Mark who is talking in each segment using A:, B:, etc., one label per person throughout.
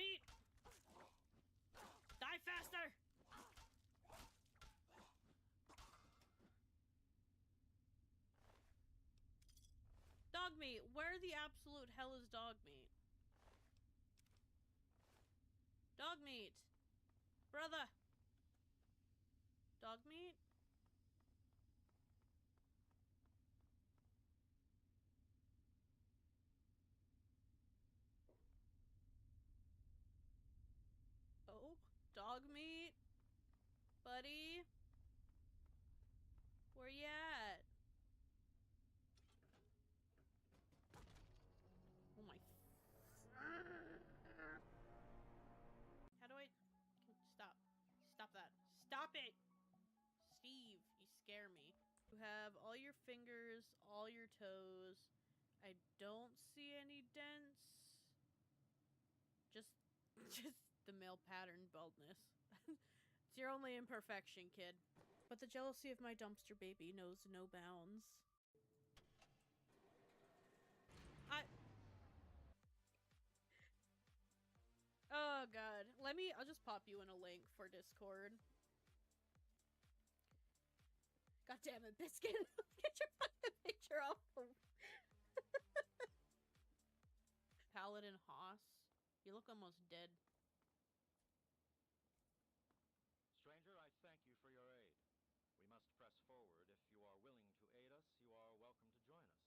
A: meat! Die faster! Dog meat! Where the absolute hell is dog meat? Dog meat! Brother! Dog meat? Oh, dog meat? Buddy? Where you at? Oh my... How do I... Stop. Stop that. Stop it! Steve, you scare me. You have all your fingers, all your toes. I don't see any dents. Just the male pattern baldness. It's your only imperfection, kid. But the jealousy of my dumpster baby knows no bounds. Oh god. I'll just pop you in a link for Discord. God damn it, Biscuit! Get your fucking picture off the... Paladin Haas. You look almost dead.
B: Stranger, I thank you for your aid. We must press forward. If you are willing to aid us, you are welcome to join us.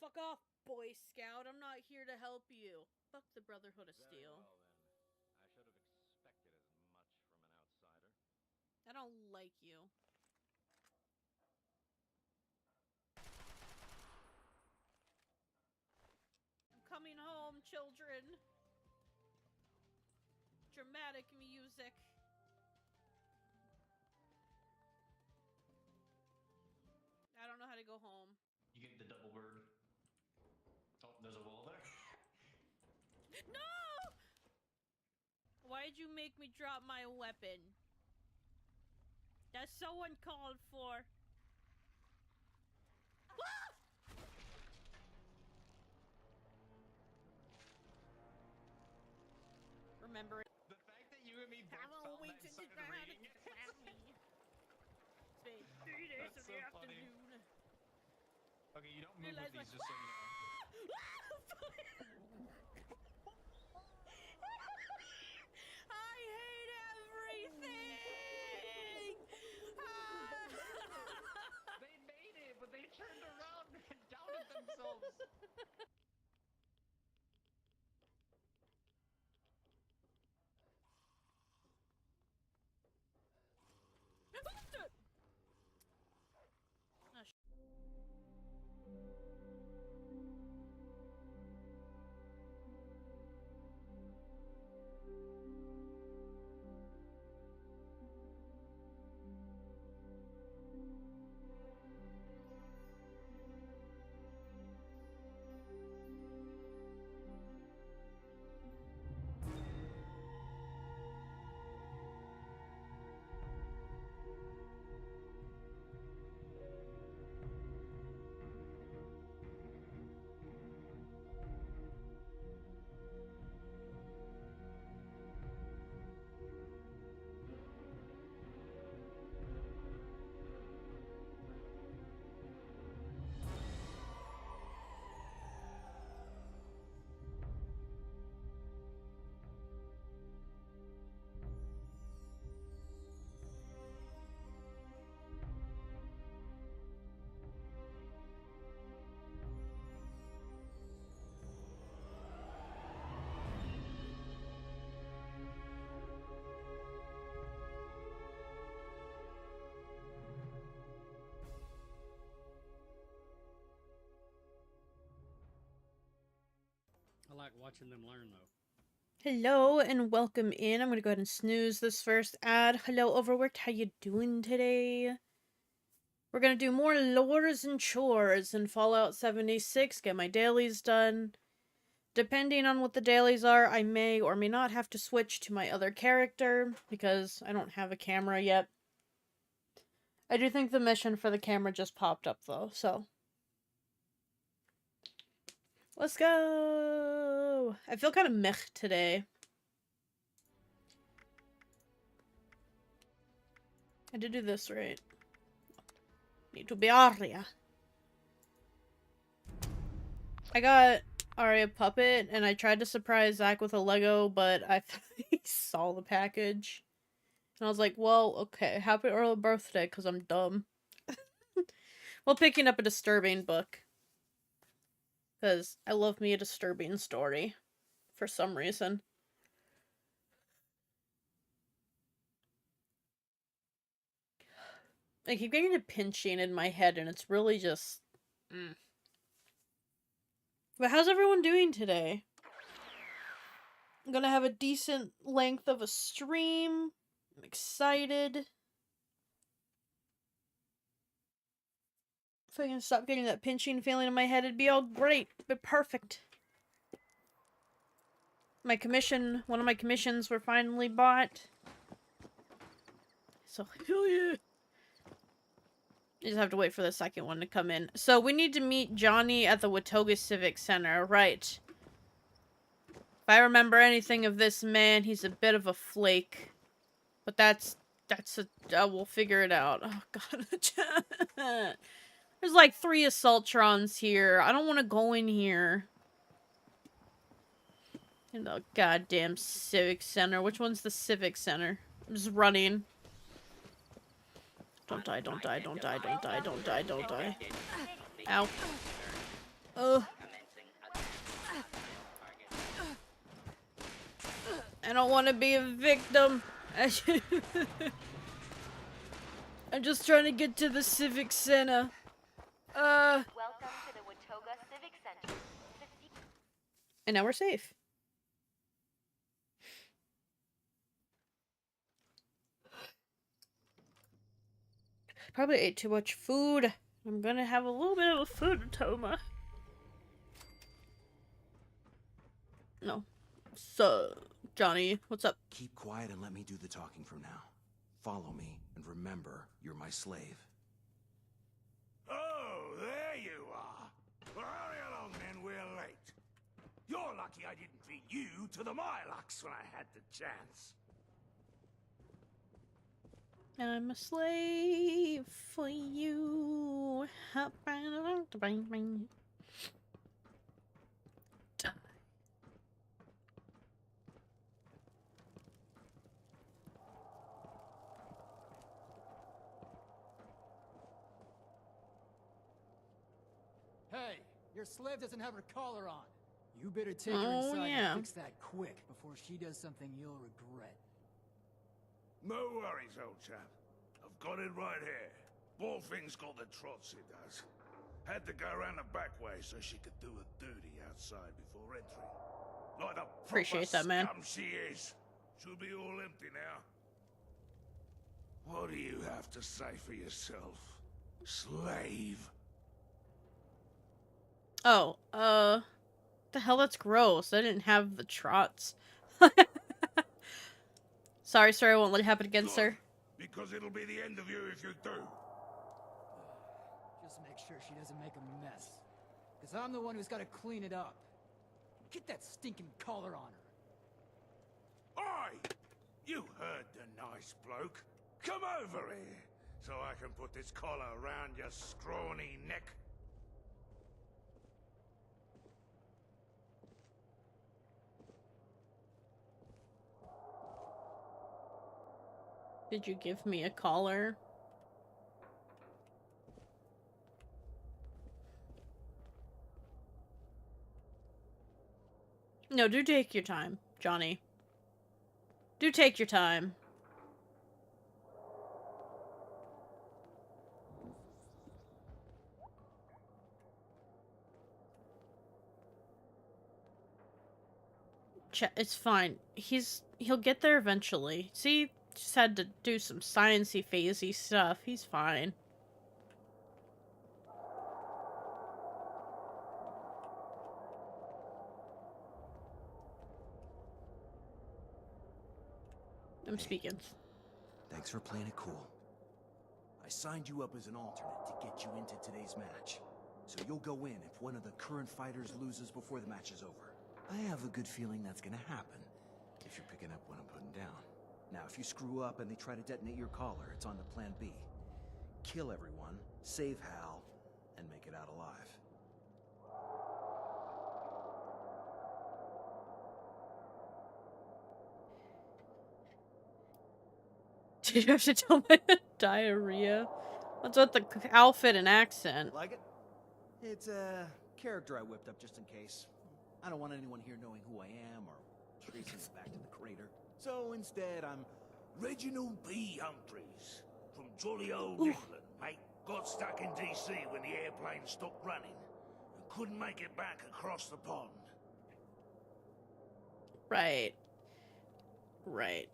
A: Fuck off, Boy Scout. I'm not here to help you. Fuck the Brotherhood of Steel.
B: Very well, then. I should have expected as much from an outsider.
A: I don't like you. I'm coming home, children. Dramatic music. I don't know how to go home.
C: You get the double bird. Oh, there's a wall there.
A: No! Why'd you make me drop my weapon? That's so uncalled for. Ah! Remember it.
C: The fact that you and me both found that and started reading it.
A: It's been 3 days
C: That's
A: of
C: so
A: the
C: funny.
A: afternoon.
C: Okay, you don't move
A: Realize
C: with these,
A: my-
C: just so you know.
A: I hate everything!
C: They made it, but they turned around and doubted themselves.
D: I like watching them learn, though.
A: Hello and welcome in. I'm gonna go ahead and snooze this first ad. Hello, Overworked. How you doing today? We're gonna do more lores and chores in Fallout 76. Get my dailies done. Depending on what the dailies are, I may or may not have to switch to my other character because I don't have a camera yet. I do think the mission for the camera just popped up though, so Let's go! I feel kind of meh today. I did do this right. Need to be Arya. I got Arya Puppet, and I tried to surprise Zach with a Lego, but I he saw the package. And I was like, well, okay, happy early birthday, because I'm dumb. Well, picking up a disturbing book. Because I love me a disturbing story. For some reason. I keep getting a pinching in my head, and it's really just... But how's everyone doing today? I'm gonna have a decent length of a stream. I'm excited. If I can stop getting that pinching feeling in my head, it'd be all great. It'd be perfect. One of my commissions were finally bought. So, hell yeah. You just have to wait for the second one to come in. So, we need to meet Johnny at the Watoga Civic Center. Right. If I remember anything of this man, he's a bit of a flake. But we'll figure it out. Oh, God. There's like 3 Assaultrons here. I don't want to go in here. In the goddamn Civic Center. Which one's the Civic Center? I'm just running. Don't die, don't die, don't die, don't die, don't die, don't die. Ow. Ugh. I don't want to be a victim. I'm just trying to get to the Civic Center.
D: Welcome to the Watoga Civic Center.
A: And now we're safe. Probably ate too much food. I'm gonna have a little bit of a food coma. No. So, Johnny, what's up?
E: Keep quiet and let me do the talking from now. Follow me, and remember, you're my slave.
F: Oh, there you are. Well, hurry along then, we're late. You're lucky I didn't feed you to the Mylocks when I had the chance.
A: I'm a slave for you.
G: Hey, your slave doesn't have her collar on. You better take her
A: Oh,
G: inside
A: yeah.
G: and fix that quick before she does something you'll regret.
F: No worries, old chap. I've got it right here. Bullfing's got the trots, he does. Had to go around the back way so she could do her duty outside before entry. Like the
A: Appreciate that, man.
F: scum she is. She'll be all empty now. What do you have to say for yourself, slave?
A: Oh, the hell, that's gross. I didn't have the trots. Sorry, sir, I won't let it happen again, sir.
F: Because it'll be the end of you if you do.
G: Just make sure she doesn't make a mess. Because I'm the one who's got to clean it up. Get that stinking collar on her.
F: Oi! You heard the nice bloke. Come over here, so I can put this collar around your scrawny neck.
A: Did you give me a collar? No, do take your time, Johnny. Do take your time. It's fine. He'll get there eventually. See? Just had to do some sciencey phasey stuff. He's fine. I'm speaking.
E: Thanks for playing it cool. I signed you up as an alternate to get you into today's match. So you'll go in if one of the current fighters loses before the match is over. I have a good feeling that's gonna happen, if you're picking up what I'm putting down. Now, if you screw up and they try to detonate your collar, it's on to plan B. Kill everyone, save Hal, and make it out alive.
A: Did you have to tell my diarrhea? What's with the outfit and accent?
E: Like it? It's a character I whipped up just in case. I don't want anyone here knowing who I am or tracing it back to the crater. So instead, I'm
F: Reginald B. Humphreys, from jolly old England, mate. Got stuck in DC when the airplane stopped running and couldn't make it back across the pond.
A: Right. Right.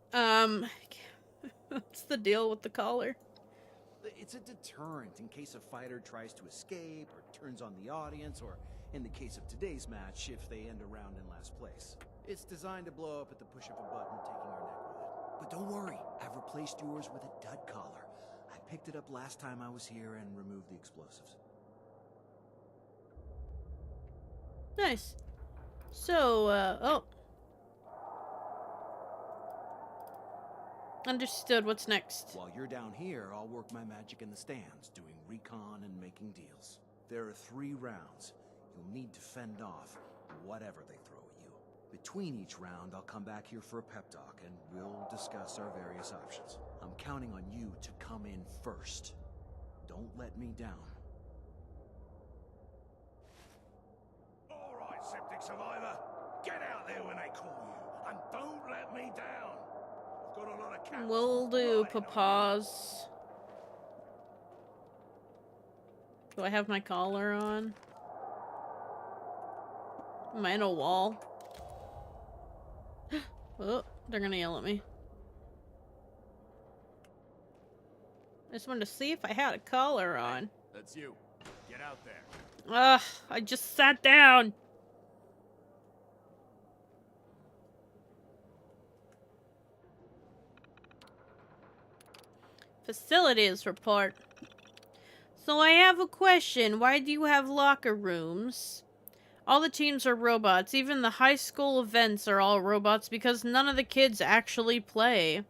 A: What's the deal with the collar?
E: It's a deterrent in case a fighter tries to escape or turns on the audience, or in the case of today's match, if they end a round in last place. It's designed to blow up at the push of a button, taking your neck with it. But don't worry, I've replaced yours with a dud collar. I picked it up last time I was here and removed the explosives.
A: Nice. So, oh. Understood. What's next?
E: While you're down here, I'll work my magic in the stands, doing recon and making deals. There are 3 rounds. You'll need to fend off whatever they throw at you. Between each round, I'll come back here for a pep talk, and we'll discuss our various options. I'm counting on you to come in first. Don't let me down.
F: All right, Septic Survivor. Get out there when they call you, and don't let me down. I've got a lot of cats.
A: Will do, papas. Do I have my collar on? Am I in a wall? Oh, they're gonna yell at me. I just wanted to see if I had a collar on.
H: That's you. Get out there.
A: Ugh, I just sat down. Facilities report. So I have a question. Why do you have locker rooms? All the teams are robots. Even the high school events are all robots because none of the kids actually play.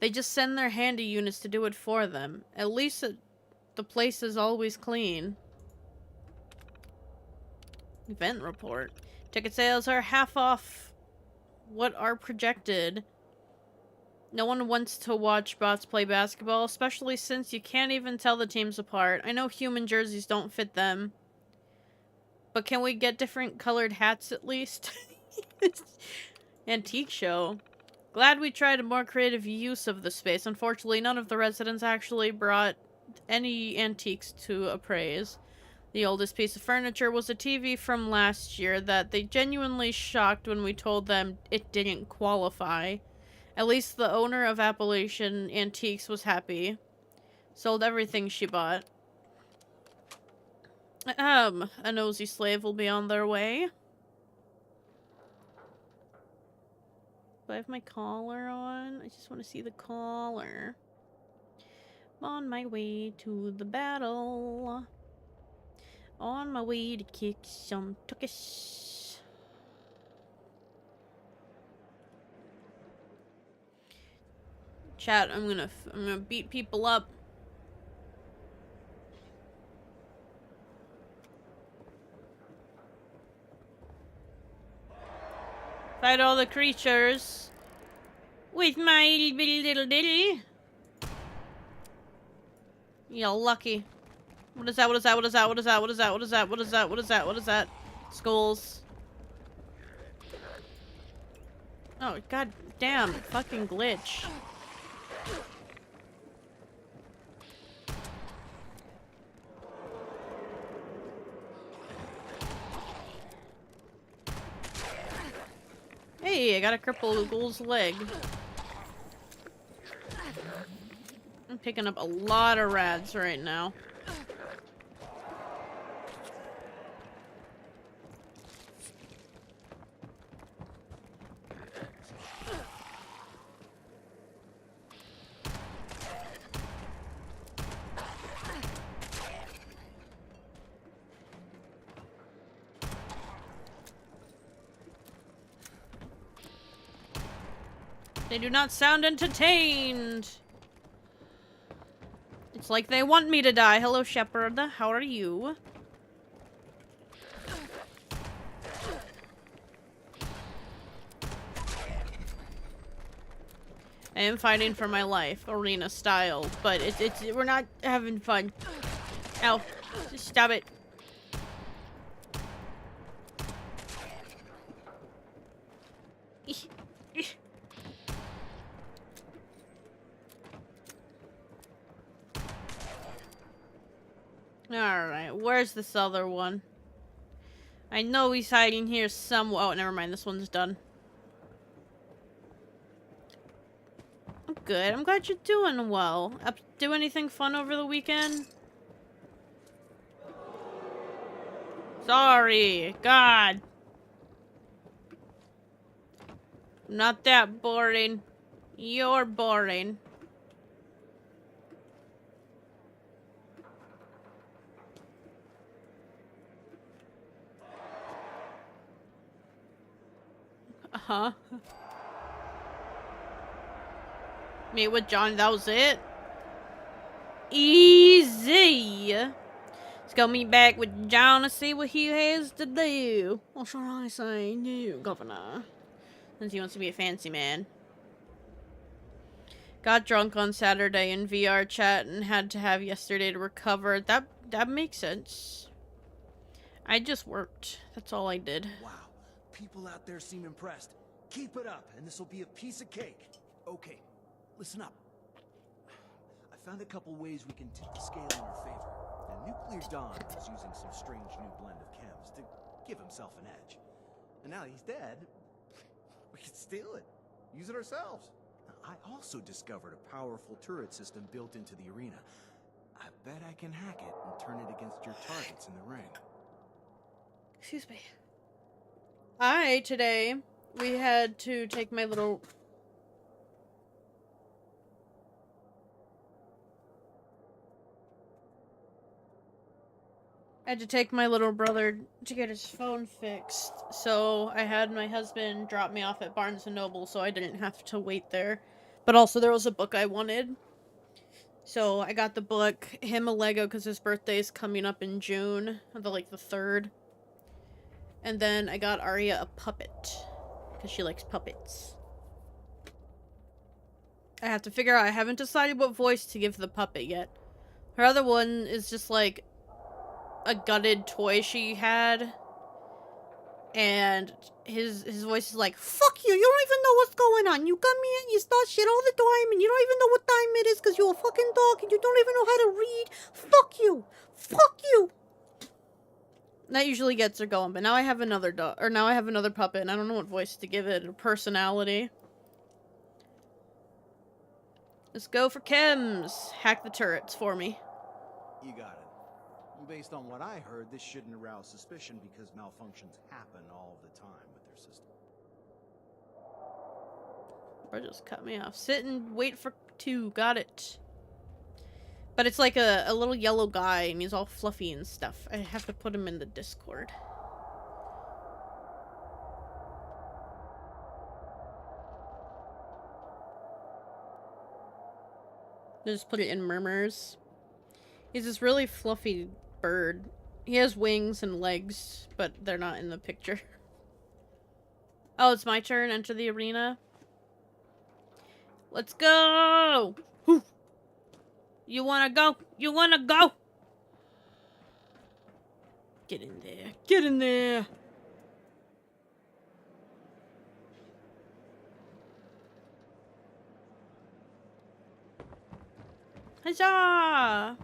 A: They just send their handy units to do it for them. At least the place is always clean. Event report. Ticket sales are half off what are projected. No one wants to watch bots play basketball, especially since you can't even tell the teams apart. I know human jerseys don't fit them. But can we get different colored hats at least? Antique show. Glad we tried a more creative use of the space. Unfortunately, none of the residents actually brought any antiques to appraise. The oldest piece of furniture was a TV from last year that they genuinely shocked when we told them it didn't qualify. At least the owner of Appalachian Antiques was happy. Sold everything she bought. A nosy slave will be on their way. Do I have my collar on? I just want to see the collar. I'm on my way to the battle. On my way to kick some tuckus. Chat, I'm gonna beat people up. Fight all the creatures with my little ditty. You're lucky. What is that? What is that? What is that? What is that? What is that? What is that? What is that? What is that? What is that? Skulls. Oh, god damn. Fucking glitch. Hey, I got a cripple ghoul's leg. I'm picking up a lot of rads right now. They do not sound entertained. It's like they want me to die. Hello, Shepherd. How are you? I am fighting for my life, arena style, but we're not having fun. Ow. Just stop it. Alright, where's this other one? I know he's hiding here somewhere. Oh, never mind, this one's done. I'm good. I'm glad you're doing well. Do anything fun over the weekend? Sorry. God. Not that boring. You're boring. Uh-huh. Meet with John, that was it? Easy! Let's go meet back with John and see what he has to do. What shall I say? No, Governor. Since he wants to be a fancy man. Got drunk on Saturday in VR chat and had to have yesterday to recover. That makes sense. I just worked. That's all I did.
E: Wow. People out there seem impressed. Keep it up, and this will be a piece of cake. Okay, listen up. I found a couple ways we can tip the scale in our favor. And Nuclear Dawn was using some strange new blend of chems to give himself an edge. And now he's dead, we can steal it. Use it ourselves. I also discovered a powerful turret system built into the arena. I bet I can hack it and turn it against your targets in the ring.
A: Excuse me. Today, we had to take my little... I had to take my little brother to get his phone fixed, so I had my husband drop me off at Barnes & Noble so I didn't have to wait there. But also there was a book I wanted. So I got the book, him a Lego because his birthday is coming up in June, the 3rd. And then I got Arya a puppet, because she likes puppets. I have to figure out, I haven't decided what voice to give the puppet yet. Her other one is just like a gutted toy she had. And his voice is like, fuck you, you don't even know what's going on. You come here and you start shit all the time and you don't even know what time it is because you're a fucking dog and you don't even know how to read. Fuck you. Fuck you. That usually gets her going, but now I have another dog, or now I have another puppet, and I don't know what voice to give it, or personality. Let's go for chems. Hack the turrets for me.
E: You got it. Based on what I heard, this shouldn't arouse suspicion because malfunctions happen all the time with their system.
A: Or just cut me off. Sit and wait for 2. Got it. But it's like a little yellow guy, and he's all fluffy and stuff. I have to put him in the Discord. Just put it in murmurs. He's this really fluffy bird. He has wings and legs, but they're not in the picture. Oh, it's my turn. Enter the arena. Let's go! Whew. You wanna go? You wanna go? Get in there. Get in there! Huzzah!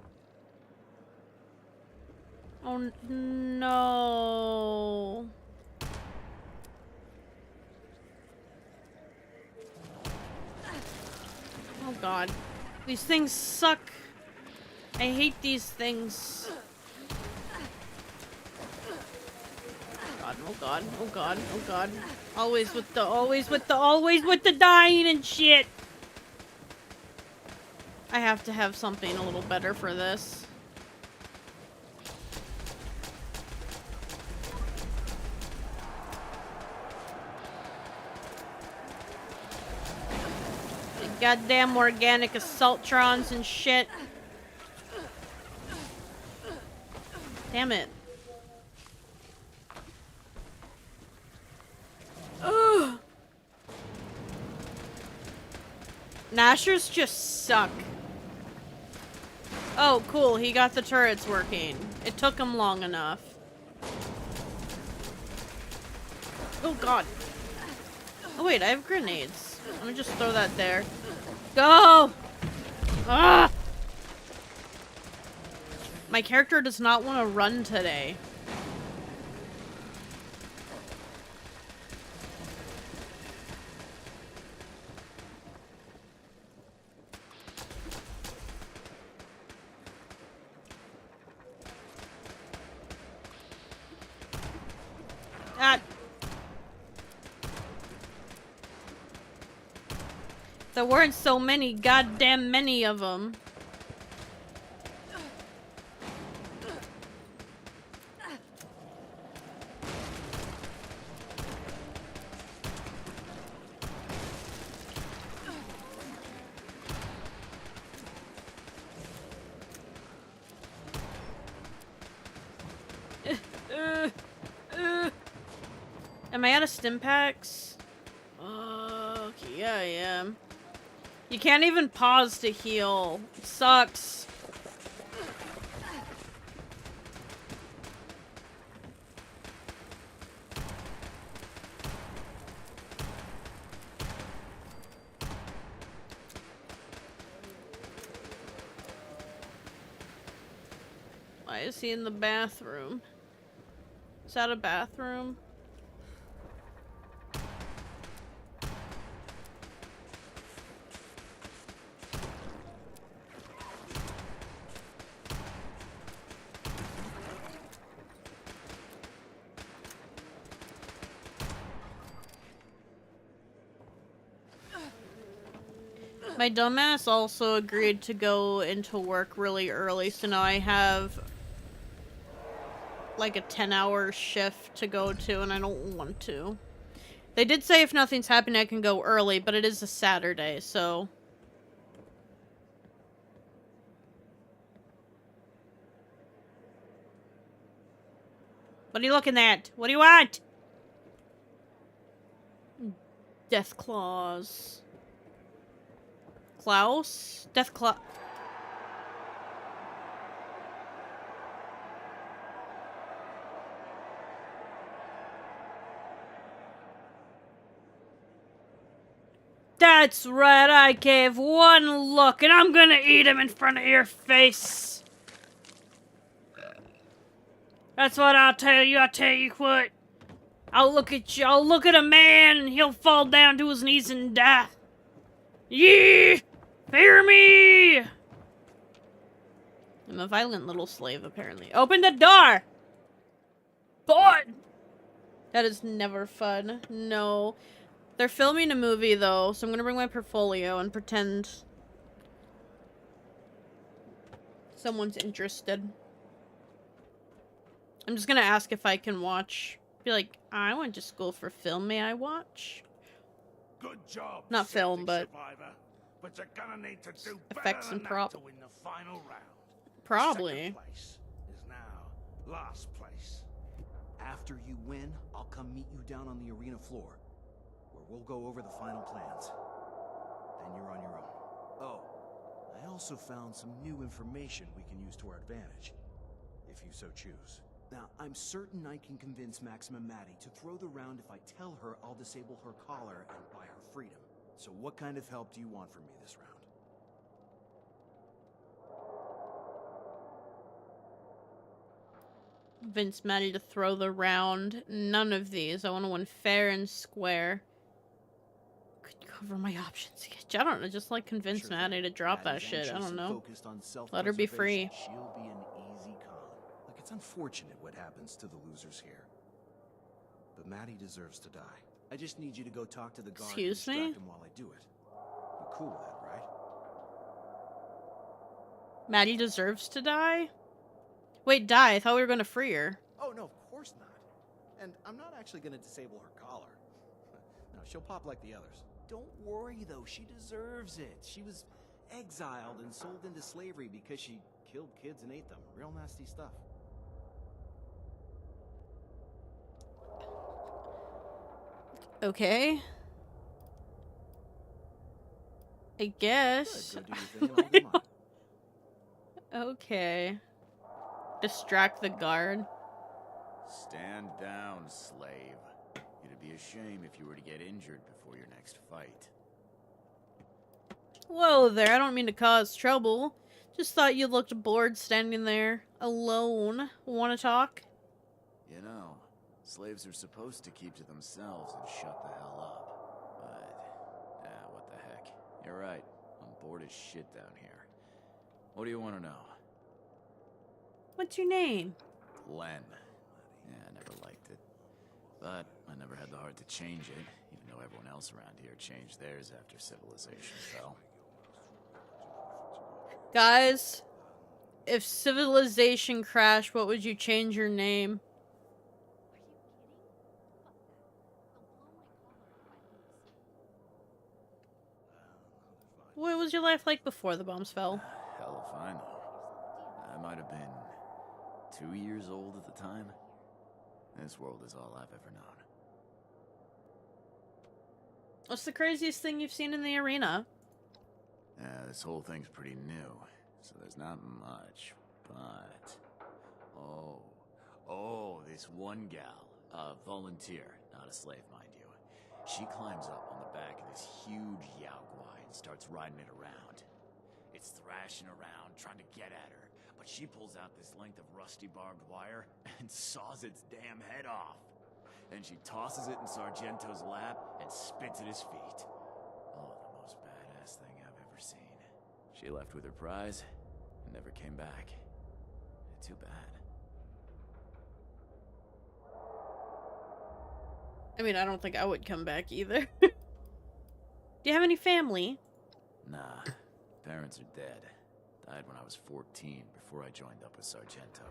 A: Oh no. Oh god. These things suck. I hate these things. Oh god, oh god, oh god. Always with the dying and shit. I have to have something a little better for this. Goddamn organic assaultrons and shit. Damn it. Ugh. Nashers just suck. Oh, cool. He got the turrets working. It took him long enough. Oh, God. Oh, wait. I have grenades. Let me just throw that there. Go! Ah! My character does not want to run today. Ah. There weren't so many goddamn many of them. Am I out of stim packs? Okay, yeah, I am. You can't even pause to heal. It sucks. Why is he in the bathroom? Is that a bathroom? My dumbass also agreed to go into work really early, so now I have like a 10-hour shift to go to, and I don't want to. They did say if nothing's happening I can go early, but it is a Saturday, so... What are you looking at? What do you want? Death claws. Klaus? Death claw. That's right, I gave one look and I'm gonna eat him in front of your face. That's what I'll tell you what. I'll look at a man and he'll fall down to his knees and die. Yee! Fear me! I'm a violent little slave, apparently. Open the door! Fun! That is never fun. No. They're filming a movie, though, so I'm gonna bring my portfolio and pretend someone's interested. I'm just gonna ask if I can watch. Be like, I went to school for film. May I watch?
F: Good job.
A: Not film, but
F: survivor. But you're gonna need to do
A: effects
F: better
A: and
F: than
A: prop.
F: that to win the final round.
A: Probably.
F: Second place is now last place.
E: After you win, I'll come meet you down on the arena floor, where we'll go over the final plans. Then you're on your own. Oh, I also found some new information we can use to our advantage, if you so choose. Now, I'm certain I can convince Maxima Maddie to throw the round if I tell her I'll disable her collar and buy her freedom. So what kind of help do you want from me this round?
A: Convince Maddie to throw the round. None of these. I want to win fair and square. Could cover my options. I don't know. Just like convince
E: Sure
A: Maddie to drop that
E: Maddie's
A: shit. I
E: anxious
A: don't
E: and
A: know.
E: focused on
A: Let her be
E: self-preservation.
A: free.
E: She'll be an easy con. Look, it's unfortunate what happens to the losers here, but Maddie deserves to die. I just need you to go talk to the guard and
A: Excuse me?
E: distract him while I do it. You're cool with that, right?
A: Maddie deserves to die? Wait, die. I thought we were going to free her.
E: Oh, no, of course not. And I'm not actually going to disable her collar. No, she'll pop like the others. Don't worry, though. She deserves it. She was exiled and sold into slavery because she killed kids and ate them. Real nasty stuff.
A: Okay. I guess.
E: Good. Go do your thing and I'll do mine.
A: Okay. Distract the guard.
H: Stand down, slave. It'd be a shame if you were to get injured before your next fight.
A: Whoa there, I don't mean to cause trouble. Just thought you looked bored standing there, alone. Wanna talk?
H: You know, slaves are supposed to keep to themselves and shut the hell up. But, what the heck. You're right. I'm bored as shit down here. What do you want to know?
A: What's your name?
H: Len. Yeah, I never liked it. But I never had the heart to change it, even though everyone else around here changed theirs after civilization fell.
A: Guys, if civilization crashed, what would you change your name? What was your life like before the bombs fell?
H: Hell if I know. I might have been 2 years old at the time. This world is all I've ever known.
A: What's the craziest thing you've seen in the arena?
H: This whole thing's pretty new, so there's not much, but... Oh, this one gal, a volunteer, not a slave, mind you. She climbs up on the back of this huge yaoguai and starts riding it around. It's thrashing around, trying to get at her, but she pulls out this length of rusty barbed wire and saws its damn head off. Then she tosses it in Sargento's lap and spits at his feet. Oh, the most badass thing I've ever seen. She left with her prize and never came back. Too bad.
A: I mean, I don't think I would come back either. Do you have any family?
H: Nah, parents are dead. Died when I was 14, before I joined up with Sargento.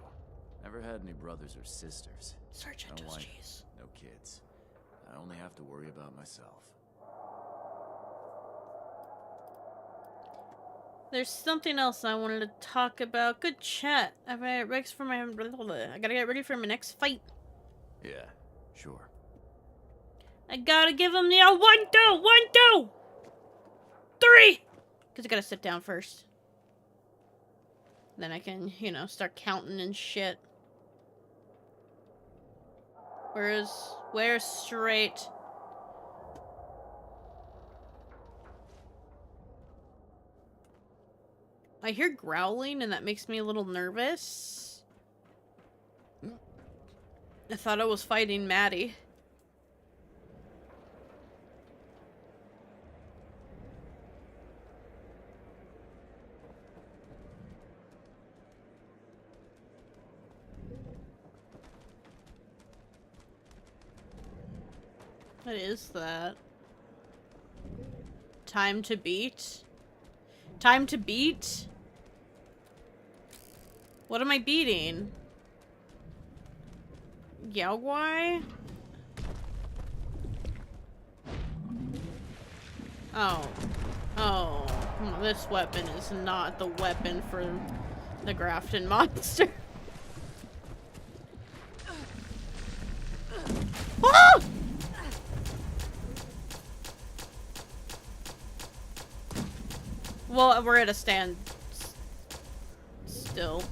H: Never had any brothers or sisters.
A: Sargento's
H: No wife,
A: cheese.
H: no kids. I only have to worry about myself.
A: There's something else I wanted to talk about. Good chat. I gotta get ready for my next fight.
H: Yeah, sure.
A: I gotta give him the 1, 2, 1, 2, 3. Cause I gotta sit down first. Then I can, you know, start counting and shit. Where's straight? I hear growling and that makes me a little nervous. I thought I was fighting Maddie. What is that? Time to beat? Time to beat? What am I beating? Yaoguai? Oh. Oh. This weapon is not the weapon for the Grafton monster. Ah! Well, we're at a stand still.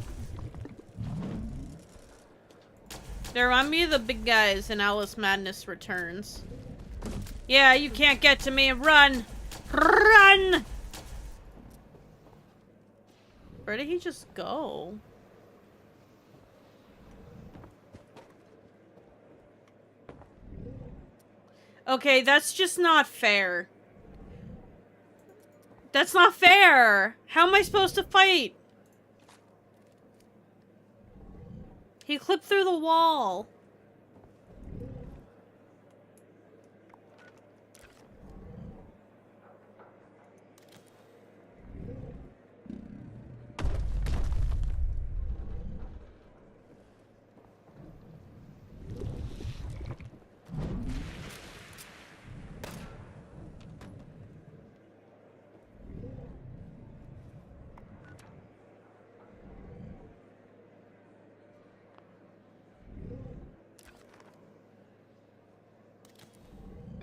A: They remind me of the big guys in Alice Madness Returns. Yeah, you can't get to me. Run! Run! Where did he just go? Okay, that's just not fair. That's not fair! How am I supposed to fight? He clipped through the wall.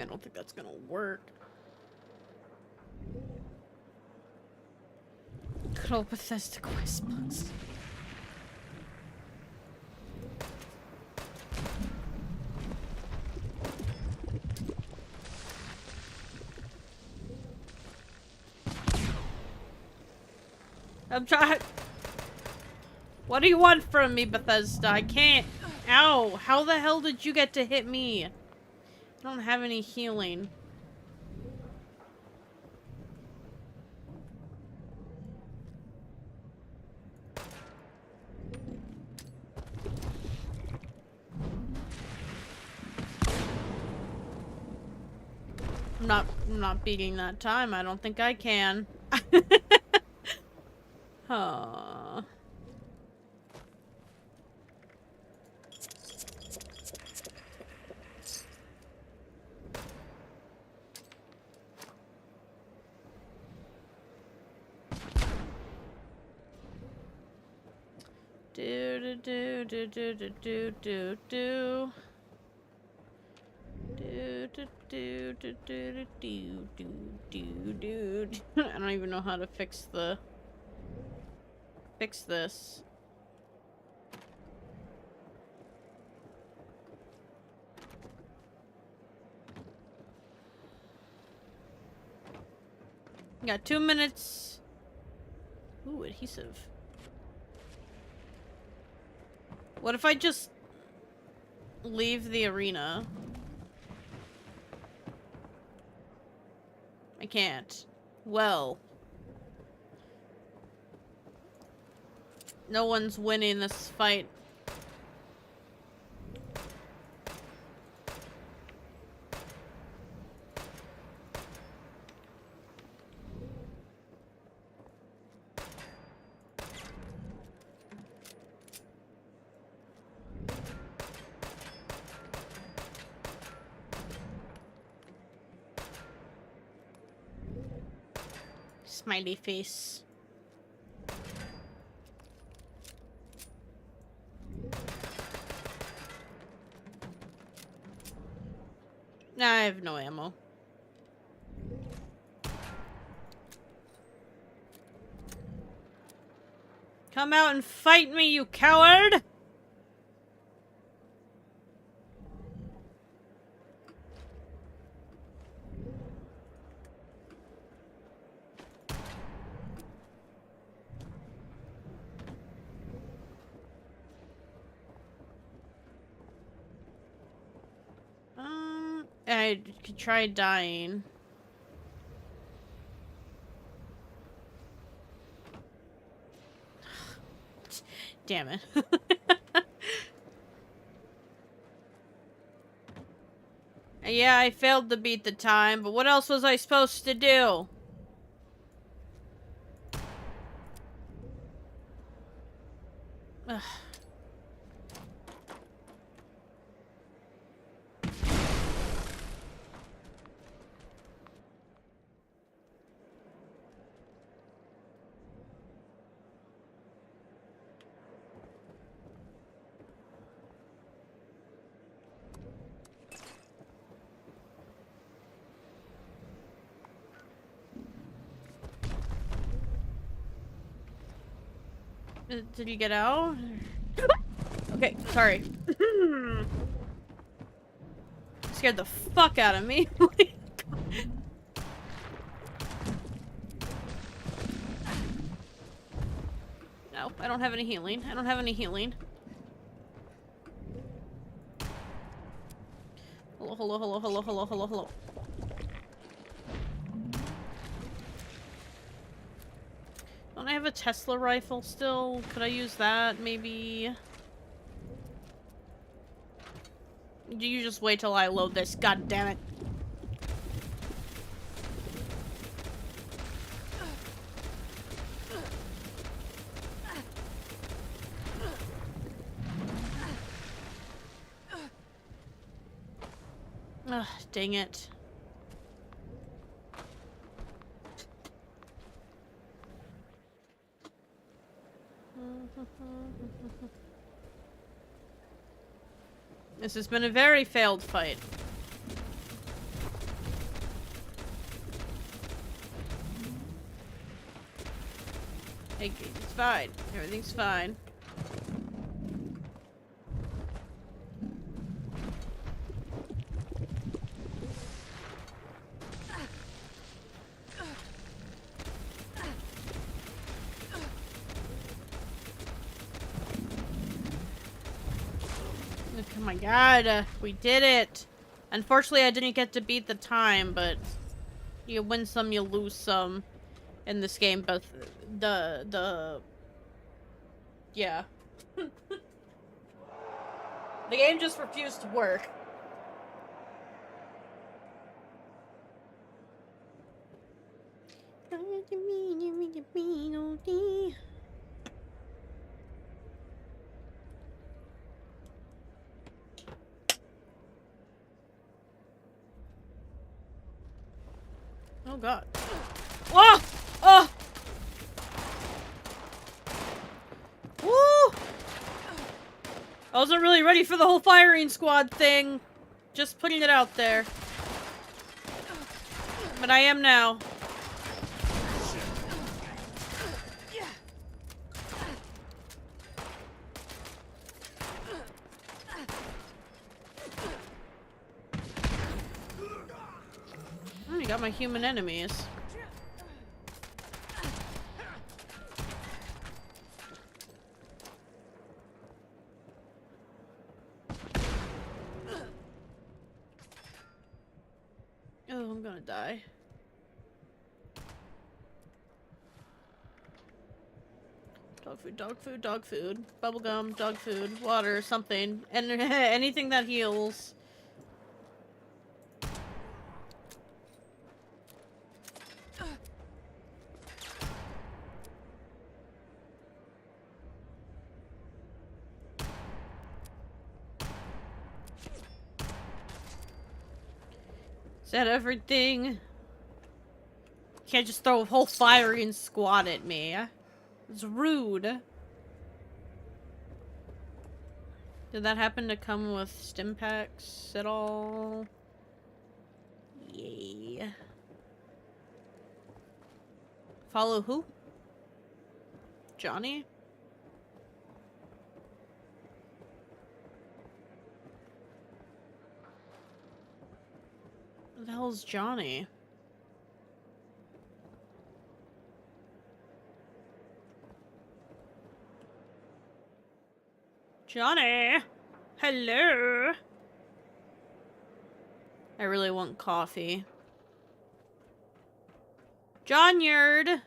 A: I don't think that's gonna work. Good old Bethesda quest books. I'm trying. What do you want from me, Bethesda? I can't. Ow! How the hell did you get to hit me? I don't have any healing. I'm not beating that time. I don't think I can. Huh. Do do do do do do do do. Do do do do do do do do do. I don't even know how to fix this. Got 2 minutes. Ooh, adhesive. What if I just leave the arena? I can't. Well. No one's winning this fight. Smiley face. Nah, I have no ammo. Come out and fight me, you coward! I could try dying. Damn it. Yeah, I failed to beat the time, but what else was I supposed to do? Ugh. Did you get out? Okay, sorry. Scared the fuck out of me. No, I don't have any healing. I don't have any healing. Hello, hello, hello, hello, hello, hello, hello. Don't I have a Tesla rifle still? Could I use that, maybe? You just wait till I load this, god damn it. Ugh, dang it. This has been a very failed fight. It's fine. Everything's fine. Oh my god, we did it! Unfortunately, I didn't get to beat the time, but you win some, you lose some in this game, but yeah. The game just refused to work. Oh god. Whoa! Oh! Woo! I wasn't really ready for the whole firing squad thing. Just putting it out there. But I am now. I got my human enemies. Oh, I'm gonna die. Dog food, dog food, dog food. Bubblegum, dog food, water, something. And anything that heals. Is that everything? Can't just throw a whole firing squad at me. It's rude. Did that happen to come with stim packs at all? Yay. Follow who? Johnny? Who the hell's Johnny? Johnny! Hello! I really want coffee. Johnyard!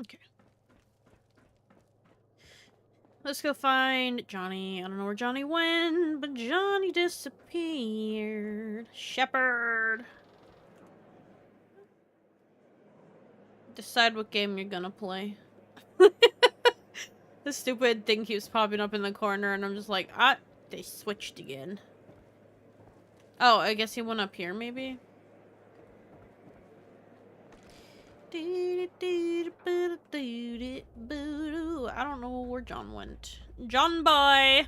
A: Okay. Let's go find Johnny. I don't know where Johnny went, but Johnny disappeared. Shepherd. Decide what game you're gonna play. The stupid thing keeps popping up in the corner, and I'm just like, ah, they switched again. Oh, I guess he went up here, maybe? I don't know where John went. John boy!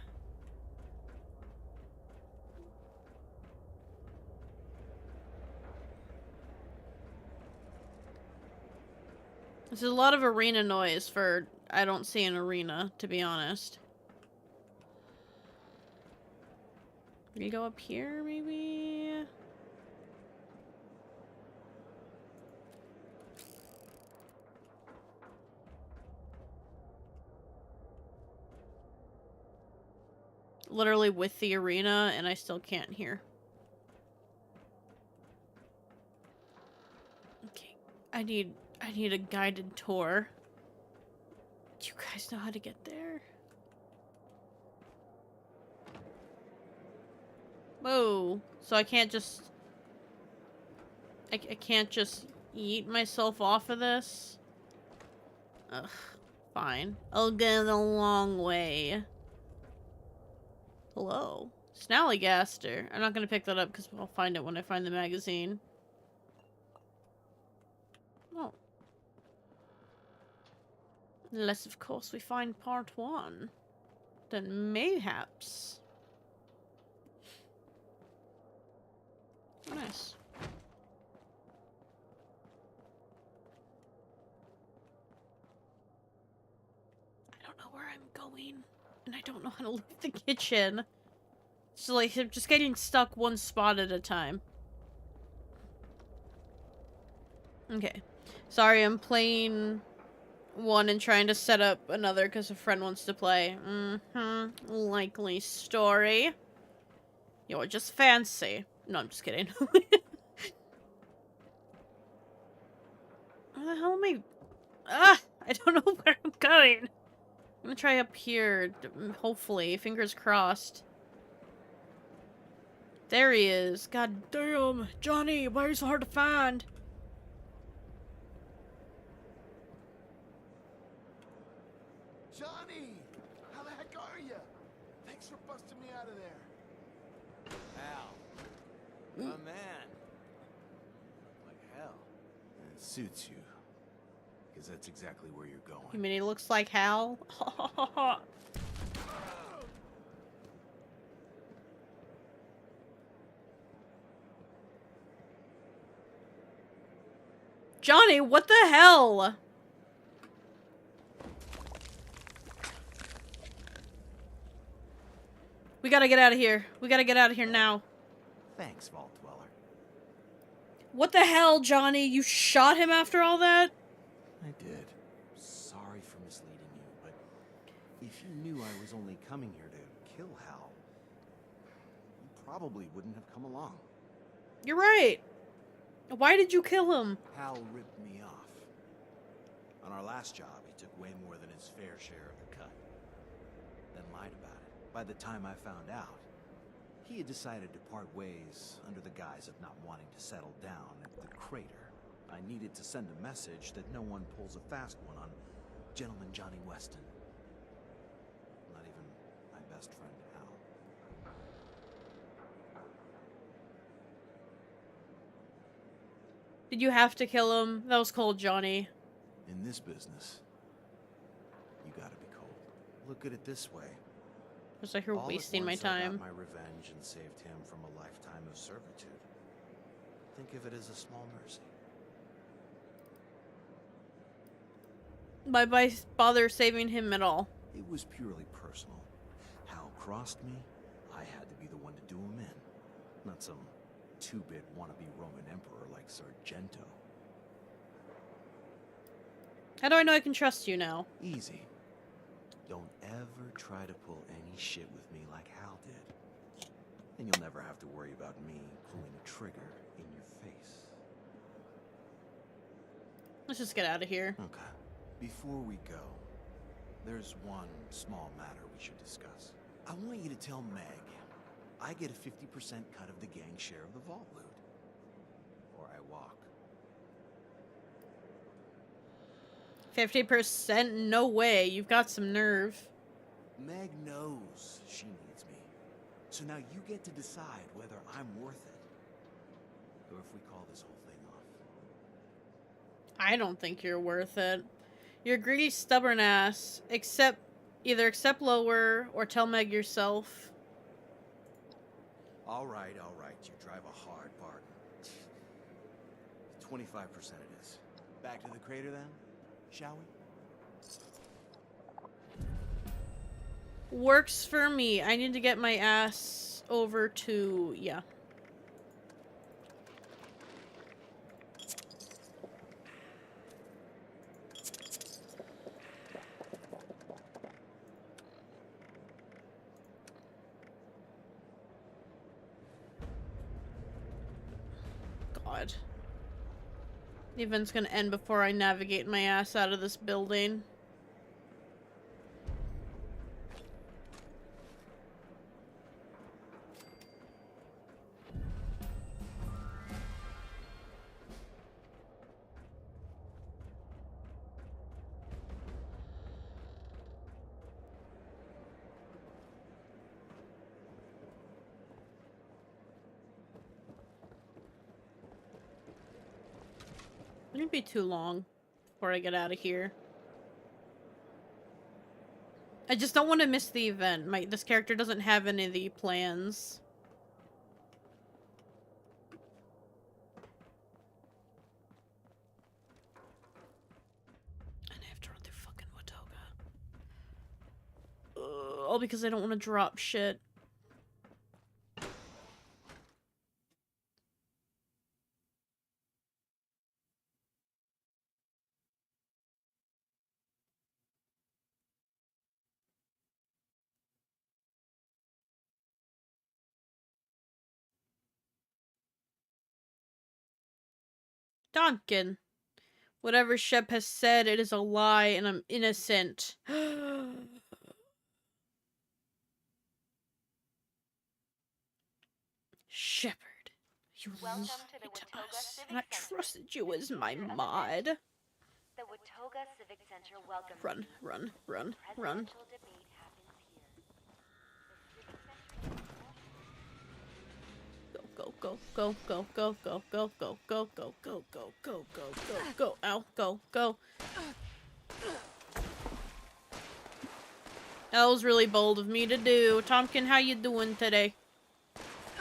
A: There's a lot of arena noise for I don't see an arena, to be honest. We go up here, maybe? Literally with the arena, and I still can't hear. Okay, I need a guided tour. Do you guys know how to get there? Whoa, so I can't just... I can't just eat myself off of this? Ugh, fine. I'll go the long way. Hello? Snallygaster. I'm not gonna pick that up because I'll find it when I find the magazine. Oh. Unless, of course, we find part 1. Then mayhaps. Nice. I don't know where I'm going. And I don't know how to leave the kitchen. So, like, I'm just getting stuck one spot at a time. Okay. Sorry, I'm playing one and trying to set up another because a friend wants to play. Likely story. You're just fancy. No, I'm just kidding. Where the hell am I? Ah! I don't know where I'm going. I'm gonna try up here. Hopefully. Fingers crossed. There he is. God damn. Johnny, why are you so hard to find?
I: Johnny! How the heck are you? Thanks for busting me out of there.
E: Hal. My man. Like hell. And it suits you. Because that's exactly where you're going.
A: You mean he looks like Hal? Johnny, what the hell? We gotta get out of here. We gotta get out of here now.
E: Thanks, Vault Dweller.
A: What the hell, Johnny? You shot him after all that?
E: I did. Sorry for misleading you, but if you knew I was only coming here to kill Hal, you probably wouldn't have come along.
A: You're right. Why did you kill him?
E: Hal ripped me off. On our last job, he took way more than his fair share of the cut. Then lied about it. By the time I found out, he had decided to part ways under the guise of not wanting to settle down at the crater. I needed to send a message that no one pulls a fast one on Gentleman Johnny Weston. Not even my best friend Hal.
A: Did you have to kill him? That was cold, Johnny.
E: In this business, you gotta be cold. Look at it this way.
A: Just like you're
E: All at
A: wasting my
E: once, I got
A: time.
E: my revenge and saved him from a lifetime of servitude. Think of it as a small mercy.
A: Why bother saving him at all?
E: It was purely personal. Hal crossed me, I had to be the one to do him in. Not some two-bit wannabe Roman emperor like Sargento.
A: How do I know I can trust you now?
E: Easy. Don't ever try to pull any shit with me like Hal did. And you'll never have to worry about me pulling a trigger in your face.
A: Let's just get out of here.
E: Okay. Before we go, there's one small matter we should discuss. I want you to tell Meg I get a 50% cut of the gang share of the vault loot. Or I walk.
A: 50%? No way. You've got some nerve.
E: Meg knows she needs me. So now you get to decide whether I'm worth it. Or if we call this whole thing off.
A: I don't think you're worth it. You're a greedy, stubborn ass. Either accept lower or tell Meg yourself.
E: All right. You drive a hard bargain. 25% it is. Back to the crater then, shall we?
A: Works for me. I need to get my ass over to... yeah. God. The event's gonna end before I navigate my ass out of this building. Wouldn't be too long before I get out of here. I just don't want to miss the event. This character doesn't have any of the plans. And I have to run through fucking Watoga. All because I don't want to drop shit. Donkin. Whatever Shep has said, it is a lie, and I'm innocent. Shepard, you lied to us, and I trusted you as my mod.
D: The Watoga Civic Center welcomes
A: Run,
D: you.
A: run, run,
D: The
A: run.
D: presidential debate happens here.
A: Go, go, go, go, go, go, go, go, go, go, go, go, go, go, go, go, ow, go, go. That was really bold of me to do. Tompkin, how you doing today?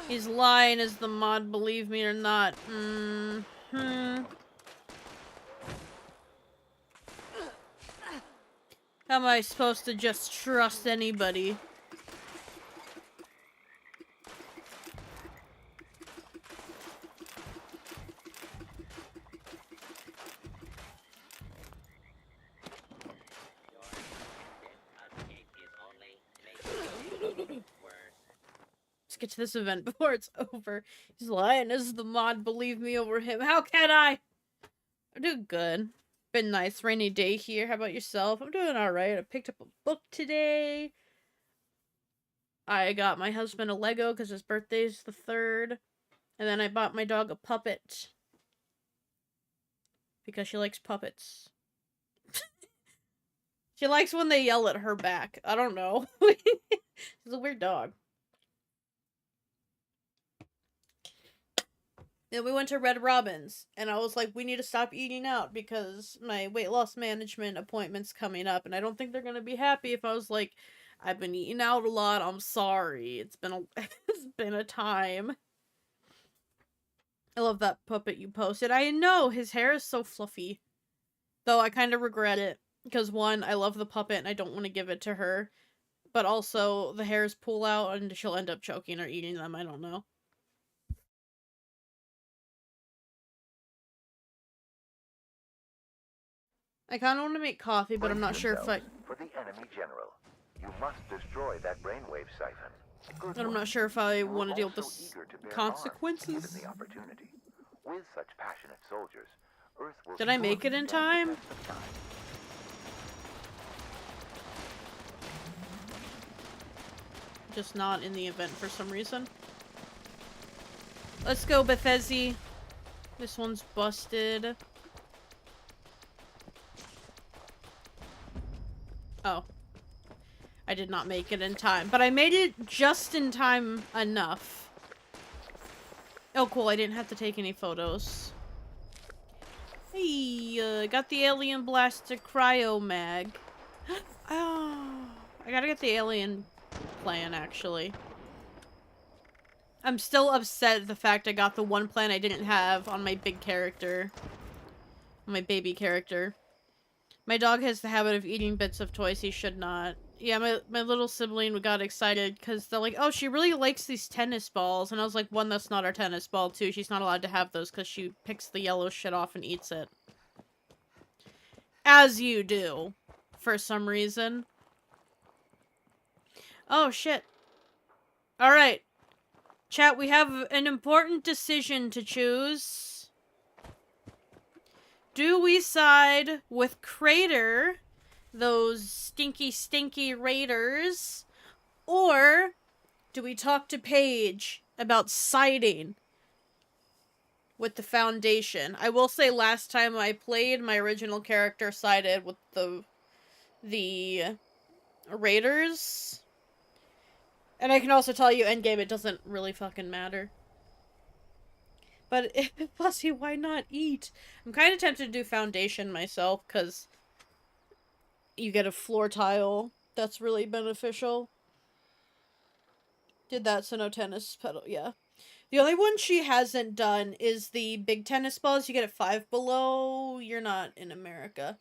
A: He's lying as the mod, believe me or not. How am I supposed to just trust anybody? Let's get to this event before it's over. He's lying as the mod, believe me over him. How can I? I'm doing good. Been nice rainy day here. How about yourself? I'm doing alright. I picked up a book today. I got my husband a Lego because his birthday's the 3rd. And then I bought my dog a puppet. Because she likes puppets. She likes when they yell at her back. I don't know. She's a weird dog. Then we went to Red Robin's, and I was like, we need to stop eating out because my weight loss management appointment's coming up, and I don't think they're gonna be happy if I was like, I've been eating out a lot, I'm sorry. It's been a time. I love that puppet you posted. I know, his hair is so fluffy. Though I kind of regret it, because one, I love the puppet and I don't want to give it to her, but also the hairs pull out and she'll end up choking or eating them, I don't know. I kind of want to make coffee, but I'm not sure if I...
J: For the enemy general. You must destroy that brainwave siphon.
A: But I'm not sure if I want to deal with the consequences.
J: The opportunity. With such passionate soldiers, Earth will
A: Did I make it in time? Just not in the event for some reason. Let's go, Bethesda. This one's busted. Oh. I did not make it in time. But I made it just in time enough. Oh, cool. I didn't have to take any photos. Hey, got the Alien Blaster Cryo Mag. Oh, I gotta get the Alien plan, actually. I'm still upset at the fact I got the one plan I didn't have on my big character. My baby character. My dog has the habit of eating bits of toys he should not. Yeah, my little sibling got excited because they're like, oh, she really likes these tennis balls. And I was like, one, that's not our tennis ball. Two, she's not allowed to have those because she picks the yellow shit off and eats it. As you do. For some reason. Oh, shit. Alright. Chat, we have an important decision to choose. Do we side with Crater, those stinky, stinky raiders, or do we talk to Paige about siding with the Foundation? I will say last time I played, my original character sided with the raiders. And I can also tell you, endgame, it doesn't really fucking matter. But Fuzzy, why not eat? I'm kind of tempted to do foundation myself, because you get a floor tile that's really beneficial. Did that, so no tennis pedal, yeah. The only one she hasn't done is the big tennis balls. You get it 5 below. You're not in America.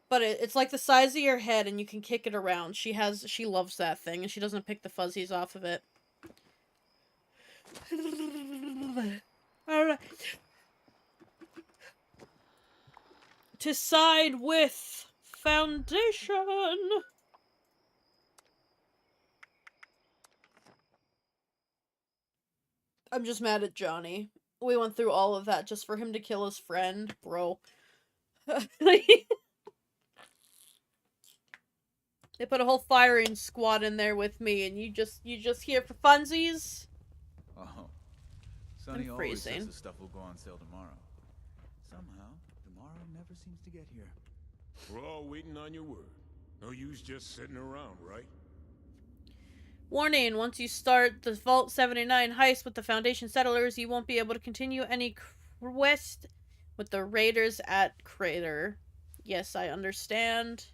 A: But it's like the size of your head and you can kick it around. She loves that thing and she doesn't pick the fuzzies off of it. Alright. To side with foundation. I'm just mad at Johnny. We went through all of that just for him to kill his friend, bro. They put a whole firing squad in there with me, and you just here for funsies?
K: Oh. Sonny
A: I'm
K: always
A: freezing.
K: says the stuff will go on sale tomorrow. Somehow, tomorrow never seems to get here.
L: We're all waiting on your word. No use just sitting around, right?
A: Warning, once you start the Vault 79 heist with the Foundation settlers, you won't be able to continue any quest with the raiders at Crater. Yes, I understand.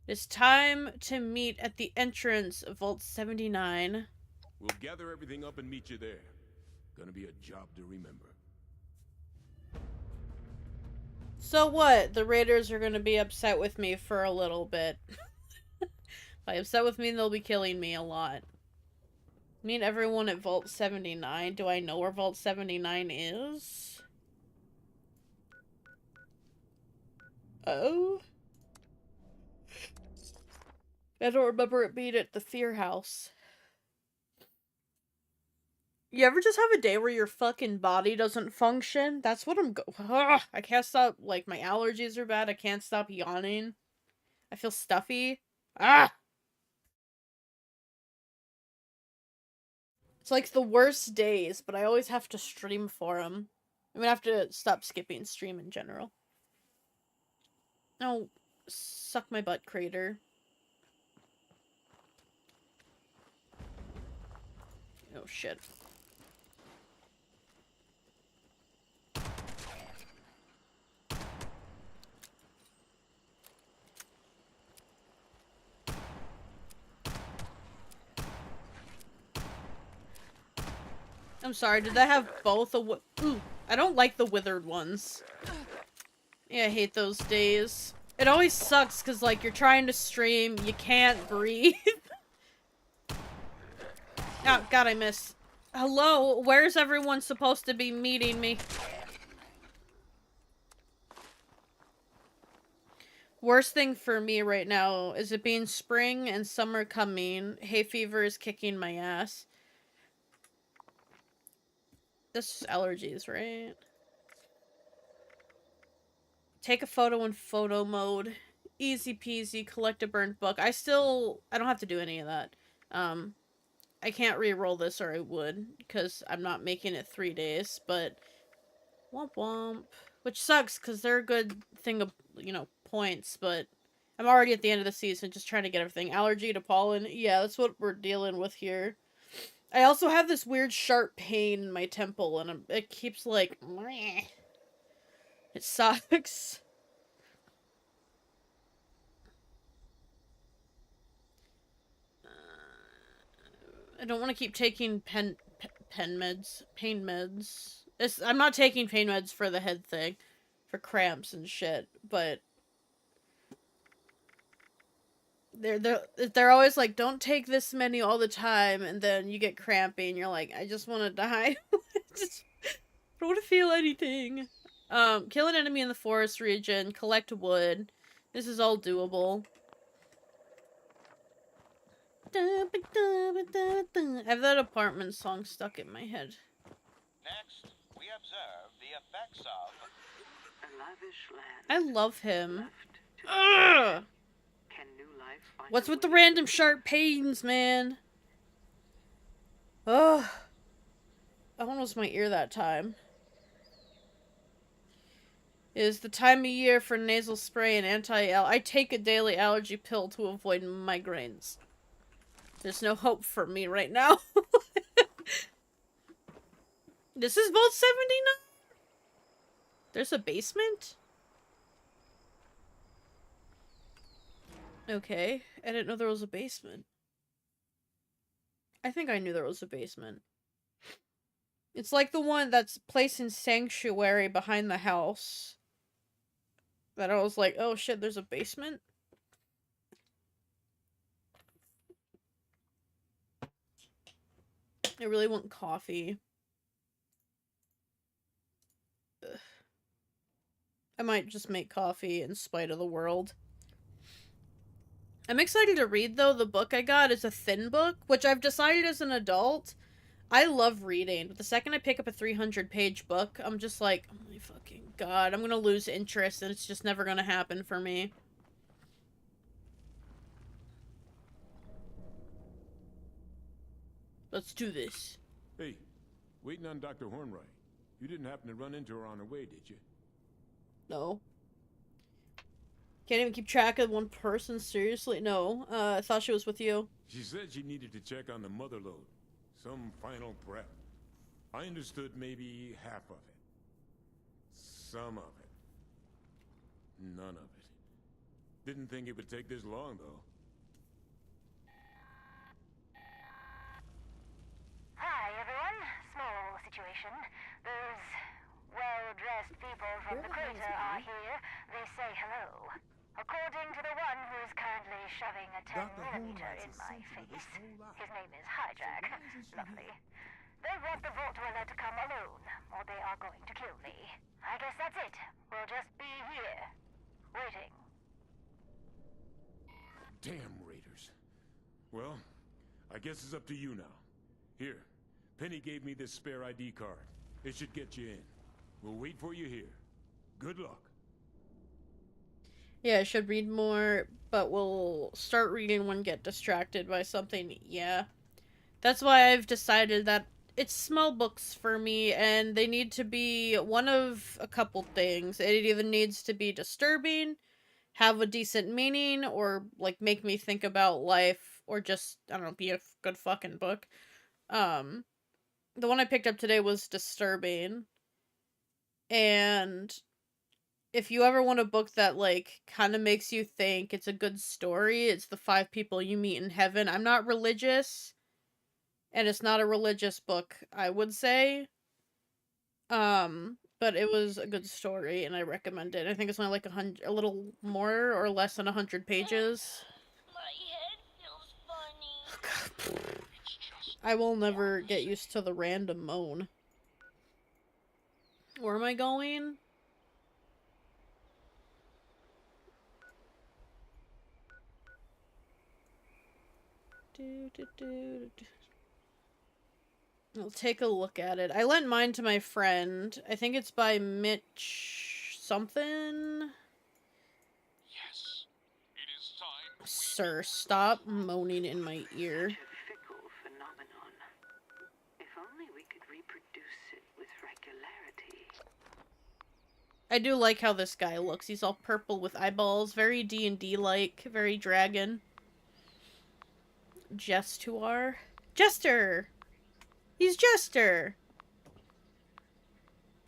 A: It's time to meet at the entrance of Vault 79.
L: We'll gather everything up and meet you there. Gonna be a job to remember.
A: So what? The raiders are gonna be upset with me for a little bit. By upset with me, they'll be killing me a lot. Meet everyone at Vault 79. Do I know where Vault 79 is? Oh? I don't remember it being at the Fear House. You ever just have a day where your fucking body doesn't function? That's what I'm I can't stop, like, my allergies are bad. I can't stop yawning. I feel stuffy. Ah! It's like the worst days, but I always have to stream for them. I'm gonna have to stop skipping stream in general. Oh, suck my butt, Crater. Oh, shit. I'm sorry, did that have both a Ooh, I don't like the withered ones. Yeah, I hate those days. It always sucks, because, like, you're trying to stream, you can't breathe. Oh, God, I missed. Hello, where's everyone supposed to be meeting me? Worst thing for me right now is it being spring and summer coming. Hay fever is kicking my ass. This is allergies, right? Take a photo in photo mode. Easy peasy, collect a burnt book. I don't have to do any of that. I can't re-roll this or I would, because I'm not making it 3 days, but womp womp. Which sucks, because they're a good thing of, you know, points, but I'm already at the end of the season, just trying to get everything. Allergy to pollen, yeah, that's what we're dealing with here. I also have this weird sharp pain in my temple, and it keeps, like, meh. It sucks. I don't want to keep taking pain meds. I'm not taking pain meds for the head thing, for cramps and shit, but they're always like, don't take this many all the time, and then you get crampy and you're like, I just want to die. Just don't want to feel anything. Kill an enemy in the forest region, collect wood. This is all doable. I have that apartment song stuck in my head.
M: Next, we observe the effects of
N: a lavish land.
A: I love him. Ugh!
N: Can new life find
A: What's with the random sharp pains, man? Ugh. That one was my ear that time. It is the time of year for nasal spray and I take a daily allergy pill to avoid migraines. There's no hope for me right now. This is Vault 79? There's a basement? Okay. I didn't know there was a basement. I think I knew there was a basement. It's like the one that's placed in Sanctuary behind the house. That I was like, oh shit, there's a basement? I really want coffee. Ugh. I might just make coffee in spite of the world. I'm excited to read, though. The book I got is a thin book, which I've decided as an adult, I love reading. But the second I pick up a 300-page book, I'm just like, oh my fucking god, I'm gonna lose interest, and it's just never gonna happen for me. Let's do this.
L: Hey, waiting on Dr. Hornwright. You didn't happen to run into her on her way, did you?
A: No. Can't even keep track of one person, seriously? No. I thought she was with you.
L: She said she needed to check on the mother load. Some final prep. I understood maybe half of it. Some of it. None of it. Didn't think it would take this long, though.
D: Hi, everyone. Small situation. Those well-dressed people from the crater are here. They say hello. According to the one who is currently shoving a 10mm in my face. His name is Hijack. Lovely. They want the Vault Dweller to come alone, or they are going to kill me. I guess that's it. We'll just be here. Waiting.
L: Damn raiders. Well, I guess it's up to you now. Here, Penny gave me this spare ID card. It should get you in. We'll wait for you here. Good luck.
A: Yeah, I should read more, but we'll start reading when get distracted by something. Yeah. That's why I've decided that it's small books for me, and they need to be one of a couple things. It either needs to be disturbing, have a decent meaning, or, like, make me think about life, or just, I don't know, be a good fucking book. The one I picked up today was disturbing. And if you ever want a book that, like, kind of makes you think, it's a good story, it's The 5 People You Meet in Heaven. I'm not religious, and it's not a religious book, I would say. But it was a good story, and I recommend it. I think it's only like a little more or less than 100 pages.
O: My head feels funny.
A: I will never get used to the random moan. Where am I going? I'll take a look at it. I lent mine to my friend. I think it's by Mitch something.
O: Yes, it is time.
A: Sir, stop moaning in my ear.
N: Such a fickle phenomenon. If only we could reproduce it with regularity.
A: I do like how this guy looks. He's all purple with eyeballs. Very D&D-like. Very dragon. Jester. He's Jester!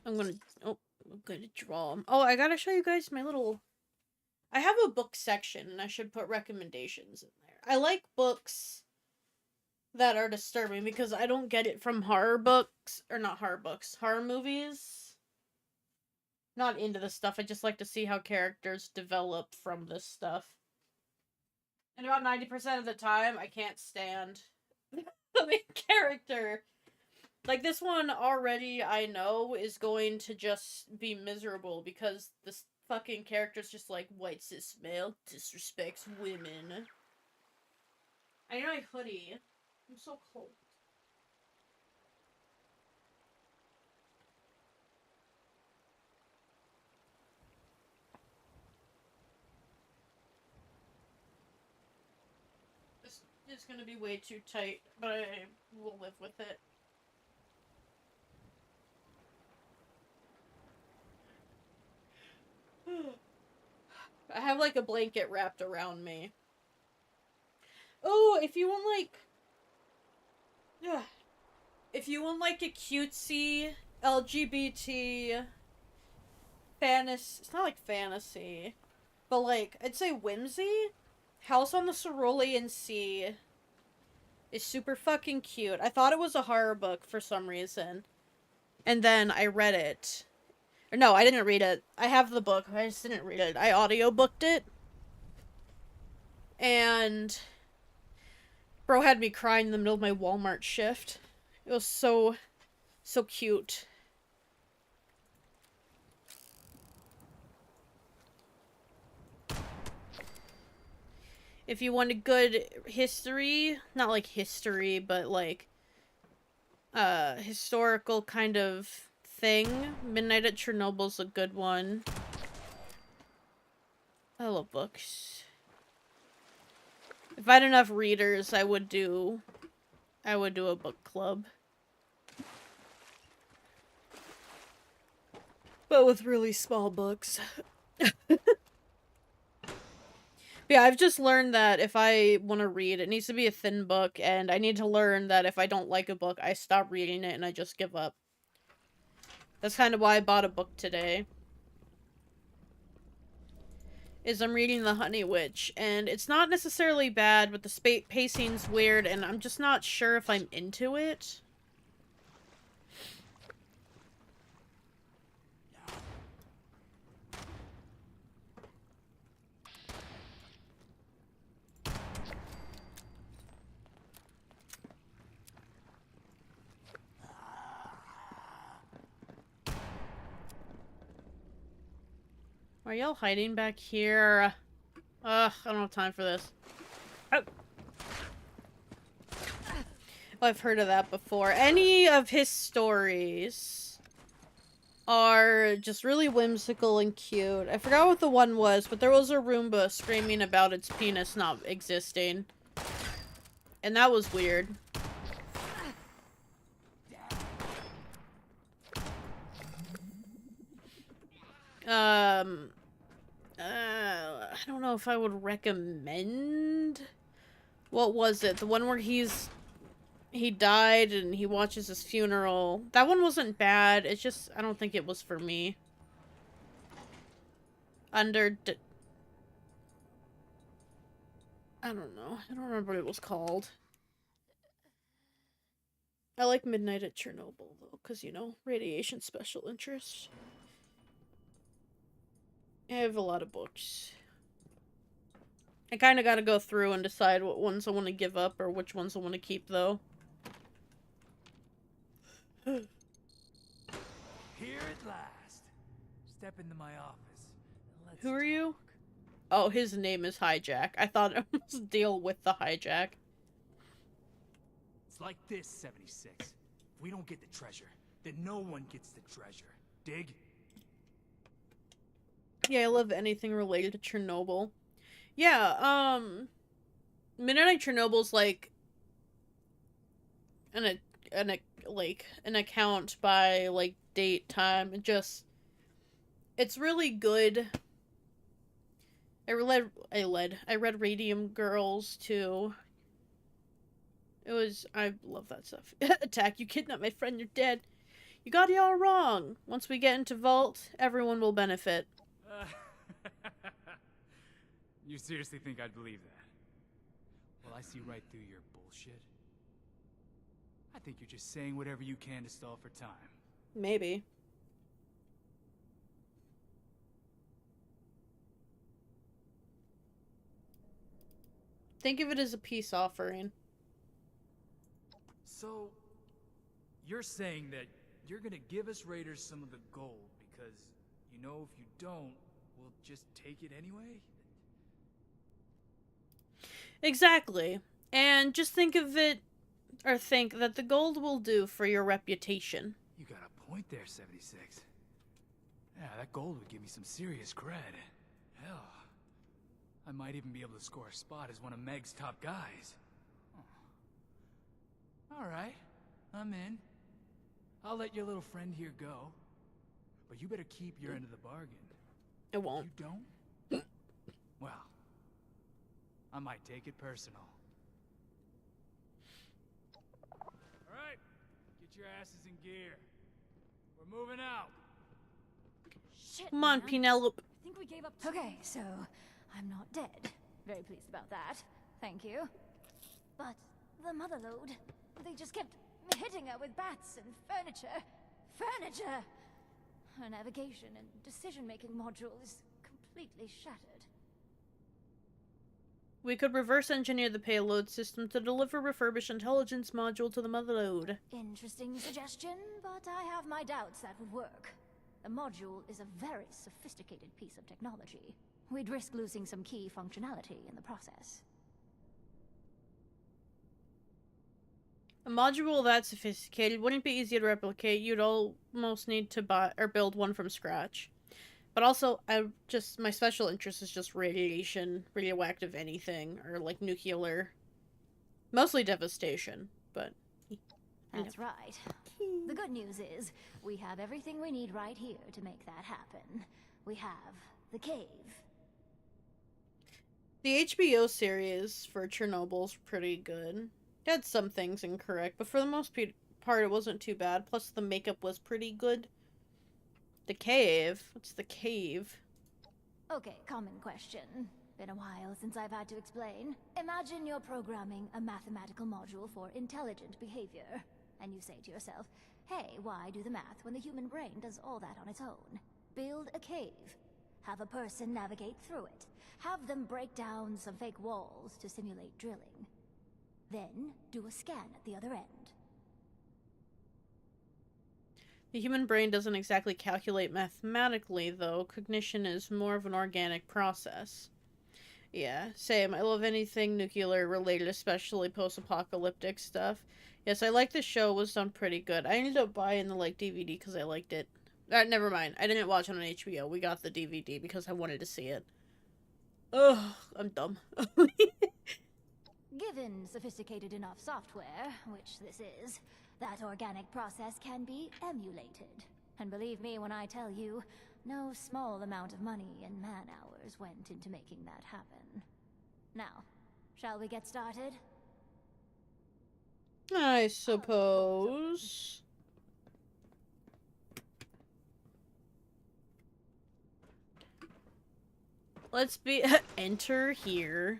A: I'm gonna draw him. Oh, I gotta show you guys my little... I have a book section, and I should put recommendations in there. I like books that are disturbing, because I don't get it from horror books. Or not horror books. Horror movies. Not into this stuff. I just like to see how characters develop from this stuff. And about 90% of the time, I can't stand the main character. Like, this one already, I know, is going to just be miserable because this fucking character's just like, white cis male disrespects women. I need my hoodie. I'm so cold. This is gonna be way too tight, but I will live with it. I have like a blanket wrapped around me. Oh, if you want like... If you want like a cutesy LGBT fantasy, it's not like fantasy, but like I'd say whimsy, House on the Cerulean Sea is super fucking cute. I thought it was a horror book for some reason, and then I read it. Or no, I didn't read it. I have the book, I just didn't read it. I audiobooked it, and bro had me crying in the middle of my Walmart shift. It was so cute. If you want a good history, not like history, but like historical kind of thing, Midnight at Chernobyl's a good one. I love books. If I had enough readers, I would do a book club. But with really small books. Yeah, I've just learned that if I want to read, it needs to be a thin book, and I need to learn that if I don't like a book, I stop reading it and I just give up. That's kind of why I bought a book today. I'm reading The Honey Witch, and it's not necessarily bad, but the pacing's weird, and I'm just not sure if I'm into it. Are y'all hiding back here? Ugh, I don't have time for this. Oh. I've heard of that before. Any of his stories are just really whimsical and cute. I forgot what the one was, but there was a Roomba screaming about its penis not existing. And that was weird. I don't know if I would recommend... What was it? The one where he died and he watches his funeral. That one wasn't bad. It's just, I don't think it was for me. I don't know. I don't remember what it was called. I like Midnight at Chernobyl, though, because, you know, radiation special interest. I have a lot of books. I kind of got to go through and decide what ones I want to give up or which ones I want to keep, though.
P: Here at last. Step into my office.
A: Who are you? Oh, his name is Hijack. I thought it was deal with the hijack.
P: It's like this, 76. If we don't get the treasure, then no one gets the treasure. Dig?
A: Yeah, I love anything related to Chernobyl. Yeah, Midnight Chernobyl's like an account by like date, time. It's really good. I read Radium Girls too. I love that stuff. Attack, you kidnapped my friend, you're dead. You got it all wrong. Once we get into Vault, everyone will benefit.
P: You seriously think I'd believe that? Well, I see right through your bullshit. I think you're just saying whatever you can to stall for time.
A: Maybe. Think of it as a peace offering.
P: So, you're saying that you're gonna give us Raiders some of the gold because, you know, if you don't, we'll just take it anyway?
A: Exactly. And just think of it, or think that the gold will do for your reputation.
P: You got a point there, 76. Yeah, that gold would give me some serious cred. Hell, I might even be able to score a spot as one of Meg's top guys. Oh. Alright, I'm in. I'll let your little friend here go. But you better keep your end of the bargain.
A: It won't.
P: If you don't? Well, I might take it personal. Alright, get Get your asses in gear. We're moving out.
Q: Shit,
A: Come on,
Q: man.
A: Penelope.
Q: I think we gave up. Okay, so I'm not dead. Very pleased about that. Thank you. But the motherlode, they just kept hitting her with bats and furniture. Furniture! Her navigation and decision-making module is completely shattered.
A: We could reverse engineer the payload system to deliver refurbished intelligence module to the motherlode.
Q: Interesting suggestion, but I have my doubts that would work. The module is a very sophisticated piece of technology. We'd risk losing some key functionality in the process.
A: A module that sophisticated wouldn't be easy to replicate. You'd almost need to buy or build one from scratch. But also, my special interest is just radiation, radioactive anything, or like nuclear. Mostly devastation, but...
Q: That's right. The good news is, we have everything we need right here to make that happen. We have the cave.
A: The HBO series for Chernobyl's pretty good. It had some things incorrect, but for the most part it wasn't too bad. Plus the makeup was pretty good. The cave? What's the cave?
Q: Okay, common question. Been a while since I've had to explain. Imagine you're programming a mathematical module for intelligent behavior. And you say to yourself, hey, why do the math when the human brain does all that on its own? Build a cave. Have a person navigate through it. Have them break down some fake walls to simulate drilling. Then, do a scan at the other end.
A: The human brain doesn't exactly calculate mathematically, though. Cognition is more of an organic process. Yeah, same. I love anything nuclear-related, especially post-apocalyptic stuff. Yes, I like the show. It was done pretty good. I ended up buying the, DVD because I liked it. Never mind. I didn't watch it on HBO. We got the DVD because I wanted to see it. Ugh, I'm dumb.
Q: Given sophisticated enough software, which this is, that organic process can be emulated. And believe me when I tell you, no small amount of money and man-hours went into making that happen. Now, shall we get started?
A: I suppose. Let's be enter here.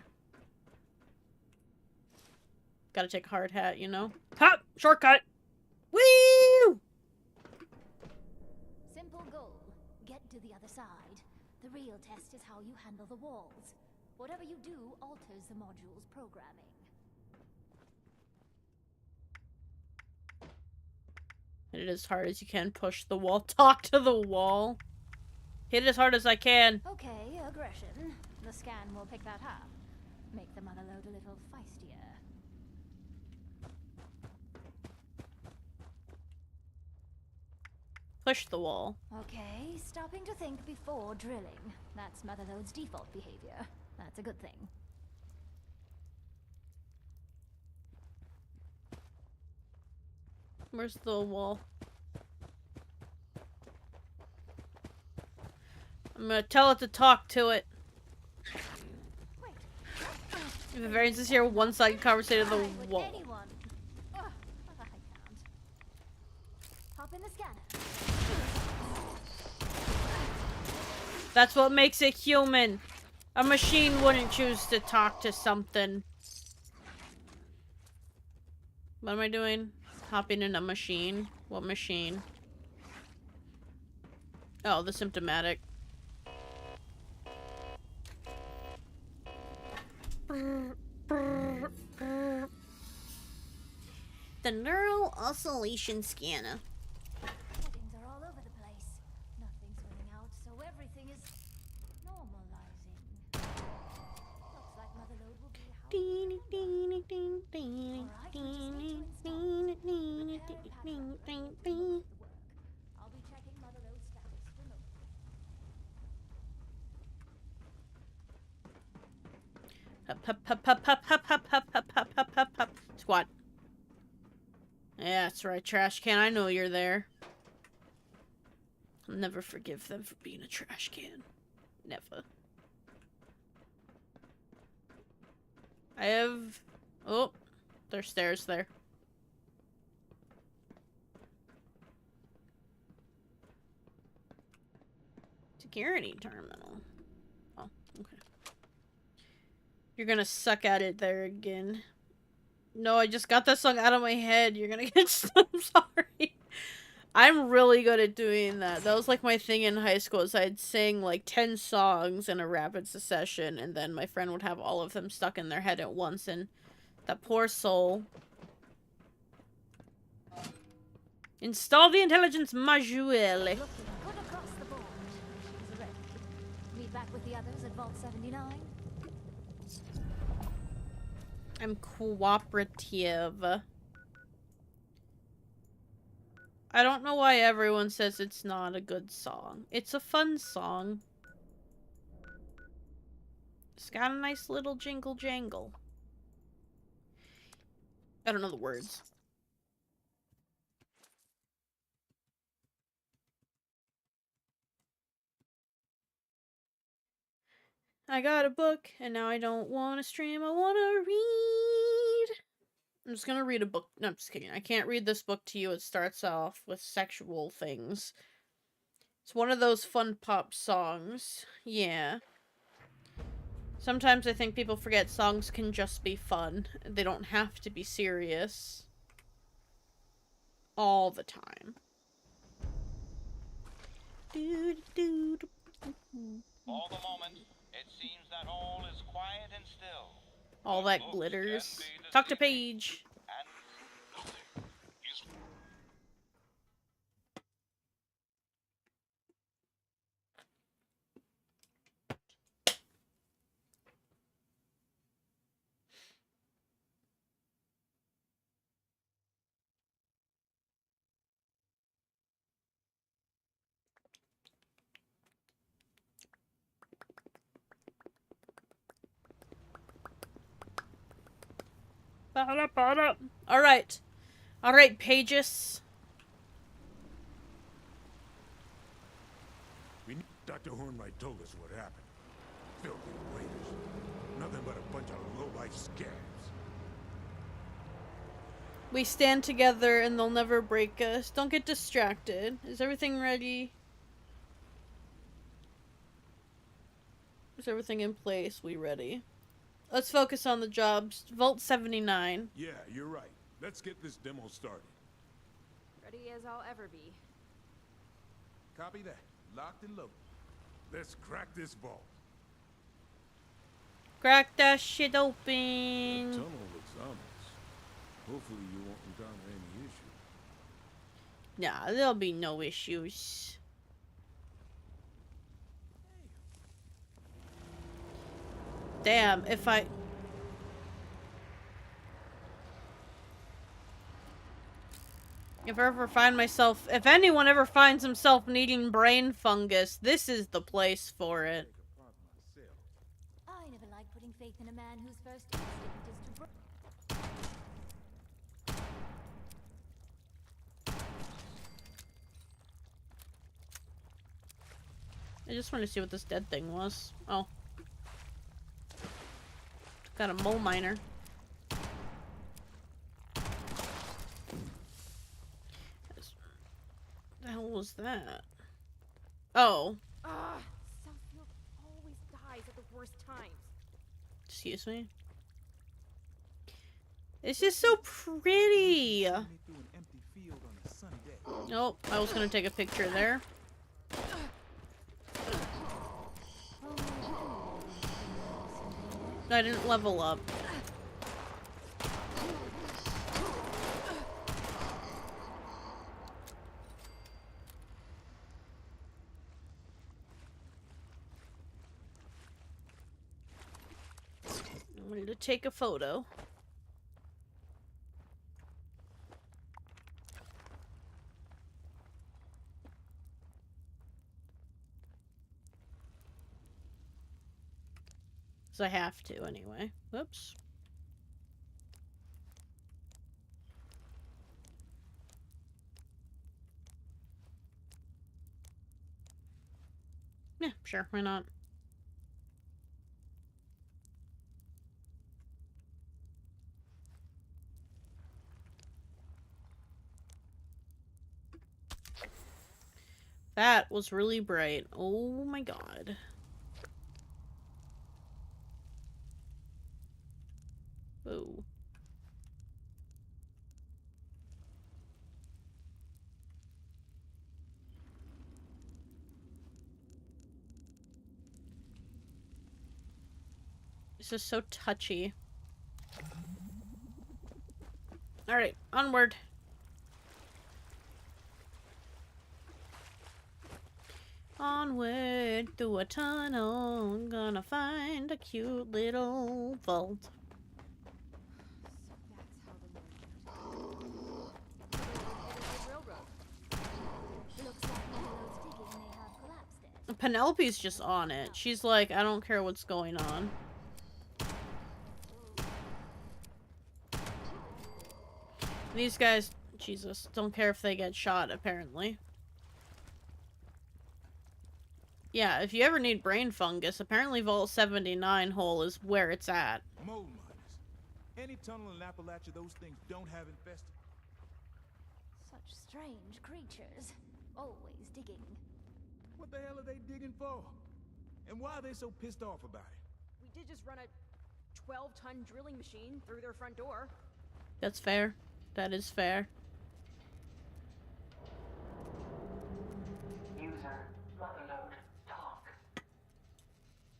A: Gotta take a hard hat, you know? Hop! Shortcut! Woo!
Q: Simple goal. Get to the other side. The real test is how you handle the walls. Whatever you do alters the module's programming.
A: Hit it as hard as you can. Push the wall. Talk to the wall. Hit it as hard as I can.
Q: Okay, aggression. The scan will pick that up. Make the motherlode a little feistier.
A: Push the wall.
Q: Okay, stopping to think before drilling. That's motherlode's default behavior. That's a good thing.
A: Where's the wall? I'm gonna tell it to talk to it. If the variance is here, one-sided conversation of the wall.
Q: Hop in the scanner.
A: That's what makes it human. A machine wouldn't choose to talk to something. What am I doing? Hopping in a machine? What machine? Oh, the symptomatic. The neural oscillation scanner.
Q: Settings are all over the place. Nothing's winning out, so everything is normalizing. Looks like motherlode will be I'll be checking motherlode status
A: remotely. Squat. Yeah, that's right, trash can. I know you're there. I'll never forgive them for being a trash can. Never. I have... Oh, there's stairs there. security terminal. Oh, okay. You're gonna suck at it there again. No, I just got that song out of my head. You're gonna get I'm sorry. I'm really good at doing that. That was like my thing in high school, is I'd sing like 10 songs in a rapid succession, and then my friend would have all of them stuck in their head at once, and that poor soul. Install the intelligence module.
Q: Looking good across the board. Is it ready? Meet back with the others at Vault 79.
A: I'm cooperative. I don't know why everyone says it's not a good song. It's a fun song. It's got a nice little jingle jangle. I don't know the words. I got a book, and now I don't want to stream, I want to read. I'm just gonna read a book. No, I'm just kidding. I can't read this book to you. It starts off with sexual things. It's one of those fun pop songs. Yeah. Sometimes I think people forget songs can just be fun. They don't have to be serious. All the time.
M: For the moment, it seems that all is quiet and still.
A: All that glitters. Talk to Paige. Alright. Alright, Pages.
L: Dr. Hornwright told us what happened. Filthy waiters. Nothing but a bunch of low-life scabs.
A: We stand together and they'll never break us. Don't get distracted. Is everything ready? Is everything in place? We ready? Let's focus on the jobs. Vault 79.
L: Yeah, you're right. Let's get this demo started.
R: Ready as I'll ever be.
L: Copy that. Locked and loaded. Let's crack this vault.
A: Crack that shit
L: The
A: open.
L: tunnel looks ominous. Hopefully you won't encounter any issue.
A: Nah, there'll be no issues. Damn, if if anyone ever finds himself needing brain fungus, this is the place for it.
Q: I never liked putting faith in a man whose first instinct is to
A: I just want to see what this dead thing was. Oh. Got a mole miner. The hell was that? Oh.
R: Southfield always dies at the worst times.
A: Excuse me. It's just so pretty. Oh, I was gonna take a picture there. I didn't level up. I wanted to take a photo. So I have to anyway. Whoops. Yeah, sure, why not? That was really bright. Oh my god. Whoa. This is so touchy. Alright, onward. Onward through a tunnel, gonna find a cute little vault. Penelope's just on it. She's like, I don't care what's going on. These guys, Jesus, don't care if they get shot, apparently. Yeah, if you ever need brain fungus, apparently Vault 79 hole is where it's at.
K: Mold miners. Any tunnel in Appalachia those things don't have infested.
Q: Such strange creatures. Always digging.
K: What the hell are they digging for? And why are they so pissed off about it?
R: We did just run a 12-ton drilling machine through their front door.
A: That's fair. That is fair.
N: User, Motherlode, talk.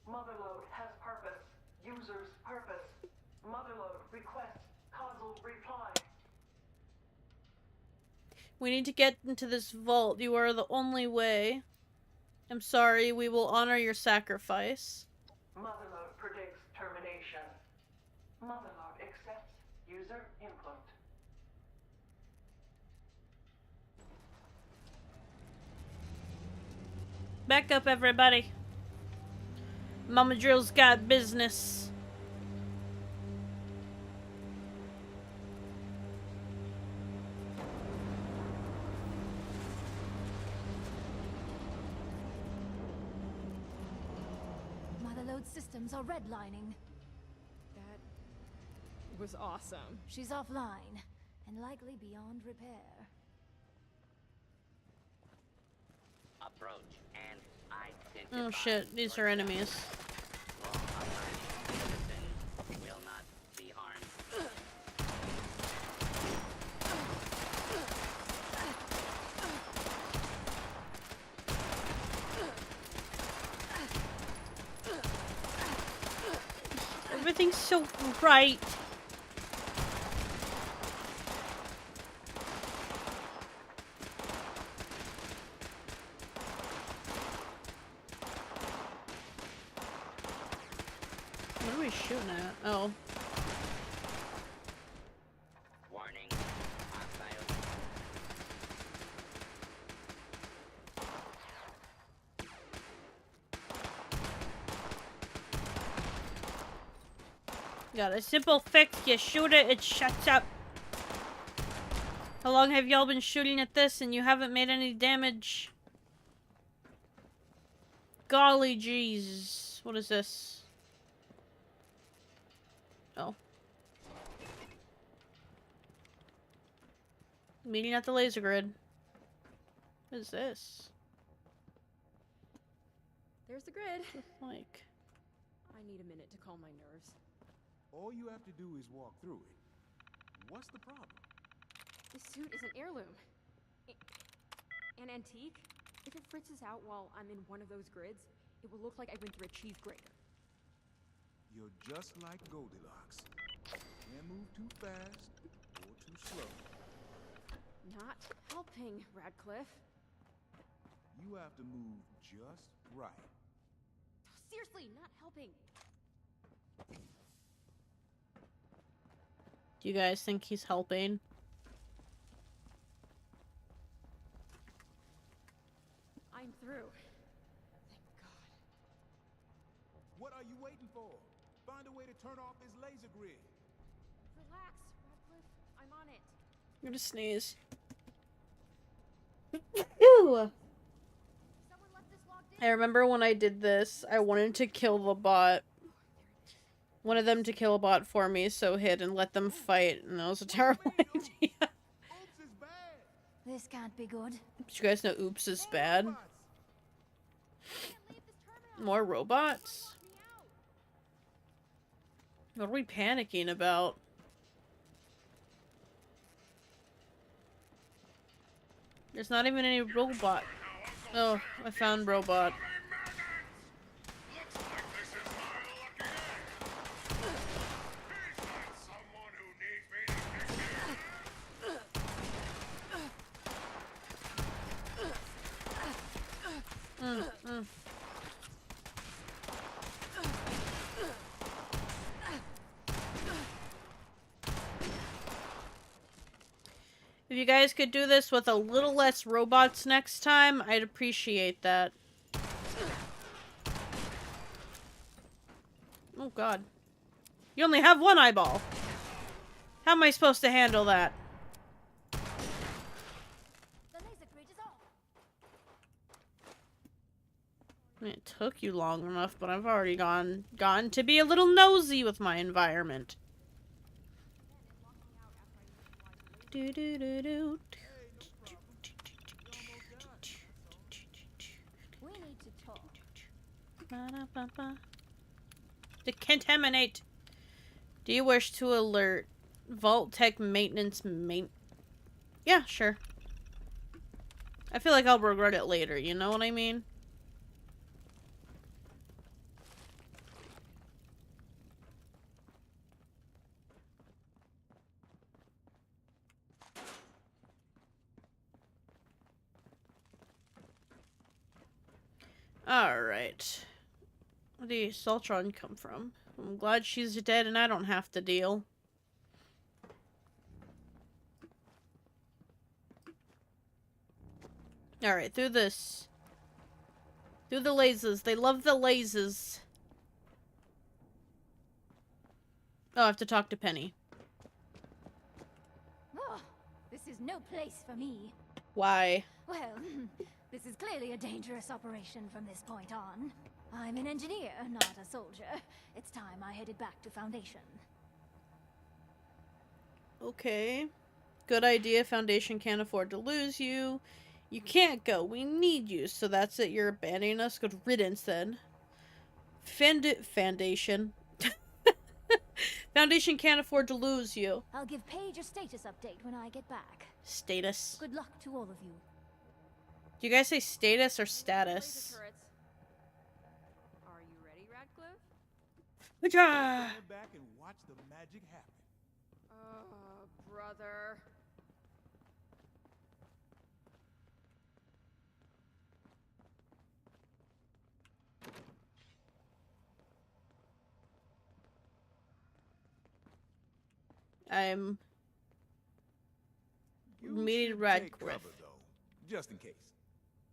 N: Motherlode has purpose. User's purpose. Motherlode requests causal reply.
A: We need to get into this vault. You are the only way. I'm sorry, we will honor your sacrifice.
N: Motherlode predicts termination. Motherlode accepts user input.
A: Back up, everybody. Mama Drill's got business.
Q: Motherlode systems are redlining.
R: That was awesome.
Q: She's offline, and likely beyond repair.
S: Approach and identify.
A: Oh shit, these are enemies.
S: Will not be harmed.
A: Everything's so bright. What are we shooting at? Oh.
S: Warning. Hostile.
A: Got a simple fix. You shoot it, it shuts up. How long have y'all been shooting at this and you haven't made any damage? Golly jeez. What is this? Oh. Meeting at the laser grid. What is this?
R: There's the grid.
A: Like.
R: I need a minute to calm my nerves.
K: All you have to do is walk through it. What's the problem?
R: This suit is an heirloom. An antique. If it fritzes out while I'm in one of those grids, it will look like I went through a cheese grater.
K: You're just like Goldilocks. Can't move too fast or too slow.
R: Not helping, Radcliffe.
K: You have to move just right.
R: Seriously, not helping.
A: Do you guys think he's helping?
R: I'm through.
K: What are you waiting for? Find a way to turn off this laser grid.
R: Relax, Radcliffe. I'm on it.
A: I'm gonna sneeze. Ew. I remember when I did this, I wanted to kill the bot. Wanted them to kill a bot for me, so hid and let them fight, and that was a terrible idea.
Q: This can't be good.
A: But you guys know oops is bad. More robots? What are we panicking about? There's not even any robot. Oh, I found robot. If you guys could do this with a little less robots next time, I'd appreciate that. Oh god. You only have one eyeball. How am I supposed to handle that? It took you long enough, but I've already gotten to be a little nosy with my environment. Do do do do.
Q: We need to talk.
A: Decontaminate. Do you wish to alert Vault Tech maintenance Yeah, sure. I feel like I'll regret it later, you know what I mean? Alright. Where did Saltron come from? I'm glad she's dead and I don't have to deal. Alright, through this. Through the lasers. They love the lasers. Oh, I have to talk to Penny.
Q: Oh, this is no place for me.
A: Why?
Q: Well, this is clearly a dangerous operation from this point on. I'm an engineer, not a soldier. It's time I headed back to Foundation.
A: Okay. Good idea. Foundation can't afford to lose you. You can't go. We need you. So that's it. You're abandoning us. Good riddance then. Foundation. Foundation can't afford to lose you.
Q: I'll give Paige a status update when I get back.
A: Status.
Q: Good luck to all of you.
A: Do you guys say status or status?
R: Are you ready, Radcliffe?
K: Stand back and watch the magic happen.
R: Oh, brother.
A: I'm
K: You
A: meeting
K: should
A: Radcliffe.
K: take cover, though, just in case.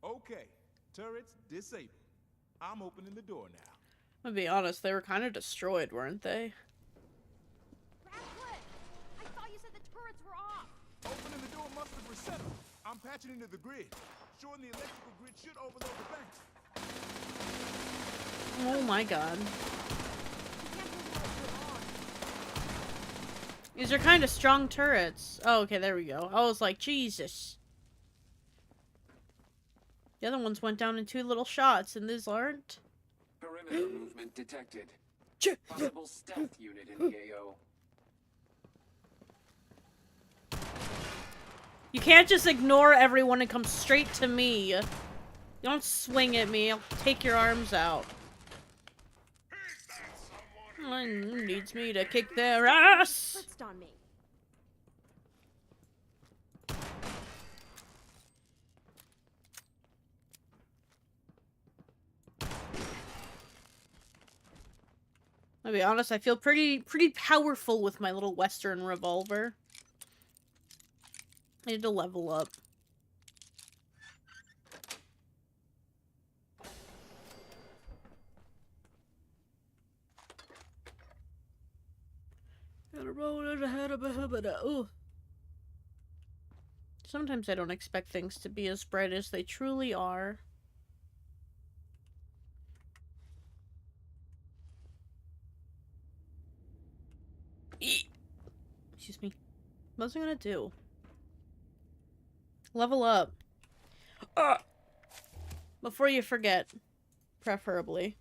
K: Okay, turrets disabled. I'm opening the door now.
A: I'll be honest, they were kind of destroyed, weren't they?
R: Radcliffe! I thought you said the turrets were off!
K: Opening the door must have reset them. I'm patching into the grid. Shorting the electrical grid should overload the bank.
A: Oh my god. These are kind of strong turrets. Oh, okay, there we go. I was like, Jesus. The other ones went down in 2 little shots, and these aren't.
T: Perimeter movement detected. Possible stealth unit in the AO.
A: You can't just ignore everyone and come straight to me. Don't swing at me. I'll take your arms out. Needs me to kick their ass.
R: Fritzed on me.
A: I'll be honest, I feel pretty powerful with my little Western revolver. I need to level up. Ooh. Sometimes I don't expect things to be as bright as they truly are. Excuse me. What was I gonna do? Level up. Before you forget, preferably.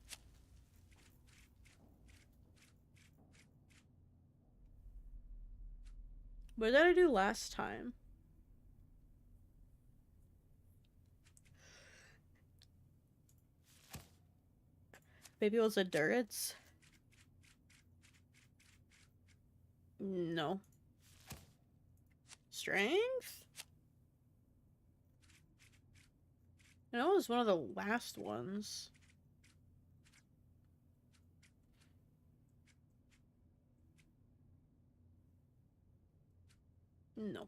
A: What did I do last time? Maybe it was endurance? No. Strength? No, it was one of the last ones. No.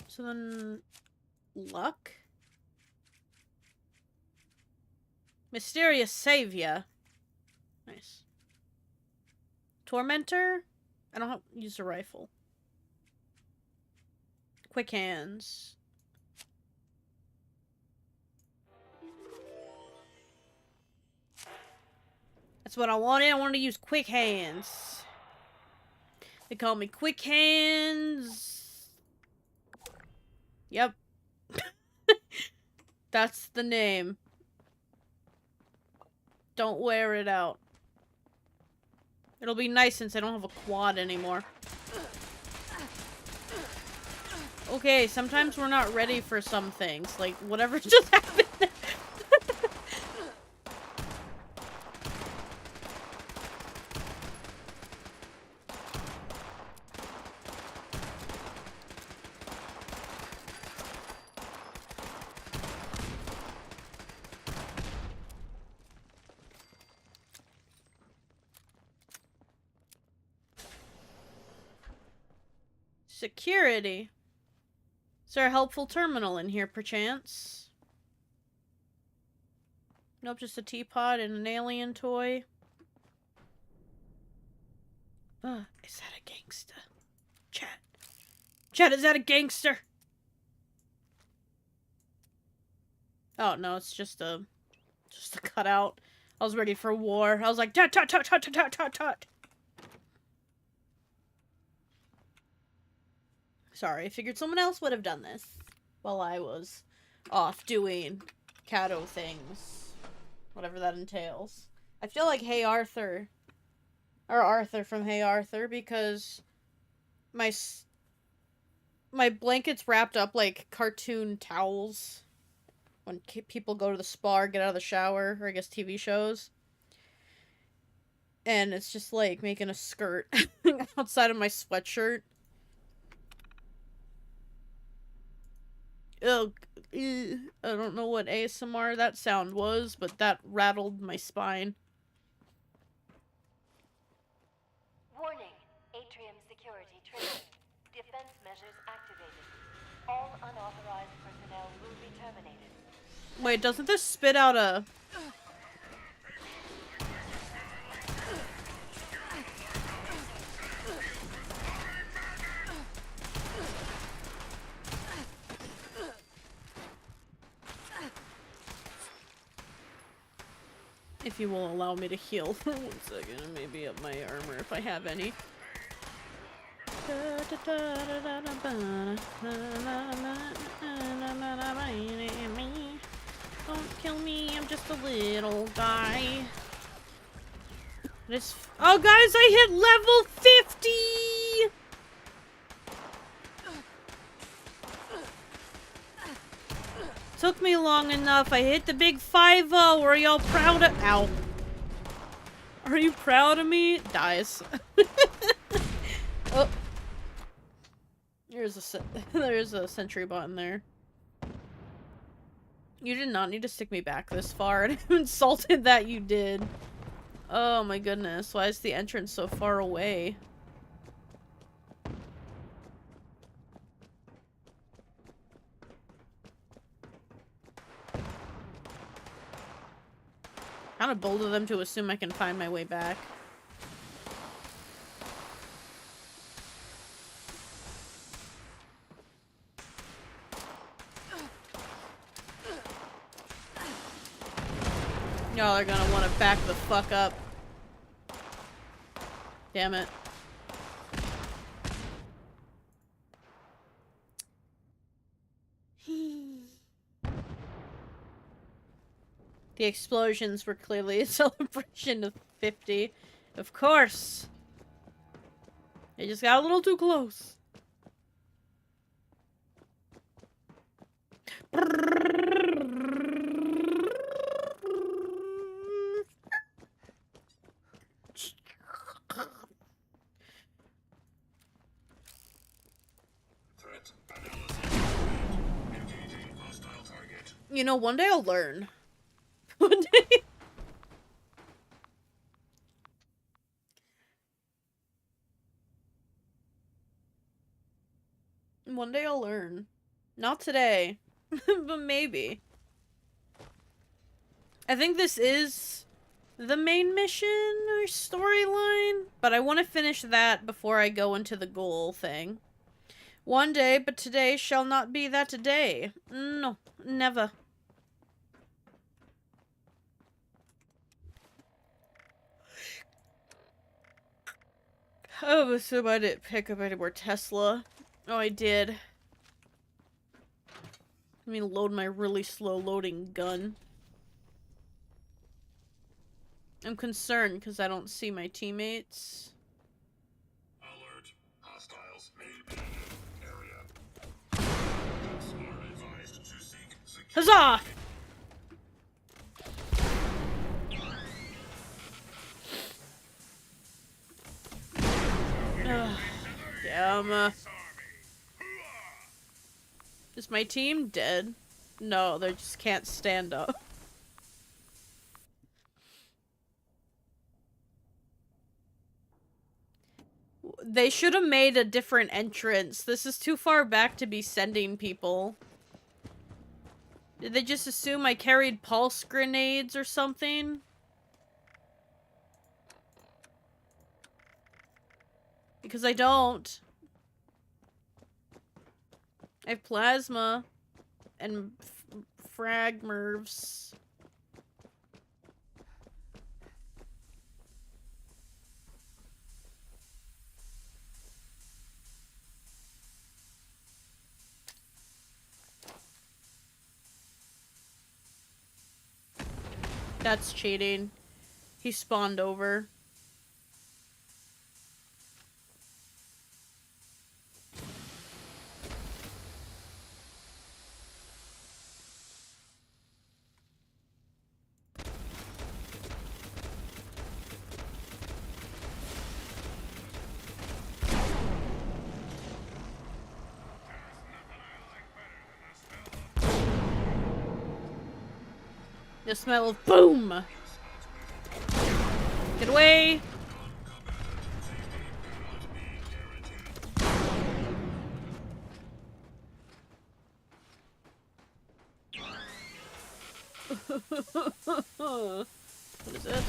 A: So then... luck? Mysterious Savior. Nice. Tormentor? I don't use a rifle. Quick hands. That's what I wanted. I wanted to use quick hands. They call me Quick Hands. Yep. That's the name. Don't wear it out. It'll be nice since I don't have a quad anymore. Okay, sometimes we're not ready for some things. Like, whatever just happened. Security. Is there a helpful terminal in here, perchance? Nope, just a teapot and an alien toy. Is that a gangster? Chat. Chat, is that a gangster? Oh, no, it's just a cutout. I was ready for war. I was like, tut tut tut tut tut tut tut. Sorry, I figured someone else would have done this while I was off doing Cato things. Whatever that entails. I feel like Hey Arthur. Or Arthur from Hey Arthur, because my blanket's wrapped up like cartoon towels when people go to the spa or get out of the shower, or I guess TV shows. And it's just like making a skirt outside of my sweatshirt. Oh, I don't know what ASMR that sound was, but that rattled my spine.
D: Warning. Atrium security triggered. Defense measures activated. All unauthorized personnel will be terminated.
A: Wait, doesn't this spit out a... If you will allow me to heal for 1 second, maybe up my armor if I have any. Don't kill me, I'm just a little guy. Oh guys, I hit level 50! Took me long enough. I hit the big 5-0. Are y'all proud of— Ow. Are you proud of me? Dies. Oh. There's a sentry button there. You did not need to stick me back this far, and I'm insulted that you did. Oh my goodness. Why is the entrance so far away? Kind of bold of them to assume I can find my way back. Y'all are gonna want to back the fuck up. Damn it. The explosions were clearly a celebration of 50. Of course. They just got a little too close. You know, one day I'll learn. One day. One day I'll learn. Not today, but maybe. I think this is the main mission or storyline, but I want to finish that before I go into the goal thing. One day, but today shall not be that day. No, never. Oh, so I didn't pick up any more Tesla. Oh, I did. Let me load my really slow loading gun. I'm concerned because I don't see my teammates.
O: Alert. Hostiles may be in area. Are advised to seek security.
A: Huzzah! Damn. Is my team dead? No, they just can't stand up. They should have made a different entrance. This is too far back to be sending people. Did they just assume I carried pulse grenades or something? Because I don't. I have plasma and frag mervs. That's cheating. He spawned over. The smell of boom! Get away! What is this?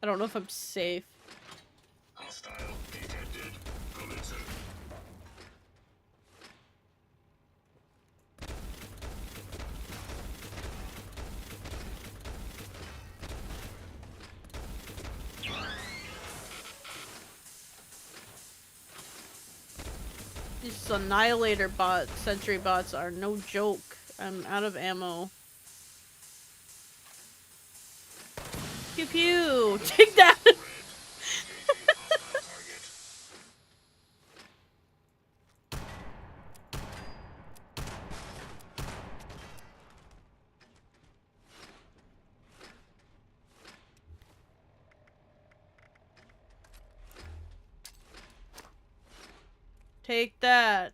A: I don't know if I'm safe.
O: Hostile detected. Commencing.
A: These Annihilator bots, sentry bots are no joke. I'm out of ammo. Pew pew! Take that! Take that.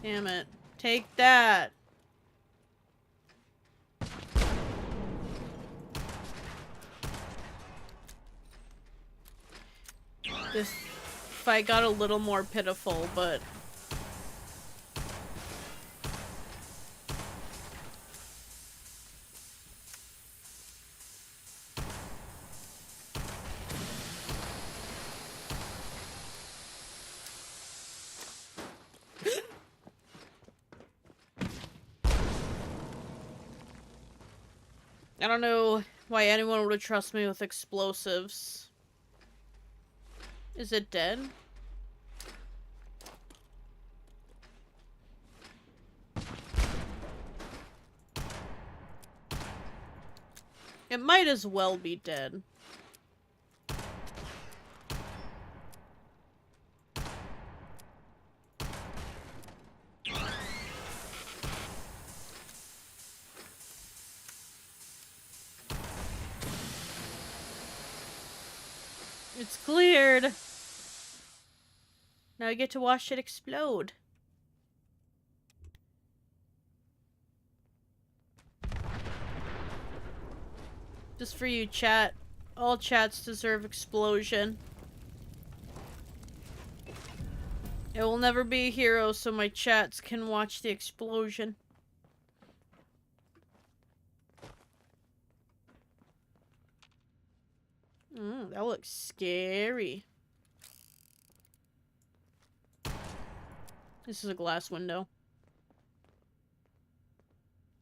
A: Damn it. Take that. This fight got a little more pitiful, but... I don't know why anyone would trust me with explosives. Is it dead? It might as well be dead. It's cleared. Now I get to watch it explode. Just for you, chat. All chats deserve explosion. I will never be a hero, so my chats can watch the explosion. That looks scary. This is a glass window.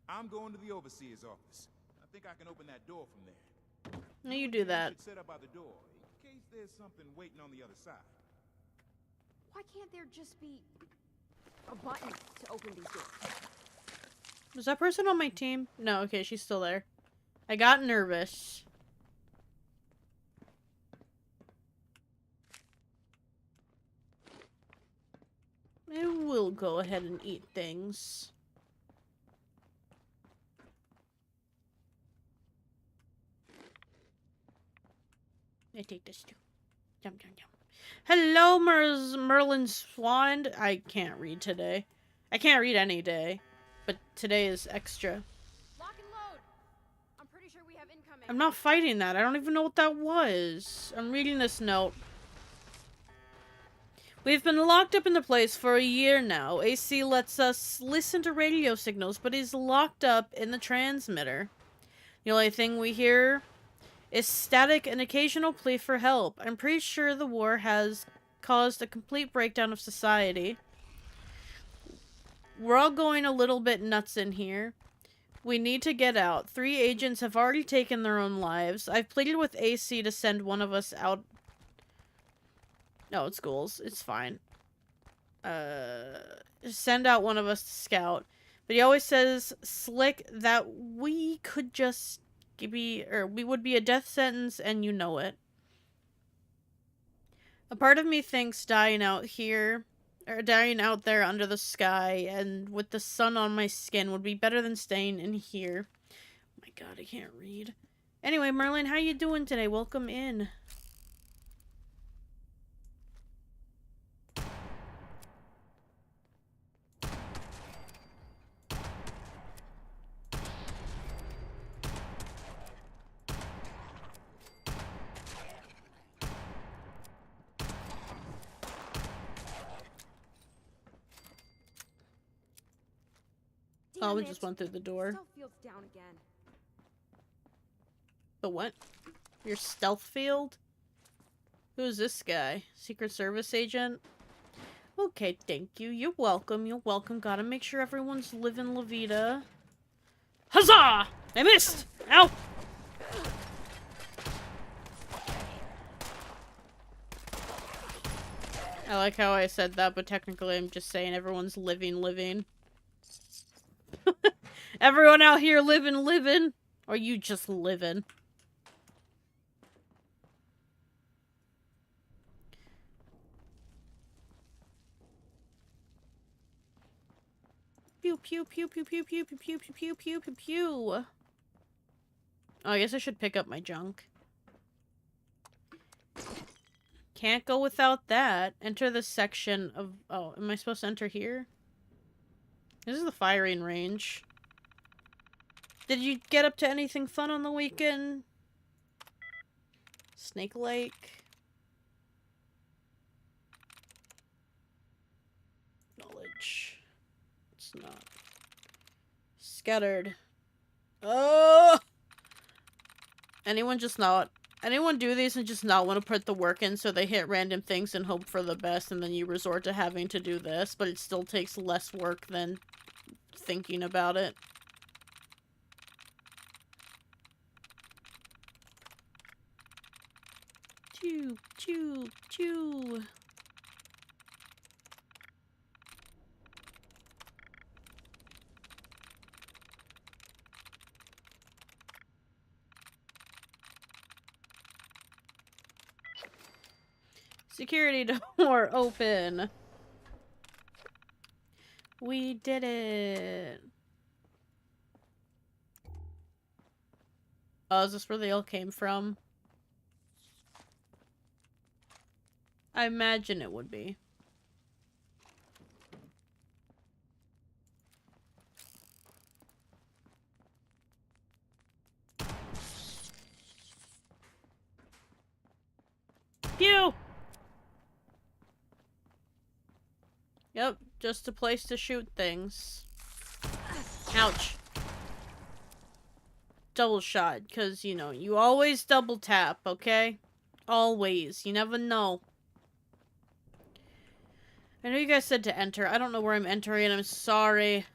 K: I'm going to the overseer's office. I think I can open that door from there.
A: No, you do that.
K: Should set up by the door in case there's something waiting on the other side.
R: Why can't there just be a button to open these doors?
A: Was that person on my team? No, okay, she's still there. I got nervous. I will go ahead and eat things. I take this too. Yum, yum, yum. Hello, Merlin Swan. I can't read today. I can't read any day. But today is extra.
R: Lock and load. I'm pretty sure we have incoming.
A: I'm not fighting that. I don't even know what that was. I'm reading this note. We've been locked up in the place for a year now. AC lets us listen to radio signals, but he's locked up in the transmitter. The only thing we hear is static and occasional plea for help. I'm pretty sure the war has caused a complete breakdown of society. We're all going a little bit nuts in here. We need to get out. 3 agents have already taken their own lives. I've pleaded with AC to send one of us out. No, it's ghouls. It's fine. Send out one of us to scout. But he always says, slick, that we could just we would be a death sentence and you know it. A part of me thinks dying out here, or dying out there under the sky and with the sun on my skin would be better than staying in here. Oh my god, I can't read. Anyway, Merlin, how you doing today? Welcome in. Oh, we just went through the door.
R: Stealth field's down again.
A: The what? Your stealth field? Who's this guy? Secret Service agent? Okay, thank you. You're welcome. You're welcome. Gotta make sure everyone's living La Vida. Huzzah! I missed! Ow! I like how I said that, but technically I'm just saying everyone's living. Everyone out here living, or you just living? Pew pew pew pew pew pew pew pew pew pew pew pew. Oh, I guess I should pick up my junk. Can't go without that. Enter the section of... Oh, am I supposed to enter here? This is the firing range. Did you get up to anything fun on the weekend? Snake Lake. Knowledge. It's not. Scattered. Oh! Anyone do these and just not want to put the work in, so they hit random things and hope for the best, and then you resort to having to do this, but it still takes less work than thinking about it. Choo, choo, choo. Security door open. We did it. Oh, is this where they all came from? I imagine it would be. Pew! Yep, just a place to shoot things. Ouch. Double shot, because, you know, you always double tap, okay? Always. You never know. I know you guys said to enter. I don't know where I'm entering, I'm sorry.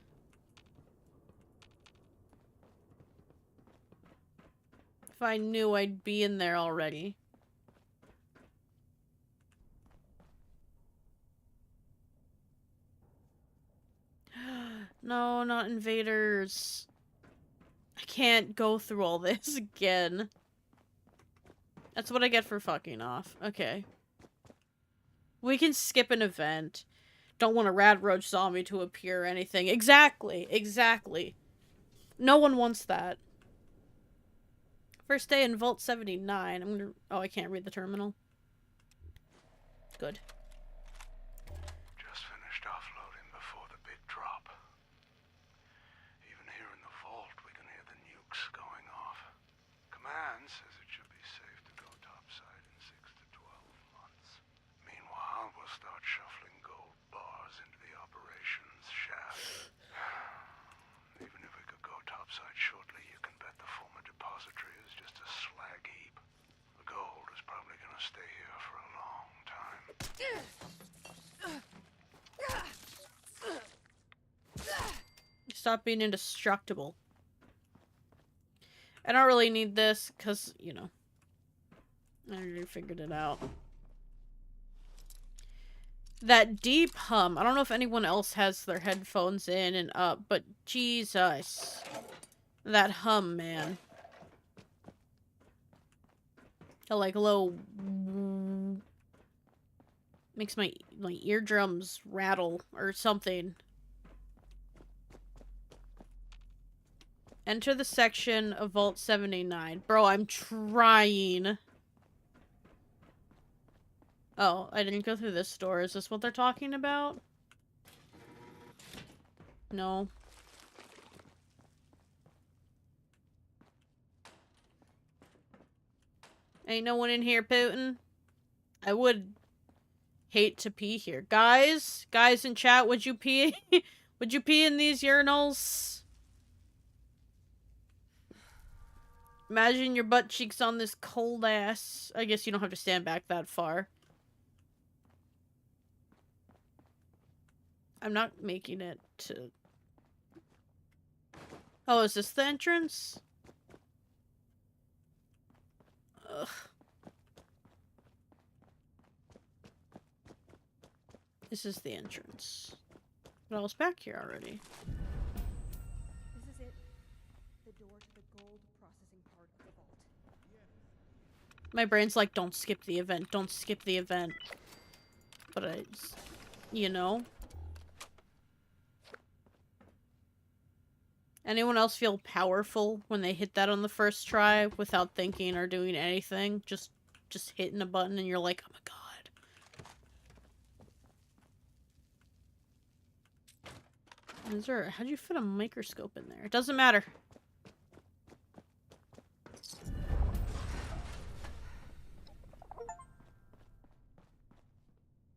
A: If I knew, I'd be in there already. No, not invaders. I can't go through all this again. That's what I get for fucking off. Okay. We can skip an event. Don't want a rad roach zombie to appear or anything. Exactly. Exactly. No one wants that. First day in Vault 79. I'm gonna... Oh, I can't read the terminal. Good.
F: Just finished offloading before the big drop. Even here in the vault, we can hear the nukes going off. Command says it should be safe to go topside in 6 to 12 months. Meanwhile, we'll start shuffling gold bars into the operations shaft. Even if we could go topside shortly, you can bet the former depository is just a slag heap. The gold is probably gonna stay here for a long time.
A: Stop being indestructible. I don't really need this, because, you know, I already figured it out. That deep hum. I don't know if anyone else has their headphones in and up, but Jesus. That hum, man. The, like, low... Makes my eardrums rattle or something. Enter the section of Vault 79. Bro, I'm trying. Oh, I didn't go through this door. Is this what they're talking about? No. Ain't no one in here, Putin. I would hate to pee here. Guys in chat, would you pee? Would you pee in these urinals? Imagine your butt cheeks on this cold ass. I guess you don't have to stand back that far. I'm not making it to... Oh, is this the entrance? Ugh. This is the entrance. But I was back here already.
R: This is it. The door to the gold processing part of the vault.
A: My brain's like, don't skip the event. Don't skip the event. But it's... You know? Anyone else feel powerful when they hit that on the first try without thinking or doing anything? Just hitting a button and you're like, oh my god. Is there... How'd you fit a microscope in there? It doesn't matter.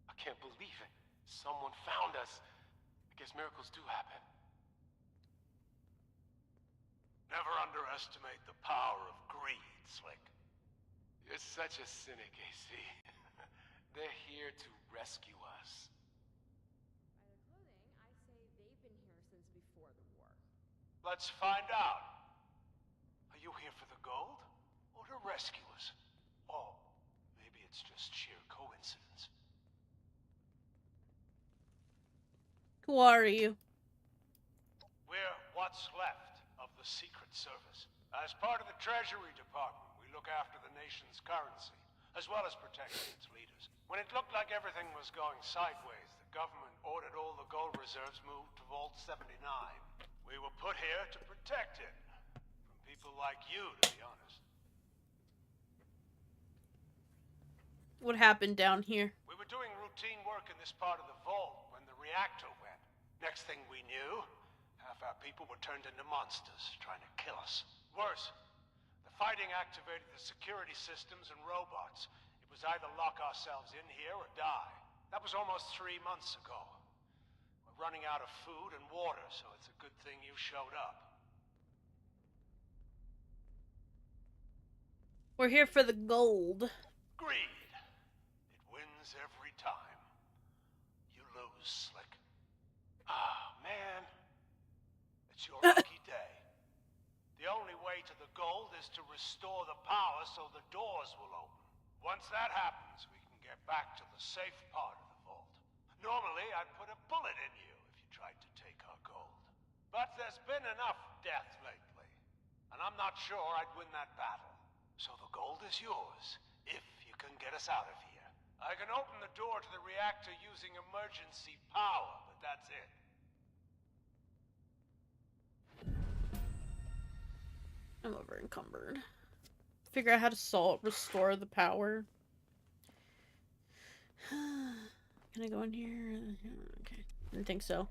I: I can't believe it. Someone found us. I guess miracles do happen.
F: Never underestimate the power of greed, Slick.
I: You're such a cynic, AC. They're here to rescue us.
R: By their clothing, I say they've been here since before the war.
F: Let's find out. Are you here for the gold or to rescue us? Oh, maybe
I: it's just sheer coincidence.
A: Who are you?
I: We're what's left of the Secret Service. As part of the Treasury Department, we look after the nation's currency, as well as protecting its leaders. When it looked like everything was going sideways, the government ordered all the gold reserves moved to Vault 79. We were put here to protect it. From people like you, to be honest.
A: What happened down here?
I: We were doing routine work in this part of the vault when the reactor went. Next thing we knew, half our people were turned into monsters, trying to kill us. Worse, the fighting activated the security systems and robots. It was either lock ourselves in here or die. That was almost 3 months ago. We're running out of food and water, so it's a good thing you showed up.
A: We're here for the gold.
I: Greed. It wins every time. You lose, Slick. Ah, man. It's your lucky day. The only way to the gold is to restore the power so the doors will open. Once that happens, we can get back to the safe part of the vault. Normally, I'd put a bullet in you if you tried to take our gold. But there's been enough death lately, and I'm not sure I'd win that battle. So the gold is yours, if you can get us out of here. I can open the door to the reactor using emergency power, but that's it.
A: I'm over encumbered. Figure out how to restore the power. Can I go in here? Okay. Didn't think so.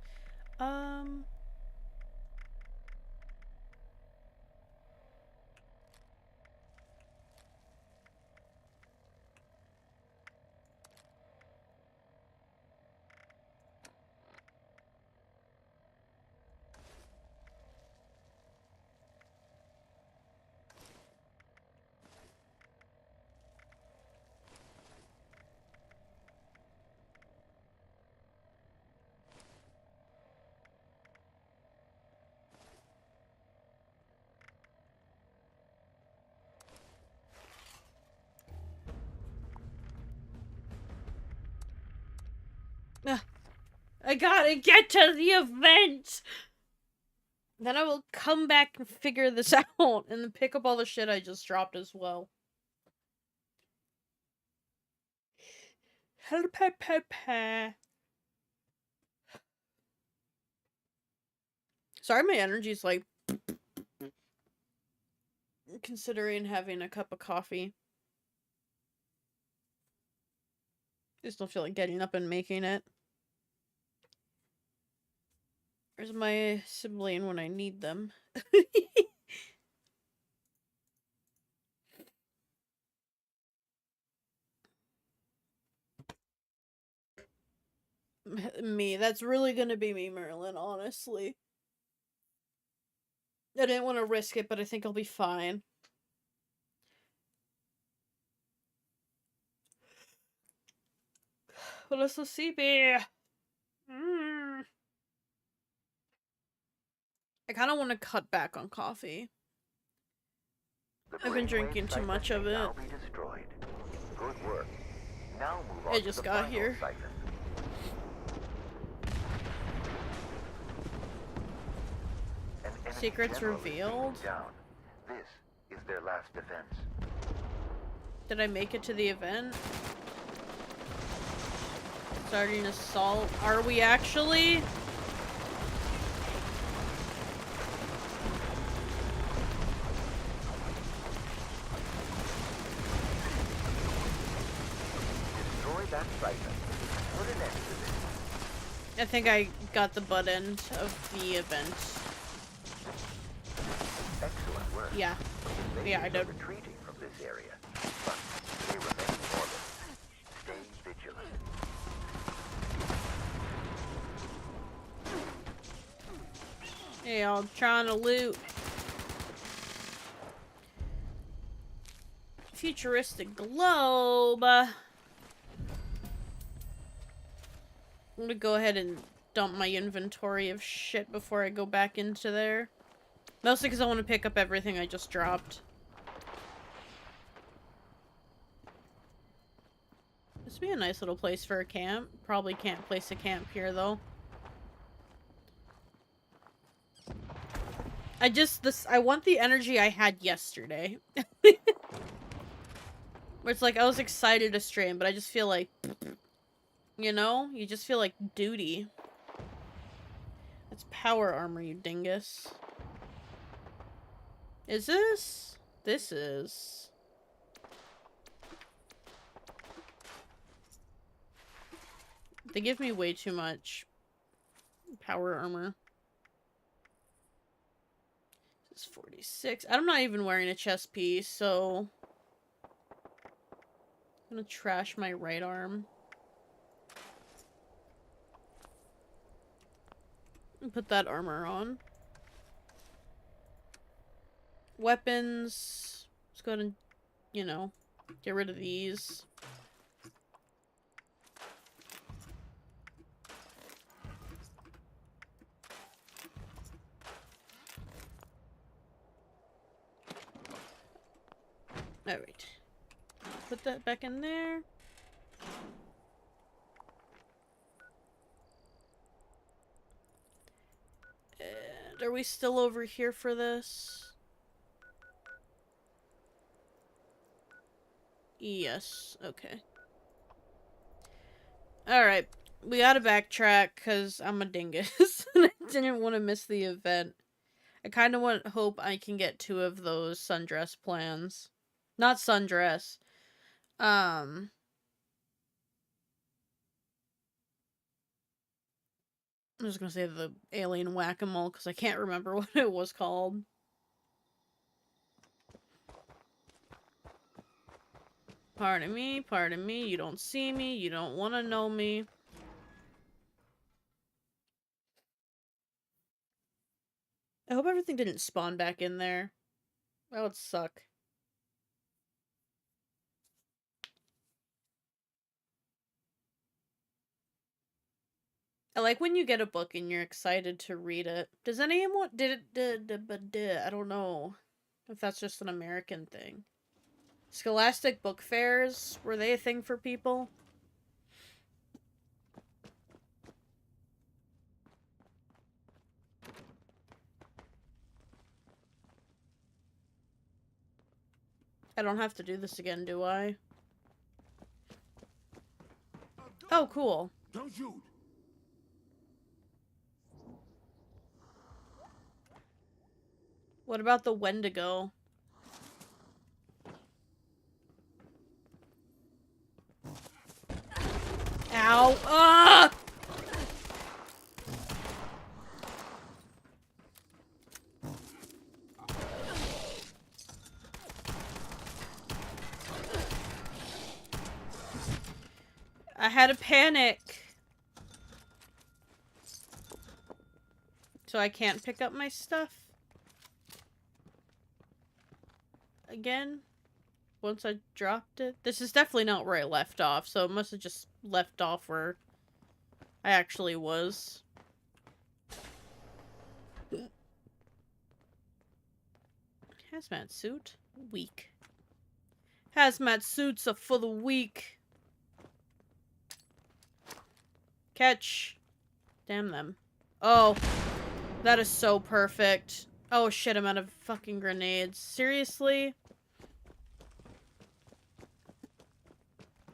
A: I gotta get to the event! Then I will come back and figure this out, and then pick up all the shit I just dropped as well. Sorry, my energy's like... considering having a cup of coffee. I still feel like getting up and making it. Where's my sibling when I need them? Me. That's really gonna be me, Merlin, honestly. I didn't want to risk it, but I think I'll be fine. Melissa CB. I kind of want to cut back on coffee. I've been drinking too much of it.
J: Good work. Now move on
A: I just got here. Secrets revealed.
J: This is their last defense.
A: Did I make it to the event? Starting assault. Are we actually?
J: Destroy that fragment. Put an end to this.
A: I think I got the butt end of the event.
J: Excellent work.
A: Yeah. Yeah, I know.
J: Retreating from this area, but they remain in orbit. Stay vigilant.
A: Hey, I'm trying to loot. Futuristic globe. I'm gonna go ahead and dump my inventory of shit before I go back into there. Mostly because I want to pick up everything I just dropped. This would be a nice little place for a camp. Probably can't place a camp here, though. I want the energy I had yesterday. Where it's like, I was excited to stream, but I just feel like, you know? You just feel like duty. That's power armor, you dingus. Is this? This is. They give me way too much power armor. This is 46. I'm not even wearing a chest piece, so I'm gonna trash my right arm. And put that armor on. Weapons. Let's go ahead and, you know, get rid of these. Alright. Put that back in there. And are we still over here for this? Yes, okay. Alright, we gotta backtrack because I'm a dingus and I didn't want to miss the event. I kind of hope I can get 2 of those sundress plans. Not sundress. I was gonna say the alien whack-a-mole because I can't remember what it was called. Pardon me, you don't see me, you don't want to know me. I hope everything didn't spawn back in there. That would suck. I like when you get a book and you're excited to read it. Does anyone I don't know if that's just an American thing. Scholastic book fairs, were they a thing for people? I don't have to do this again, do I? Oh, cool.
F: Don't shoot.
A: What about the Wendigo? Ow! Ah! I had a panic. So I can't pick up my stuff again once I dropped it. This is definitely not where I left off, so it must have just left off where I actually was. Hazmat suit? Weak. Hazmat suits are for the weak. Catch. Damn them. Oh. That is so perfect. Oh shit, I'm out of fucking grenades. Seriously?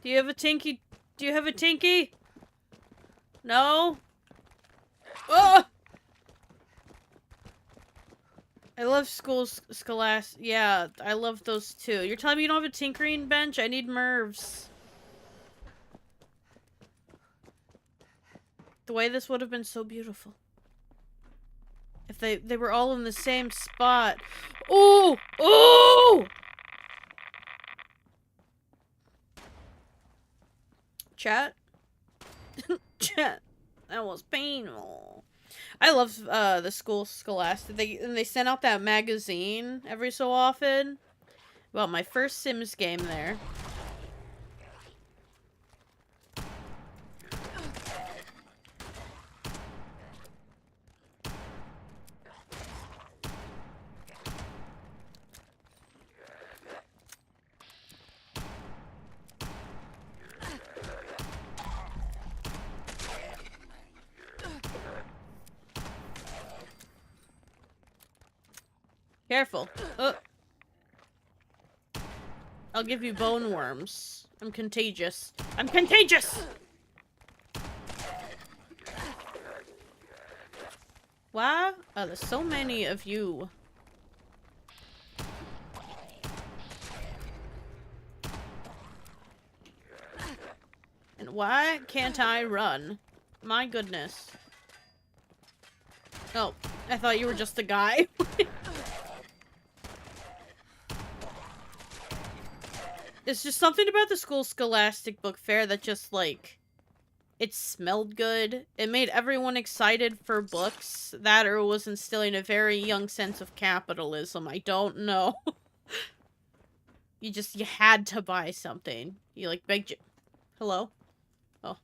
A: Do you have a tinky? Do you have a tinky? No? Oh! I love Scholastic. Yeah, I love those too. You're telling me you don't have a tinkering bench? I need Mervs. The way this would have been so beautiful. If they were all in the same spot. Oh! Oh! Chat? Chat. That was painful. I love the Scholastic. They sent out that magazine every so often. Well, my first Sims game there. Careful. I'll give you bone worms. I'm contagious. I'm contagious! Why are there so many of you? And why can't I run? My goodness. Oh, I thought you were just a guy. It's just something about the school Scholastic Book Fair that just, like, it smelled good. It made everyone excited for books. That or was instilling a very young sense of capitalism. I don't know. You had to buy something. You, like, begged your... Hello? Oh.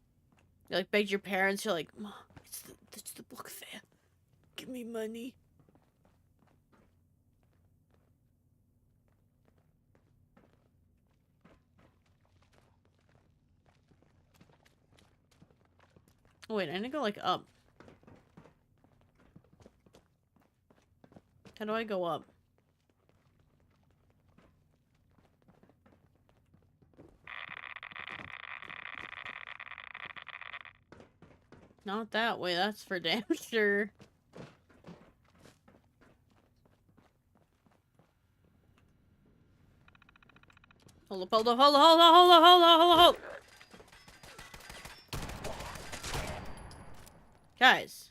A: You, like, begged your parents. You're like, Mom, it's the book fair. Give me money. Oh, wait, I need to go, like, up. How do I go up? Not that way, that's for damn sure. Hold up, hold up, hold up, hold up, hold up, hold up, hold up, hold up. Guys.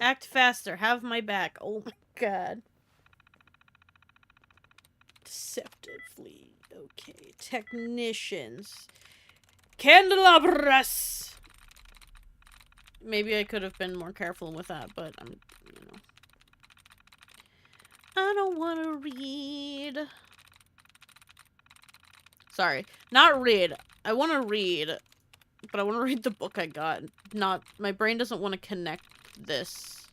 A: Act faster, have my back. Oh my god. Deceptively. Okay. Technicians. Candelabras! Maybe I could have been more careful with that, but I'm, you know. I don't want to read. Sorry. Not read. I want to read, but I want to read the book I got. Not, my brain doesn't want to connect this.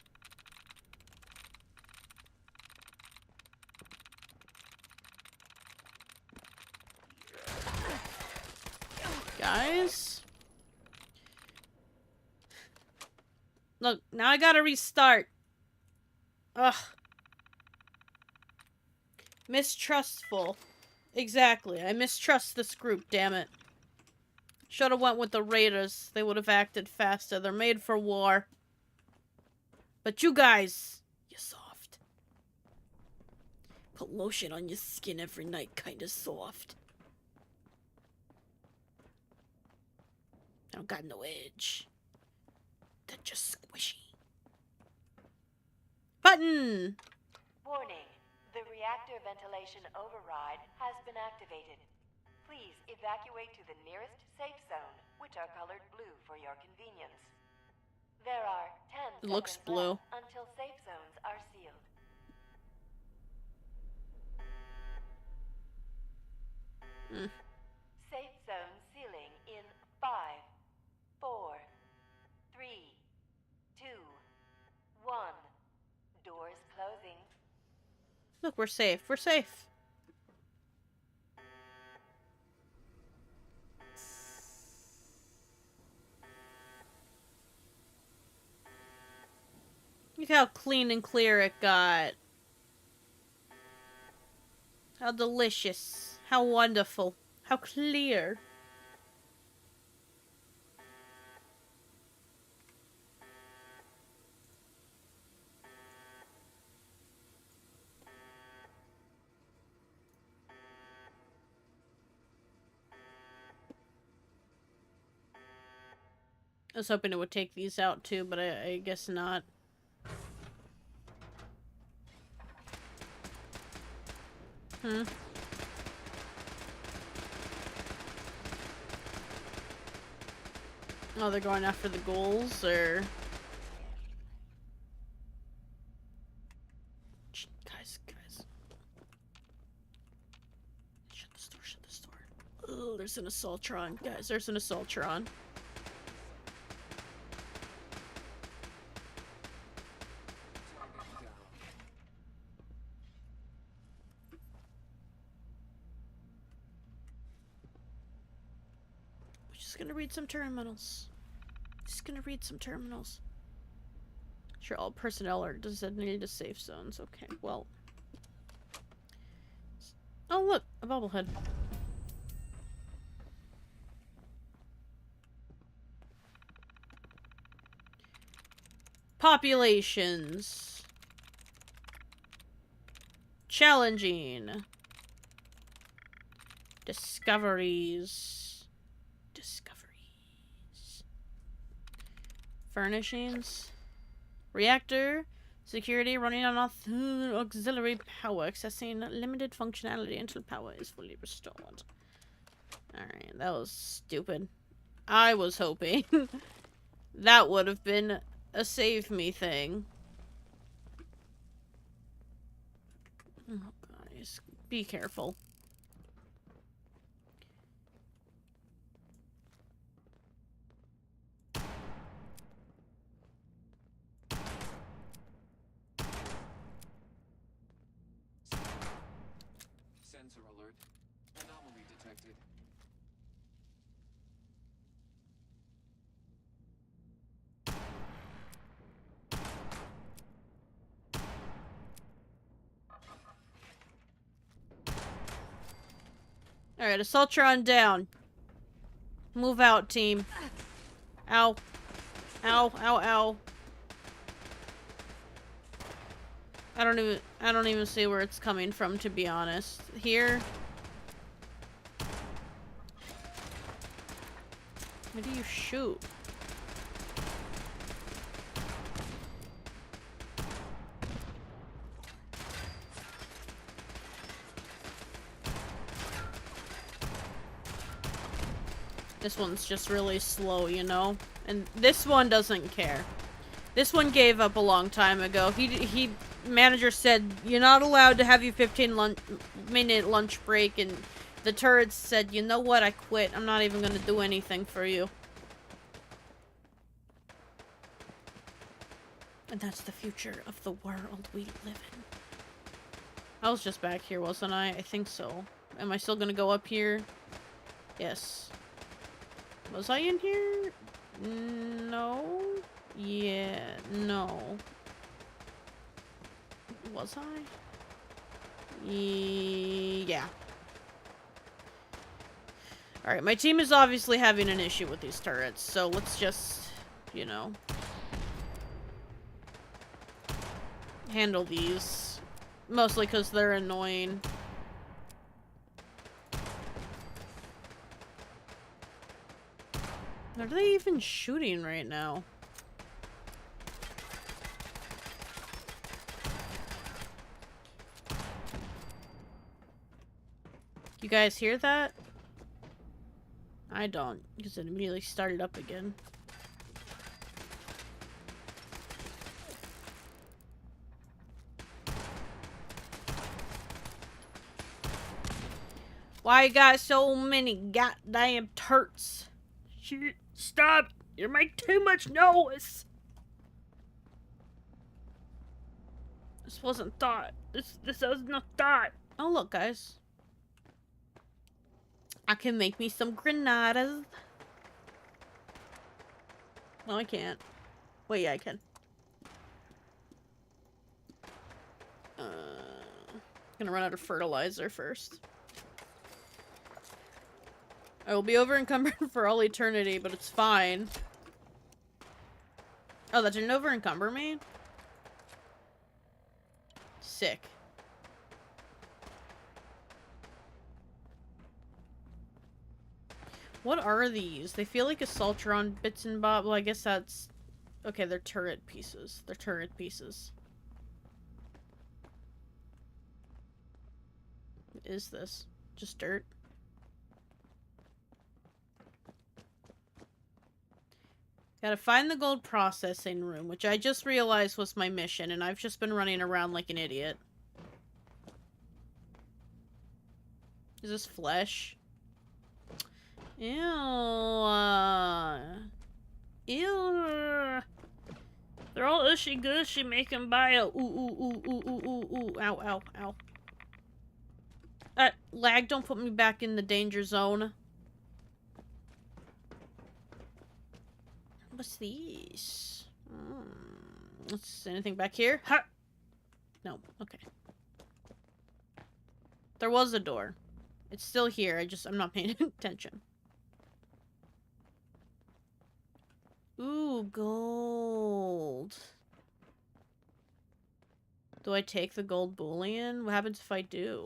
A: Guys? Look, now I gotta restart. Ugh. Mistrustful. Exactly. I mistrust this group, damn it. Should have went with the Raiders. They would have acted faster. They're made for war. But you guys, you're soft. Put lotion on your skin every night, kinda soft. I don't got no edge. They're just squishy. Button!
U: Warning. The reactor ventilation override has been activated. Please evacuate to the nearest safe zone, which are colored blue for your convenience. There are 10
A: It looks
U: seconds
A: blue.
U: left until safe zones are sealed. Safe zone sealing in 5, 4, 3, 2, 1. Doors closing.
A: Look, we're safe. We're safe. Look how clean and clear it got. How delicious. How wonderful. How clear. I was hoping it would take these out too, but I guess not. Oh, they're going after the ghouls, or... Guys. Shut this door, shut this door. Oh, there's an assaultron. Guys, there's an assaultron. Gonna read some terminals. Just gonna read some terminals. Sure, all personnel are designated to safe zones. Okay, well. Oh, look, a bobblehead. Populations. Challenging. Discoveries. Furnishings. Reactor. Security running on auxiliary power. Accessing limited functionality until power is fully restored. Alright, that was stupid. I was hoping that would have been a save me thing. Oh, guys, be careful.
T: Sensor alert. Anomaly detected.
A: Alright, Assaultron down. Move out, team. Ow. Ow, ow, ow. I don't even see where it's coming from, to be honest. Here. Where do you shoot? This one's just really slow, you know? And this one doesn't care. This one gave up a long time ago. Manager said, you're not allowed to have your 15-minute lunch break, and the turrets said, you know what, I quit. I'm not even gonna do anything for you. And that's the future of the world we live in. I was just back here, wasn't I? I think so. Am I still gonna go up here? Yes. Was I in here? No. Yeah, no. Was I? Yeah. Alright, my team is obviously having an issue with these turrets, so let's just, you know, handle these. Mostly because they're annoying. Are they even shooting right now? You guys hear that? I don't, because it immediately started up again. Why you got so many goddamn turrets? Shit, stop! You make too much noise! This wasn't thought. This wasn't thought. Oh look, guys. I can make me some granadas. No, I can't. Wait, yeah, I can. Gonna run out of fertilizer first. I will be over encumbered for all eternity, but it's fine. Oh, that didn't over encumber me? Sick. What are these? They feel like Assaultron bits and bobs. Well, I guess that's... Okay, they're turret pieces. They're turret pieces. What is this? Just dirt? Gotta find the gold processing room, which I just realized was my mission, and I've just been running around like an idiot. Is this flesh? Ew. Ew. They're all ushy gushy, making bio. Ooh, ooh, ooh, ooh, ooh, ooh, ooh. Ow, ow, ow. Lag, don't put me back in the danger zone. What's these? Anything back here? Ha! No, okay. There was a door. It's still here. I'm not paying attention. Ooh, gold. Do I take the gold bullion? What happens if I do?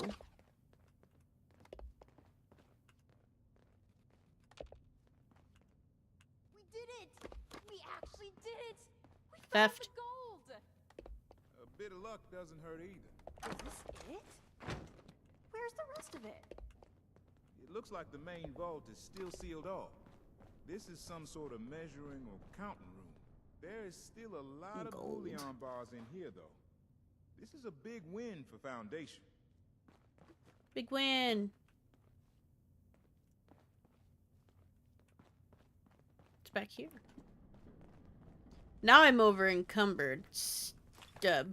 R: We did it! We actually did it! We
A: Theft.
R: found the gold!
K: A bit of luck doesn't hurt either.
R: Is this it? Where's the rest of it?
K: It looks like the main vault is still sealed off. This is some sort of measuring or counting room. There is still a lot of bullion bars in here, though. This is a big win for Foundation.
A: Big win. It's back here. Now I'm over encumbered.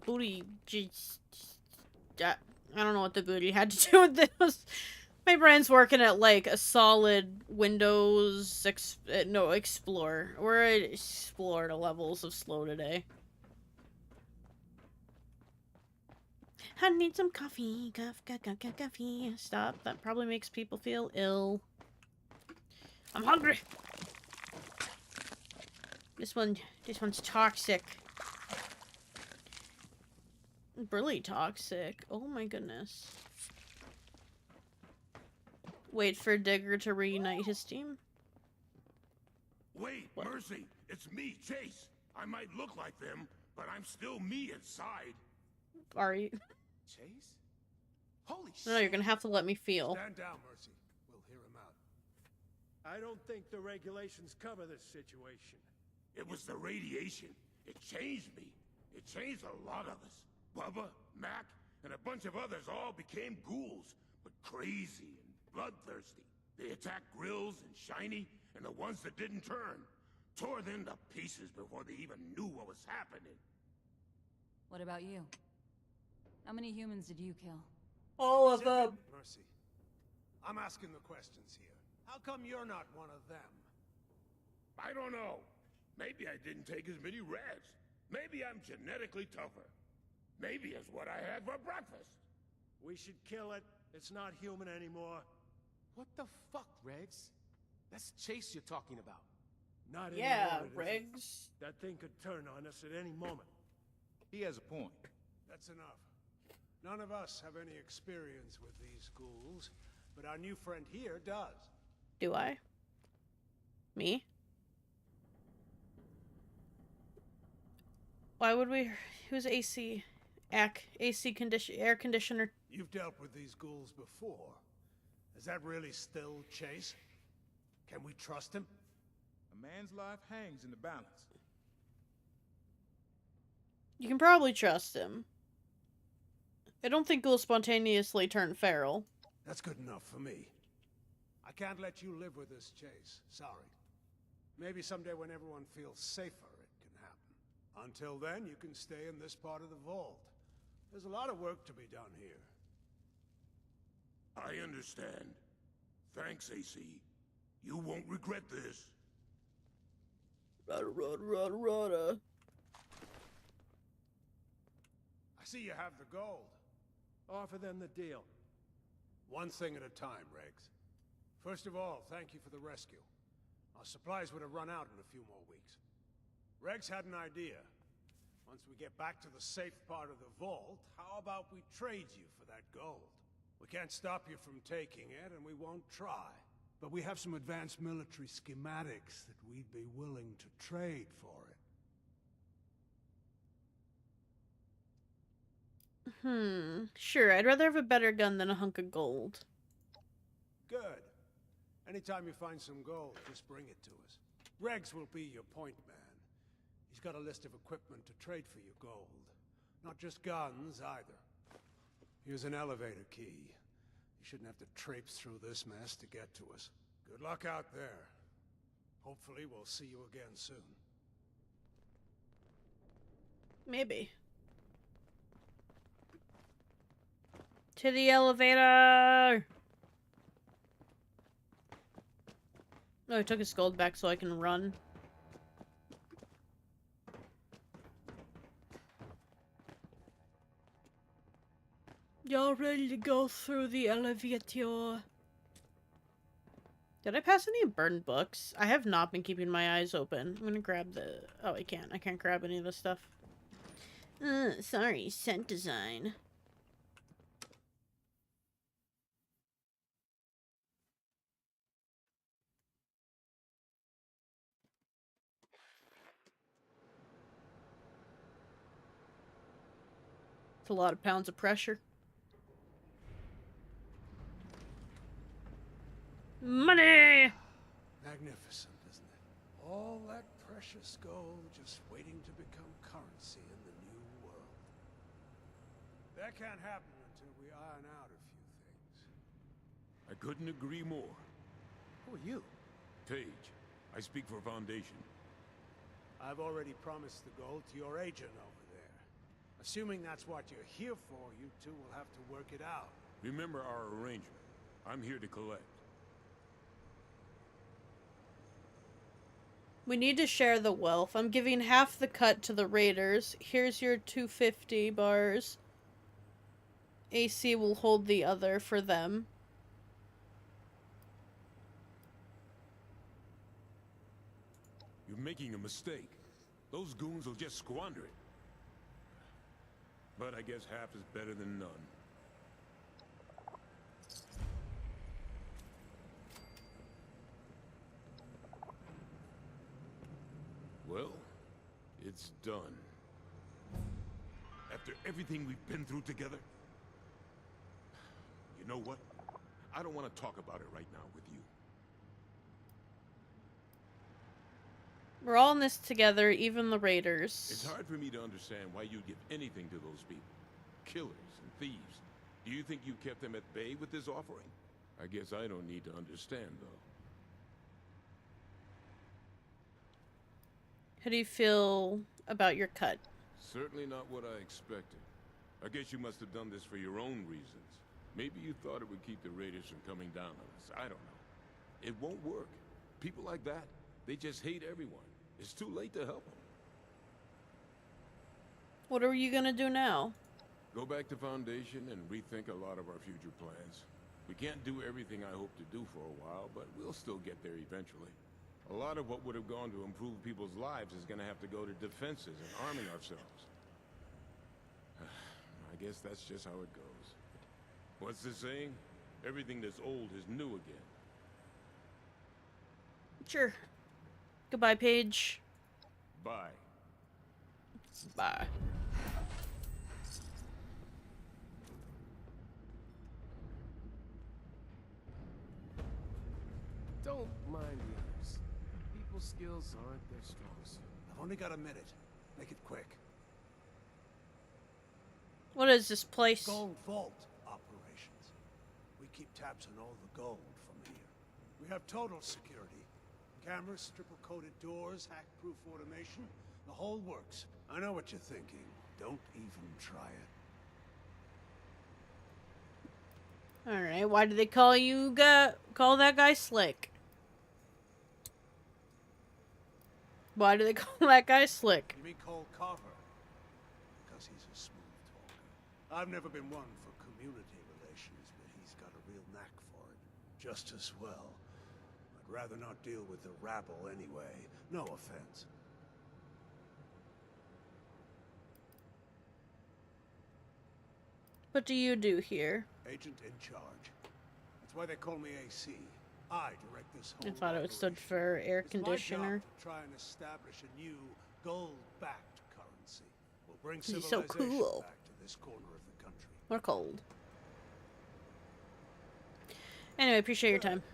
A: Booty just... I don't know what the booty had to do with this. My brain's working at like a solid Windows Explorer. We're at Explorer levels of slow today. I need some coffee. Coffee. Stop. That probably makes people feel ill. I'm hungry. This one's toxic. Really toxic. Oh my goodness. Wait for Digger to reunite his team.
F: Wait, what? Mercy, it's me, Chase. I might look like them, but I'm still me inside.
A: Are you?
F: Chase? Holy shit.
A: No, you're gonna have to let me feel.
B: Stand down, Mercy. We'll hear him out. I don't think the regulations cover this situation.
F: It was the radiation. It changed me. It changed a lot of us. Bubba, Mac, and a bunch of others all became ghouls, but crazy and bloodthirsty. They attacked Grills and Shiny, and the ones that didn't turn. Tore them to pieces before they even knew what was happening.
V: What about you? How many humans did you kill?
A: All of them.
B: Mercy, I'm asking the questions here. How come you're not one of them?
F: I don't know. Maybe I didn't take as many reds. Maybe I'm genetically tougher. Maybe it's what I had for breakfast.
B: We should kill it. It's not human anymore.
W: What the fuck, Regs? That's Chase you're talking about.
B: Not
A: yeah,
B: anymore,
A: Regs.
B: That thing could turn on us at any moment.
K: He has a point.
B: That's enough. None of us have any experience with these ghouls, but our new friend here does.
A: Do I? Me? Why would we? Who's AC? AC air conditioner.
B: You've dealt with these ghouls before. Is that really still Chase? Can we trust him?
K: A man's life hangs in the balance.
A: You can probably trust him. I don't think ghouls spontaneously turn feral.
B: That's good enough for me. I can't let you live with this, Chase. Sorry. Maybe someday when everyone feels safer, it can happen. Until then, you can stay in this part of the vault. There's a lot of work to be done here.
F: I understand. Thanks, AC. You won't regret this.
A: Rada.
B: I see you have the gold. Offer them the deal. One thing at a time, Regs. First of all, thank you for the rescue. Our supplies would have run out in a few more weeks. Regs had an idea. Once we get back to the safe part of the vault, how about we trade you for that gold? We can't stop you from taking it, and we won't try. But we have some advanced military schematics that we'd be willing to trade for it.
A: Sure, I'd rather have a better gun than a hunk of gold.
B: Good. Anytime you find some gold, just bring it to us. Regs will be your point man. He's got a list of equipment to trade for your gold. Not just guns, either. Here's an elevator key. You shouldn't have to traipse through this mess to get to us. Good luck out there. Hopefully we'll see you again soon.
A: Maybe. To the elevator! Oh, I took his gold back so I can run. Y'all ready to go through the elevator? Did I pass any burned books? I have not been keeping my eyes open. I'm gonna grab the... Oh, I can't. I can't grab any of this stuff. Sorry. Scent design. It's a lot of pounds of pressure. Money!
B: Magnificent, isn't it? All that precious gold just waiting to become currency in the new world. That can't happen until we iron out a few things.
L: I couldn't agree more.
W: Who are you?
L: Tage. I speak for Foundation.
B: I've already promised the gold to your agent over there. Assuming that's what you're here for, you two will have to work it out.
L: Remember our arrangement. I'm here to collect.
A: We need to share the wealth. I'm giving half the cut to the raiders. Here's your 250 bars. AC will hold the other for them.
L: You're making a mistake. Those goons will just squander it. But I guess half is better than none. Well, it's done. After everything we've been through together? You know what? I don't want to talk about it right now with you.
A: We're all in this together, even the raiders.
L: It's hard for me to understand why you'd give anything to those people. Killers and thieves. Do you think you kept them at bay with this offering? I guess I don't need to understand, though.
A: How do you feel about your cut?
L: Certainly not what I expected. I guess you must have done this for your own reasons. Maybe you thought it would keep the raiders from coming down on us. I don't know. It won't work. People like that, they just hate everyone. It's too late to help them.
A: What are you gonna do now?
L: Go back to Foundation and rethink a lot of our future plans. We can't do everything I hope to do for a while, but we'll still get there eventually. A lot of what would have gone to improve people's lives is gonna have to go to defenses and arming ourselves. I guess that's just how it goes. What's the saying? Everything that's old is new again.
A: Sure. Goodbye, Paige.
L: Bye.
A: Bye.
W: Don't mind the others. People's skills aren't their strong suit.
B: I've only got a minute. Make it quick.
A: What is this place?
B: Gold vault operations. We keep tabs on all the gold from here. We have total security. Cameras, triple-coated doors, hack-proof automation. The whole works. I know what you're thinking. Don't even try it.
A: Alright, why do they call call that guy Slick? Why do they call that guy Slick?
B: You mean Cole Carver? Because he's a smooth talker. I've never been one for community relations, but he's got a real knack for it. Just as well. I'd rather not deal with the rabble anyway. No offense.
A: What do you do here?
B: Agent in charge. That's why they call me AC. I direct this whole
A: I thought it stood for air conditioner.
B: It's my job to try and establish a new gold-backed currency. We'll bring
A: He's so
B: civilization
A: cool.
B: back to this corner of the country.
A: We're cold. Anyway, appreciate your time.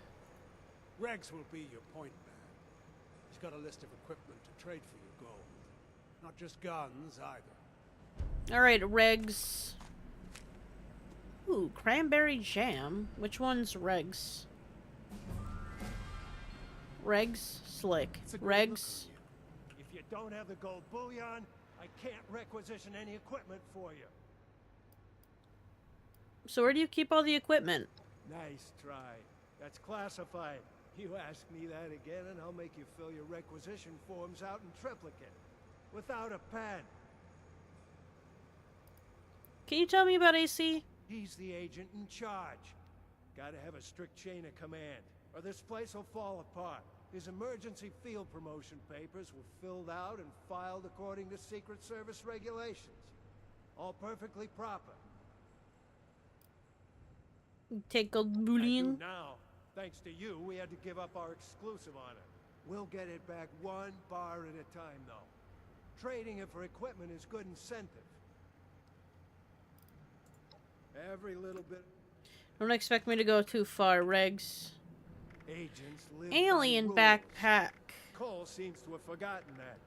B: Regs will be your point man. He's got a list of equipment to trade for your gold. Not just guns, either.
A: Alright, Regs. Ooh, cranberry jam. Which one's Regs? Regs, Slick. Regs.
C: If you don't have the gold bullion, I can't requisition any equipment for you.
A: So where do you keep all the equipment?
C: Nice try. That's classified. You ask me that again and I'll make you fill your requisition forms out in triplicate. Without a pen.
A: Can you tell me about AC?
C: He's the agent in charge. Gotta have a strict chain of command, or this place will fall apart. His emergency field promotion papers were filled out and filed according to Secret Service regulations. All perfectly proper.
A: Take gold bullion.
C: Now, thanks to you, we had to give up our exclusive on it. We'll get it back one bar at a time, though. Trading it for equipment is good incentive. Every little bit.
A: Don't expect me to go too far, Regs.
C: Agents live
A: Alien
C: by rules.
A: backpack.
C: Cole seems to have forgotten that.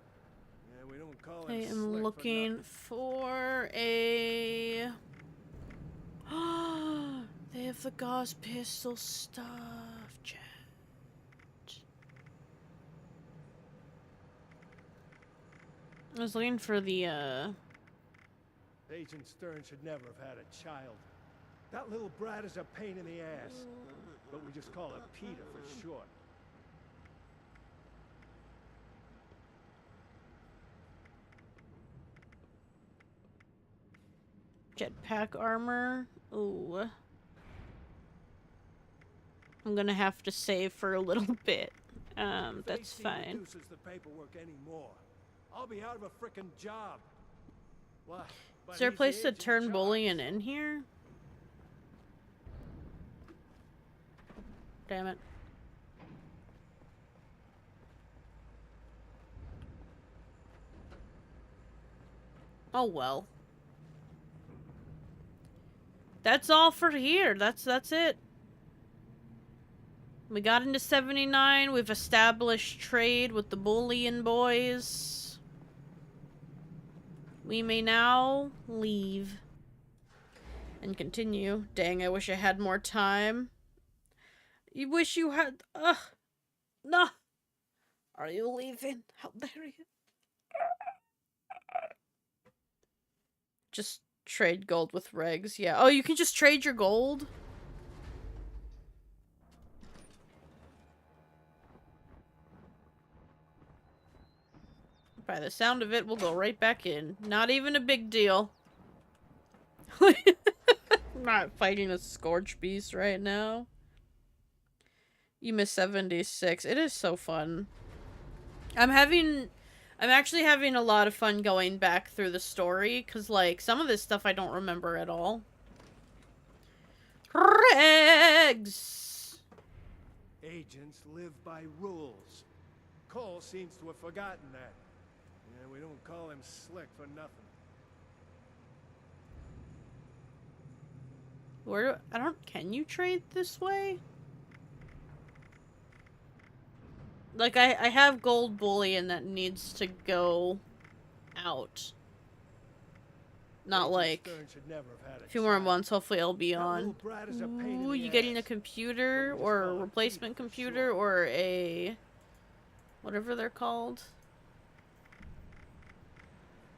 C: Yeah, we don't call him
A: I
C: slick
A: am looking for a. They have the gauze pistol stuff, chat. I was looking for the
C: Agent Stern should never have had a child. That little brat is a pain in the ass. But we just call her Peter for short.
A: jetpack armor. Ooh. I'm gonna have to save for a little bit. That's fine.
C: Reduces the paperwork anymore. I'll be out of a frickin' job. What?
A: Is there a place to turn bullion in here? Damn it. Oh well. That's all for here. That's it. We got into 79. We've established trade with the bullion boys. We may now leave and continue. Dang, I wish I had more time. You wish you had... Ugh. No. Are you leaving? How dare you? Just trade gold with regs. Yeah. Oh, you can just trade your gold? By the sound of it, we'll go right back in. Not even a big deal. I'm not fighting a Scorch Beast right now. You miss 76. It is so fun. I'm actually having a lot of fun going back through the story, because, like, some of this stuff I don't remember at all. Regs!
C: Agents live by rules. Cole seems to have forgotten that. Yeah, we don't call him slick for nothing.
A: Where can you trade this way? Like, I have gold bullion that needs to go out. Not like a few more months, hopefully I'll be on. Ooh, you getting a computer or a replacement computer or a whatever they're called.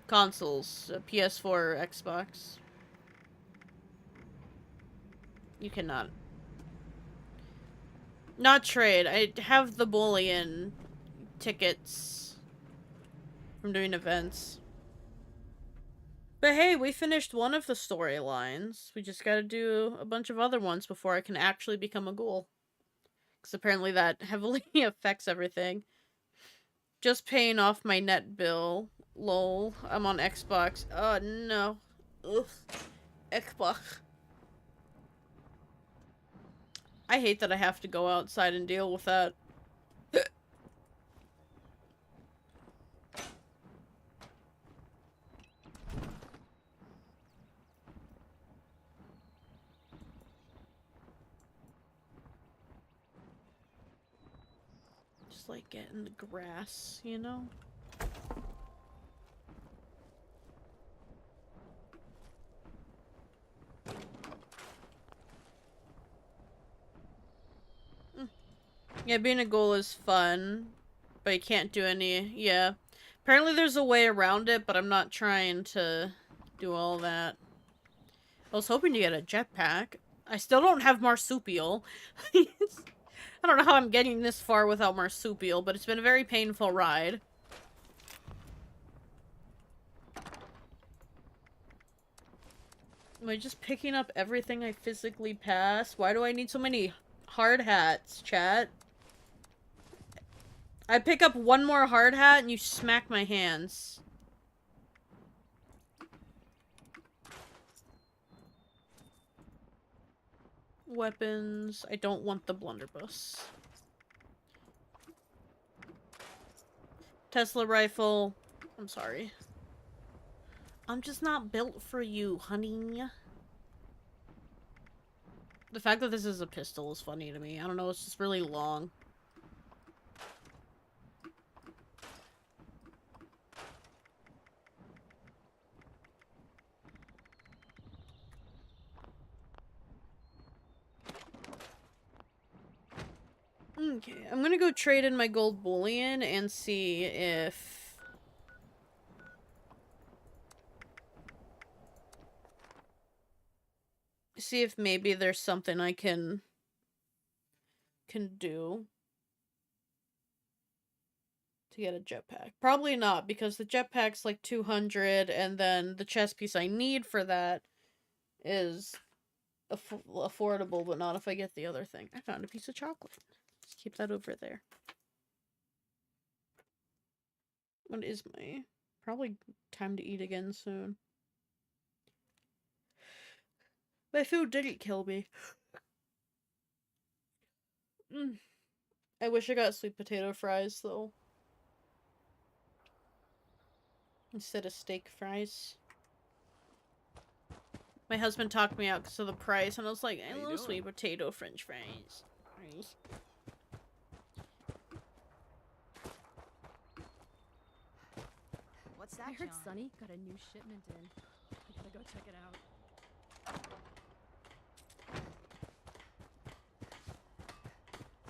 A: Consoles, PS4 or Xbox. You cannot. Not trade. I have the bullion tickets from doing events. But hey, we finished one of the storylines. We just gotta do a bunch of other ones before I can actually become a ghoul. Because apparently that heavily affects everything. Just paying off my net bill. Lol. I'm on Xbox. Oh no. Ugh. Xbox. I hate that I have to go outside and deal with that. Just like getting the grass, you know? Yeah, being a ghoul is fun, but you can't do any, yeah. Apparently there's a way around it, but I'm not trying to do all that. I was hoping to get a jetpack. I still don't have marsupial. I don't know how I'm getting this far without marsupial, but it's been a very painful ride. Am I just picking up everything I physically pass? Why do I need so many hard hats, chat? I pick up one more hard hat and you smack my hands. Weapons. I don't want the blunderbuss. Tesla rifle. I'm sorry. I'm just not built for you, honey. The fact that this is a pistol is funny to me. I don't know, it's just really long. Okay, I'm gonna go trade in my gold bullion and see if... see if maybe there's something I can do to get a jetpack. Probably not, because the jetpack's like 200, and then the chest piece I need for that is affordable, but not if I get the other thing. I found a piece of chocolate. Let's keep that over there. What is my... probably time to eat again soon. My food didn't kill me. I wish I got sweet potato fries, though. Instead of steak fries. My husband talked me out because of the price, and I was like, I love sweet potato french fries.
E: What's that, I heard Sonny got a new shipment in. I gotta go check it out.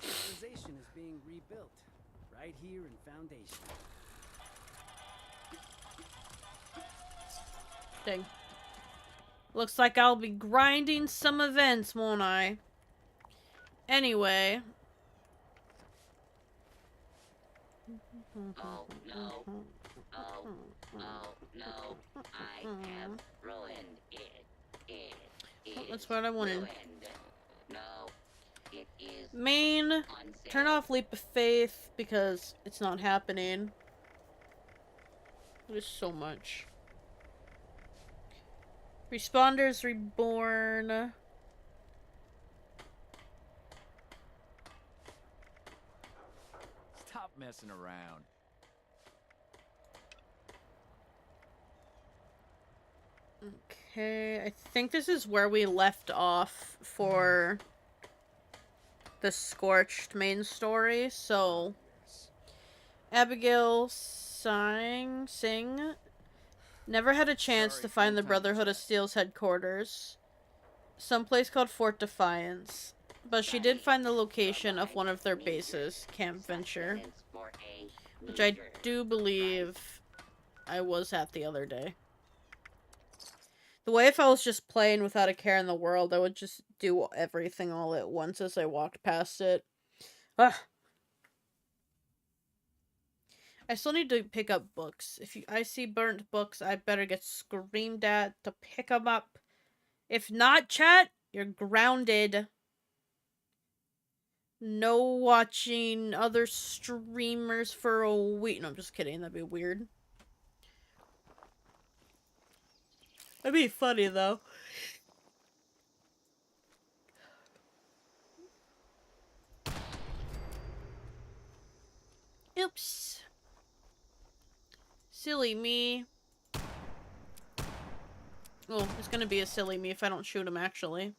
G: Civilization is being rebuilt, right here in Foundation.
A: Dang. Looks like I'll be grinding some events, won't I? Anyway.
S: Oh no. Oh, oh no. I have ruined it.
A: Oh, that's what I wanted.
S: Ruined. No. It is
A: Main. Turn off Leap of Faith because it's not happening. There's so much. Responders Reborn.
H: Stop messing around.
A: Okay, I think this is where we left off for the Scorched main story, so... Abigail Singh never had a chance to find the Brotherhood of Steel's headquarters, someplace called Fort Defiance, but she did find the location of one of their bases, Camp Venture, which I do believe I was at the other day. The way if I was just playing without a care in the world, I would just do everything all at once as I walked past it. Ugh. I still need to pick up books. If I see burnt books, I better get screamed at to pick them up. If not, chat, you're grounded. No watching other streamers for a week. No, I'm just kidding. That'd be weird. That'd be funny, though. Oops. Silly me. Well, it's gonna be a silly me if I don't shoot him, actually.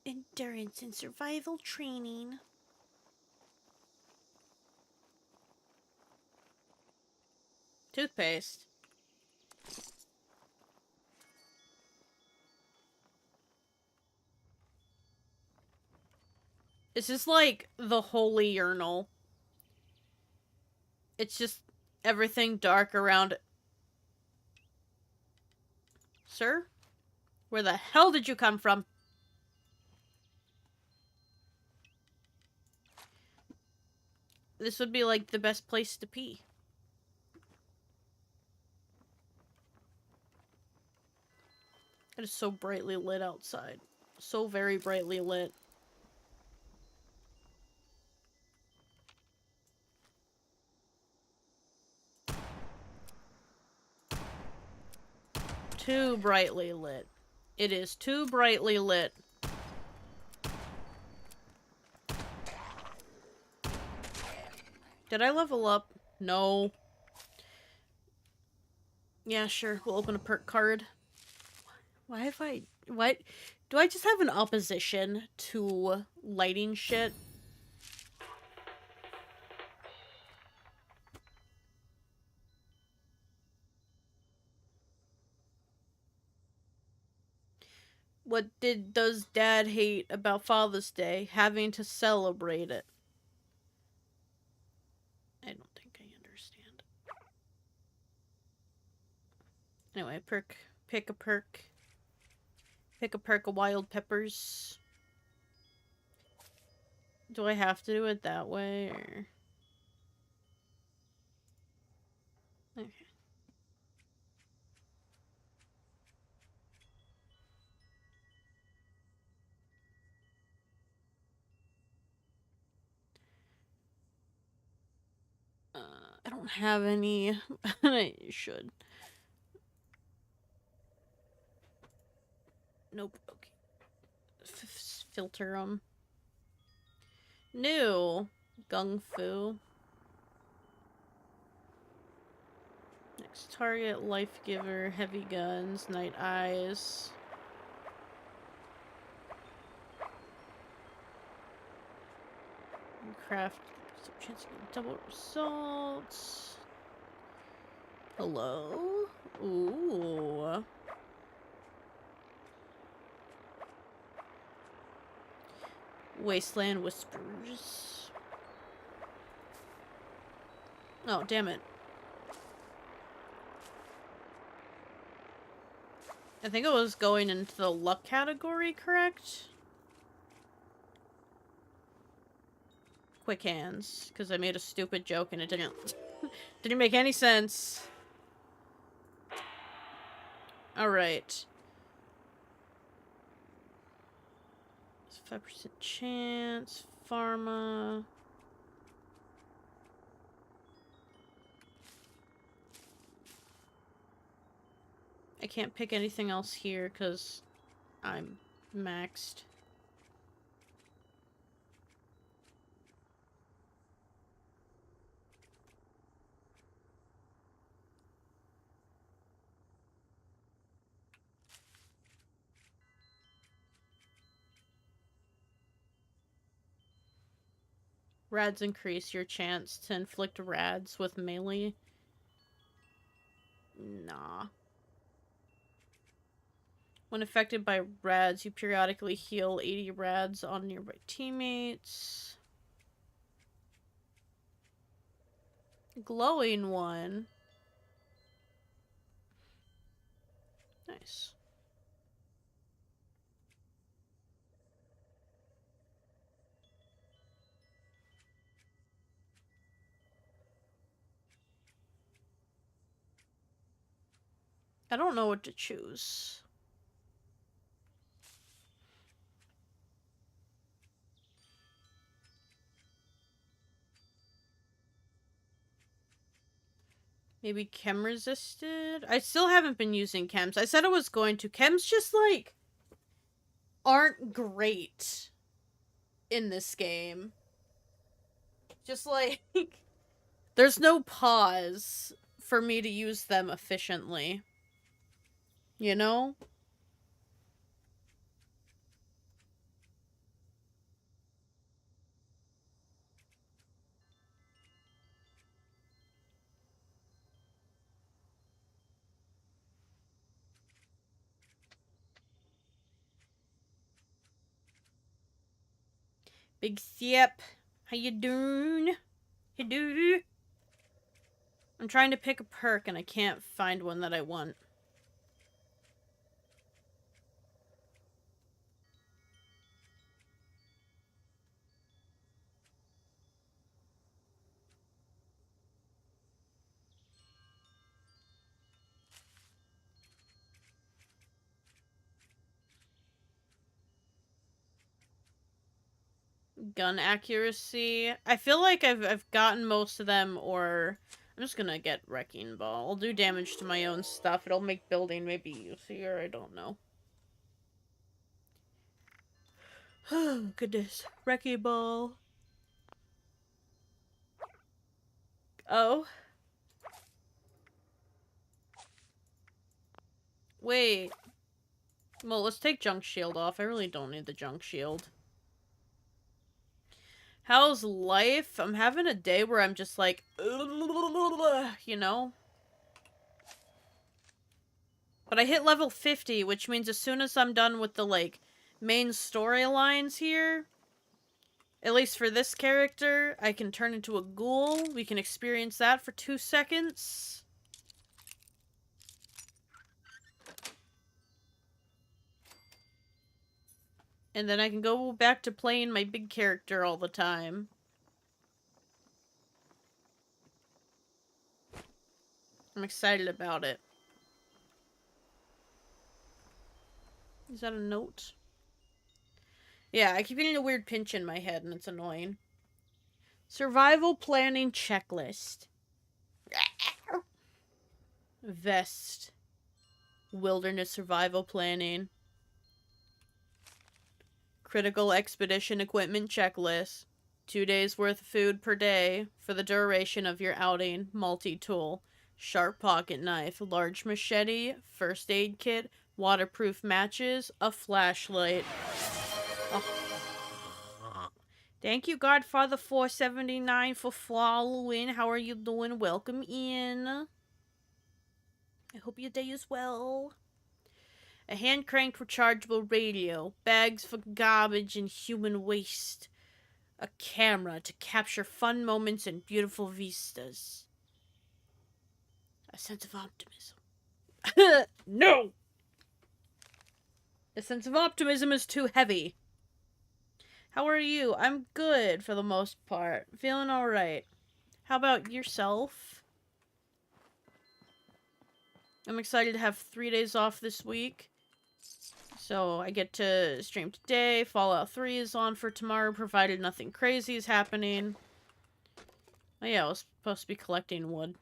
A: Endurance and survival training. Toothpaste. This is like the holy urinal. It's just everything dark around it. Sir? Where the hell did you come from? This would be like the best place to pee. It is so brightly lit outside. So very brightly lit. Too brightly lit. It is too brightly lit. Did I level up? No. Yeah, sure. We'll open a perk card. Why have I... What? Do I just have an opposition to lighting shit? What does Dad hate about Father's Day? Having to celebrate it. I don't think I understand. Anyway, pick a perk. Pick a perk of wild peppers. Do I have to do it that way, or... Okay. I don't have any. I should. Nope. Okay. Filter them. New. Gung Fu. Next target, Life Giver, Heavy Guns, Night Eyes. Craft. Some chance to get double results. Hello? Ooh. Wasteland Whispers. Oh, damn it. I think it was going into the luck category, correct? Quick hands, because I made a stupid joke and it didn't make any sense. Alright. 5% chance. Pharma. I can't pick anything else here because I'm maxed. Rads increase your chance to inflict rads with melee. Nah. When affected by rads, you periodically heal 80 rads on nearby teammates. Glowing one. Nice. I don't know what to choose. Maybe chem resisted? I still haven't been using chems. I said I was going to. Chems just, like, aren't great in this game. Just, like, there's no pause for me to use them efficiently. You know? Big Sip. How you doing? You do? I'm trying to pick a perk and I can't find one that I want. Gun accuracy. I feel like I've gotten most of them, or I'm just gonna get Wrecking Ball. I'll do damage to my own stuff. It'll make building maybe easier. I don't know. Oh, goodness. Wrecking Ball. Oh. Wait. Well, let's take Junk Shield off. I really don't need the Junk Shield. How's life? I'm having a day where I'm just like, you know? But I hit level 50, which means as soon as I'm done with the, like, main storylines here, at least for this character, I can turn into a ghoul. We can experience that for 2 seconds. And then I can go back to playing my big character all the time. I'm excited about it. Is that a note? Yeah, I keep getting a weird pinch in my head and it's annoying. Survival planning checklist. Vest. Wilderness survival planning. Critical expedition equipment checklist. 2 days worth of food per day for the duration of your outing. Multi-tool. Sharp pocket knife. Large machete. First aid kit. Waterproof matches. A flashlight. Oh. Thank you, Godfather479, for following. How are you doing? Welcome in. I hope your day is well. A hand-cranked rechargeable radio. Bags for garbage and human waste. A camera to capture fun moments and beautiful vistas. A sense of optimism. No! A sense of optimism is too heavy. How are you? I'm good for the most part. Feeling alright. How about yourself? I'm excited to have 3 days off this week. So I get to stream today. Fallout 3 is on for tomorrow, provided nothing crazy is happening. Oh yeah, I was supposed to be collecting wood.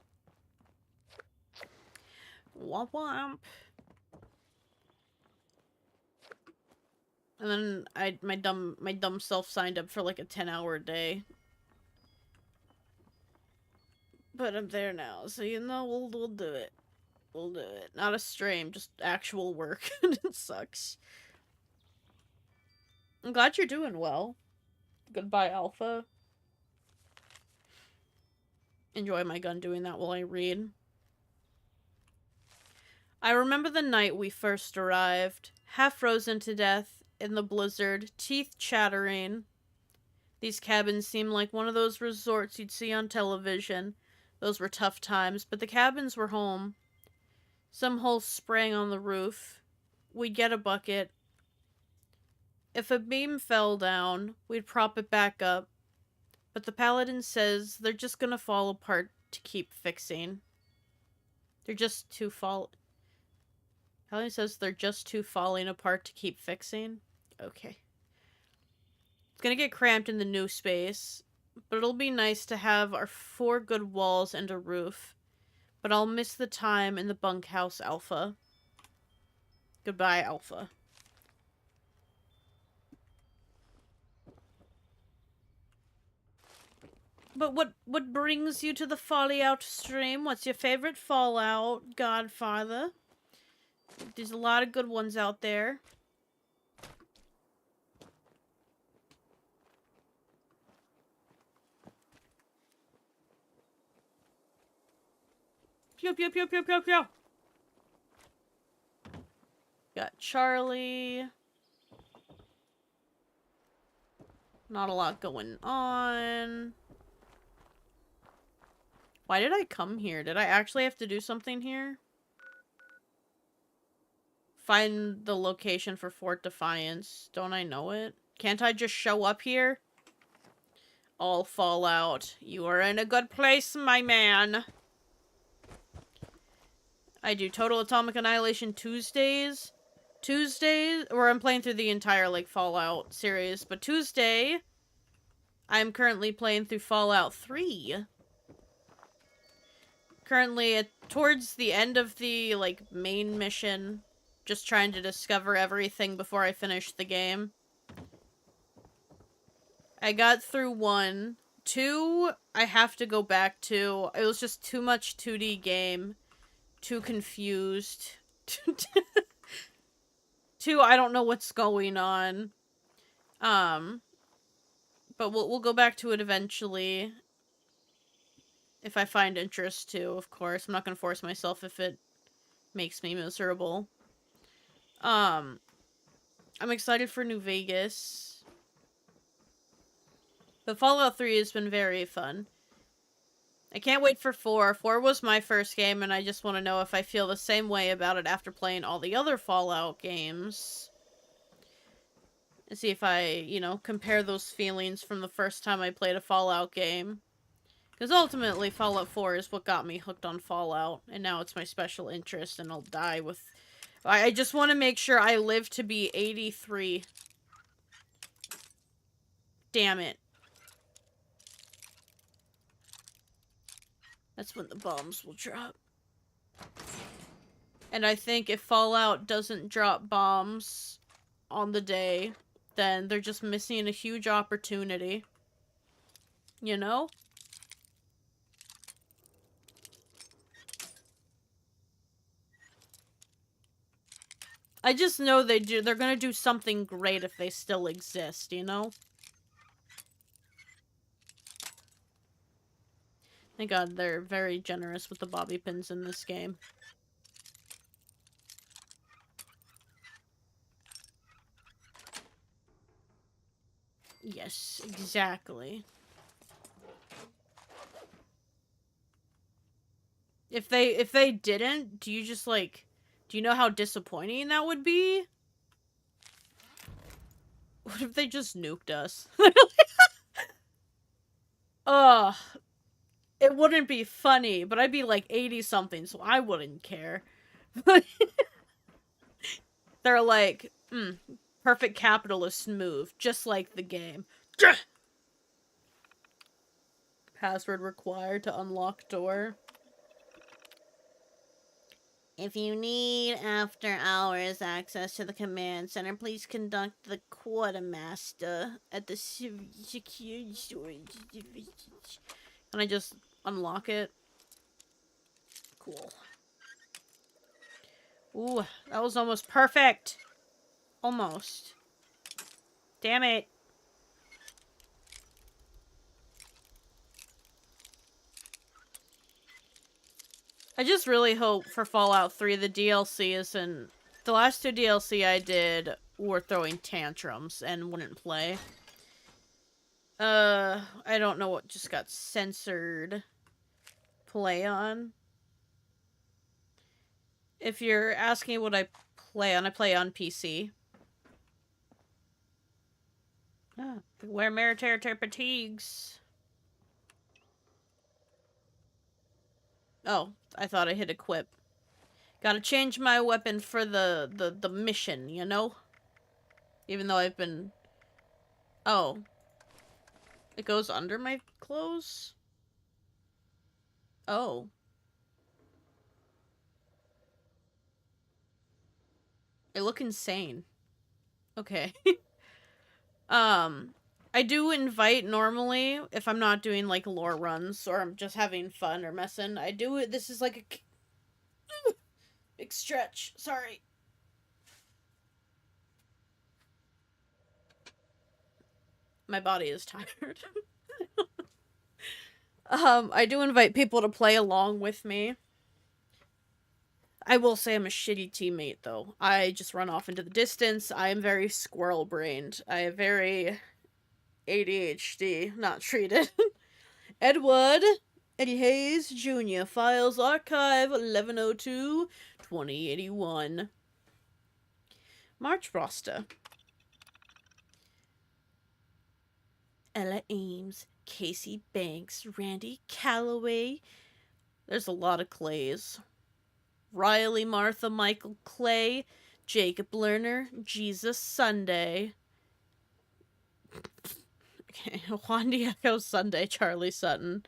A: Womp womp. And then my dumb self signed up for like a 10-hour day. But I'm there now, so you know we'll do it. We'll do it. Not a stream, just actual work. It sucks. I'm glad you're doing well. Goodbye, Alpha. Enjoy my gun doing that while I read. I remember the night we first arrived, half frozen to death in the blizzard, teeth chattering. These cabins seemed like one of those resorts you'd see on television. Those were tough times, but the cabins were home. Some holes sprang on the roof. We'd get a bucket. If a beam fell down, we'd prop it back up. But the Paladin says they're just gonna fall apart to keep fixing. They're just too Paladin says they're just too falling apart to keep fixing. Okay. It's gonna get cramped in the new space, but it'll be nice to have our 4 good walls and a roof. But I'll miss the time in the bunkhouse, Alpha. Goodbye, Alpha. But what brings you to the Fallout stream? What's your favorite Fallout, Godfather? There's a lot of good ones out there. Pew pew pew pew pew pew. Got Charlie. Not a lot going on. Why did I come here? Did I actually have to do something here? Find the location for Fort Defiance. Don't I know it? Can't I just show up here? All Fallout. You are in a good place, my man. I do Total Atomic Annihilation Tuesdays. Where I'm playing through the entire, like, Fallout series. But Tuesday, I'm currently playing through Fallout 3. Currently towards the end of the, like, main mission. Just trying to discover everything before I finish the game. I got through 1. 2, I have to go back to. It was just too much 2D game. Too confused. 2, I don't know what's going on. But we'll go back to it eventually. If I find interest to, of course. I'm not gonna force myself if it makes me miserable. I'm excited for New Vegas. But Fallout 3 has been very fun. I can't wait for 4. 4 was my first game, and I just want to know if I feel the same way about it after playing all the other Fallout games. And see if I, you know, compare those feelings from the first time I played a Fallout game. Because ultimately, Fallout 4 is what got me hooked on Fallout, and now it's my special interest, and I'll die with... I just want to make sure I live to be 83. Damn it. That's when the bombs will drop. And I think if Fallout doesn't drop bombs on the day, then they're just missing a huge opportunity. You know? I just know they're gonna do something great if they still exist, you know? Thank God they're very generous with the bobby pins in this game. Yes, exactly. If they didn't, do you know how disappointing that would be? What if they just nuked us? Ugh. It wouldn't be funny, but I'd be like 80-something, so I wouldn't care. They're like, perfect capitalist move, just like the game. Password required to unlock door. If you need after-hours access to the command center, please conduct the quartermaster at the security storage division. Can I just unlock it? Cool. Ooh, that was almost perfect. Almost. Damn it. I just really hope for Fallout 3 the DLC isn't... The last 2 DLC I did were throwing tantrums and wouldn't play. I don't know what just got censored. Play on. If you're asking what I play on PC. Ah, wear military fatigues. Oh, I thought I hit equip. Gotta change my weapon for the mission, you know? Even though I've been... Oh. It goes under my clothes? Oh. I look insane. Okay. I do invite normally, if I'm not doing, like, lore runs, or I'm just having fun or messing. I do it, this is like a... Big stretch. Sorry. My body is tired. I do invite people to play along with me. I will say I'm a shitty teammate, though. I just run off into the distance. I am very squirrel-brained. I have very ADHD, not treated. Edward Eddie Hayes Jr. Files Archive 1102-2081. March roster. Ella Ames, Casey Banks, Randy Calloway. There's a lot of Clays. Riley Martha Michael Clay, Jacob Lerner, Jesus Sunday. I Okay, Juan Diego Sunday, Charlie Sutton.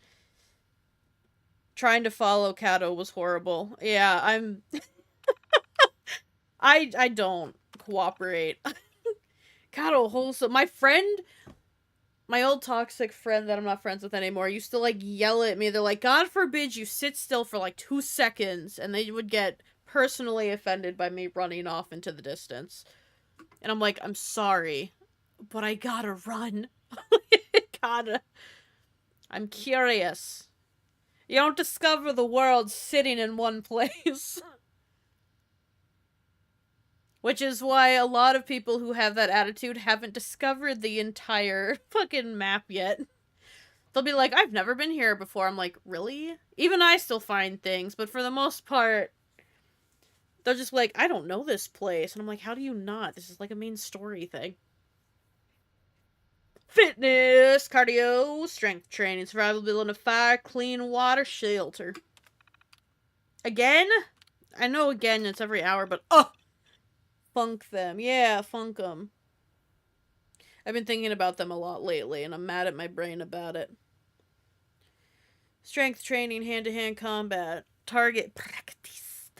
A: Trying to follow Kato was horrible. Yeah, I'm... I don't cooperate. Kato wholesome. My friend... My old toxic friend that I'm not friends with anymore used to, like, yell at me. They're like, God forbid you sit still for, like, 2 seconds. And they would get personally offended by me running off into the distance. And I'm like, I'm sorry, but I gotta run. Gotta. I'm curious. You don't discover the world sitting in one place. Which is why a lot of people who have that attitude haven't discovered the entire fucking map yet. They'll be like, I've never been here before. I'm like, really? Even I still find things, but for the most part, they're just like, I don't know this place. And I'm like, how do you not? This is like a main story thing. Fitness, cardio, strength training, survivability in a fire, clean water, shelter. Again? I know again it's every hour, but funk them. Yeah, funk them. I've been thinking about them a lot lately, and I'm mad at my brain about it. Strength training, hand-to-hand combat, target practice,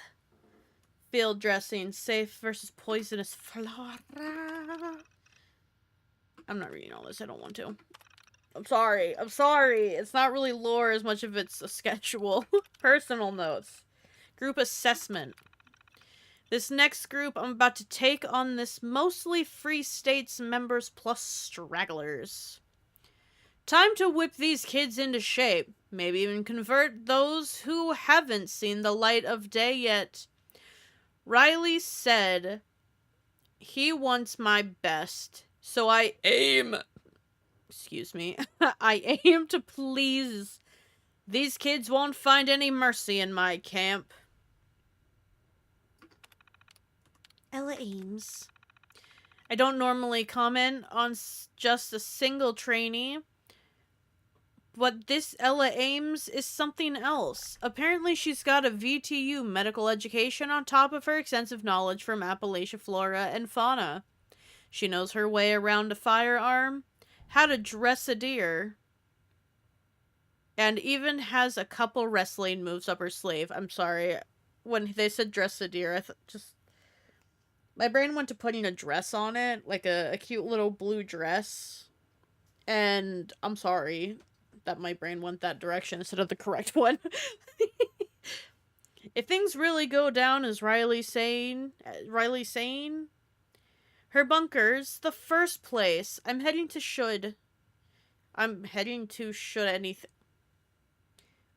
A: field dressing, safe versus poisonous flora. I'm not reading all this. I don't want to. I'm sorry. I'm sorry. It's not really lore as much of it's a schedule. Personal notes. Group assessment. This next group I'm about to take on this mostly Free States members plus stragglers. Time to whip these kids into shape. Maybe even convert those who haven't seen the light of day yet. Riley said he wants my best, so I aim... Excuse me. I aim to please. These kids won't find any mercy in my camp. Ella Ames. I don't normally comment on just a single trainee, but this Ella Ames is something else. Apparently she's got a VTU medical education on top of her extensive knowledge from Appalachia flora and fauna. She knows her way around a firearm, how to dress a deer, and even has a couple wrestling moves up her sleeve. I'm sorry, when they said dress a deer, my brain went to putting a dress on it, like a cute little blue dress, and I'm sorry that my brain went that direction instead of the correct one. If things really go down as Riley's saying, her bunkers, the first place I'm heading to should anything.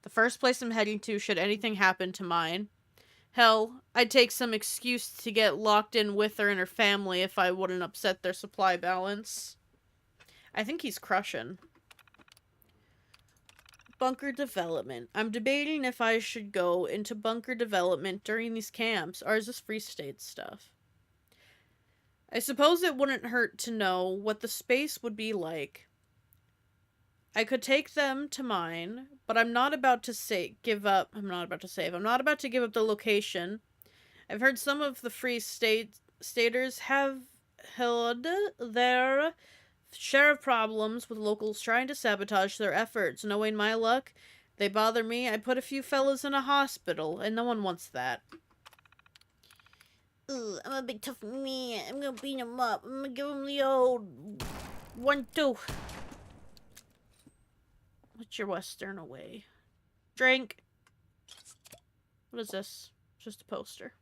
A: The first place I'm heading to should anything happen to mine. Hell, I'd take some excuse to get locked in with her and her family if I wouldn't upset their supply balance. I think he's crushing. Bunker development. I'm debating if I should go into bunker development during these camps, or is this Free State stuff? I suppose it wouldn't hurt to know what the space would be like. I could take them to mine, but I'm not about to give up the location. I've heard some of the Free Staters have held their share of problems with locals trying to sabotage their efforts. Knowing my luck, they bother me. I put a few fellas in a hospital, and no one wants that. Ugh, I'm a big tough man. I'm gonna beat him up. I'm gonna give him the old 1-2. Put your Western away. Drink. What is this? Just a poster.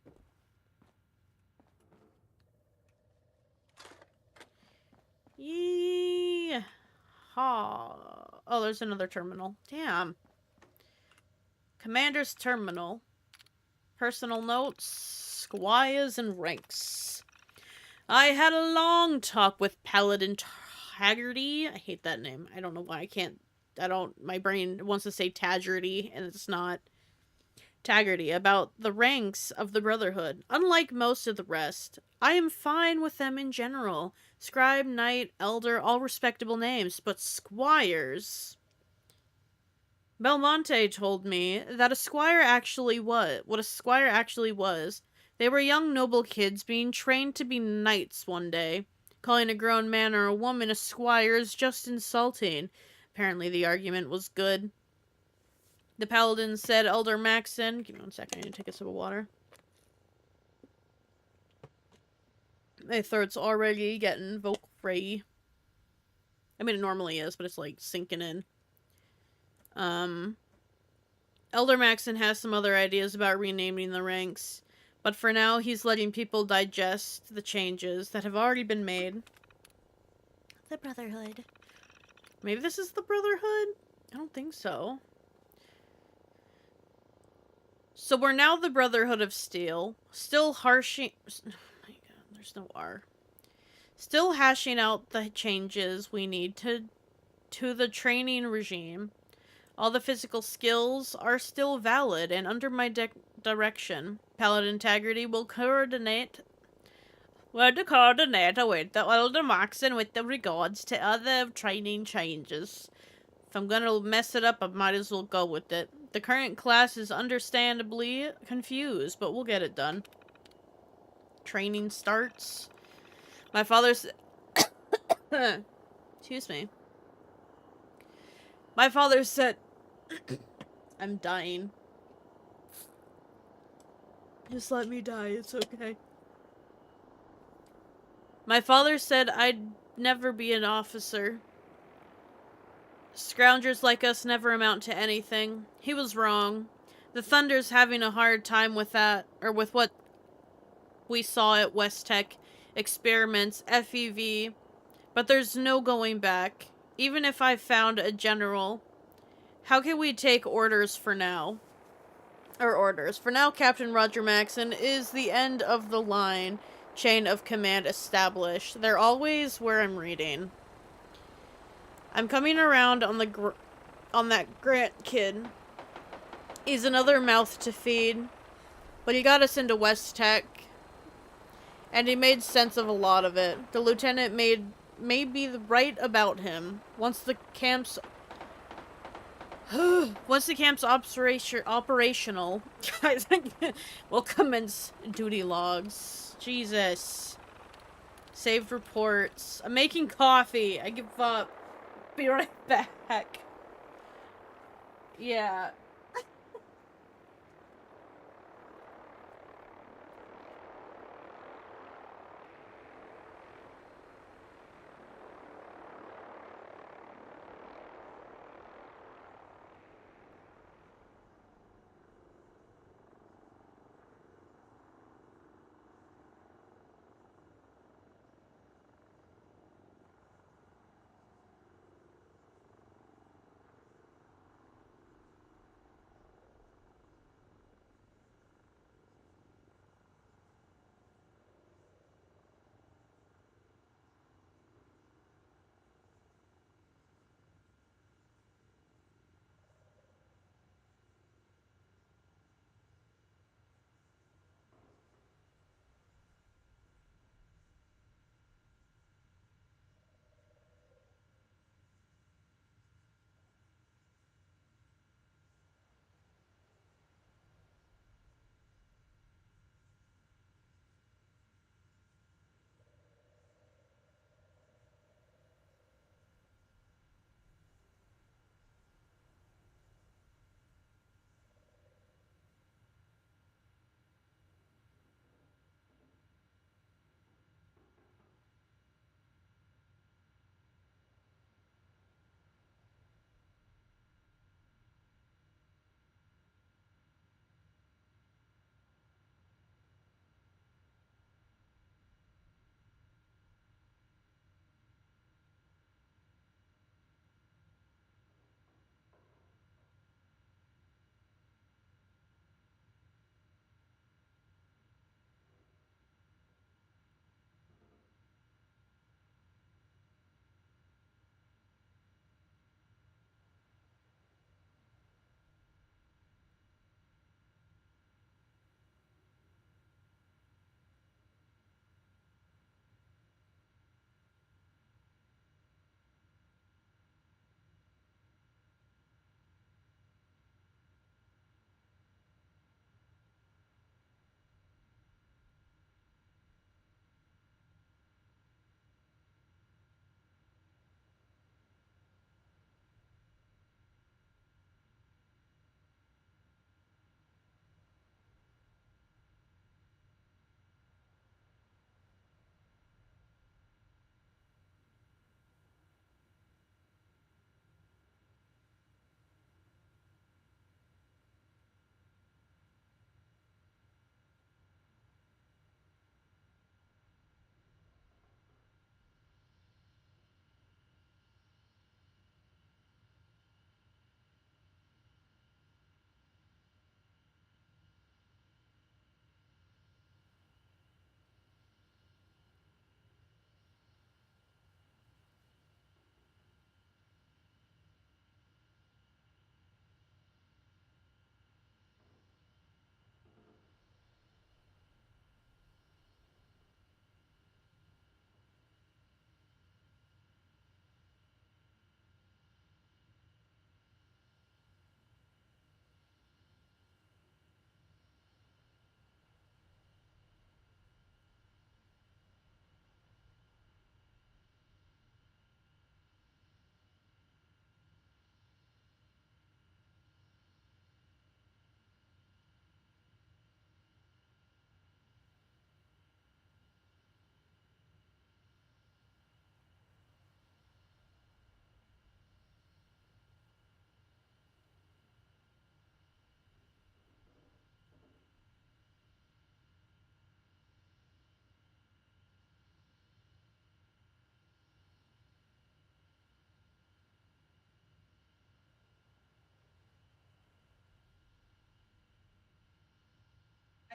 A: Yeah. Oh, there's another terminal. Damn. Commander's terminal. Personal notes. Squires and ranks. I had a long talk with Paladin Taggarty. I hate that name. I don't know why I can't. My brain wants to say Taggarty, and it's not. Taggarty, about the ranks of the Brotherhood. Unlike most of the rest, I am fine with them in general. Scribe, Knight, Elder, all respectable names, but Squires... Belmonte told me that what a squire actually was. They were young noble kids being trained to be knights one day. Calling a grown man or a woman a squire is just insulting. Apparently the argument was good. The paladin said, Elder Maxon... Give me 1 second, I need to take a sip of water. My throat's already getting vocal fray. I mean, it normally is, but it's like sinking in. Elder Maxon has some other ideas about renaming the ranks, but for now he's letting people digest the changes that have already been made. The Brotherhood. Maybe this is the Brotherhood? I don't think so. So we're now the Brotherhood of Steel. Still harshing... Oh my god, there's no R. Still hashing out the changes we need to the training regime. All the physical skills are still valid and under my direction. Paladin Integrity will coordinate... with the Elder Maxon with the regards to other training changes. If I'm gonna mess it up, I might as well go with it. The current class is understandably confused, but we'll get it done. Training starts. My father's... Excuse me. My father said... I'm dying. Just let me die, it's okay. My father said I'd never be an officer. Scroungers like us never amount to anything. He was wrong. The Thunder's having a hard time with that, or with what we saw at West Tech experiments, FEV, but there's no going back. Even if I found a general, how can we take orders for now? Or orders. For now, Captain Roger Maxon is the end of the line. Chain of command established. They're always where I'm reading. I'm coming around on that Grant kid. He's another mouth to feed. But he got us into West Tech. And he made sense of a lot of it. The lieutenant may be right about him. Once the camp's operational, we'll commence duty logs. Jesus. Saved reports. I'm making coffee. I give up. Be right back. Yeah.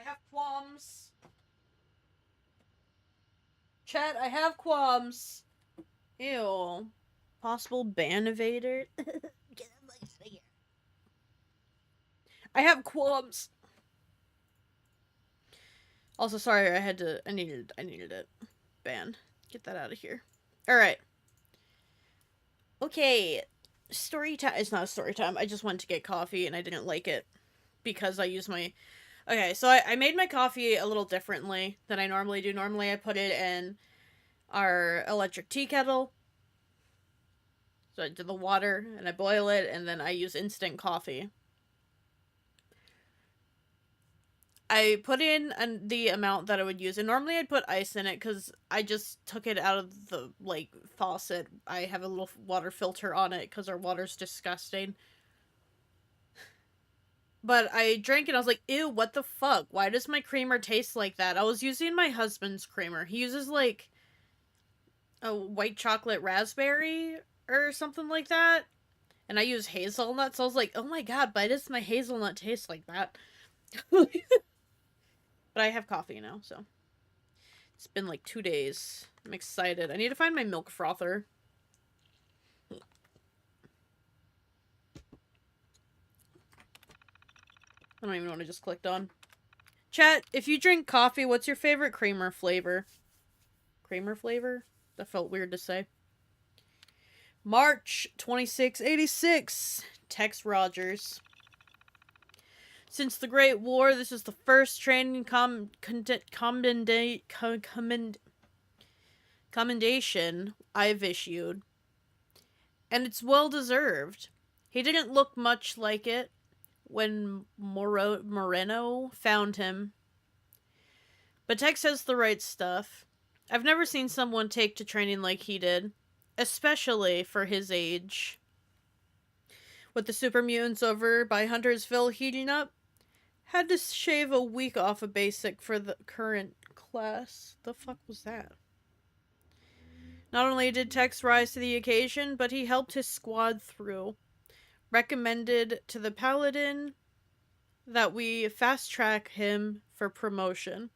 A: have qualms. Chat, I have qualms. Ew. Possible ban evader? Get out my figure. I have qualms. Also, sorry, I needed it. Ban. Get that out of here. Alright. Okay. Story time. It's not a story time. I just went to get coffee and I didn't like it. Because I used my... Okay, so I made my coffee a little differently than I normally do. Normally I put it in our electric tea kettle. So I do the water and I boil it and then I use instant coffee. I put in the amount that I would use, and normally I'd put ice in it because I just took it out of the, like, faucet. I have a little water filter on it because our water's disgusting. But I drank it and I was like, ew, what the fuck? Why does my creamer taste like that? I was using my husband's creamer. He uses, like, a white chocolate raspberry or something like that. And I use hazelnut, so I was like, oh my god, why does my hazelnut taste like that? But I have coffee now, so. It's been like 2 days. I'm excited. I need to find my milk frother. I don't even know what I just clicked on. Chat, if you drink coffee, what's your favorite creamer flavor? Creamer flavor? That felt weird to say. March 2686. Tex Rogers. Since the Great War, this is the first training commendation I've issued. And it's well deserved. He didn't look much like it when Moreno found him. But Tex has the right stuff. I've never seen someone take to training like he did. Especially for his age. With the super mutants over by Huntersville heating up, had to shave a week off of basic for the current class. The fuck was that? Not only did Tex rise to the occasion, but he helped his squad through. Recommended to the Paladin that we fast-track him for promotion.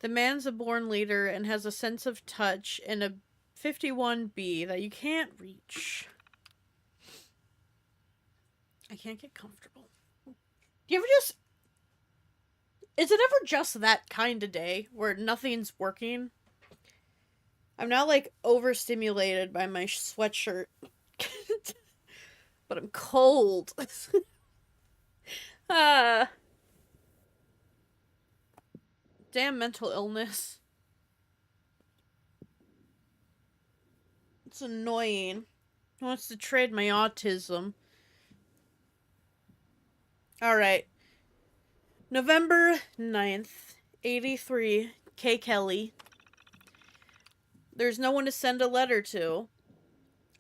A: The man's a born leader and has a sense of touch in a 51B that you can't reach. I can't get comfortable. Do you ever just... Is it ever just that kind of day where nothing's working? I'm now, like, overstimulated by my sweatshirt. But I'm cold. Damn mental illness. It's annoying. He wants to trade my autism. Alright. November 9th, 83, K. Kelly. There's no one to send a letter to.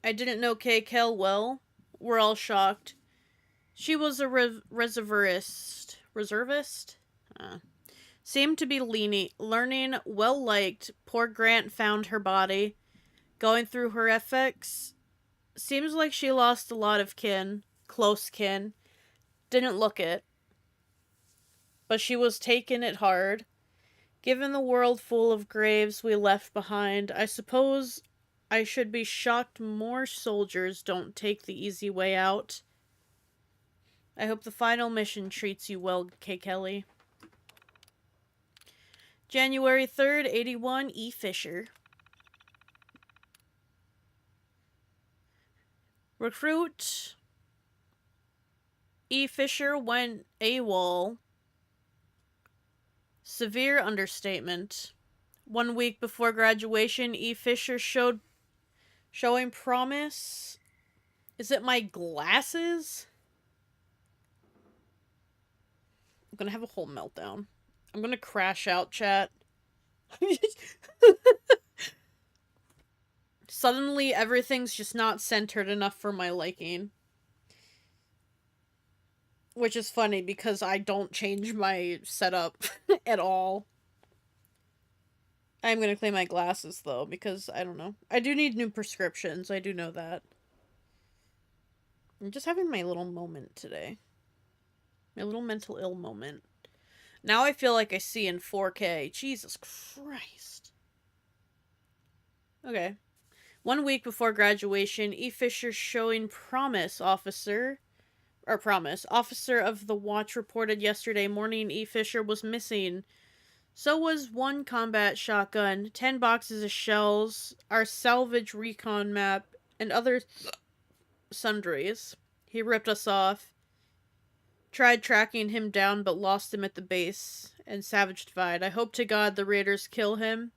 A: I didn't know K. Kel well. We're all shocked. She was a reservist. Reservist? Seemed to be learning, well-liked. Poor Grant found her body. Going through her effects. Seems like she lost a lot of kin. Close kin. Didn't look it. But she was taking it hard. Given the world full of graves we left behind, I suppose I should be shocked more soldiers don't take the easy way out. I hope the final mission treats you well, K. Kelly. January 3rd, 81, E. Fisher. Recruit E. Fisher went AWOL. Severe understatement. 1 week before graduation, E. Fisher showing promise. Is it my glasses? I'm gonna have a whole meltdown. I'm gonna crash out, chat. Suddenly, everything's just not centered enough for my liking. Which is funny because I don't change my setup at all. I'm gonna clean my glasses though, because I don't know. I do need new prescriptions, I do know that. I'm just having my little moment today. My little mental ill moment. Now I feel like I see in 4K. Jesus Christ. Okay. 1 week before graduation, E. Fisher showing promise, officer. Officer of the watch reported yesterday morning E. Fisher was missing. So was 1 combat shotgun, 10 boxes of shells, our salvage recon map, and other sundries. He ripped us off. Tried tracking him down but lost him at the base, and Savage Divide. I hope to God the raiders kill him.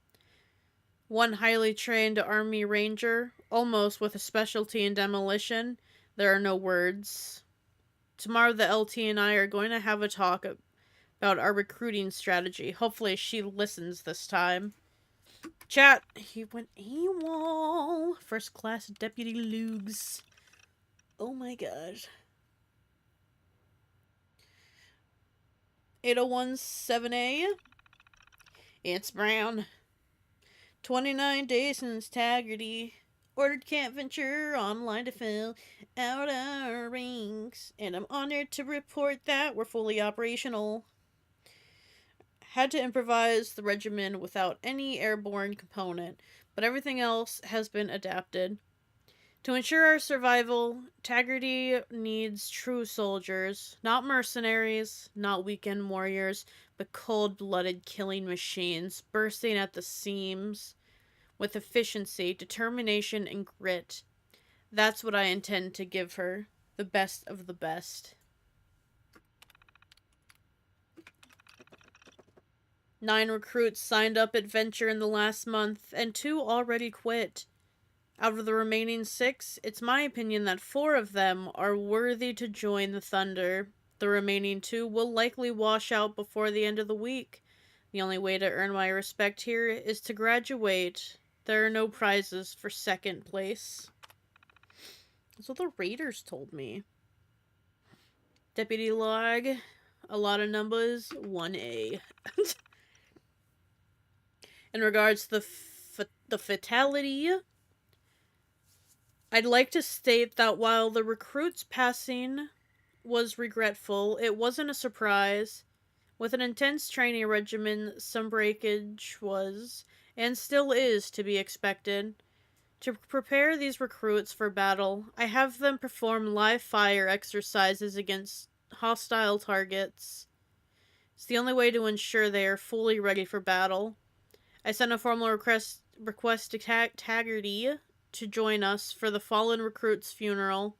A: 1 highly trained Army Ranger, almost with a specialty in demolition. There are no words. Tomorrow the LT and I are going to have a talk about our recruiting strategy. Hopefully she listens this time. Chat, he went AWOL. First class Deputy Lugs. Oh my god. 8017A. It's Brown. 29 days since Taggarty ordered Camp Venture Online to fill out our ranks, and I'm honored to report that we're fully operational. Had to improvise the regimen without any airborne component, but everything else has been adapted. To ensure our survival, Taggarty needs true soldiers, not mercenaries, not weekend warriors, but cold-blooded killing machines bursting at the seams with efficiency, determination, and grit. That's what I intend to give her, the best of the best. 9 recruits signed up at Venture in the last month, and 2 already quit. Out of the remaining 6, it's my opinion that 4 of them are worthy to join the Thunder. The remaining 2 will likely wash out before the end of the week. The only way to earn my respect here is to graduate. There are no prizes for second place. That's what the Raiders told me. Deputy Log, a lot of numbers, 1A. In regards to the fatality, I'd like to state that while the recruit's passing was regretful, it wasn't a surprise. With an intense training regimen, some breakage was, and still is, to be expected. To prepare these recruits for battle, I have them perform live fire exercises against hostile targets. It's the only way to ensure they are fully ready for battle. I sent a formal request to Taggarty to join us for the fallen recruit's funeral.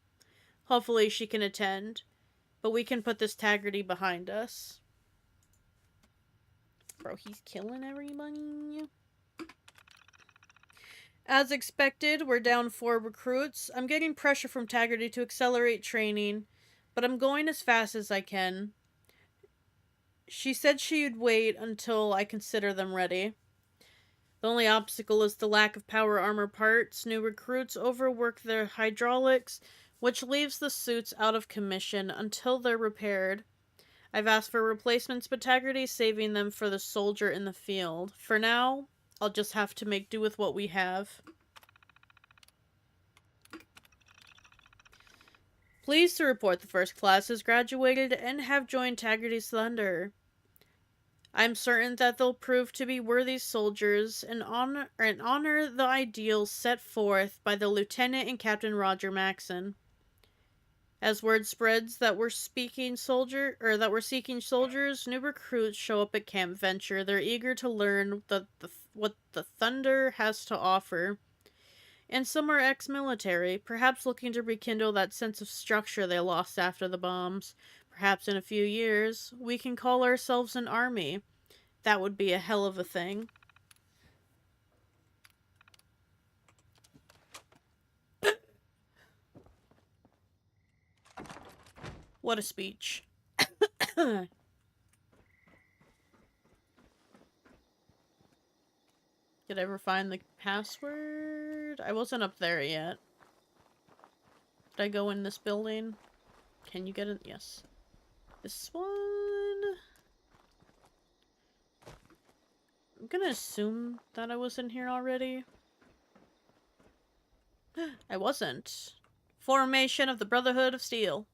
A: Hopefully she can attend, but we can put this Taggarty behind us. Bro, he's killing everybody. As expected, we're down 4 recruits. I'm getting pressure from Taggarty to accelerate training, but I'm going as fast as I can. She said she'd wait until I consider them ready. The only obstacle is the lack of power armor parts. New recruits overwork their hydraulics, which leaves the suits out of commission until they're repaired. I've asked for replacements, but Taggarty's saving them for the soldier in the field. For now, I'll just have to make do with what we have. Pleased to report the first class has graduated and have joined Taggarty's Thunder. I'm certain that they'll prove to be worthy soldiers and honor the ideals set forth by the Lieutenant and Captain Roger Maxon. As word spreads that we're seeking soldiers, new recruits show up at Camp Venture. They're eager to learn what the Thunder has to offer. And some are ex-military, perhaps looking to rekindle that sense of structure they lost after the bombs. Perhaps in a few years, we can call ourselves an army. That would be a hell of a thing. What a speech. Did I ever find the password? I wasn't up there yet. Did I go in this building? Can you get it? Yes. This one? I'm gonna assume that I was in here already. I wasn't. Formation of the Brotherhood of Steel.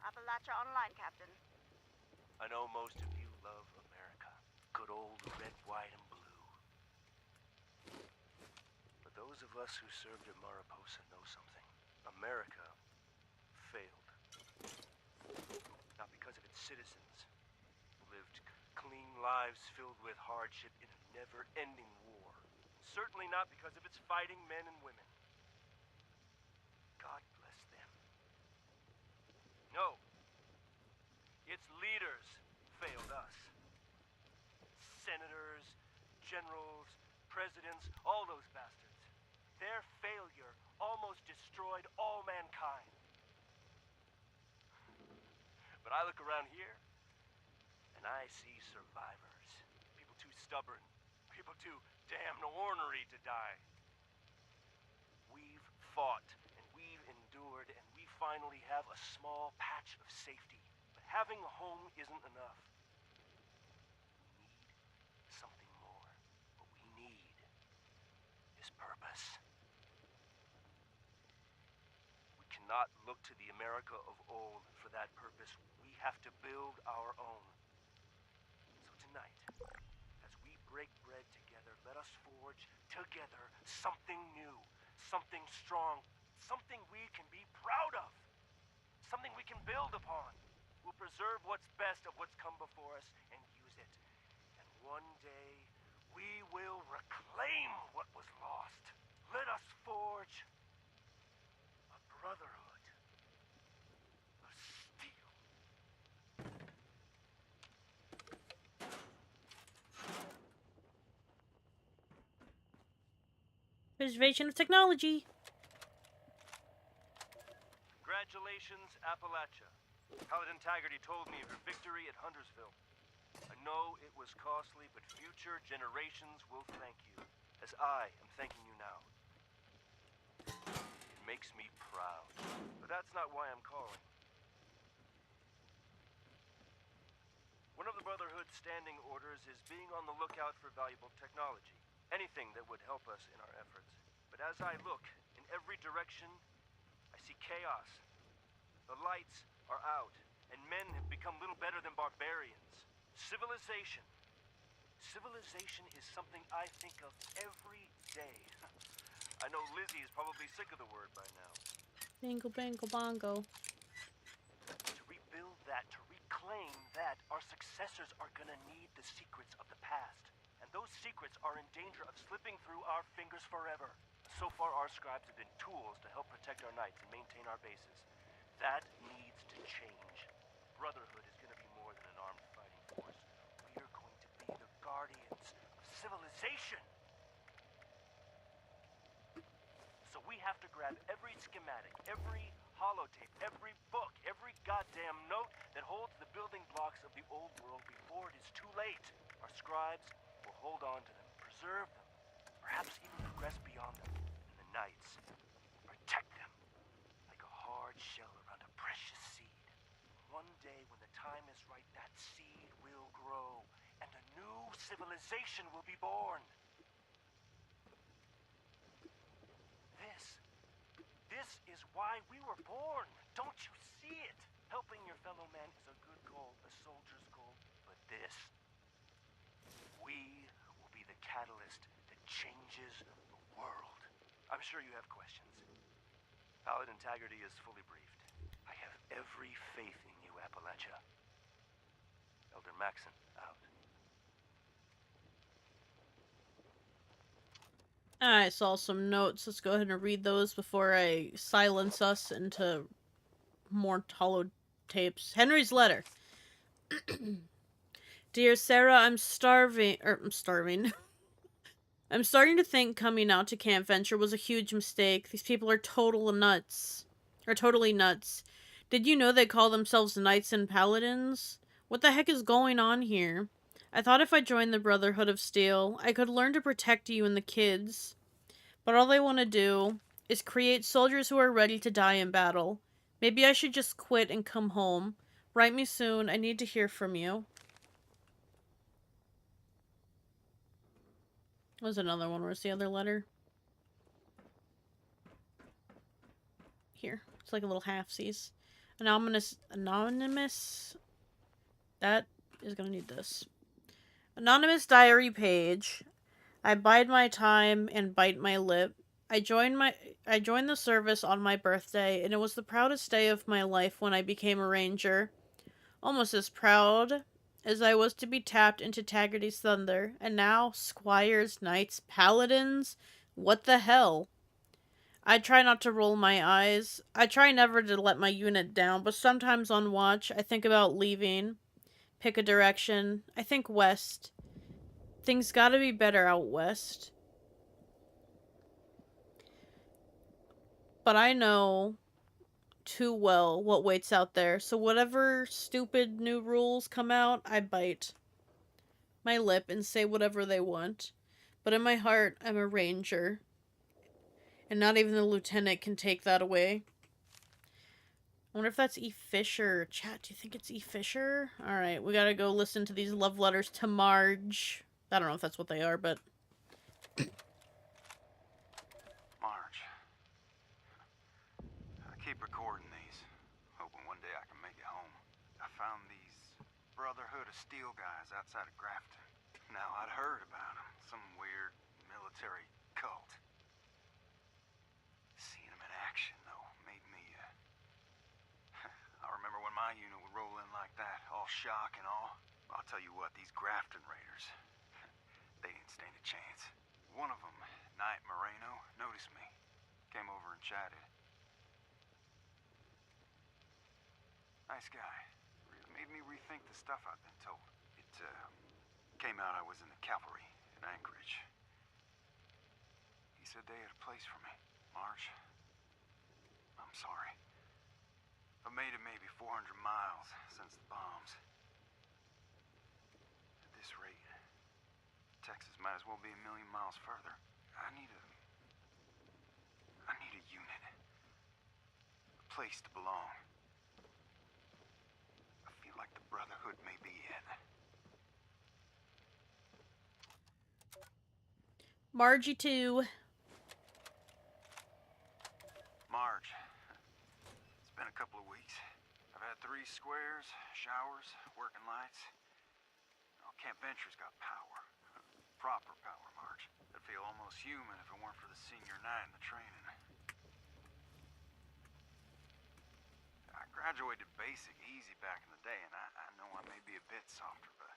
H: Appalachia online, Captain.
I: I know most of you love America. Good old red, white, and blue. But those of us who served at Mariposa know something. America failed. Not because of its citizens, who lived clean lives filled with hardship in a never-ending war. Certainly not because of its fighting men and women. God bless them. No. Its leaders failed us. Senators, generals, presidents, all those bastards. Their failure almost destroyed all mankind. But I look around here, and I see survivors. People too stubborn. People too damn ornery to die. We've fought, and we've endured, and we finally have a small patch of safety. But having a home isn't enough. We need something more. What we need is purpose. We cannot look to the America of old for that purpose. We have to build our own. So tonight, as we break bread together, let us forge together something new, something strong, something we can be proud of, something we can build upon. We'll preserve what's best of what's come before us and use it. And one day, we will reclaim what was lost. Let us forge a brotherhood of steel.
A: Preservation of technology.
I: Congratulations, Appalachia. Paladin Taggarty told me of your victory at Huntersville. I know it was costly, but future generations will thank you, as I am thanking you now. It makes me proud, but that's not why I'm calling. One of the Brotherhood's standing orders is being on the lookout for valuable technology. Anything that would help us in our efforts. But as I look in every direction, I see chaos. The lights are out, and men have become little better than barbarians. Civilization. Civilization is something I think of every day. I know Lizzie is probably sick of the word by now.
A: Bingo, bango, bongo.
I: To rebuild that, to reclaim that, our successors are gonna need the secrets of the past. And those secrets are in danger of slipping through our fingers forever. So far, our scribes have been tools to help protect our knights and maintain our bases. That needs to change. Brotherhood is gonna be more than an armed fighting force. We are going to be the guardians of civilization. So we have to grab every schematic, every holotape, every book, every goddamn note that holds the building blocks of the old world before it is too late. Our scribes will hold on to them, preserve them, perhaps even progress beyond them. And the knights protect them like a hard shell around a precious seed. One day when the time is right, that seed will grow, and a new civilization will be born. This is why we were born. Don't you see it? Helping your fellow man is a good goal, a soldier's goal. But this, we will be the catalyst that changes the world. I'm sure you have questions. Paladin Taggarty is fully briefed. I have every faith in you, Appalachia. Elder Maxon, out.
A: I saw some notes. Let's go ahead and read those before I silence us into more hollow tapes. Henry's letter. Dear Sarah, I'm starving. I'm starving. I'm starting to think coming out to Camp Venture was a huge mistake. These people are totally nuts. Did you know they call themselves Knights and Paladins? What the heck is going on here? I thought if I joined the Brotherhood of Steel, I could learn to protect you and the kids. But all they want to do is create soldiers who are ready to die in battle. Maybe I should just quit and come home. Write me soon. I need to hear from you. There's another one. Where's the other letter? Here. It's like a little halfsies. Anonymous. That is gonna need this. Anonymous diary page. I bide my time and bite my lip. I joined the service on my birthday, and it was the proudest day of my life when I became a ranger. Almost as proud as I was to be tapped into Taggarty's thunder. And now, squires, knights, paladins? What the hell? I try not to roll my eyes. I try never to let my unit down, but sometimes on watch, I think about leaving. Pick a direction. I think west. Things gotta be better out west. But I know too well what waits out there, so whatever stupid new rules come out, I bite my lip and say whatever they want. But in my heart, I'm a ranger. And not even the lieutenant can take that away. I wonder if that's E. Fisher. Chat, do you think it's E. Fisher? Alright, we gotta go listen to these love letters to Marge. I don't know if that's what they are, but...
H: Marge. I keep recording these, hoping one day I can make it home. I found these Brotherhood of Steel guys outside of Grafton. Now, I'd heard about them. Some weird military cult. Seeing them in action, though, made me, I remember when my unit would roll in like that, all shock and all. I'll tell you what, these Grafton Raiders, they didn't stand a chance. One of them, Knight Moreno, noticed me. Came over and chatted. Nice guy. Really made me rethink the stuff I'd been told. It, came out I was in the cavalry in Anchorage. He said they had a place for me. Marge, I'm sorry. I've made it maybe 400 miles since the bombs. At this rate, Texas might as well be a million miles further. I need a unit. A place to belong. I feel like the Brotherhood may be it.
A: Margie too.
H: Marge, it's been a couple of weeks. I've had 3 squares, showers, working lights. Oh, Camp Venture's got power. Proper power, Marge. It'd feel almost human if it weren't for the senior night and the training. I graduated basic easy back in the day, and I know I may be a bit softer, but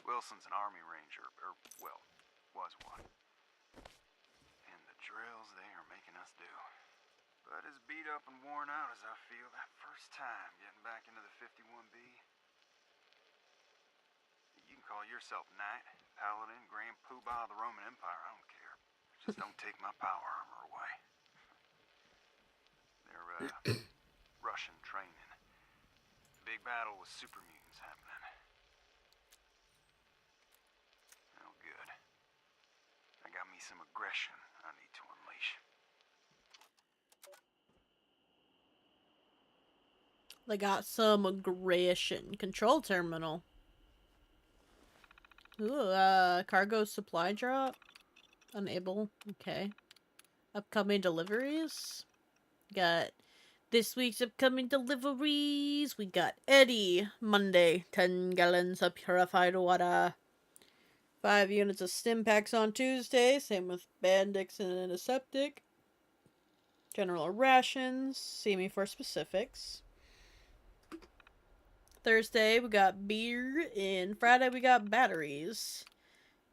H: Wilson's an Army Ranger, or, well, was one. And the drills they are making us do. But as beat up and worn out as I feel that first time getting back into the 51B, you can call yourself Knight, Paladin, Grand Poobah of the Roman Empire, I don't care. Just don't take my power armor away. They're, Russian training. Big battle with super mutants happening. Oh, good. I got me some aggression I need to unleash.
A: They got some aggression. Control terminal. Ooh, cargo supply drop. Unable. Okay. Upcoming deliveries. Got this week's upcoming deliveries. We got Eddie. Monday. 10 gallons of purified water. 5 units of stim packs on Tuesday. Same with Bandix and Antiseptic. General rations. See me for specifics. Thursday, we got beer, and Friday, we got batteries.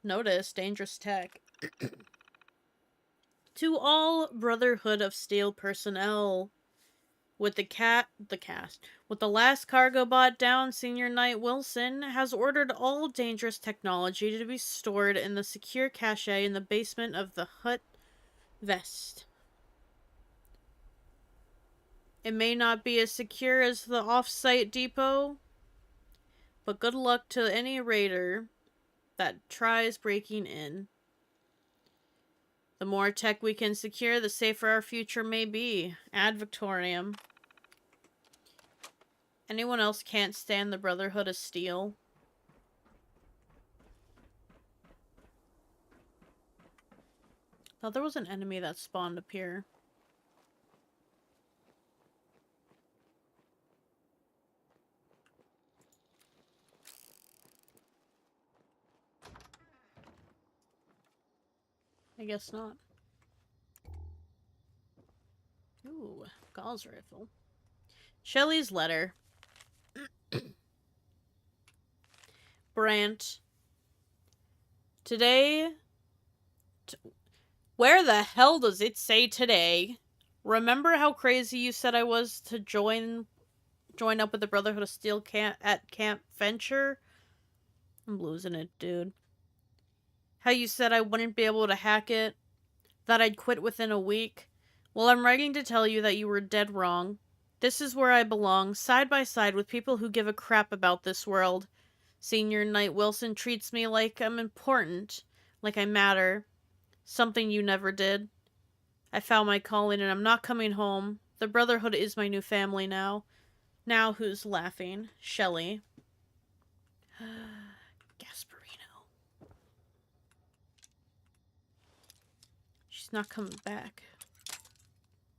A: Notice, dangerous tech. To all Brotherhood of Steel personnel, with with the last cargo bot down, Senior Knight Wilson has ordered all dangerous technology to be stored in the secure cache in the basement of the Hut Vest. It may not be as secure as the off-site depot, but good luck to any raider that tries breaking in. The more tech we can secure, the safer our future may be. Ad Victoriam. Anyone else can't stand the Brotherhood of Steel? Thought there was an enemy that spawned up here. I guess not. Ooh, Gauss rifle. Shelley's letter. Brant. Today... Where the hell does it say today? Remember how crazy you said I was to join up with the Brotherhood of Steel at Camp Venture? I'm losing it, dude. How you said I wouldn't be able to hack it? That I'd quit within a week? Well, I'm writing to tell you that you were dead wrong. This is where I belong, side by side with people who give a crap about this world. Senior Knight Wilson treats me like I'm important, like I matter. Something you never did. I found my calling and I'm not coming home. The Brotherhood is my new family now. Now who's laughing? Shelley. Gasparino. She's not coming back.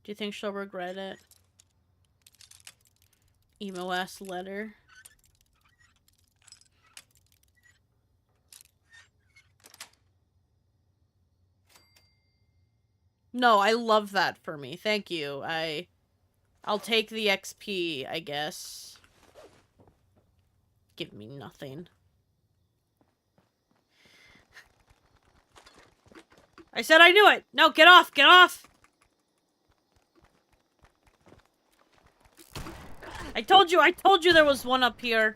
A: Do you think she'll regret it? Emo-ass letter. No, I love that for me. Thank you. I'll take the XP, I guess. Give me nothing. I said I knew it! No, get off! Get off! I told you there was one up here.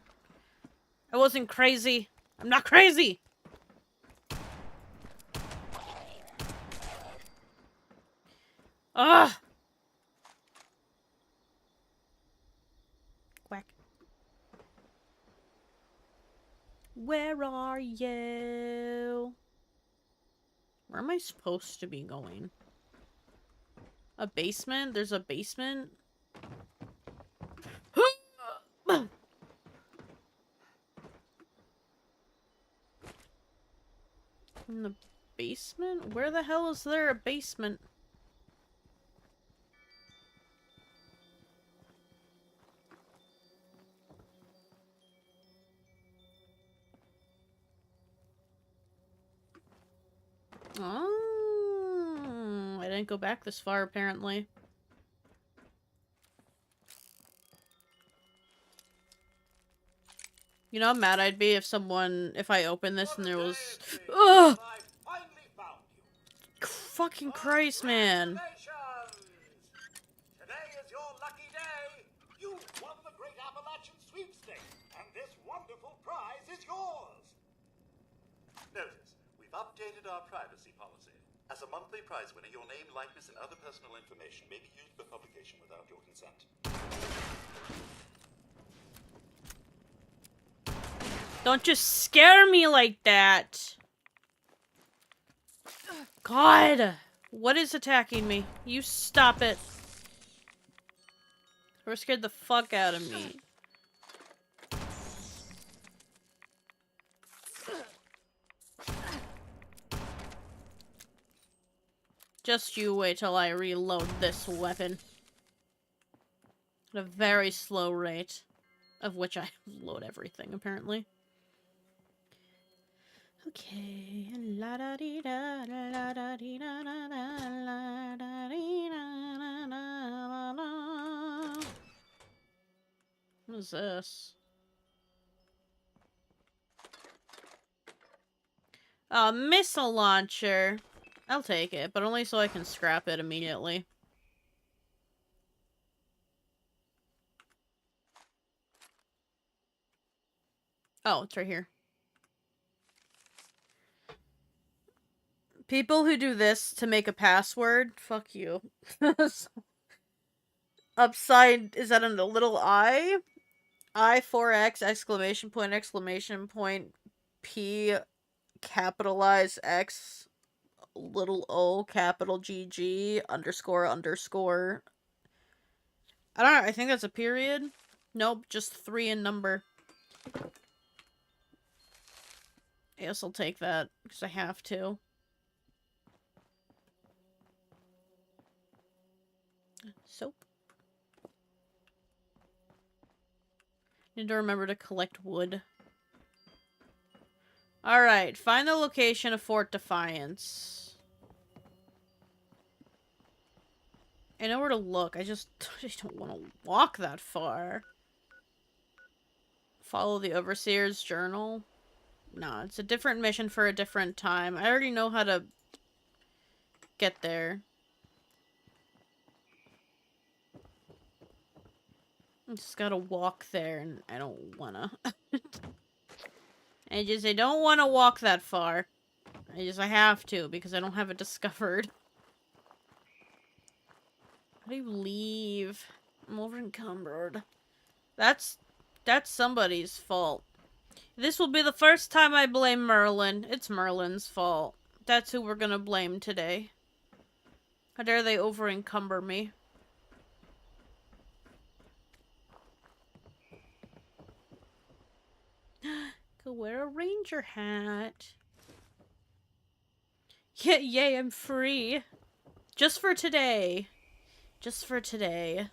A: I wasn't crazy. I'm not crazy! Ugh! Quack. Where are you? Where am I supposed to be going? A basement? There's a basement? In the basement? Where the hell is there a basement? Oh, I didn't go back this far, apparently. You know how mad I'd be if I opened this and there was... Ugh! Fucking Christ, man.
I: Today is your lucky day. You won the Great Appalachian Sweepstakes, and this wonderful prize is yours. Notice, we've updated our privacy policy. As a monthly prize winner, your name, likeness, and other personal information may be used for publication without your consent.
A: Don't just scare me like that. God! What is attacking me? You stop it. Or scared the fuck out of me. Just you wait till I reload this weapon. At a very slow rate. Of which I load everything, apparently. Okay. La da dee da la da dee da la la da dee da la la. What is this? A missile launcher. I'll take it, but only so I can scrap it immediately. Oh, it's right here. People who do this to make a password, fuck you. Upside, is that a little I? I4X, exclamation point, P, capitalize X, little O, capital GG, underscore. I don't know, I think that's a period. Nope, just 3 in number. I guess I'll take that, because I have to. Soap. Need to remember to collect wood. Alright, find the location of Fort Defiance. I know where to look. I just don't want to walk that far. Follow the Overseer's journal. No, it's a different mission for a different time. I already know how to get there. I just gotta walk there, and I don't wanna. I don't wanna walk that far. I have to, because I don't have it discovered. How do you leave? I'm over encumbered. That's somebody's fault. This will be the first time I blame Merlin. It's Merlin's fault. That's who we're gonna blame today. How dare they over encumber me? Go wear a ranger hat. Yeah, yay, I'm free. Just for today. Just for today.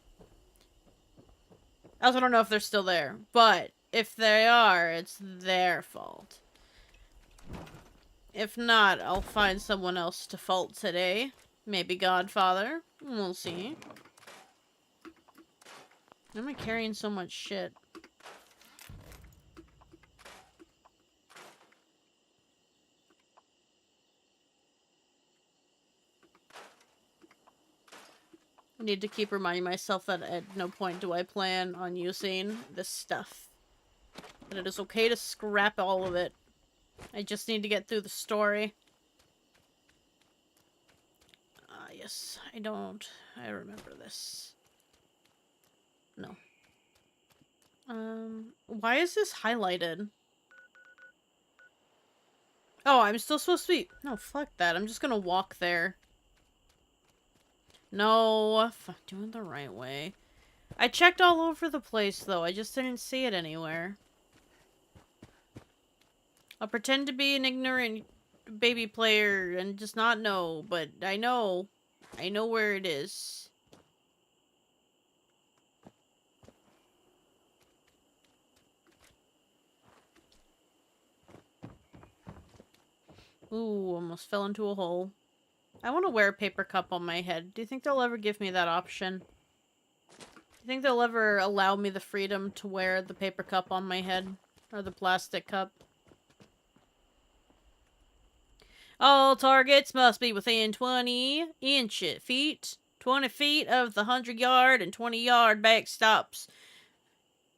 A: I also don't know if they're still there, but if they are, it's their fault. If not, I'll find someone else to fault today. Maybe Godfather. We'll see. Why am I carrying so much shit? I need to keep reminding myself that at no point do I plan on using this stuff. That it is okay to scrap all of it. I just need to get through the story. Yes, I don't. I remember this. No. Why is this highlighted? Oh, I'm still supposed to be... No, fuck that. I'm just gonna walk there. No, fuck, doing the right way. I checked all over the place, though. I just didn't see it anywhere. I'll pretend to be an ignorant baby player and just not know, but I know. I know where it is. Ooh, almost fell into a hole. I want to wear a paper cup on my head. Do you think they'll ever give me that option? Do you think they'll ever allow me the freedom to wear the paper cup on my head? Or the plastic cup? All targets must be within 20 feet. 20 feet of the 100-yard and 20-yard backstops.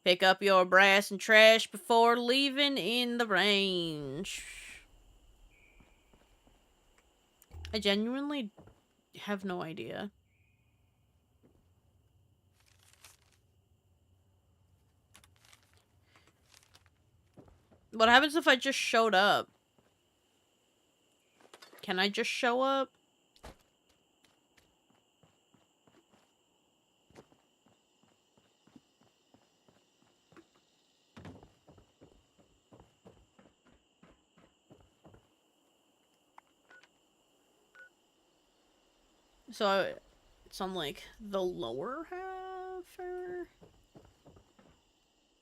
A: Pick up your brass and trash before leaving in the range. I genuinely have no idea. What happens if I just showed up? Can I just show up? So, it's on, like, the lower half, or...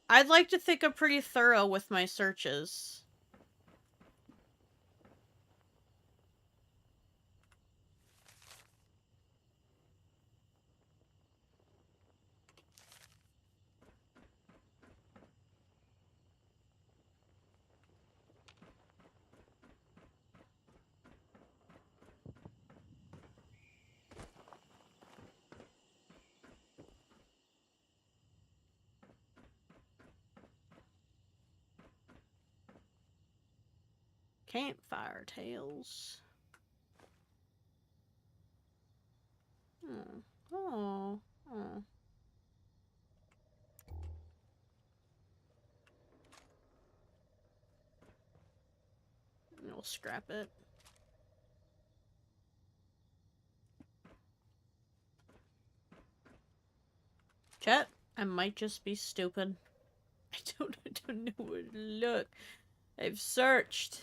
A: I'd like to think I'm pretty thorough with my searches. Campfire tales. Oh. We'll scrap it. Chat, I might just be stupid. I don't know where to look. I've searched.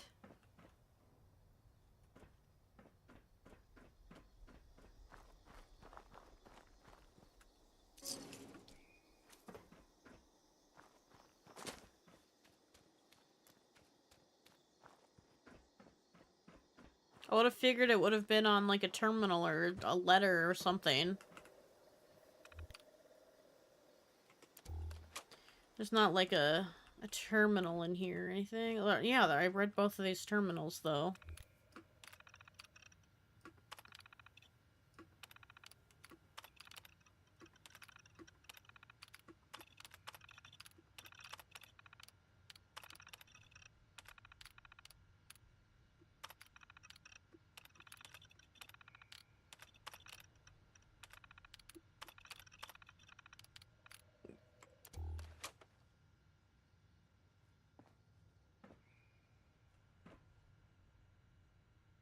A: I would have figured it would have been on like a terminal or a letter or something. There's not like a terminal in here or anything. Yeah, I read both of these terminals though.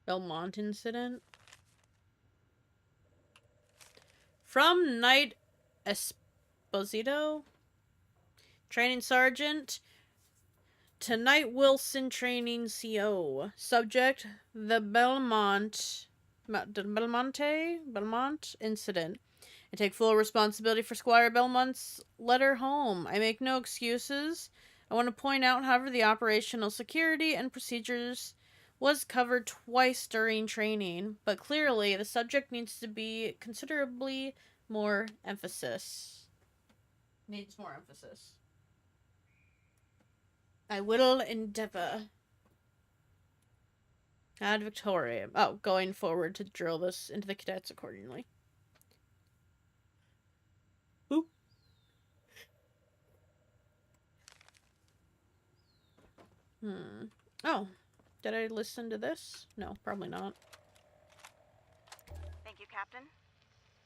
A: Belmont incident. From Knight Esposito, training sergeant, to Knight Wilson, training CO. Subject, the Belmont incident. I take full responsibility for Squire Belmont's letter home. I make no excuses. I want to point out, however, the operational security and procedures was covered twice during training, but clearly the subject needs to be considerably more emphasis. Needs more emphasis. I will endeavor. Add Victoria. Oh, going forward to drill this into the cadets accordingly. Oop. Oh. Did I listen to this? No, probably not.
M: Thank you, Captain.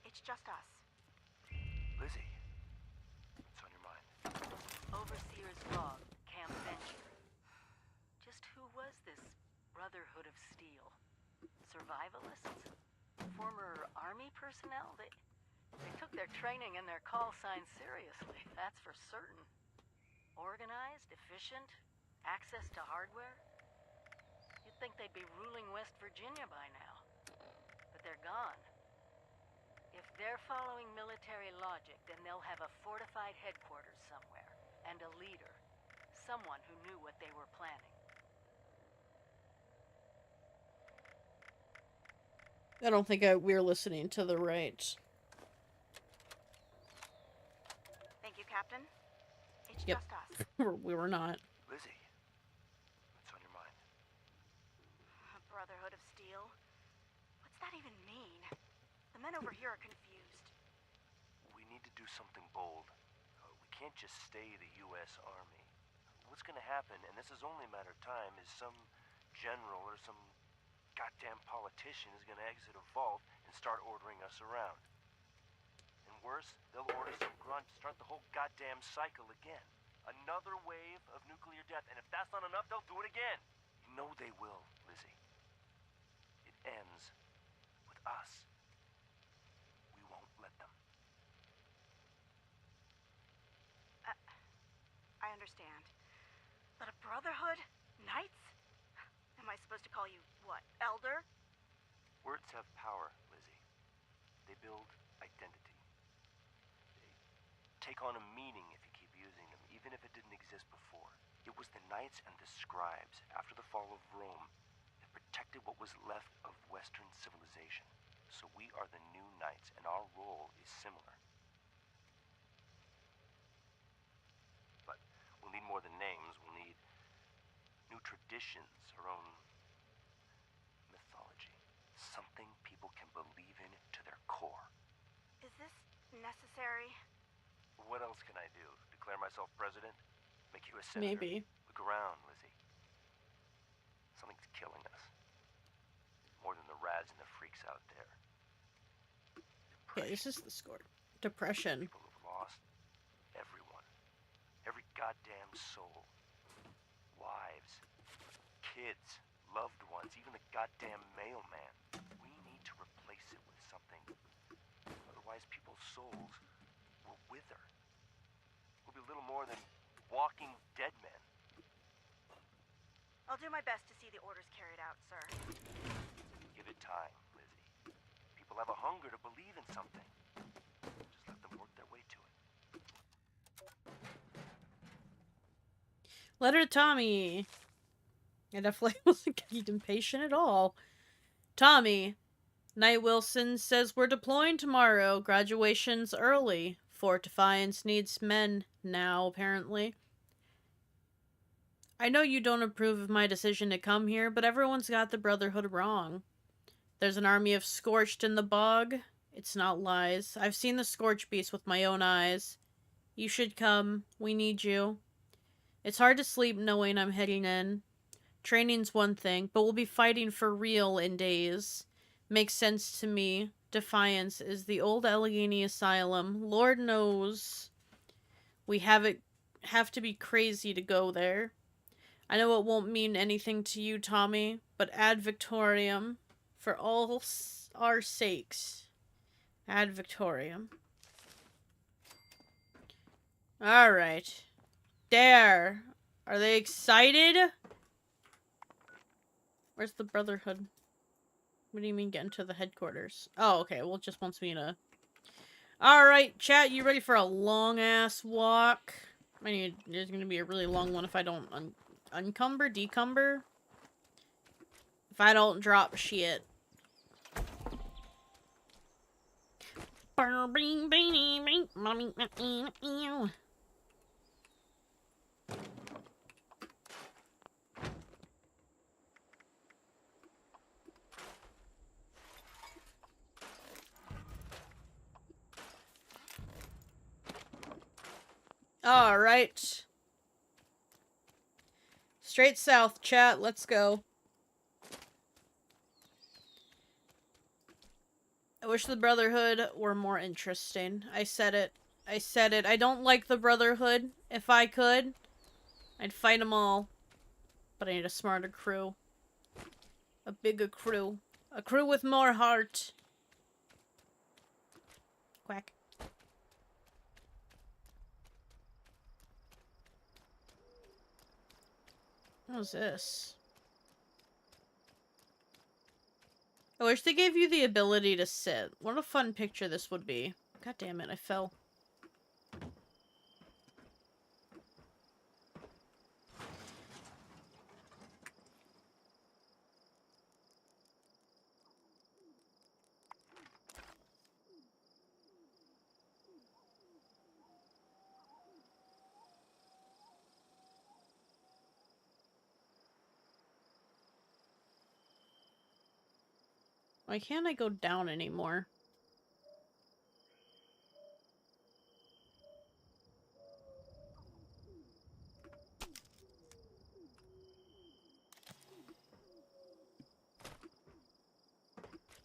M: It's just us.
J: Lizzie, what's on your mind?
U: Overseer's log, Camp Venture. Just who was this Brotherhood of Steel? Survivalists? Former army personnel? They took their training and their call signs seriously, that's for certain. Organized, efficient, access to hardware. You'd think they'd be ruling West Virginia by now. But they're gone. If they're following military logic, then they'll have a fortified headquarters somewhere. And a leader. Someone who knew what they were planning.
A: I don't think we're listening to the right.
M: Thank you, Captain. It's
A: Yep.
M: just us.
A: We were not.
J: Lizzie, what's on your mind?
M: A Brotherhood of Steel? What's that even mean? The men over here are confused.
J: We need to do something bold. We can't just stay the U.S. Army. What's gonna happen, and this is only a matter of time, is some general or some goddamn politician is gonna exit a vault and start ordering us around. And worse, they'll order some grunt to start the whole goddamn cycle again. Another wave of nuclear death, and if that's not enough, they'll do it again. You know they will, Lizzie. It ends with us. We won't let them.
M: I understand. But a Brotherhood? Knights? Am I supposed to call you, what, Elder?
J: Words have power, Lizzie. They build identity. They take on a meaning if you keep using them, even if it didn't exist before. It was the Knights and the Scribes, after the fall of Rome, that protected what was left of Western civilization. So we are the new Knights, and our role is similar. But we'll need more than names. We'll need new traditions, our own mythology. Something people can believe in to their core.
M: Is this necessary?
J: What else can I do? Declare myself president? Make you a senator?
A: Maybe.
J: Look around, Lizzie. Something's killing us. More than the rads and the freaks out there.
A: Okay, this is the score. Depression.
J: People who've lost everyone. Every goddamn soul. Wives. Kids. Loved ones. Even the goddamn mailman. We need to replace it with something. Otherwise, people's souls will wither. We'll be little more than walking dead men.
M: I'll do my best to see the orders carried out, sir.
J: Give it time, Lizzie. People have a hunger to believe in something. Just let them work their way to it.
A: Letter to Tommy. I definitely wasn't getting impatient at all. Tommy. Knight Wilson says we're deploying tomorrow. Graduation's early. Fort Defiance needs men now, apparently. I know you don't approve of my decision to come here, but everyone's got the Brotherhood wrong. There's an army of Scorched in the bog. It's not lies. I've seen the Scorch Beast with my own eyes. You should come. We need you. It's hard to sleep knowing I'm heading in. Training's one thing, but we'll be fighting for real in days. Makes sense to me. Defiance is the old Allegheny Asylum. Lord knows we have to be crazy to go there. I know it won't mean anything to you, Tommy, but ad Victoriam. For all our sakes. Ad Victoriam. Alright. There. Are they excited? Where's the Brotherhood? What do you mean get into the headquarters? Oh, okay. Well, it just wants me to... Alright, chat. You ready for a long-ass walk? I mean, there's gonna be a really long one if I don't decumber? If I don't drop shit. Alright. Straight south, chat. Let's go. I wish the Brotherhood were more interesting. I said it. I said it. I don't like the Brotherhood. If I could, I'd fight them all. But I need a smarter crew. A bigger crew. A crew with more heart. Quack. What was this? I wish they gave you the ability to sit. What a fun picture this would be. God damn it, I fell. Why can't I go down anymore?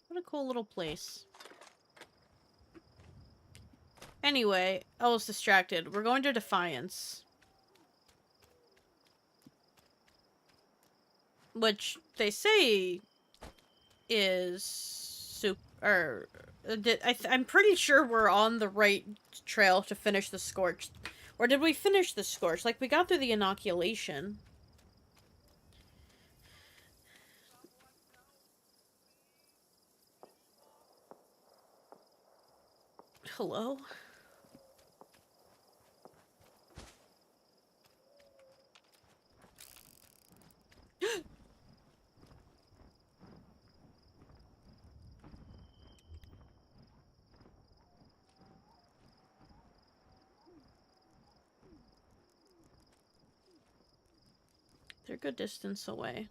A: What a cool little place. Anyway, I was distracted. We're going to Defiance. Which they say is super... I'm pretty sure we're on the right trail to finish the Scorch. Or did we finish the Scorch? Like, we got through the inoculation. Hello? They're a good distance away.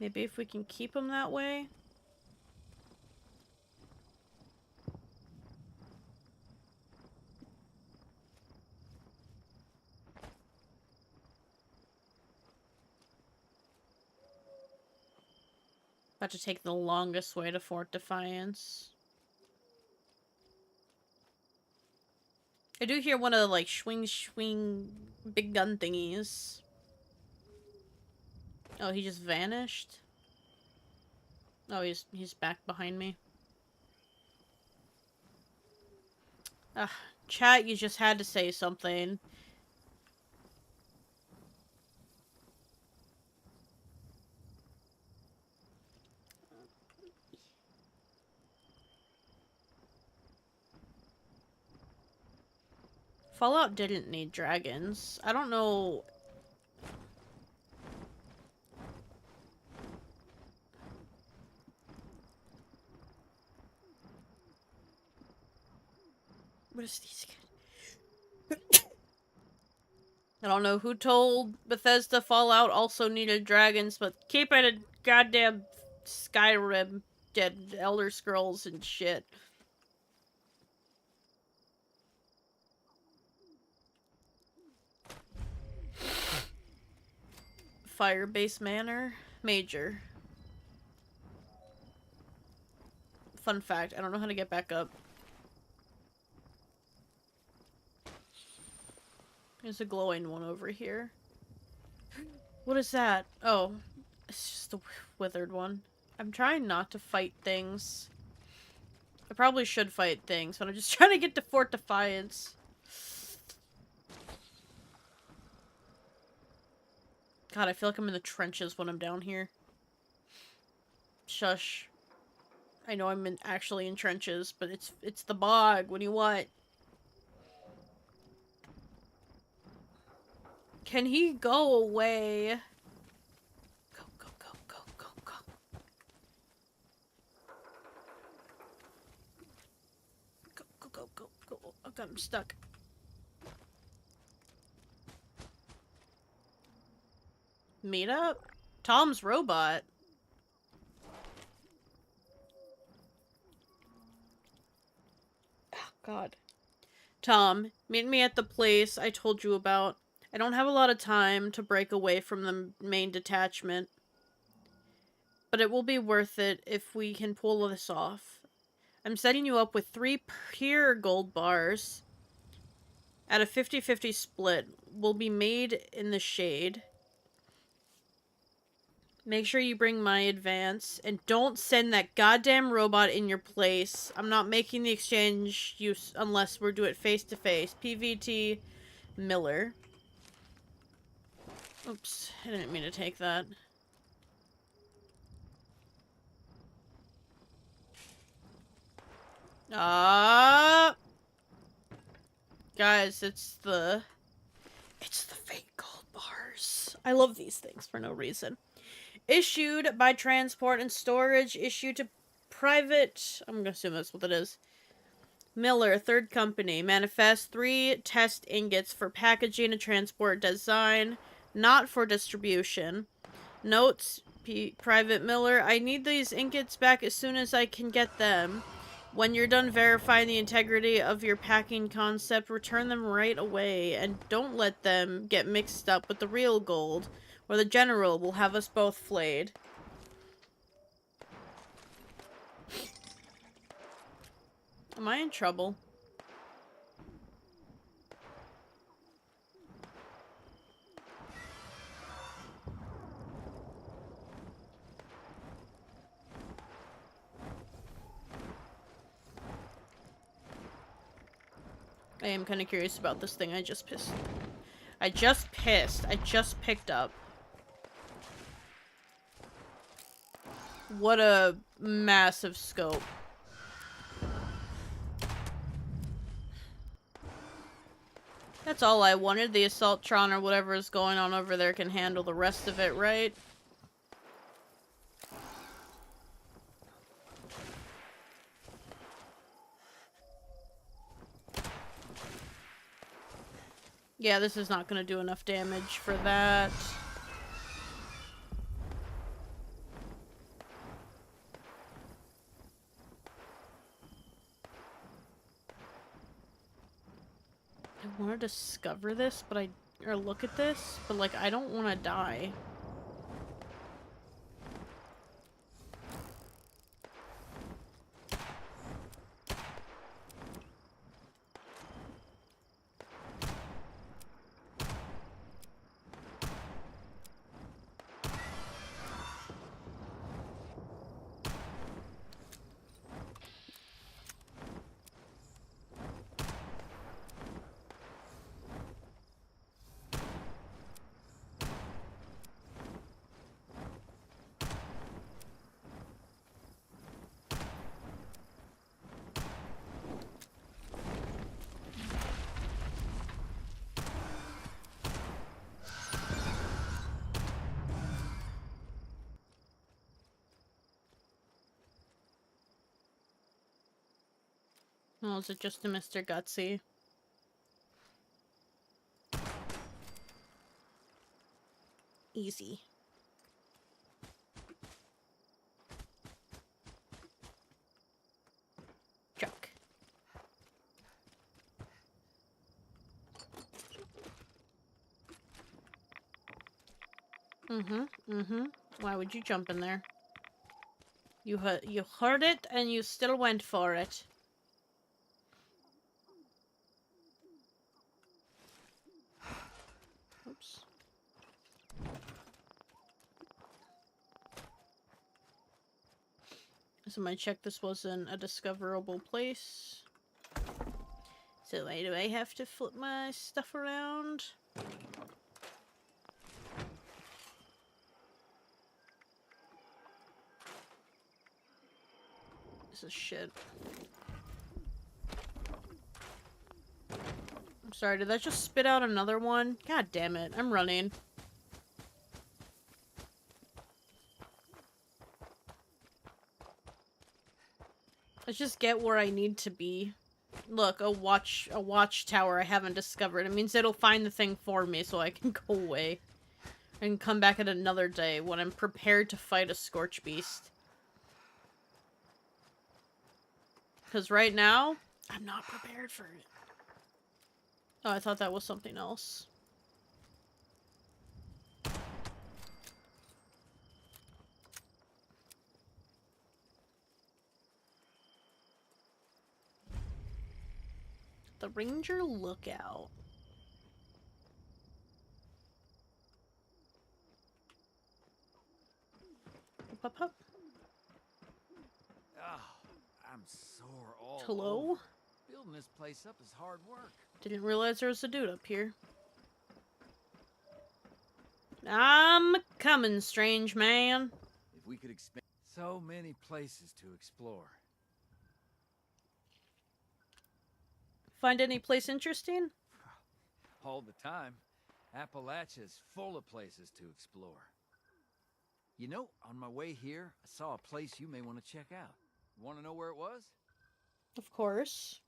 A: Maybe if we can keep them that way? About to take the longest way to Fort Defiance. I do hear one of the, like, swing big gun thingies. Oh, he just vanished? Oh, he's back behind me. Ugh, chat, you just had to say something. Fallout didn't need dragons. I don't know... What is these? I don't know who told Bethesda Fallout also needed dragons, but keep it a goddamn Skyrim, dead Elder Scrolls and shit. Firebase Manor, Major. Fun fact, I don't know how to get back up. There's a glowing one over here. What is that? Oh, it's just a withered one. I'm trying not to fight things. I probably should fight things, but I'm just trying to get to Fort Defiance. God, I feel like I'm in the trenches when I'm down here. Shush. I know I'm actually in trenches, but it's the bog. What do you want? Can he go away? Go, go, go, go, go, go. Go, go, go, go, go. Oh god, I'm stuck. Meet up? Tom's robot. Oh god. Tom, meet me at the place I told you about. I don't have a lot of time to break away from the main detachment, but it will be worth it if we can pull this off. I'm setting you up with 3 pure gold bars at a 50-50 split. Will be made in the shade. Make sure you bring my advance, and don't send that goddamn robot in your place. I'm not making the exchange use unless we're doing it face to face. PVT Miller. Oops, I didn't mean to take that. Guys, it's the fake gold bars. I love these things for no reason. Issued by Transport and Storage. Issued to private... I'm gonna assume that's what it is. Miller, third company. Manifest 3 test ingots for packaging and transport design. Not for distribution. Notes, Private Miller. I need these ingots back as soon as I can get them. When you're done verifying the integrity of your packing concept, return them right away. And don't let them get mixed up with the real gold, or the General will have us both flayed. Am I in trouble? I am kind of curious about this thing I just pissed. I just picked up. What a massive scope. That's all I wanted. The Assaultron or whatever is going on over there can handle the rest of it, right? Yeah, this is not going to do enough damage for that. I want to discover this, but or look at this, but like, I don't want to die. Oh, is it just a Mr. Gutsy? Easy. Chuck. Why would you jump in there? You heard it and you still went for it. Oops. Somebody check this wasn't a discoverable place. So why do I have to flip my stuff around? This is shit. I'm sorry, did that just spit out another one? God damn it, I'm running. Let's just get where I need to be. Look, a watchtower I haven't discovered. It means it'll find the thing for me so I can go away. And come back at another day when I'm prepared to fight a Scorch Beast. Because right now, I'm not prepared for it. Oh, I thought that was something else. The Ranger Lookout. Up, up, up.
N: Oh, I'm sore all
A: Hello?
N: over. Building this place up is hard work.
A: Didn't realize there was a dude up here. I'm coming, strange man.
N: If we could expand... So many places to explore.
A: Find any place interesting?
N: All the time. Appalachia's full of places to explore. You know, on my way here, I saw a place you may want to check out. Want to know where it was?
A: Of course.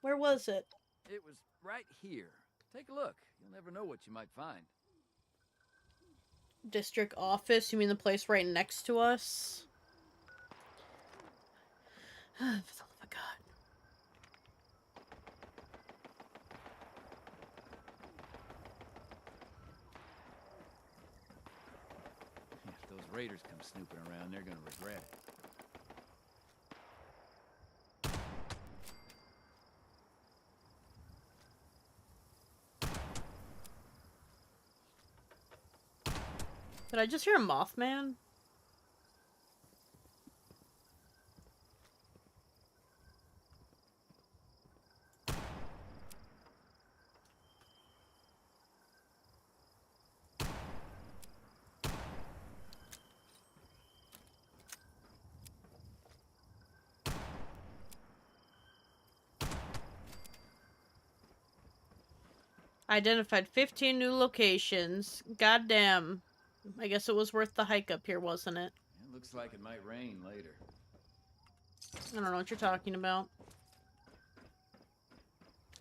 A: Where was it?
N: It was right here. Take a look. You'll never know what you might find.
A: District office? You mean the place right next to us? For the love of God.
N: If those raiders come snooping around, they're gonna regret it.
A: Did I just hear a Mothman? Identified 15 new locations. Goddamn. I guess it was worth the hike up here, wasn't it?
N: It looks like it might rain later.
A: I don't know what you're talking about.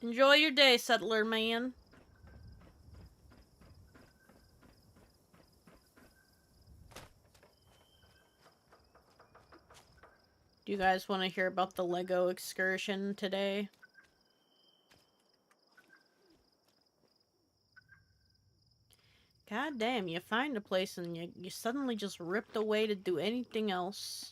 A: Enjoy your day, settler man. Do you guys want to hear about the Lego excursion today? God damn, you find a place and you suddenly just ripped away to do anything else.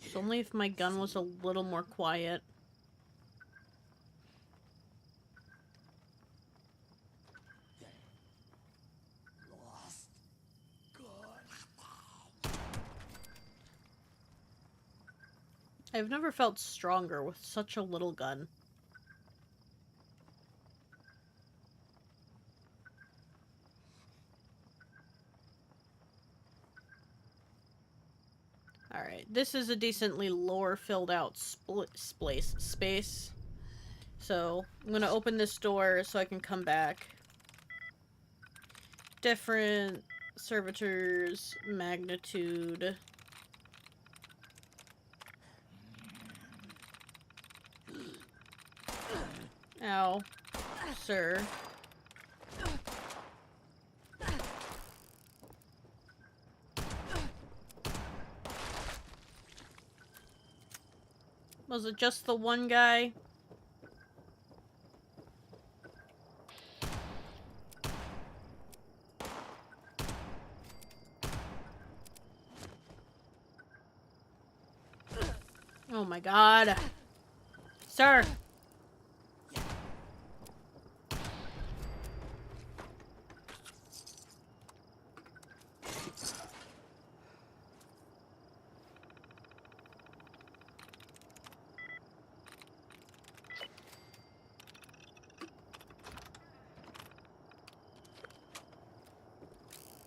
A: It's only if my gun was a little more quiet. I've never felt stronger with such a little gun. this is a decently lore-filled out space. So, I'm gonna open this door so I can come back. Different servitors, magnitude. Ow. Sir. Was it just the one guy? Oh my god. Sir!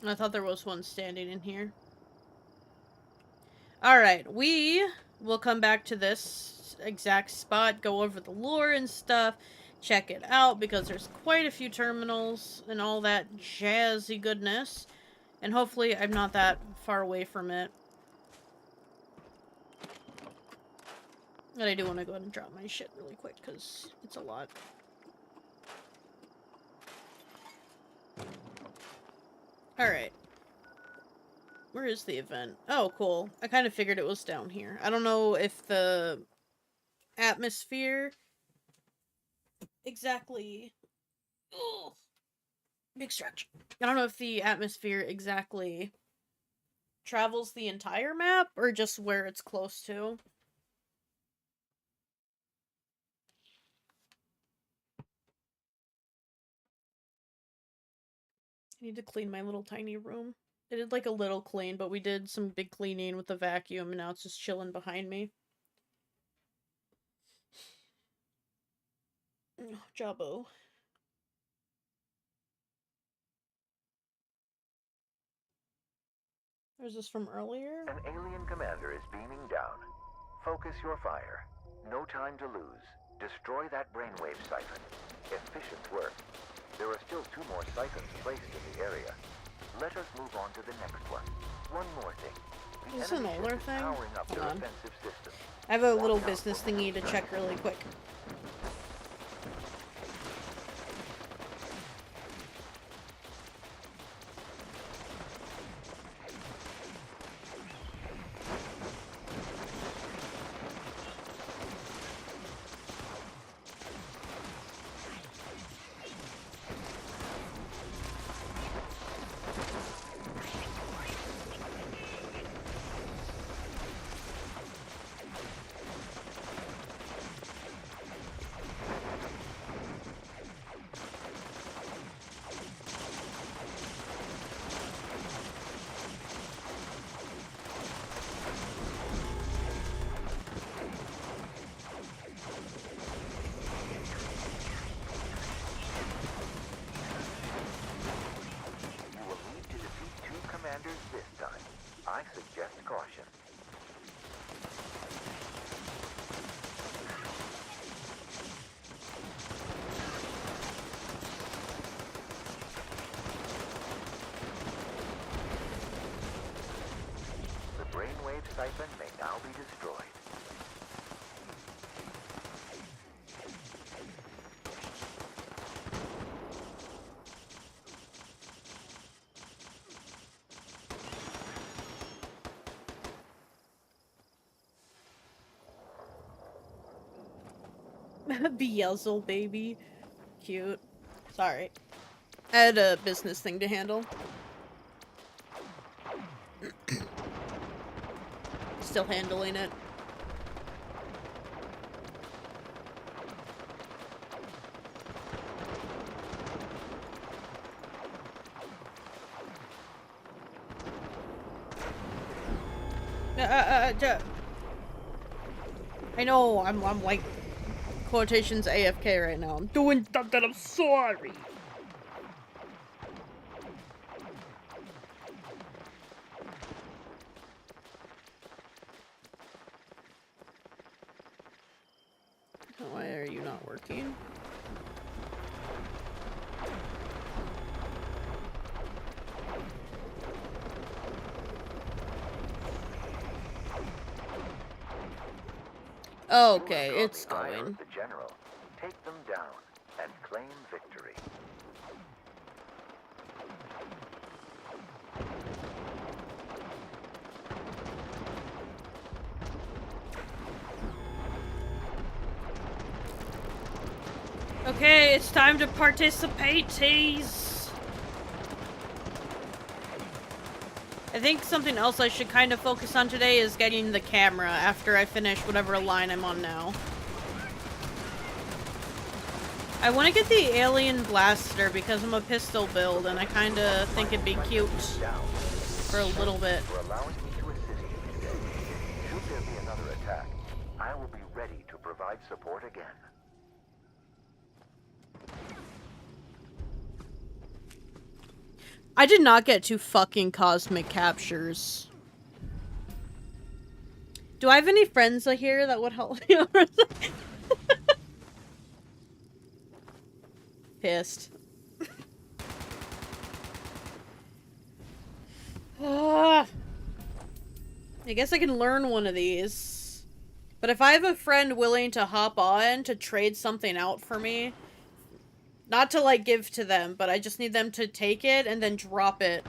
A: I thought there was one standing in here. Alright, we will come back to this exact spot, go over the lore and stuff, check it out, because there's quite a few terminals and all that jazzy goodness. And hopefully I'm not that far away from it. But I do want to go ahead and drop my shit really quick, because it's a lot. Alright. Where is the event? Oh, cool. I kind of figured it was down here. I don't know if the atmosphere exactly... Ugh. Big stretch. I don't know if the atmosphere exactly travels the entire map or just where it's close to. I need to clean my little tiny room. I did like a little clean, but we did some big cleaning with the vacuum, and now it's just chilling behind me. Oh, Jabbo. Is this from earlier?
D: An alien commander is beaming down. Focus your fire. No time to lose. Destroy that brainwave siphon. Efficient work. There are still 2 more siphons placed in the area. Let us move on to the next one. One more thing.
A: Is this an older thing?
D: Powering up
A: Hold
D: their
A: on.
D: offensive system.
A: I have a little business thingy to check really quick.
D: This time, I suggest caution. The brainwave siphon may now be destroyed.
A: Beelzebub baby. Cute. Sorry. I had a business thing to handle. Still handling it. I know, I'm like quotations AFK right now. I'm doing something, I'm sorry. Why are you not working? Okay, it's going.
D: The general. Take them down and claim victory.
A: Okay, it's time to participate, tease. I think something else I should kind of focus on today is getting the camera after I finish whatever line I'm on now. I want to get the alien blaster because I'm a pistol build and I kind of think it'd be cute for a little bit.
D: For allowing me to assist you today. Should there be another attack, I will be ready to provide support again.
A: I did not get 2 fucking cosmic captures. Do I have any friends here that would help me? Pissed. I guess I can learn one of these. But if I have a friend willing to hop on to trade something out for me, not to, like, give to them, but I just need them to take it and then drop it.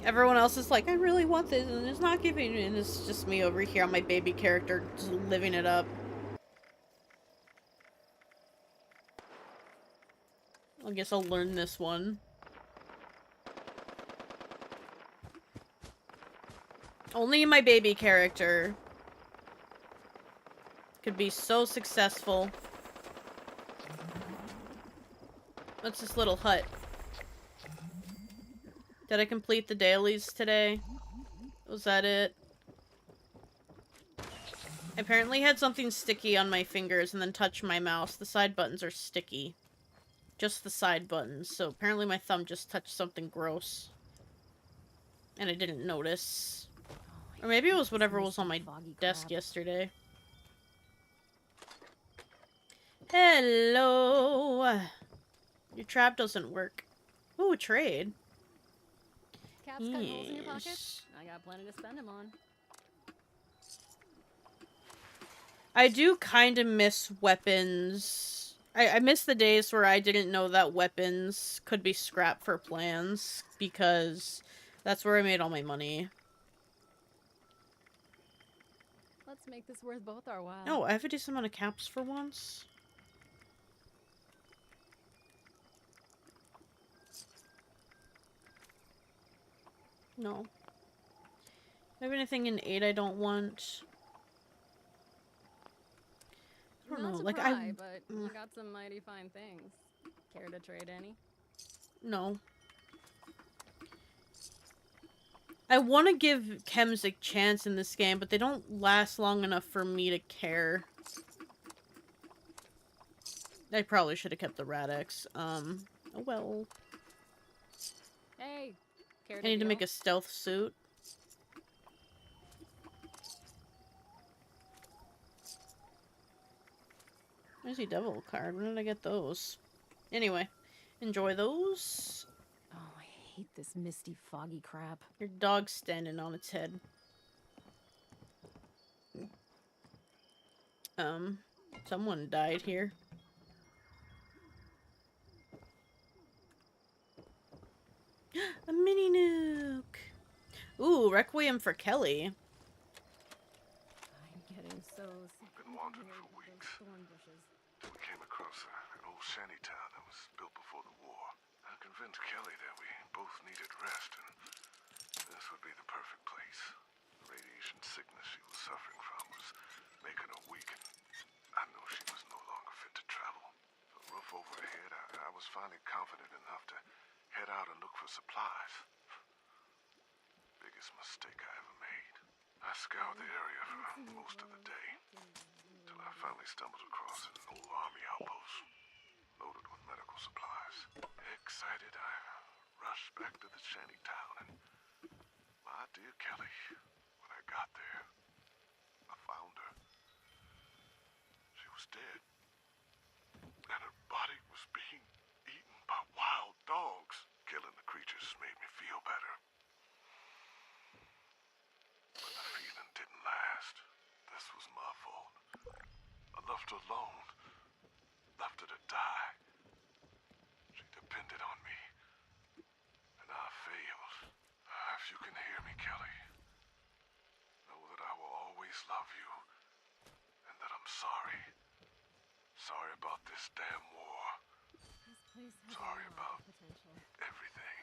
A: Everyone else is like, I really want this, and it's not giving me, and it's just me over here on my baby character, just living it up. I guess I'll learn this one. Only my baby character could be so successful. What's this little hut? Did I complete the dailies today? Was that it? I apparently had something sticky on my fingers and then touched my mouse. The side buttons are sticky. Just the side buttons. So apparently my thumb just touched something gross. And I didn't notice. Or maybe it was whatever was on my desk yesterday. Hello! Your trap doesn't work. Ooh, trade.
E: Caps cut holes in your pockets? I got plenty to spend them on.
A: I do kind of miss weapons. I miss the days where I didn't know that weapons could be scrapped for plans, because that's where I made all my money.
E: Let's make this worth both our while.
A: Oh, I have a decent amount of caps for once. No. I have anything in 8 I don't want. I don't know, like
E: but you got some mighty fine things. Care to trade any?
A: No. I want to give chems a chance in this game, but they don't last long enough for me to care. I probably should have kept the Radix. Oh well.
E: Hey, care
A: I need to make a stealth suit. Where's the devil card? When did I get those? Anyway, enjoy those.
E: Oh, I hate this misty, foggy crap.
A: Your dog's standing on its head. Someone died here. A mini nuke! Ooh, Requiem for Kelly.
E: I'm getting so sick.
F: Been wandering for weeks.
E: Thorn bushes.
F: Till we came across an old shanty town that was built before the war. I convinced Kelly that we both needed rest, and this would be the perfect place. The radiation sickness she was suffering from was making her weak, and I knew she was no longer fit to travel. A roof over her head, I was finally confident enough to head out and look for supplies. Biggest mistake I ever made. I scoured the area for most of the day, till I finally stumbled across an old army outpost, loaded with medical medical supplies. Excited, I rushed back to the shanty town and my dear Kelly, when I got there, I found her. She was dead. And her body was being eaten by wild dogs. Killing the creatures made me feel better. But the feeling didn't last. This was my fault. I left her alone. Left her to die. She depended on me. And I failed. If you can hear me, Kelly, know that I will always love you. And that I'm sorry. Sorry about this damn war.
E: This place has
F: Sorry
E: a lot
F: about
E: of potential.
F: everything.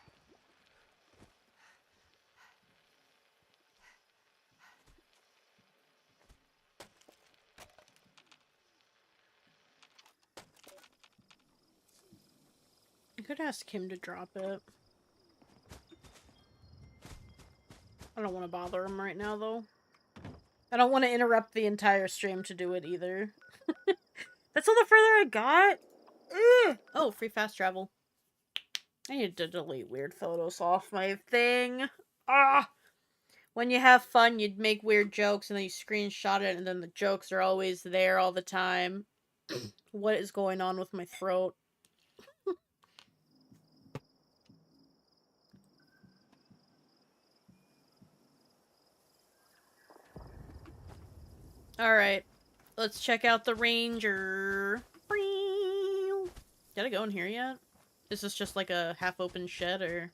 A: I could ask him to drop it. I don't want to bother him right now, though. I don't want to interrupt the entire stream to do it either. That's all the further I got? Ugh. Oh, free fast travel. I need to delete weird photos off my thing. Ah! When you have fun, you'd make weird jokes and then you screenshot it and then the jokes are always there all the time. What is going on with my throat? Alright. Let's check out the ranger. Did I go in here yet? Is this just like a half-open shed, or...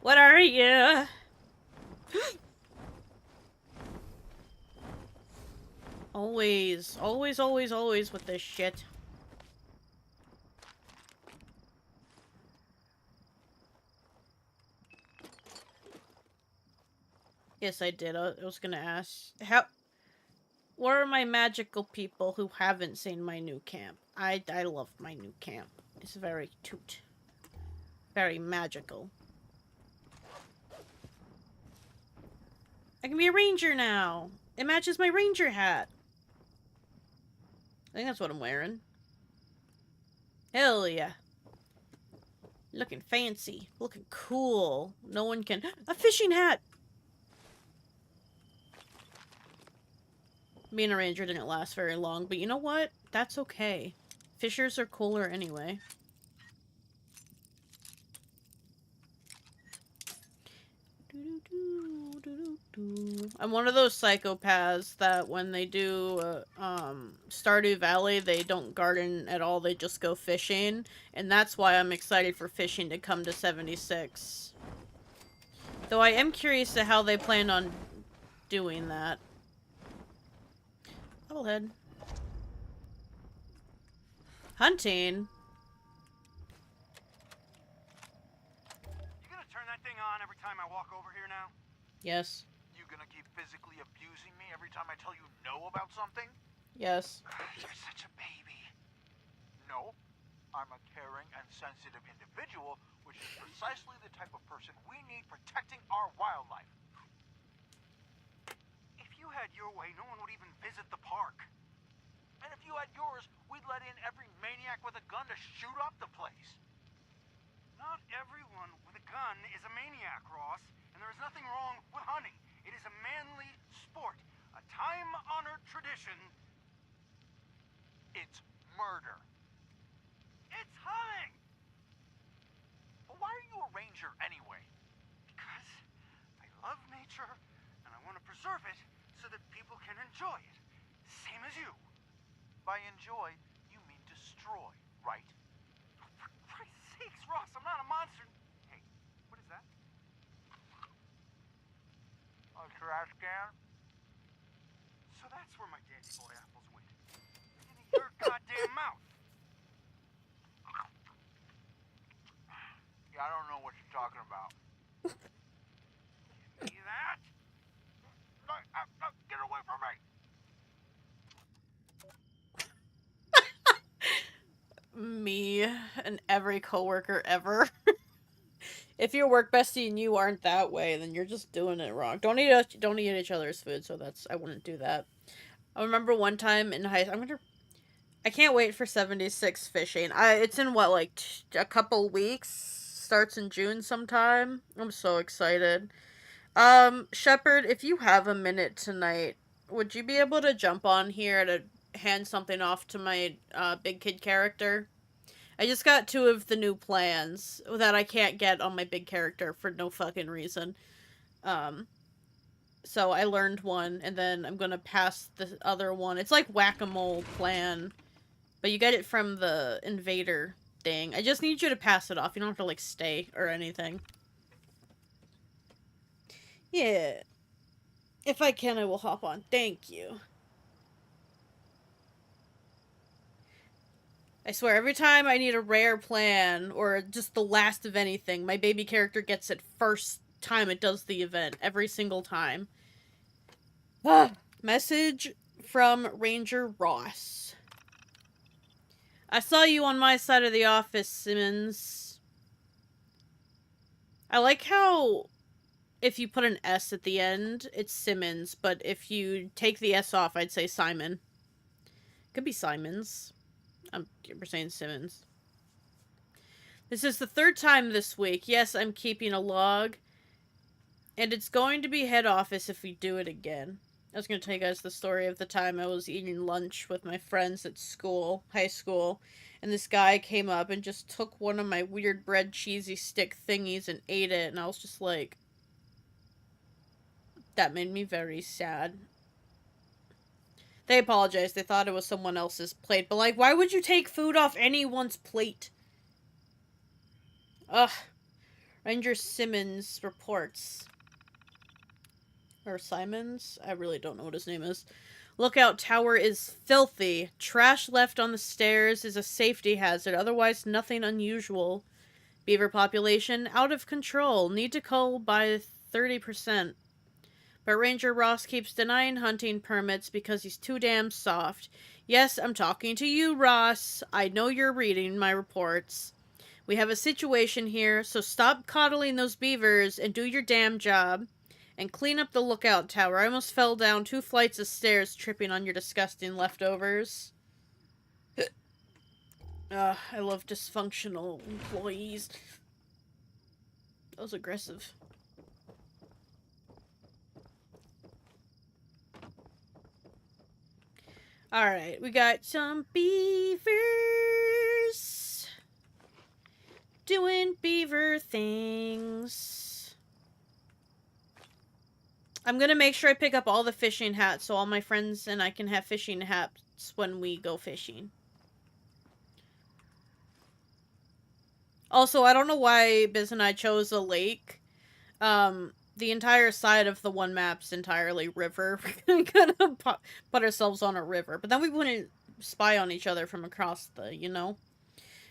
A: What are you? Always, always, always, always with this shit. Yes, I did. I was gonna ask. What are my magical people who haven't seen my new camp? I love my new camp. It's very toot. Very magical. I can be a ranger now. It matches my ranger hat. I think that's what I'm wearing. Hell yeah. Looking fancy. Looking cool. No one can... A fishing hat! Being a ranger didn't last very long, but you know what? That's okay. Fishers are cooler anyway. I'm one of those psychopaths that when they do Stardew Valley, they don't garden at all, they just go fishing. And that's why I'm excited for fishing to come to 76. Though I am curious to how they plan on doing that. Bubblehead. Hunting?
H: You gonna turn that thing on every time I walk over here now?
A: Yes.
H: You gonna keep physically abusing me every time I tell you no about something?
A: Yes.
H: You're such a baby. No, I'm a caring and sensitive individual, which is precisely the type of person we need protecting our wildlife. If you had your way, no one would even visit the park. And if you had yours, we'd let in every maniac with a gun to shoot up the place. Not everyone with a gun is a maniac, Ross, and there is nothing wrong with hunting. It is a manly sport, a time-honored tradition. It's murder. It's hunting! But why are you a ranger anyway? Because I love nature, and I want to preserve it so that people can enjoy it. Same as you. By enjoy, you mean destroy, right? Oh, for Christ's sakes, Ross, I'm not a monster. Hey, what is that? A trash can? So that's where my daddy boy apples went. Into your goddamn mouth. Yeah, I don't know what you're talking about. Give me that. No, get away from me.
A: Me and every coworker ever. If your work bestie and you aren't that way, then you're just doing it wrong. Don't eat each other's food, so I wouldn't do that. I remember one time in high school, I can't wait for 76 fishing. It's in what, like a couple weeks? Starts in June sometime. I'm so excited. Shepard, if you have a minute tonight, would you be able to jump on here to hand something off to my big kid character? I just got 2 of the new plans that I can't get on my big character for no fucking reason. So I learned one, and then I'm gonna pass the other one. It's like whack-a-mole plan, but you get it from the invader thing. I just need you to pass it off. You don't have to, like, stay or anything. Yeah. If I can, I will hop on. Thank you. I swear, every time I need a rare plan, or just the last of anything, my baby character gets it first time it does the event. Every single time. Message from Ranger Ross. I saw you on my side of the office, Simmons. I like how if you put an S at the end, it's Simmons, but if you take the S off, I'd say Simon. Could be Simons. We're saying Simmons. This is the 3rd time this week. Yes, I'm keeping a log. And it's going to be head office if we do it again. I was going to tell you guys the story of the time I was eating lunch with my friends at school, high school, and this guy came up and just took one of my weird bread cheesy stick thingies and ate it, and I was just like, that made me very sad. They apologized. They thought it was someone else's plate, but like, why would you take food off anyone's plate? Ugh. Ranger Simmons reports. Or Simons? I really don't know what his name is. Lookout tower is filthy. Trash left on the stairs is a safety hazard. Otherwise, nothing unusual. Beaver population out of control. Need to cull by 30%. But Ranger Ross keeps denying hunting permits because he's too damn soft. Yes, I'm talking to you, Ross. I know you're reading my reports. We have a situation here, so stop coddling those beavers and do your damn job. And clean up the lookout tower. I almost fell down 2 flights of stairs tripping on your disgusting leftovers. I love dysfunctional employees. That was aggressive. Alright, we got some beavers doing beaver things. I'm gonna make sure I pick up all the fishing hats so all my friends and I can have fishing hats when we go fishing. Also, I don't know why Biz and I chose a lake. The entire side of the one map's entirely river. We're gonna put ourselves on a river. But then we wouldn't spy on each other from across the, you know?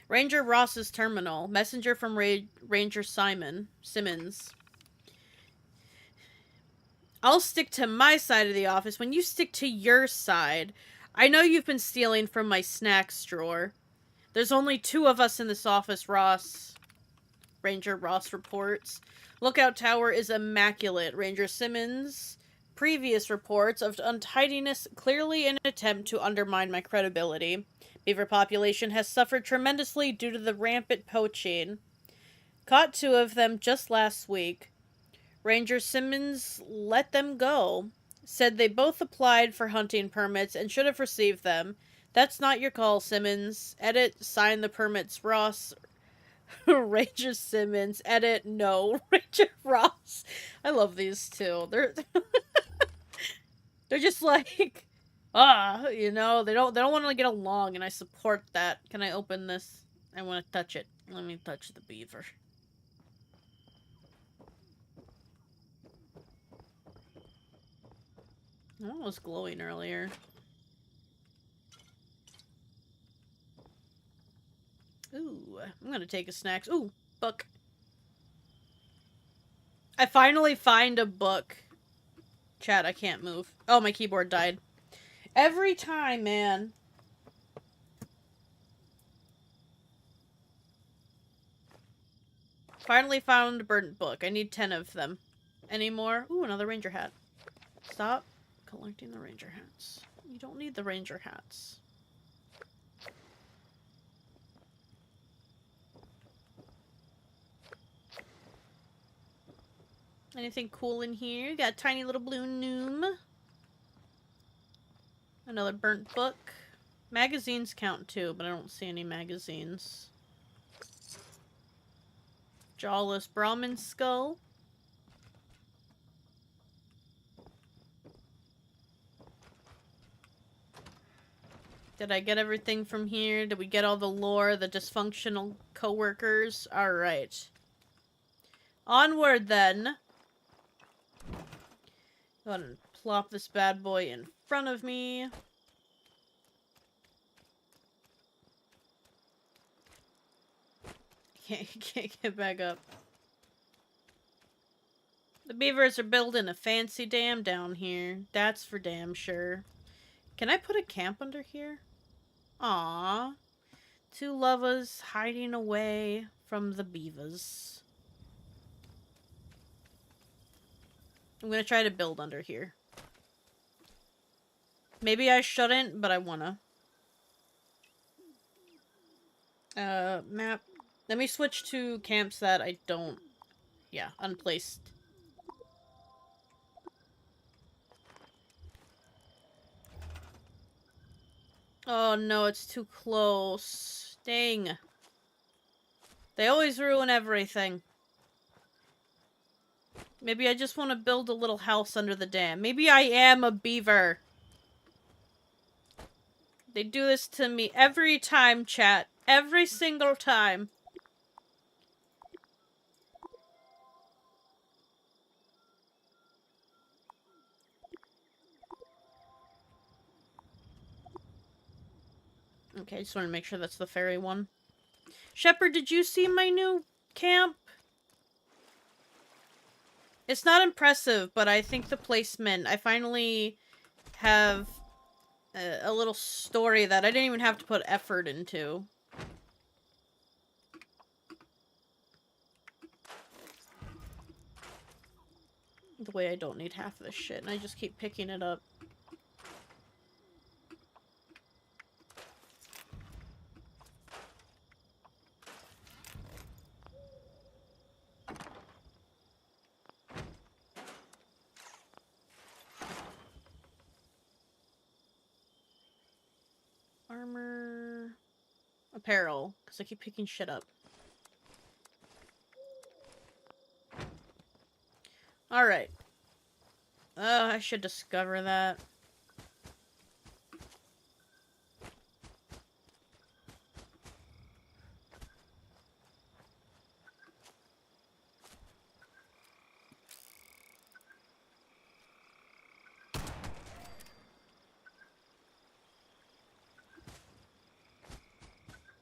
A: Ranger Ross's terminal. Messenger from Ranger Simmons. I'll stick to my side of the office when you stick to your side. I know you've been stealing from my snacks drawer. There's only 2 of us in this office, Ross. Ranger Ross reports. Lookout tower is immaculate. Ranger Simmons' previous reports of untidiness clearly an attempt to undermine my credibility. Beaver population has suffered tremendously due to the rampant poaching. Caught 2 of them just last week. Ranger Simmons let them go. Said they both applied for hunting permits and should have received them. That's not your call, Simmons. Edit, sign the permits, Ross. Ranger Simmons. Edit, no. Ranger Ross. I love these 2. They're they're just like, you know, they don't want to get along, and I support that. Can I open this? I want to touch it. Let me touch the beaver. That was glowing earlier. Ooh, I'm gonna take a snacks. Ooh, book. I finally find a book. Chat, I can't move. Oh, my keyboard died. Every time, man. Finally found a burnt book. I need 10 of them. Any more? Ooh, another ranger hat. Stop collecting the ranger hats. You don't need the ranger hats. Anything cool in here? Got a tiny little blue noom. Another burnt book. Magazines count too, but I don't see any magazines. Jawless Brahmin skull. Did I get everything from here? Did we get all the lore, the dysfunctional coworkers? Alright. Onward then. Go ahead and plop this bad boy in front of me. Can't get back up. The beavers are building a fancy dam down here. That's for damn sure. Can I put a camp under here? Aww. Two lovers hiding away from the beavers. I'm gonna try to build under here. Maybe I shouldn't, but I wanna. Map. Let me switch to camps that I don't... Yeah, unplaced. Oh no, it's too close. Dang. They always ruin everything. Maybe I just want to build a little house under the dam. Maybe I am a beaver. They do this to me every time, chat. Every single time. Okay, I just want to make sure that's the fairy one. Shepard, did you see my new camp? It's not impressive, but I think the placement... I finally have a little story that I didn't even have to put effort into. The way I don't need half of this shit, and I just keep picking it up. Armor... Apparel, because I keep picking shit up. Alright. I should discover that.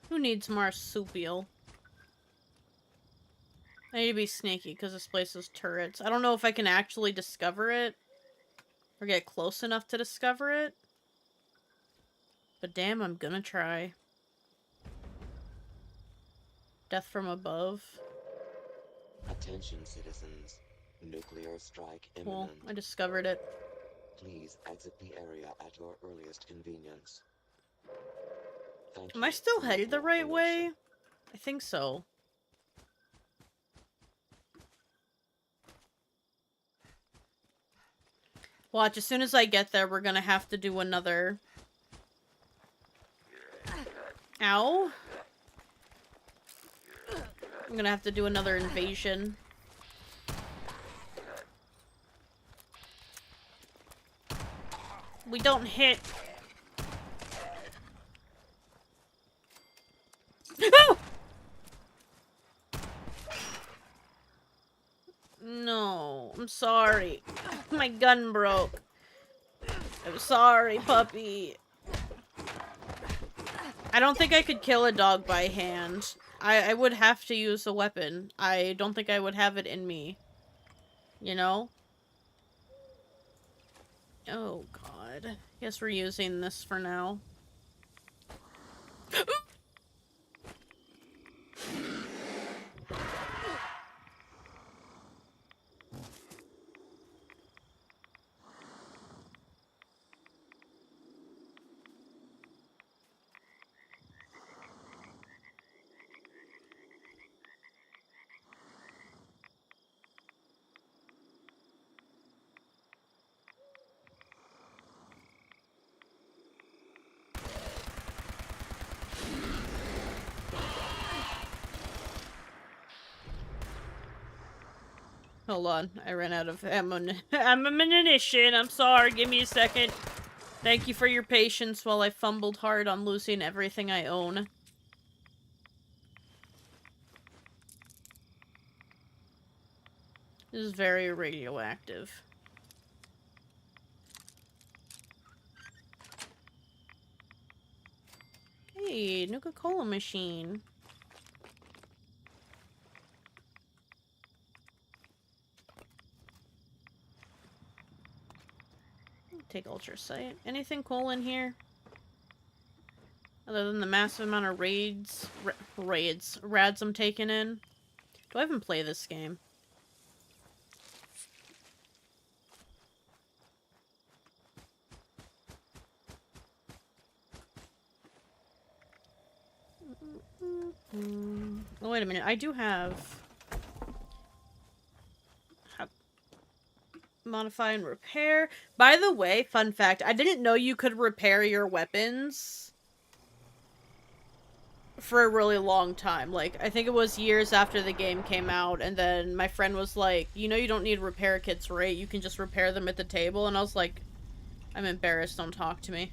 A: Who needs marsupial? I need to be sneaky because this place has turrets. I don't know if I can actually discover it. Or get close enough to discover it. But damn, I'm gonna try. Death from above.
O: Attention, citizens. Nuclear strike imminent.
A: Well, I discovered it.
O: Please exit the area at your earliest convenience.
A: Am I still headed the right way? I think so. Watch, as soon as I get there, we're gonna have to do another... Ow? I'm gonna have to do another invasion. We don't hit. Oh! No, I'm sorry. My gun broke. I'm sorry, puppy. I don't think I could kill a dog by hand. I would have to use a weapon. I don't think I would have it in me. You know? Oh, God. Guess we're using this for now. Hold on, I ran out of ammunition. I'm sorry, give me a second. Thank you for your patience while I fumbled hard on losing everything I own. This is very radioactive. Hey, Nuka-Cola machine. Take ultrasight. Anything cool in here? Other than the massive amount of rads I'm taking in. Do I even play this game? Oh, wait a minute. I do have... Modify and repair. By the way, fun fact, I didn't know you could repair your weapons for a really long time. Like, I think it was years after the game came out, and then my friend was like, you know you don't need repair kits, right? You can just repair them at the table. And I was like, I'm embarrassed, don't talk to me.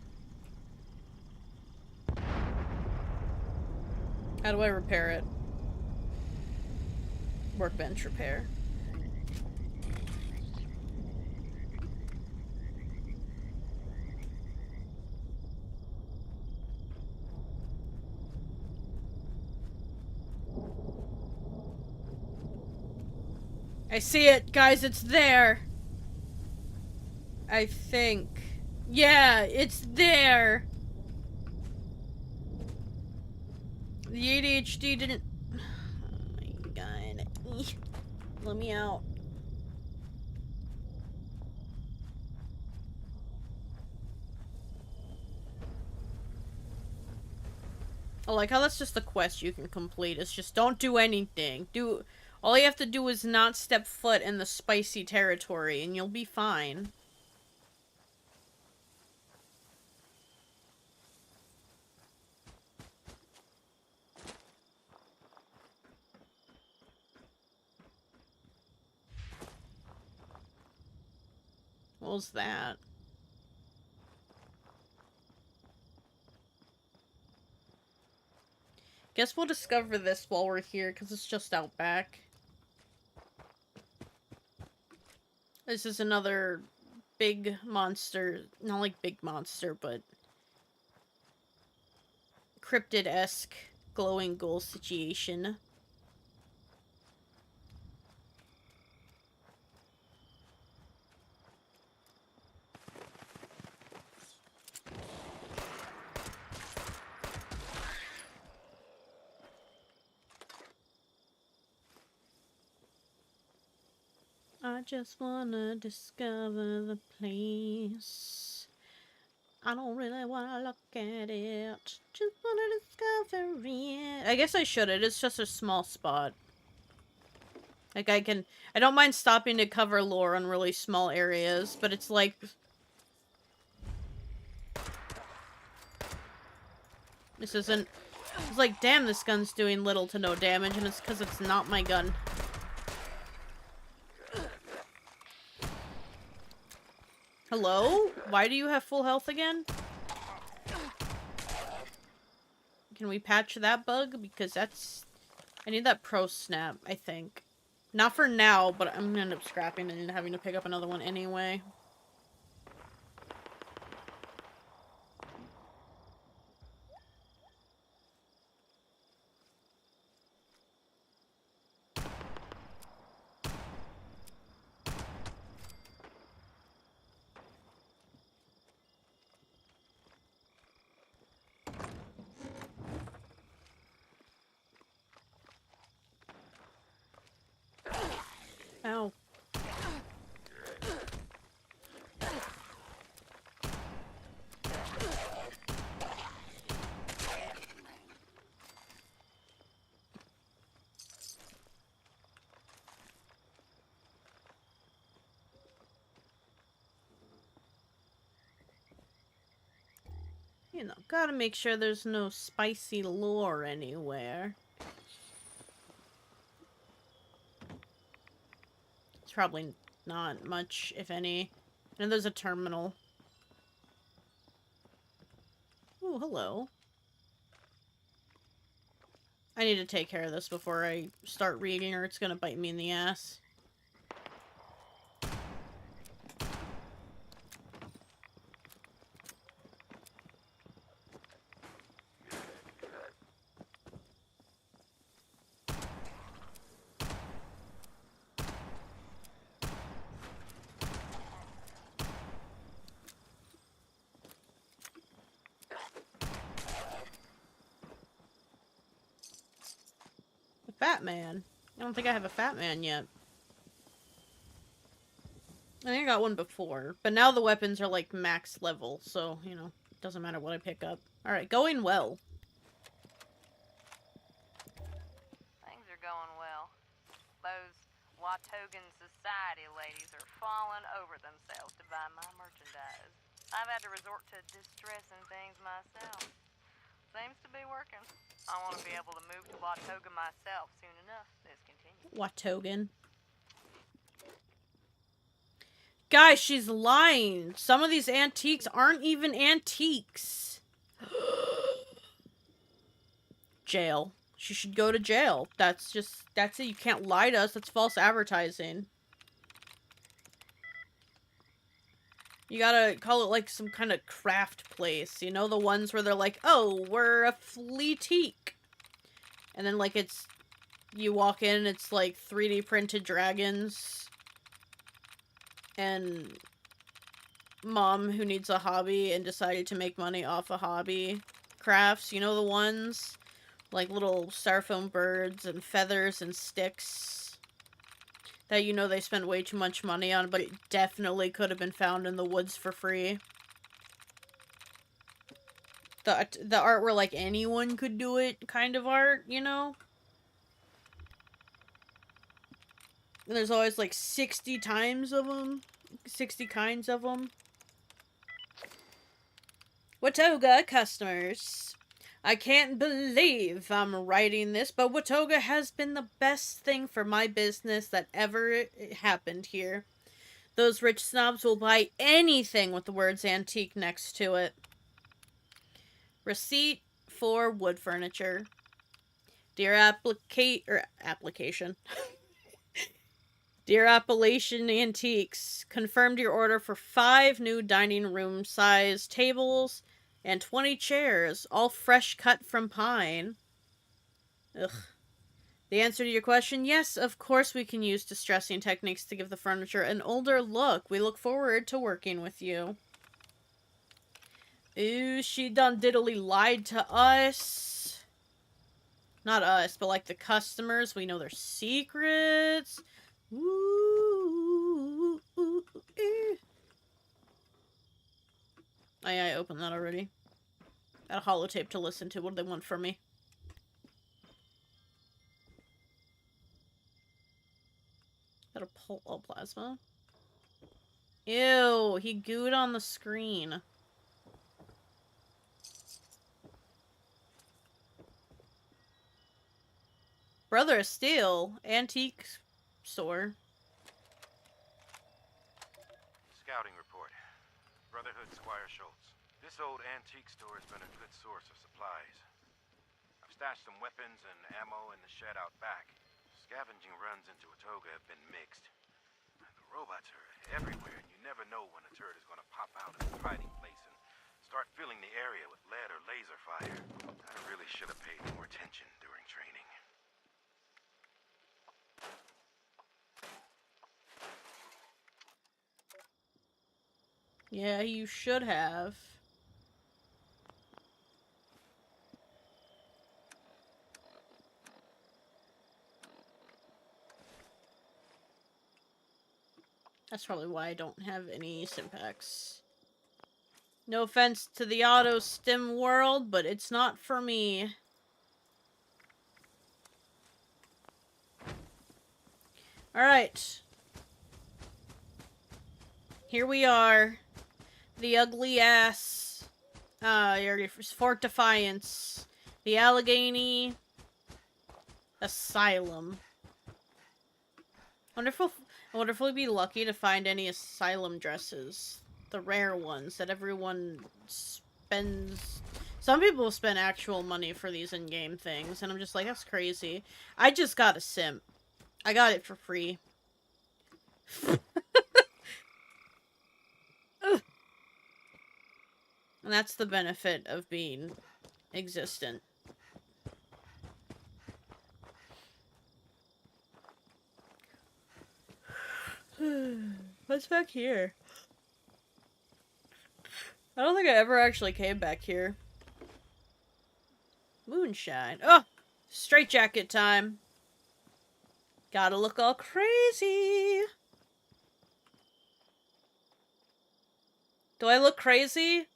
A: How do I repair it? Workbench repair. I see it, guys, it's there. I think. Yeah, it's there. The ADHD didn't... Oh my god. Let me out. I like how that's just a quest you can complete. It's just don't do anything. All you have to do is not step foot in the spicy territory and you'll be fine. What was that? Guess we'll discover this while we're here, because it's just out back. This is another big monster. Not like big monster, but cryptid-esque glowing ghoul situation. I just wanna discover the place. I don't really wanna look at it. Just wanna discover it. I guess I shouldn't. It's just a small spot. Like, I don't mind stopping to cover lore on really small areas, but it's like... This isn't... It's like, damn, this gun's doing little to no damage, and it's because it's not my gun. Hello? Why do you have full health again? Can we patch that bug? Because that's... I need that pro snap, I think. Not for now, but I'm gonna end up scrapping it and having to pick up another one anyway. Ow. You know, gotta make sure there's no spicy lore anywhere. It's probably not much, if any. And there's a terminal. Oh, hello. I need to take care of this before I start reading, or it's gonna bite me in the ass. Fat Man. I don't think I have a Fat Man yet. I think I got one before, but now the weapons are like max level, so, you know, doesn't matter what I pick up. Alright, going well.
P: Things are going well. Those Watogan Society ladies are falling over themselves to buy my merchandise. I've had to resort to distressing things myself. Seems to be working. I want to be able to move to Watoga myself soon enough. This continues.
A: Watogan. Guys, she's lying. Some of these antiques aren't even antiques. Jail. She should go to jail. That's it. You can't lie to us. That's false advertising. You gotta call it like some kind of craft place. You know, the ones where they're like, oh, we're a fleetique. And then, like, you walk in, it's like 3D printed dragons. And mom who needs a hobby and decided to make money off a hobby crafts. You know the ones? Like little styrofoam birds and feathers and sticks. That you know they spent way too much money on, but it definitely could have been found in the woods for free. The art where, like, anyone could do it kind of art, you know? And there's always, like, 60 times of them. 60 kinds of them. Watoga customers. I can't believe I'm writing this, but Watoga has been the best thing for my business that ever happened here. Those rich snobs will buy anything with the words antique next to it. Receipt for wood furniture. Dear application. Dear Appalachian Antiques, confirmed your order for 5 new dining room size tables and 20 chairs, all fresh cut from pine. Ugh. The answer to your question, yes, of course we can use distressing techniques to give the furniture an older look. We look forward to working with you. Ooh, she done diddly lied to us. Not us, but like the customers. We know their secrets. Ooh, I opened that already. Got a holotape to listen to. What do they want from me? Got a plasma? Ew, he gooed on the screen. Brother of Steel, antique store.
J: Scouting report. Brotherhood Squire Schultz. This old antique store has been a good source of supplies. I've stashed some weapons and ammo in the shed out back. Scavenging runs into Watoga have been mixed. The robots are everywhere, and you never know when a turret is going to pop out of its hiding place and start filling the area with lead or laser fire. I really should have paid more attention during training.
A: Yeah, you should have. That's probably why I don't have any Simpacks. No offense to the auto stim world, but it's not for me. Alright. Here we are. The ugly ass. Fort Defiance. The Allegheny Asylum. I wonder if we'll be lucky to find any asylum dresses. The rare ones that everyone spends. Some people spend actual money for these in-game things, and I'm just like, that's crazy. I just got a simp. I got it for free. And that's the benefit of being existent. What's back here? I don't think I ever actually came back here. Moonshine. Oh! Straitjacket time. Gotta look all crazy. Do I look crazy?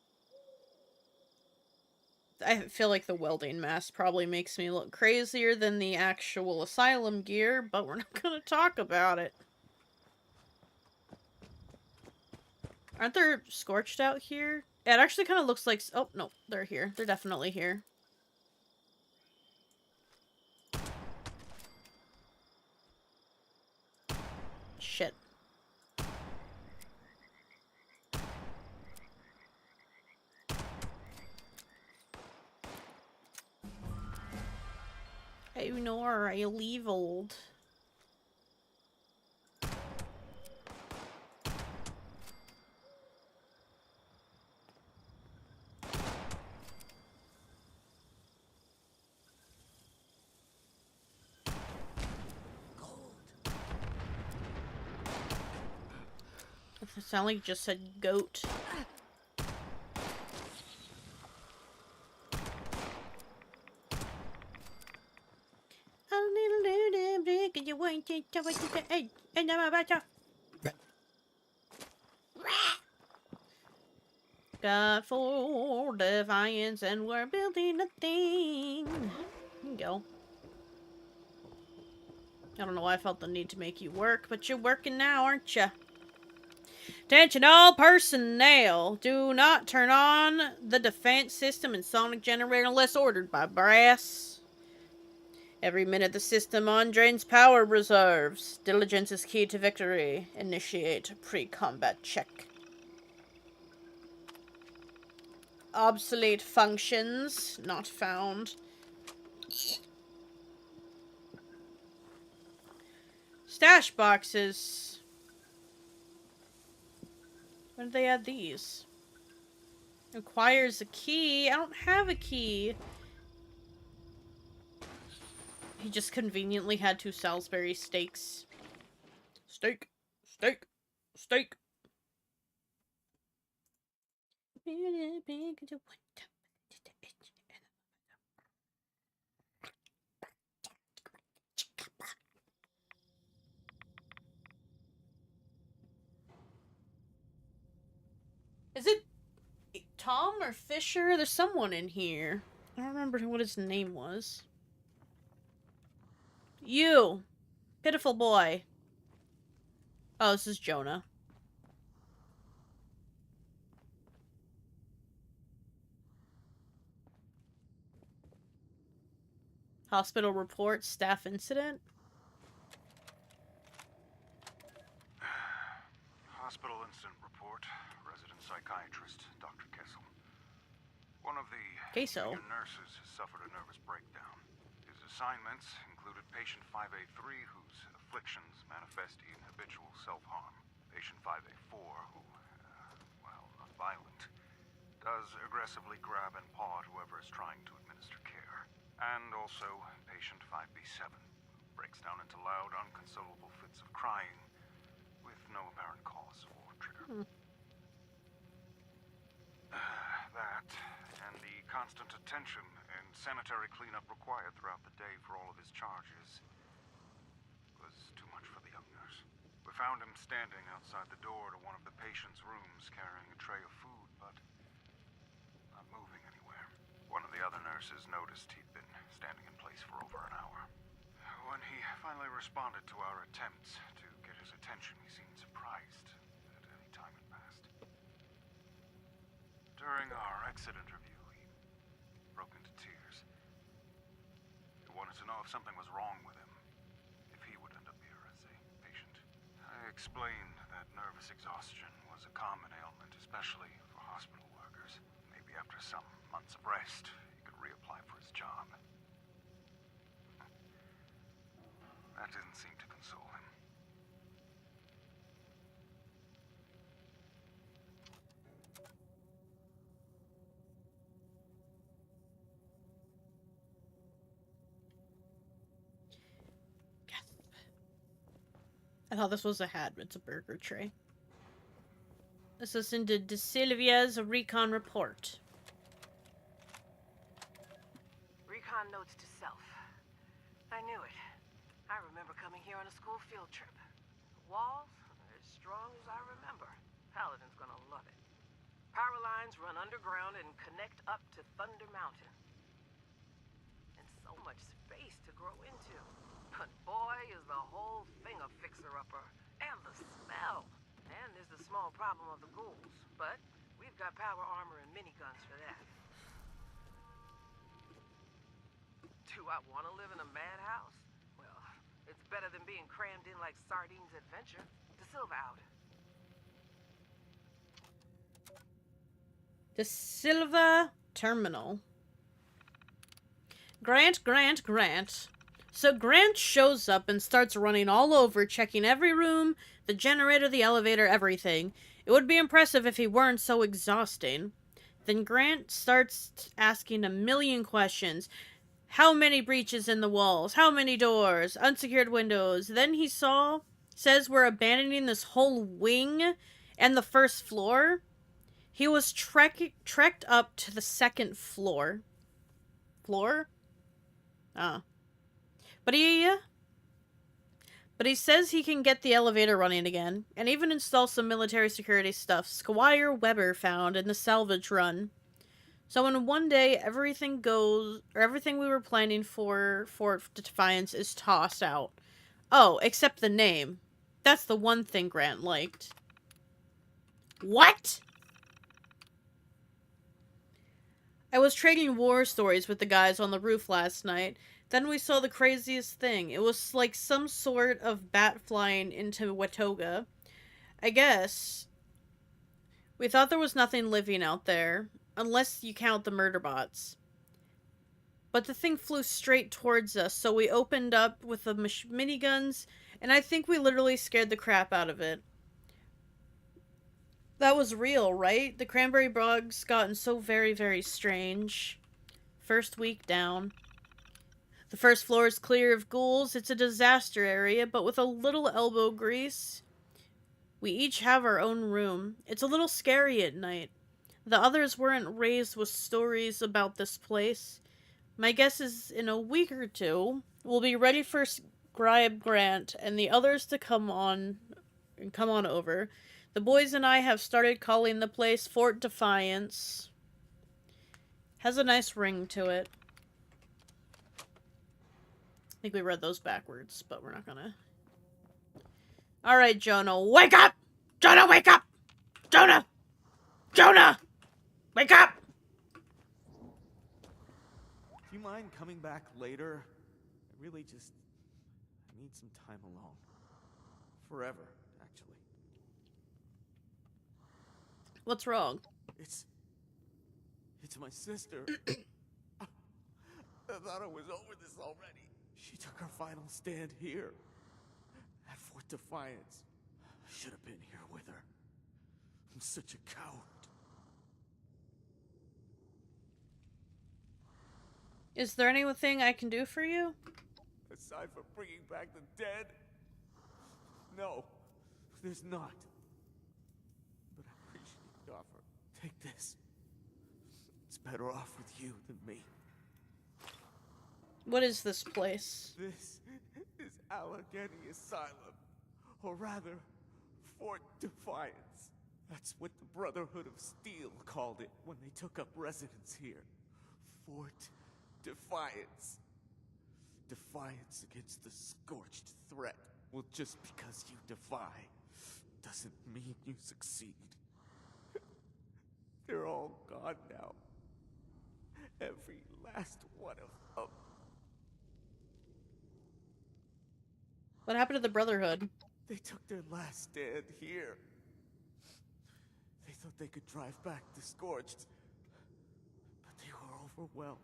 A: I feel like the welding mask probably makes me look crazier than the actual asylum gear, but we're not gonna talk about it. Aren't there scorched out here? It actually kind of looks like... Oh, no. They're here. They're definitely here. Shit. I know, I leave old. It sounded like you just said goat. Got full defiance and we're building a thing. Here you go. I don't know why I felt the need to make you work, but you're working now, aren't you? Attention all personnel. Do not turn on the defense system and sonic generator unless ordered by brass. Every minute the system on drains power reserves. Diligence is key to victory. Initiate pre-combat check. Obsolete functions not found. Stash boxes. When did they add these? Requires a key. I don't have a key. He just conveniently had 2 Salisbury steaks. Steak. Steak. Steak. Is it Tom or Fisher? There's someone in here. I don't remember what his name was. You! Pitiful boy. Oh, this is Jonah. Hospital report, staff incident.
H: Hospital incident report. Resident psychiatrist, Dr. Kessel. One of the junior nurses has suffered a nervous breakdown. His assignments included patient 5A3, whose afflictions manifest in habitual self-harm. Patient 5A4, who, well, not violent, does aggressively grab and paw at whoever is trying to administer care. And also patient 5B7, who breaks down into loud, unconsolable fits of crying with no apparent cause or trigger. That, and the constant attention and sanitary cleanup required throughout the day for all of his charges, was too much for the young nurse. We found him standing outside the door to one of the patient's rooms carrying a tray of food, but not moving anywhere. One of the other nurses noticed he'd been standing in place for over an hour. When he finally responded to our attempts to get his attention, he seemed surprised that any time had passed. During our exit interview, he broke into tears. He wanted to know if something was wrong with him, if he would end up here as a patient. explained that nervous exhaustion was a common ailment, especially for hospital workers. Maybe after some months of rest, he could reapply for his job. That didn't seem to console him.
A: I thought this was a hat, but it's a burger tray. Assistant De Silvia's recon report.
Q: Recon notes to self. I knew it. I remember coming here on a school field trip. The walls are as strong as I remember. Paladin's gonna love it. Power lines run underground and connect up to Thunder Mountain. And so much space to grow into. But boy, is the whole thing a fixer-upper. And the smell. And there's the small problem of the ghouls. But we've got power armor and miniguns for that. Do I want to live in a madhouse? Well, it's better than being crammed in like sardines at Venture. De Silva out.
A: De Silva Terminal. Grant. So Grant shows up and starts running all over, checking every room, the generator, the elevator, everything. It would be impressive if he weren't so exhausting. Then Grant starts asking a million questions. How many breaches in the walls? How many doors? Unsecured windows? Then he says we're abandoning this whole wing and the first floor. He was trekked up to the second floor. Ah. But he says he can get the elevator running again, and even install some military security stuff Squire Weber found in the salvage run. So in one day, everything we were planning for Fort Defiance is tossed out. Oh, except the name. That's the one thing Grant liked. What? I was trading war stories with the guys on the roof last night. Then we saw the craziest thing. It was like some sort of bat flying into Watoga. I guess. We thought there was nothing living out there. Unless you count the murder bots. But the thing flew straight towards us, so we opened up with the miniguns, and I think we literally scared the crap out of it. That was real, right? The cranberry bog's gotten so very, very strange. First week down. The first floor is clear of ghouls. It's a disaster area, but with a little elbow grease. We each have our own room. It's a little scary at night. The others weren't raised with stories about this place. My guess is in a week or two, we'll be ready for Scribe Grant and the others to come on over. The boys and I have started calling the place Fort Defiance. Has a nice ring to it. I think we read those backwards, but we're not gonna. Alright, Jonah, wake up! Jonah, wake up! Jonah! Jonah! Wake up!
R: Do you mind coming back later? I really just need some time alone. Forever, actually.
A: What's wrong?
R: It's my sister. I thought I was over this already. She took her final stand here. At Fort Defiance. I should have been here with her. I'm such a coward.
A: Is there anything I can do for you?
R: Aside from bringing back the dead? No, there's not. But I appreciate the offer. Take this. It's better off with you than me.
A: What is this place?
R: This is Allegheny Asylum. Or rather, Fort Defiance. That's what the Brotherhood of Steel called it when they took up residence here. Fort Defiance. Defiance against the scorched threat. Well, just because you defy doesn't mean you succeed. They're all gone now. Every last one of them.
A: What happened to the Brotherhood?
R: They took their last stand here. They thought they could drive back the Scorched, but they were overwhelmed.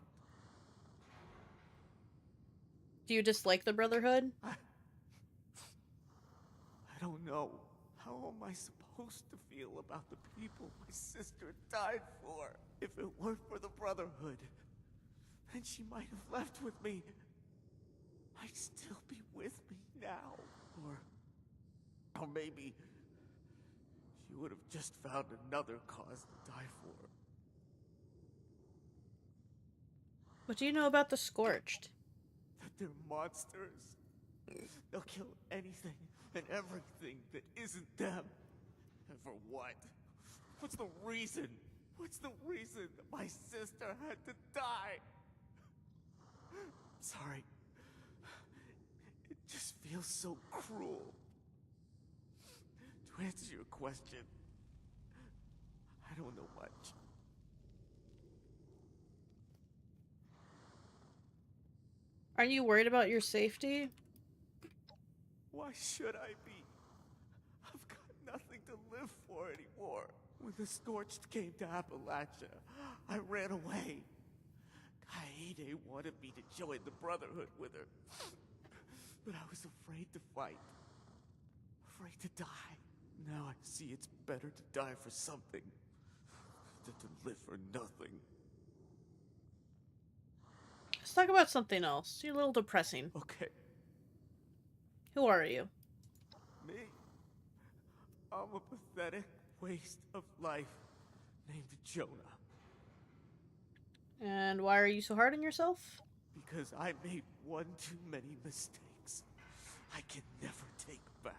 A: Do you dislike the Brotherhood?
R: I don't know. How am I supposed to feel about the people my sister died for? If it weren't for the Brotherhood, then she might have left with me. Might still be with me now. Or maybe she would have just found another cause to die for.
A: What do you know about the Scorched?
R: That they're monsters. They'll kill anything and everything that isn't them. And for what? What's the reason? What's the reason that my sister had to die? Sorry. It just feels so cruel. To answer your question, I don't know much.
A: Aren't you worried about your safety?
R: Why should I be? I've got nothing to live for anymore. When the Scorched came to Appalachia, I ran away. Kaede wanted me to join the Brotherhood with her. But I was afraid to fight. Afraid to die. Now I see it's better to die for something than to live for nothing.
A: Let's talk about something else. You're a little depressing.
R: Okay.
A: Who are you?
R: Me? I'm a pathetic waste of life named Jonah.
A: And why are you so hard on yourself?
R: Because I made one too many mistakes. I can never take back.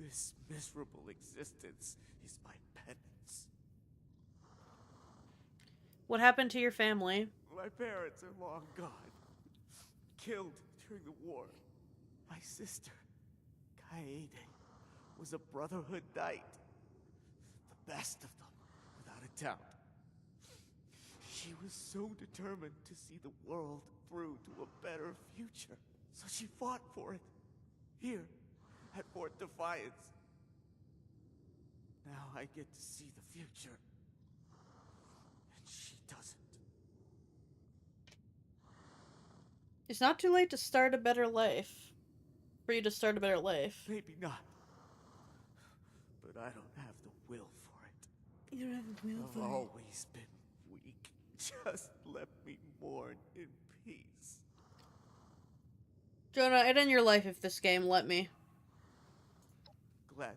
R: This miserable existence is my penance.
A: What happened to your family?
R: My parents are long gone. Killed during the war. My sister, Kaede, was a Brotherhood Knight. The best of them, without a doubt. She was so determined to see the world through to a better future. So she fought for it. Here, at Fort Defiance. Now I get to see the future. And she doesn't.
A: It's not too late to start a better life. For you to start a better life.
R: Maybe not. But I don't have the will for it.
A: You don't have the will
R: I've
A: for it.
R: always been weak. Just let me mourn in peace.
A: Jonah, I'd end your life if this game let me.
R: Gladly.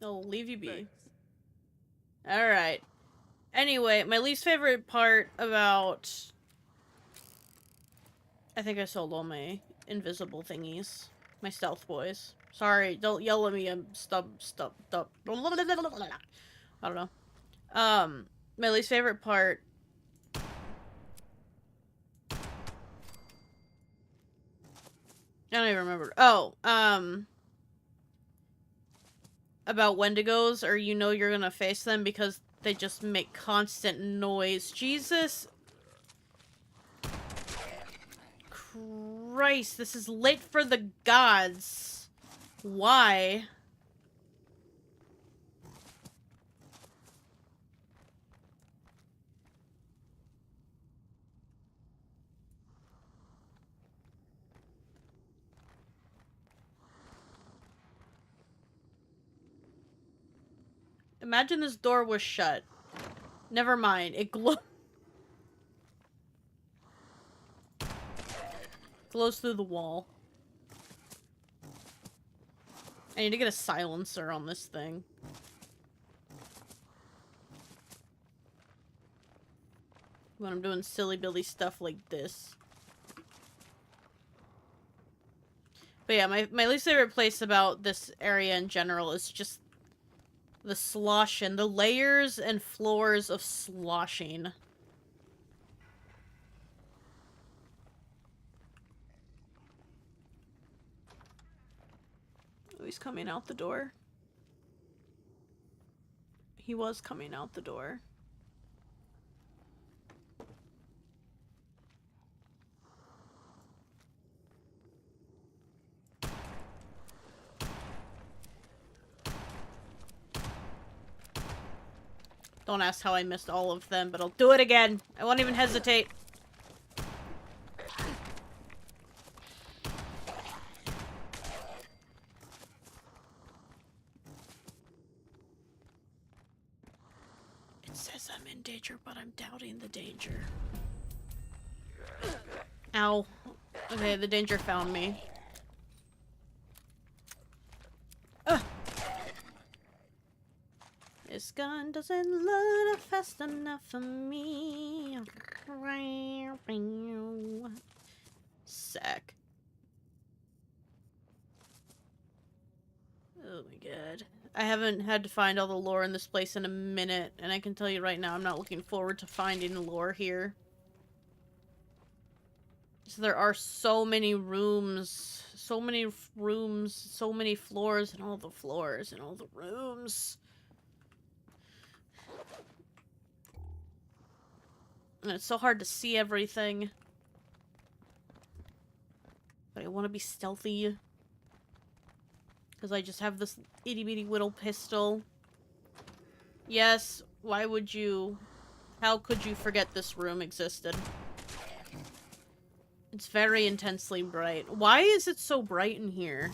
A: I'll leave you be.
R: Thanks.
A: Alright. Anyway, my least favorite part about... I think I sold all my invisible thingies. My stealth boys. Sorry, don't yell at me, I'm stub. I don't know. My least favorite part... I don't even remember. Oh, about Wendigos, or you know you're gonna face them because they just make constant noise. Jesus Christ, this is late for the gods. Why? Imagine this door was shut. Never mind, it glows through the wall. I need to get a silencer on this thing. When I'm doing silly Billy stuff like this. But yeah, my least favorite place about this area in general is just the sloshing, the layers and floors of sloshing. Oh, he's coming out the door. He was coming out the door. Don't ask how I missed all of them, but I'll do it again. I won't even hesitate. It says I'm in danger, but I'm doubting the danger. Ow. Okay, the danger found me. Ugh. This gun doesn't load fast enough for me. Sack. Oh my god. I haven't had to find all the lore in this place in a minute, and I can tell you right now, I'm not looking forward to finding lore here. So there are so many rooms, so many floors, and all the floors, and all the rooms. And it's so hard to see everything. But I want to be stealthy. Because I just have this itty-bitty little pistol. Yes, why would you... How could you forget this room existed? It's very intensely bright. Why is it so bright in here?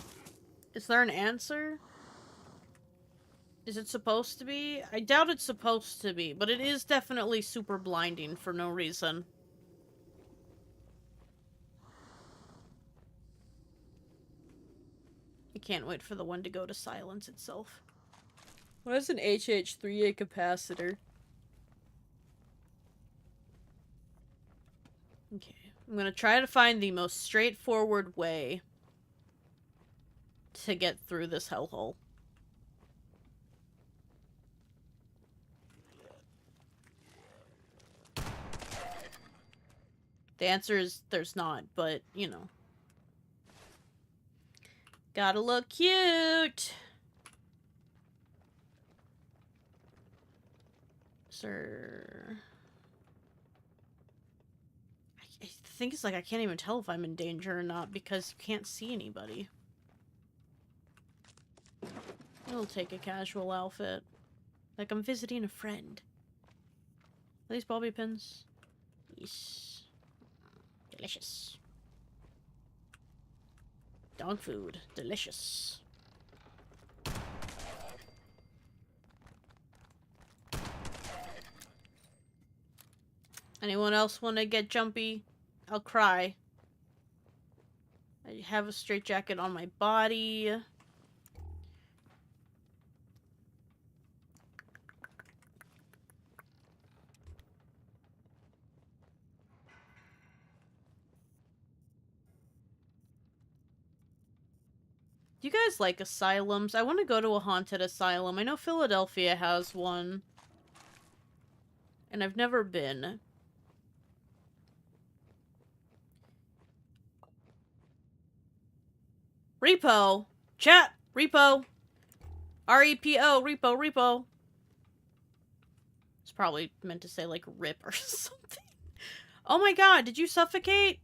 A: Is there an answer? Is it supposed to be? I doubt it's supposed to be, but it is definitely super blinding for no reason. I can't wait for the one to go to silence itself. What is an HH3A capacitor? Okay, I'm gonna try to find the most straightforward way to get through this hellhole. The answer is there's not, but, you know. Gotta look cute! Sir... I think it's like I can't even tell if I'm in danger or not because you can't see anybody. I'll take a casual outfit. Like I'm visiting a friend. Are these bobby pins? Yes. Delicious. Dog food. Delicious. Anyone else want to get jumpy? I'll cry. I have a straitjacket on my body. Do you guys like asylums? I want to go to a haunted asylum. I know Philadelphia has one. And I've never been. Repo. Chat. Repo. R-E-P-O. Repo. Repo. It's probably meant to say, like, rip or something. Oh my god, did you suffocate?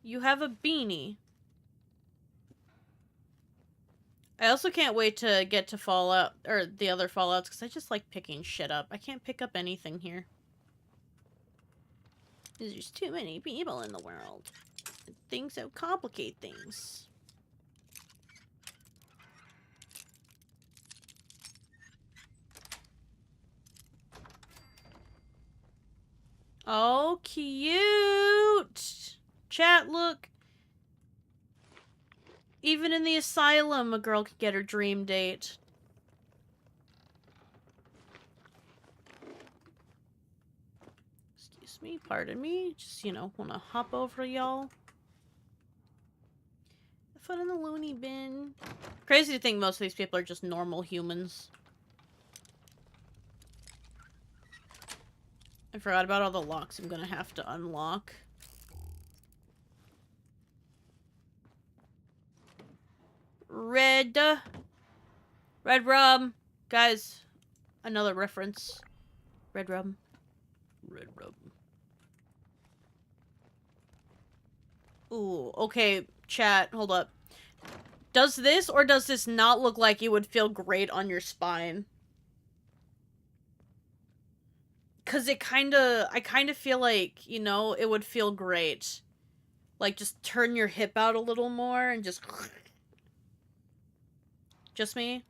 A: You have a beanie. I also can't wait to get to Fallout, or the other Fallouts, because I just like picking shit up. I can't pick up anything here. There's just too many people in the world. Things that complicate things. Oh, cute! Chat, look. Even in the asylum, a girl could get her dream date. Excuse me, pardon me. Just, you know, wanna hop over y'all. Have fun in the loony bin. Crazy to think most of these people are just normal humans. I forgot about all the locks I'm gonna have to unlock. Red rum. Guys, another reference. Red rum. Red rum. Ooh, okay, chat, hold up. Does this or does this not look like it would feel great on your spine? Cause I kind of feel like, you know, it would feel great. Like, just turn your hip out a little more and just... Just me?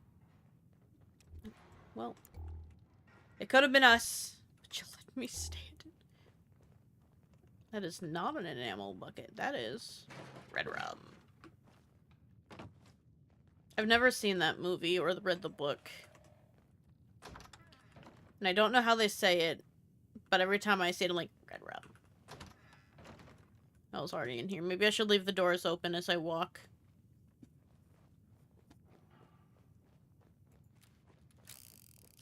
A: Well, it could have been us. But you let me stand it. That is not an enamel bucket. That is red rum. I've never seen that movie or read the book. And I don't know how they say it, but every time I say it, I'm like, red rum. I was already in here. Maybe I should leave the doors open as I walk.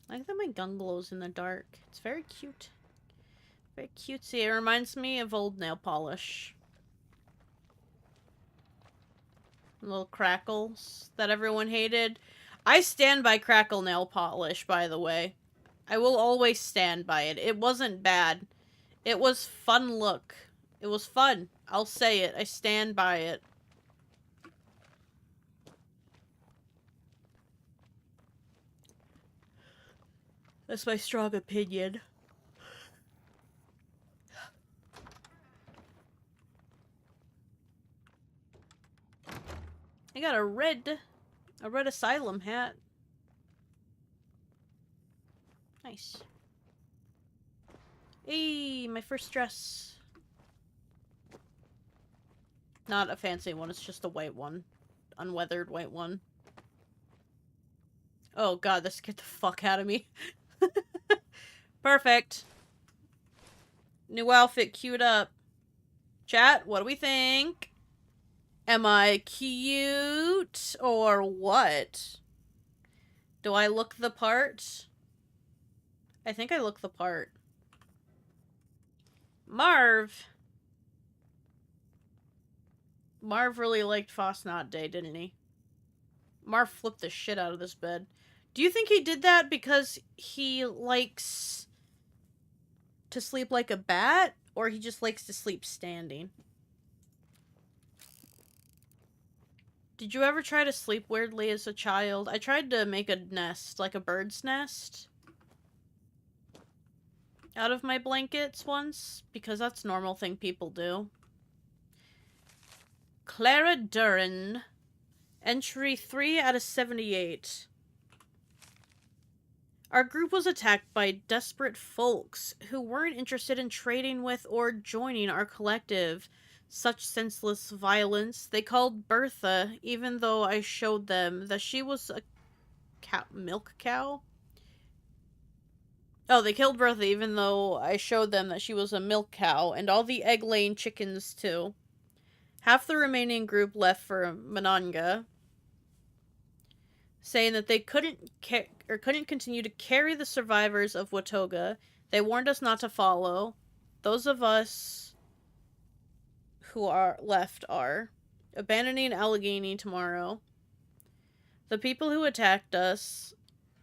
A: I like that my gun glows in the dark. It's very cute. Very cutesy. It reminds me of old nail polish. Little crackles that everyone hated. I stand by crackle nail polish, by the way. I will always stand by it. It wasn't bad. It was fun look. It was fun. I'll say it. I stand by it. That's my strong opinion. I got a red asylum hat. Nice. Hey, my first dress. Not a fancy one, it's just a white one. Unweathered white one. Oh god, that scared the fuck out of me. Perfect. New outfit queued up. Chat, what do we think? Am I cute or what? Do I look the part? I think I look the part. Marv really liked Fosnot Day, didn't he? Marv flipped the shit out of this bed. Do you think he did that because he likes to sleep like a bat? Or he just likes to sleep standing? Did you ever try to sleep weirdly as a child? I tried to make a nest, like a bird's nest, out of my blankets once, because that's a normal thing people do. Clara Duran. Entry 3 out of 78. Our group was attacked by desperate folks who weren't interested in trading with or joining our collective. Such senseless violence. They called Bertha, even though I showed them that she was a milk cow? Oh, they killed Bertha even though I showed them that she was a milk cow, and all the egg-laying chickens, too. Half the remaining group left for Mananga, saying that they couldn't continue to carry the survivors of Watoga. They warned us not to follow. Those of us who are left are abandoning Allegheny tomorrow. The people who attacked us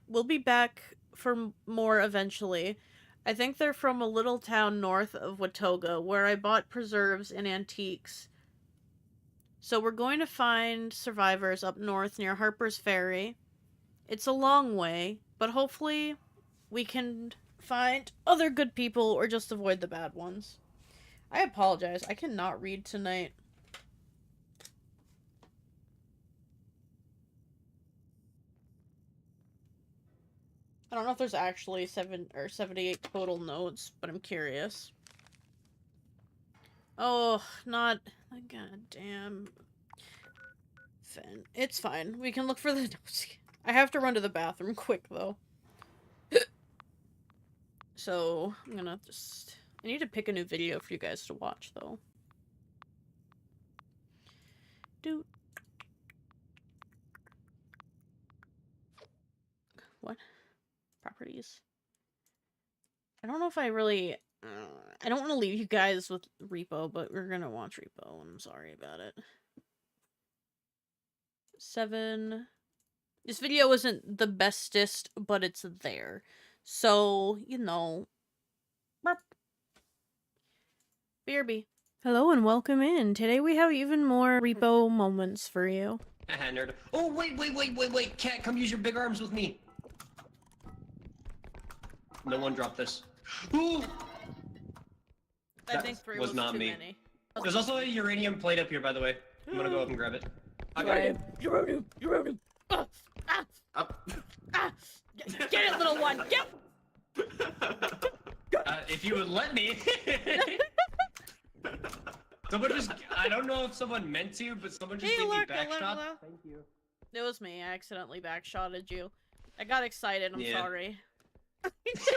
A: will be back for more eventually. I think they're from a little town north of Watoga, where I bought preserves and antiques. So we're going to find survivors up north near Harper's Ferry. It's a long way, but hopefully we can find other good people or just avoid the bad ones. I apologize. I cannot read tonight. I don't know if there's actually 78 total notes, but I'm curious. Oh, not the goddamn Finn. It's fine. We can look for the notes. I have to run to the bathroom quick, though. So, I'm gonna just... I need to pick a new video for you guys to watch, though. Dude. What? Properties. I don't know if I really... I don't want to leave you guys with Repo, but we're gonna watch Repo, and I'm sorry about it. 7... This video isn't the bestest, but it's there. So, you know... BRB. Hello and welcome in. Today we have even more Repo moments for you.
K: Nerd. Oh, wait. Cat, come use your big arms with me. No one drop this.
A: I
L: That
A: think 3
L: was
A: was
L: not
A: too
L: me.
A: many.
L: There's also a uranium plate up here, by the way. I'm gonna go up and grab it.
A: Uranium. Get it, little one. Get.
L: If you would let me. Someone just, I don't know if someone meant to, but someone just gave me backshot.
G: Thank you.
A: It was me. I accidentally backshotted you. I got excited. I'm sorry.
T: You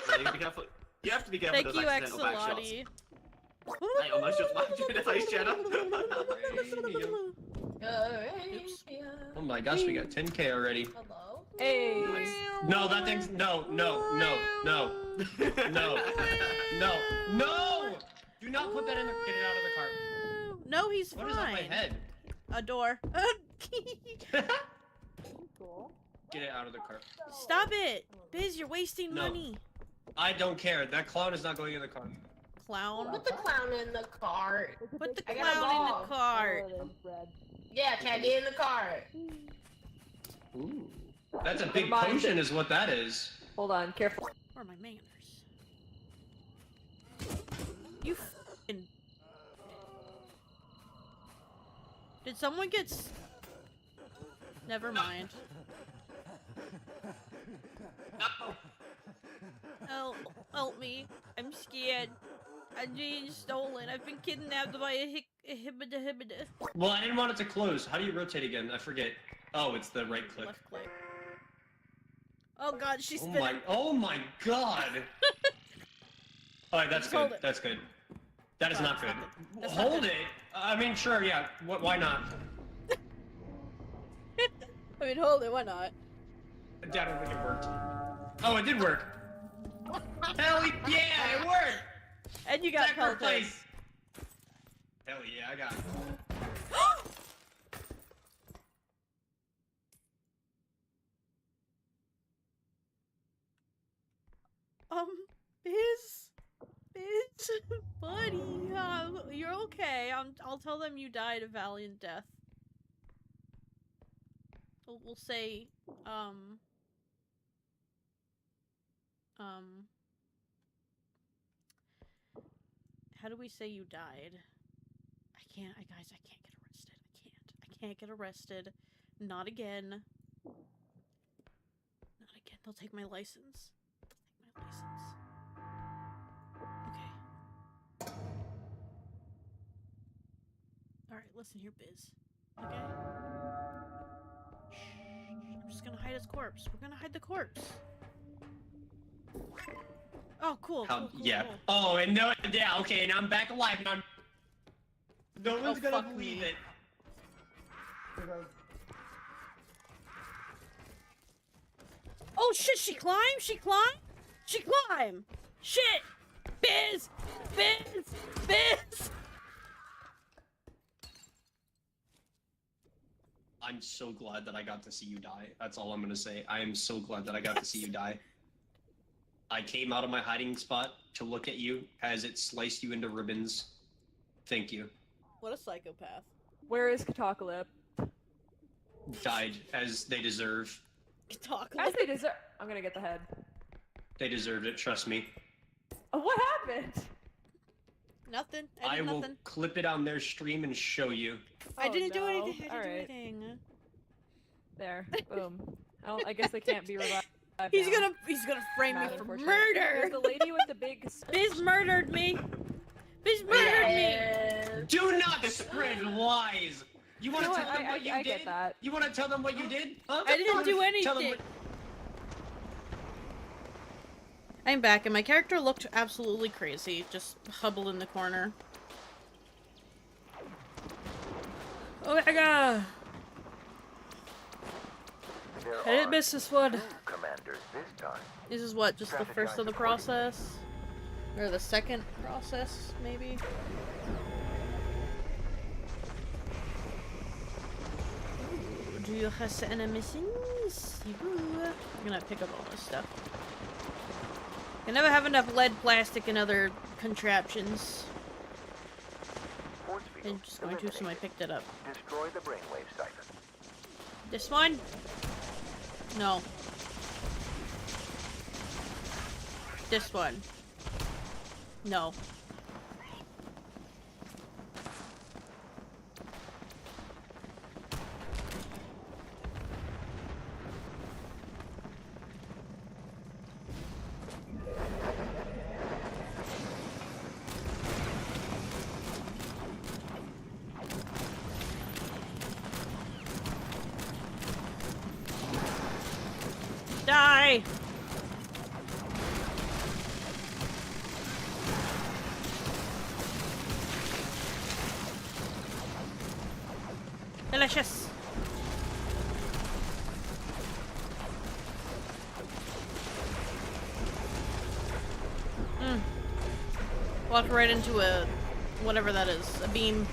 T: have to be careful. You have to be careful with those accidental backshots. I almost just laughed you in the face, Jenna.
L: Oh my gosh, we got 10k already.
V: Hello? Hey.
L: No, that thing's, no. No! Do not put that in the, get it out of the cart.
A: No, he's fine.
L: What is on my head?
A: A door.
V: Cool.
L: Get it out of the cart.
A: Stop it! Biz, you're wasting money.
L: I don't care. That clown is not going in the cart.
A: Clown?
V: Put the clown in the cart.
A: Put the
V: I got a
A: clown in
V: ball.
A: the cart.
V: Yeah, candy in the cart.
L: Ooh. That's a big potion is what that is.
V: Hold on, careful.
A: Where are my manners? You f***ing... Did someone get Never mind. Help me. I'm scared. I'm being stolen. I've been kidnapped by a hibbida.
L: Well, I didn't want it to close. How do you rotate again? I forget. Oh, it's the right click.
A: Left click. Oh god, she's spinning.
L: Oh my god! Alright, that's good. That's good. That is not good. Hold it! I mean, sure, yeah. Why not?
A: I mean, hold it, why not?
L: I don't think it worked. Oh, it did work! Hell yeah, it worked!
A: And you got
L: Second place! Hell yeah, I got it.
A: Biz, buddy, you're okay. I'll tell them you died a valiant death. We'll say, how do we say you died? Guys, I can't get arrested. I can't get arrested. Not again. Not again. They'll take my license. Okay. Alright, listen here, Biz. Okay? Shh. I'm just gonna hide his corpse. We're gonna hide the corpse. Oh, cool. Cool.
L: Yeah. Oh, and no, yeah, okay, and I'm back alive, and I'm... No one's gonna believe it.
A: Oh shit, she climbed? She climbed? She climbed! Shit! Biz!
L: I'm so glad that I got to see you die. That's all I'm gonna say. I am so glad that I got to see you die. I came out of my hiding spot to look at you as it sliced you into ribbons. Thank you.
A: What a psychopath.
V: Where is Katakalip?
L: Died as they deserve.
V: As they deserve. I'm gonna get the head.
L: They deserved it, trust me.
V: What happened?
A: Nothing.
L: I
A: did
L: will
A: nothing.
L: clip it on their stream and show you.
A: I didn't do anything. I didn't do
V: Alright.
A: anything.
V: There. Boom. I guess they can't be revived.
A: He's
V: now.
A: gonna frame me
V: Not
A: for
V: unfortunate.
A: murder.
V: There's the lady with the big.
A: Biz murdered me. Biz murdered me.
L: Do not spread lies. You want to
V: No,
L: tell them what you
V: I
L: did?
V: get that.
L: You want to tell them what you did? Huh?
A: I didn't do
L: Tell them
A: anything.
L: what...
A: I'm back, and my character looked absolutely crazy, just huddled in the corner. Oh my god! I didn't miss this one.
D: Commanders this time.
A: This is what, just the first of the process? Or the second process, maybe? Ooh, do you have any missions? I'm gonna pick up all this stuff. I never have enough lead, plastic, and other contraptions. I'm just going to, so I picked it up.
D: Destroy the brainwave siphon.
A: This one? No. This one. No. Die! Delicious. Walked right into a whatever that is, a beam.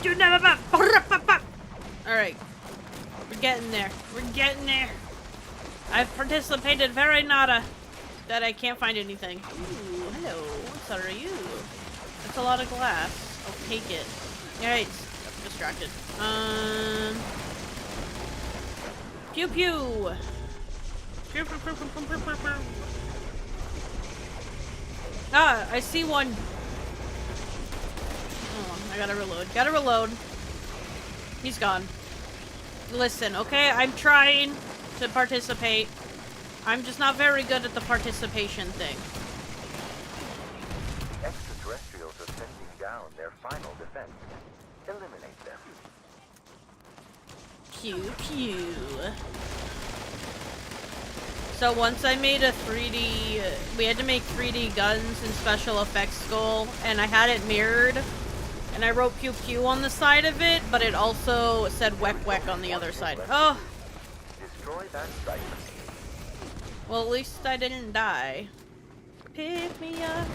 A: Dude, never. Alright. We're getting there. We're getting there. I've participated very nada that I can't find anything. Ooh, hello. What are you? That's a lot of glass. I'll take it. Alright. Distracted. Pew pew. Ah, I see one. Oh, I gotta reload. Gotta reload. He's gone. Listen, okay? I'm trying to participate. I'm just not very good at the participation thing.
D: The extraterrestrials are sending down their final defense. Eliminate them.
A: Pew pew. So once I made a 3D, we had to make 3D guns in special effects school, and I had it mirrored, and I wrote pew pew on the side of it, but it also said weck weck on the other side. Oh!
D: Destroy that site.
A: Well, at least I didn't die. Pick me up,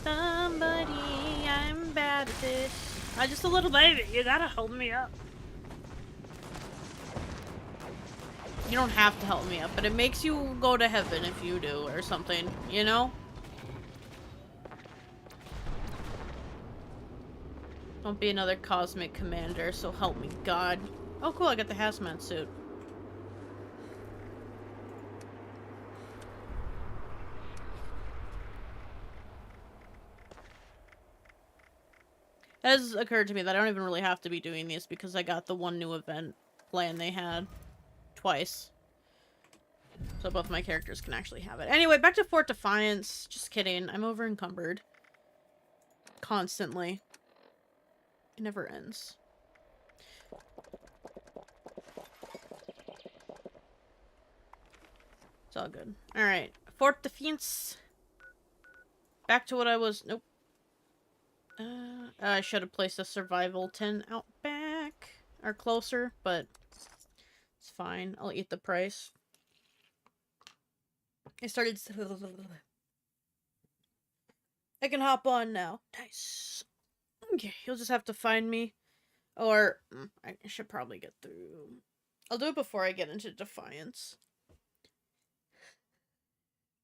A: somebody, I'm bad at this. I'm just a little baby, you gotta hold me up. You don't have to help me up, but it makes you go to heaven if you do, or something, you know? Don't be another cosmic commander, so help me God. Oh cool, I got the hazmat suit. It has occurred to me that I don't even really have to be doing these because I got the one new event plan they had. Twice. So both my characters can actually have it. Anyway, back to Fort Defiance. Just kidding. I'm over encumbered. Constantly. It never ends. It's all good. Alright. Fort Defiance. Back to what I was... Nope. I should have placed a survival tent out back. Or closer, but... It's fine. I'll eat the price. I started... I can hop on now. Nice. Okay, you'll just have to find me. Or... I should probably get through... I'll do it before I get into Defiance.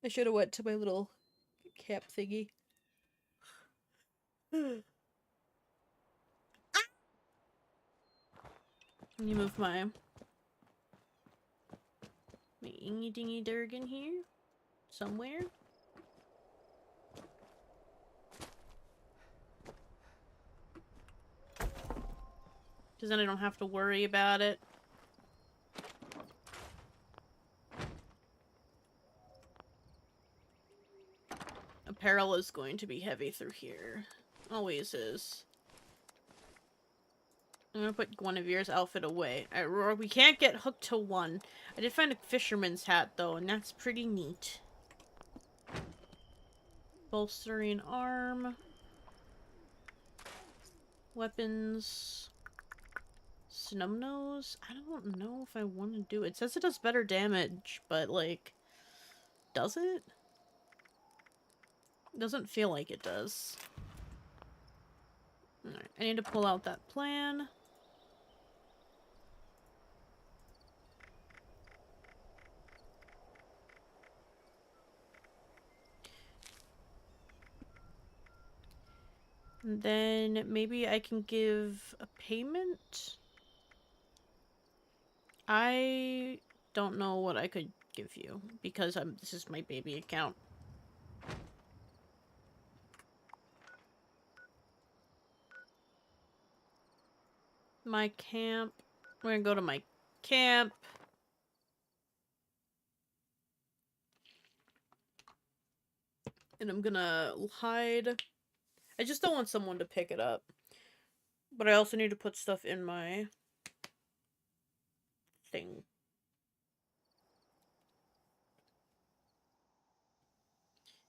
A: I should have went to my little camp thingy. Let me move my ingy dingy Durgan here. Somewhere. Because then I don't have to worry about it. Apparel is going to be heavy through here. Always is. I'm gonna put Guinevere's outfit away. We can't get hooked to one. I did find a fisherman's hat, though, and that's pretty neat. Bolstering arm. Weapons. Snubnose? I don't know if I want to do it. It says it does better damage, but, like... Does it? It doesn't feel like it does. Alright, I need to pull out that plan. And then maybe I can give a payment? I don't know what I could give you because this is my baby account. my camp. We're gonna go to my camp. And I'm gonna hide. I just don't want someone to pick it up. But I also need to put stuff in my thing.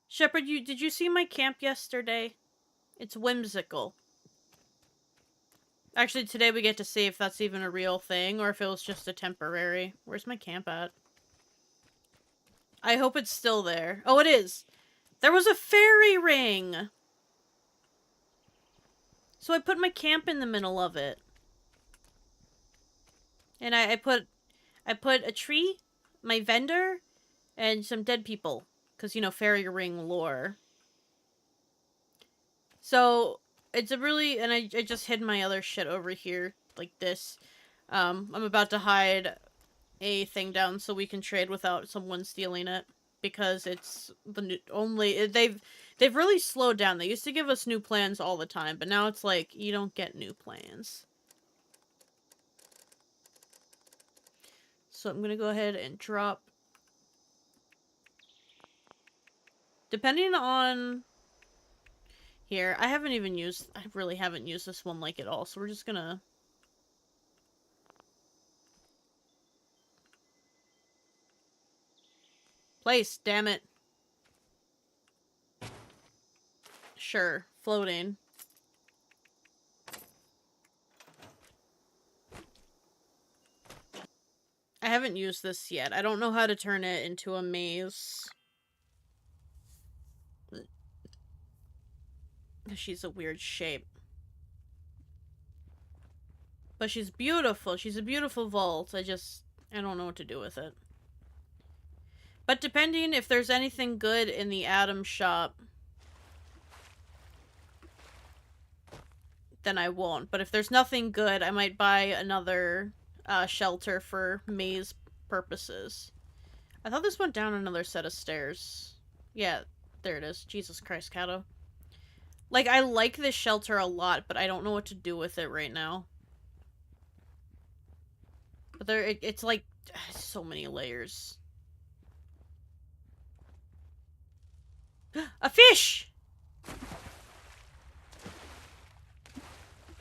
A: Shepard, did you see my camp yesterday? It's whimsical. Actually, today we get to see if that's even a real thing or if it was just a temporary. Where's my camp at? I hope it's still there. Oh, it is. There was a fairy ring. So I put my camp in the middle of it. And I put a tree, my vendor, and some dead people. Because, you know, fairy ring lore. So, it's a really... And I just hid my other shit over here. Like this. I'm about to hide a thing down so we can trade without someone stealing it. Because it's the only... They've really slowed down. They used to give us new plans all the time. But now it's like, you don't get new plans. So I'm gonna go ahead and drop... Depending on... Here, I really haven't used this one like at all, so we're just gonna... Place, damn it. Sure, floating. I haven't used this yet. I don't know how to turn it into a maze. She's a weird shape. But she's beautiful. She's a beautiful vault. I don't know what to do with it. But depending if there's anything good in the Atom shop, then I won't. But if there's nothing good, I might buy another shelter for maze purposes. I thought this went down another set of stairs. Yeah, there it is. Jesus Christ, Kato. Like, I like this shelter a lot, but I don't know what to do with it right now. But it's like, so many layers. A fish!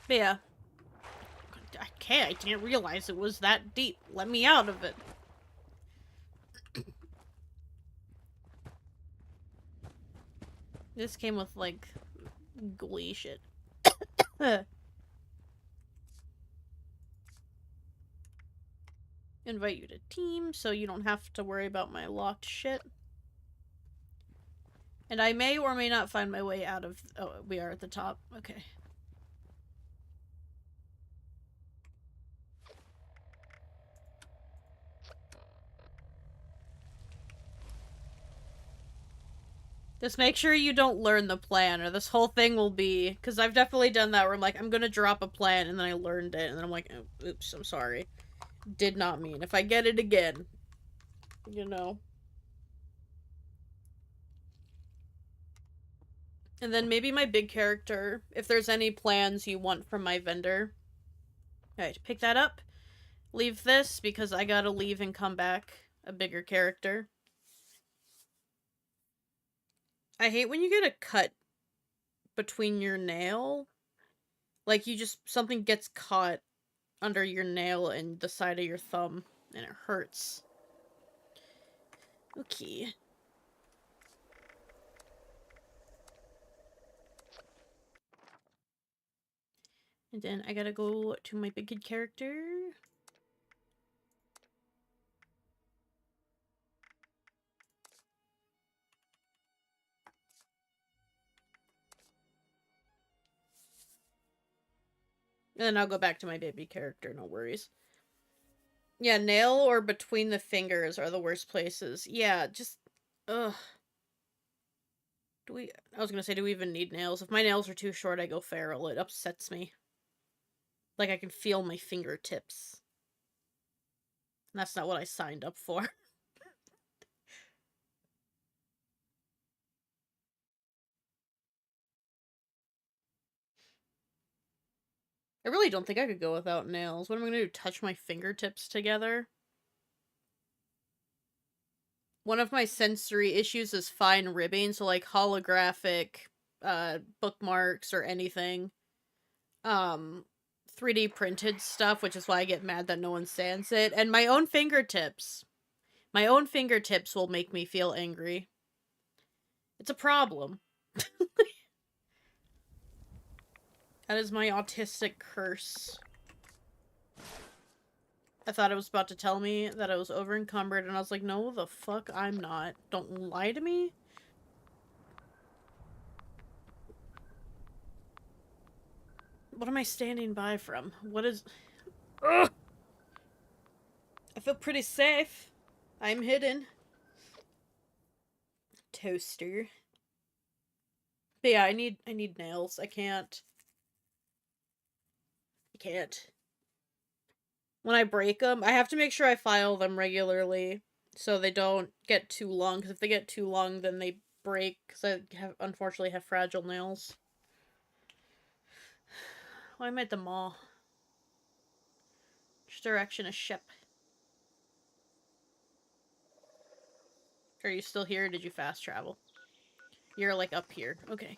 A: But yeah. I didn't realize it was that deep. Let me out of it. This came with, like, glee shit. Invite you to team, so you don't have to worry about my locked shit. And I may or may not find my way out of... Oh, we are at the top. Okay. Just make sure you don't learn the plan, or this whole thing will be... Because I've definitely done that, where I'm like, I'm gonna drop a plan, and then I learned it, and then I'm like, oh, oops, I'm sorry. Did not mean. If I get it again, you know. And then maybe my big character, if there's any plans you want from my vendor. Alright, pick that up. Leave this, because I gotta leave and come back a bigger character. I hate when you get a cut between your nail. Like, something gets caught under your nail and the side of your thumb, and it hurts. Okay. And then I gotta go to my big kid character. And then I'll go back to my baby character, no worries. Yeah, nail or between the fingers are the worst places. Yeah, just... Ugh. I was gonna say, do we even need nails? If my nails are too short, I go feral. It upsets me. Like, I can feel my fingertips. And that's not what I signed up for. I really don't think I could go without nails. What am I gonna do? Touch my fingertips together? One of my sensory issues is fine ribbing, so like holographic bookmarks or anything. 3D printed stuff, which is why I get mad that no one sans it. And my own fingertips. My own fingertips will make me feel angry. It's a problem. That is my autistic curse. I thought it was about to tell me that I was over encumbered, and I was like, no, the fuck, I'm not. Don't lie to me. What am I standing by from? What is... Ugh! I feel pretty safe. I'm hidden. Toaster. But yeah, I need nails. I can't. When I break them, I have to make sure I file them regularly so they don't get too long, because if they get too long, then they break, because I unfortunately have fragile nails. Why am I at the mall? Which direction is ship? Are you still here, or did you fast travel? You're like up here. Okay.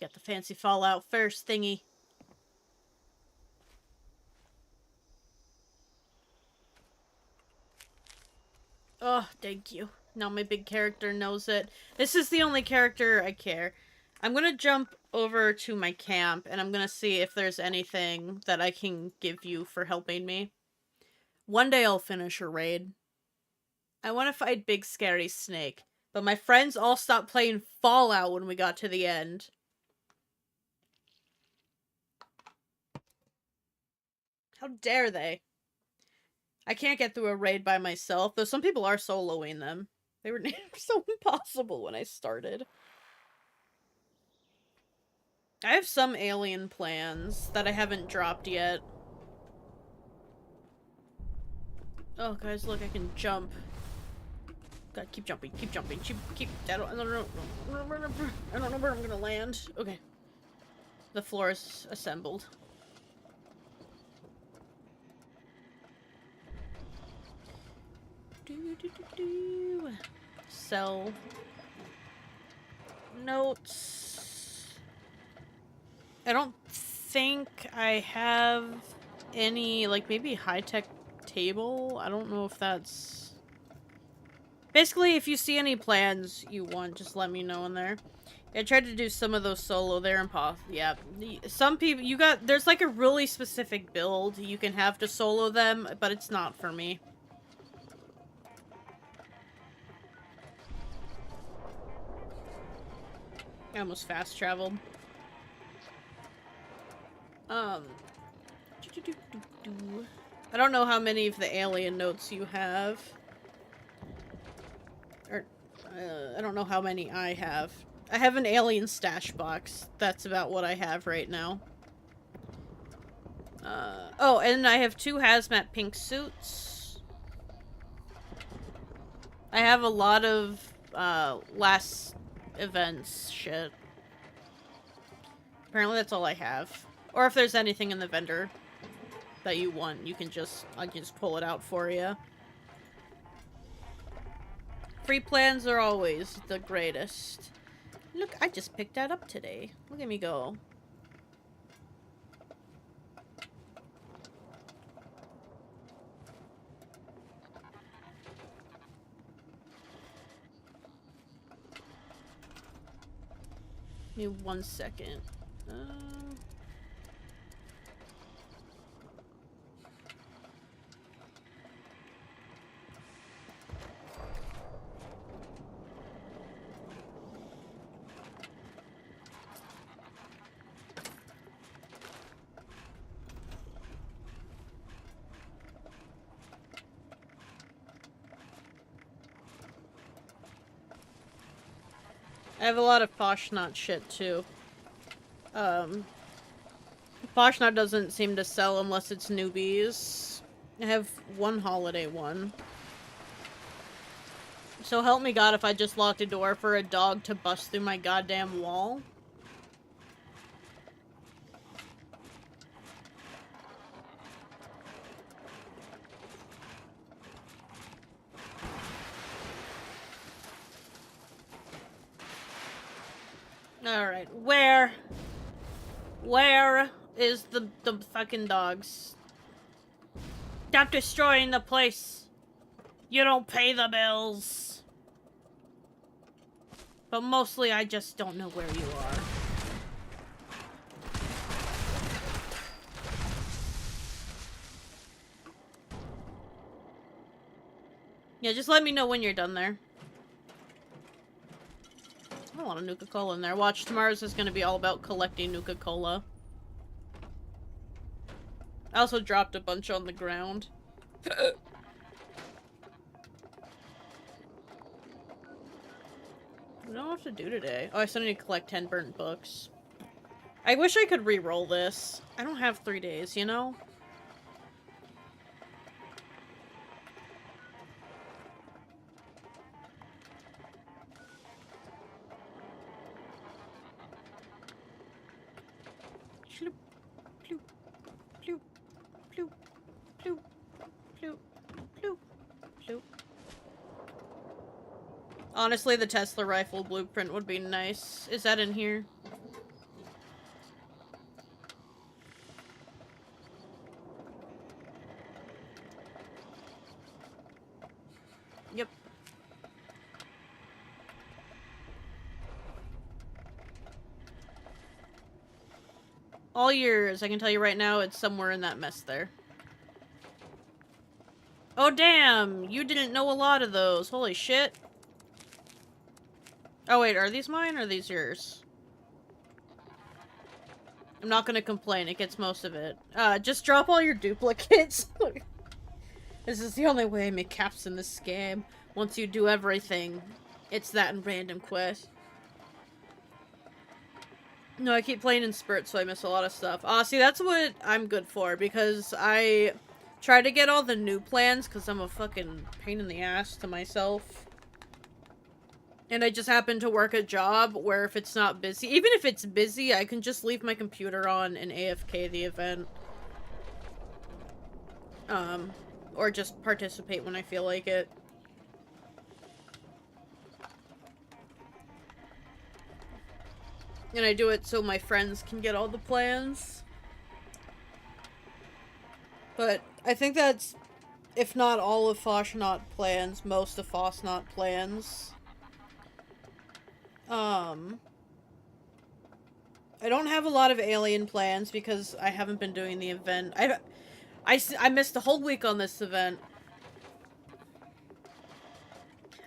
A: Got the fancy Fallout first thingy. Oh, thank you. Now my big character knows it. This is the only character I care. I'm gonna jump over to my camp, and I'm gonna see if there's anything that I can give you for helping me. One day I'll finish a raid. I want to fight Big Scary Snake, but my friends all stopped playing Fallout when we got to the end. How dare they? I can't get through a raid by myself, though some people are soloing them. They were so impossible when I started. I have some alien plans that I haven't dropped yet. Oh, guys, look, I can jump. God, keep jumping, keep jumping, keep. I don't know where I'm gonna land. Okay. The floor is assembled. Sell notes. I don't think I have any, like, maybe high-tech table. I don't know if that's... Basically, if you see any plans you want, just let me know in there. I tried to do some of those solo. They're impossible. Yeah. Some people, there's like a really specific build you can have to solo them, but it's not for me. I almost fast traveled. I don't know how many of the alien notes you have. Or, I don't know how many I have. I have an alien stash box. That's about what I have right now. Oh, and I have 2 hazmat pink suits. I have a lot of, last events shit. Apparently that's all I have. Or if there's anything in the vendor that you want, I can just pull it out for you. Free plans are always the greatest. Look, I just picked that up today. Look at me go. Give me 1 second. I have a lot of Foshnot shit too. Foshnot doesn't seem to sell unless it's newbies. I have one holiday one. So help me God if I just locked a door for a dog to bust through my goddamn wall. Alright, where is the fucking dogs? Stop destroying the place. You don't pay the bills. But mostly I just don't know where you are. Yeah, just let me know when you're done there. I want a Nuka-Cola in there. Watch, tomorrow's is gonna be all about collecting Nuka-Cola. I also dropped a bunch on the ground. What do I have to do today? Oh, I still need to collect 10 burnt books. I wish I could re-roll this. I don't have 3 days, you know? Honestly, the Tesla rifle blueprint would be nice. Is that in here? Yep. All yours. I can tell you right now, it's somewhere in that mess there. Oh, damn! You didn't know a lot of those. Holy shit. Oh, wait, are these mine or are these yours? I'm not gonna complain. It gets most of it. Just drop all your duplicates. This is the only way I make caps in this game. Once you do everything, it's that in random quest. No, I keep playing in spurts, so I miss a lot of stuff. See, that's what I'm good for, because I try to get all the new plans, because I'm a fucking pain in the ass to myself. And I just happen to work a job where if it's not busy, even if it's busy, I can just leave my computer on and AFK the event. Or just participate when I feel like it. And I do it so my friends can get all the plans. But I think that's, if not all of Foshnot plans, most of Foshnot plans. I don't have a lot of alien plans because I haven't been doing the event. I missed a whole week on this event.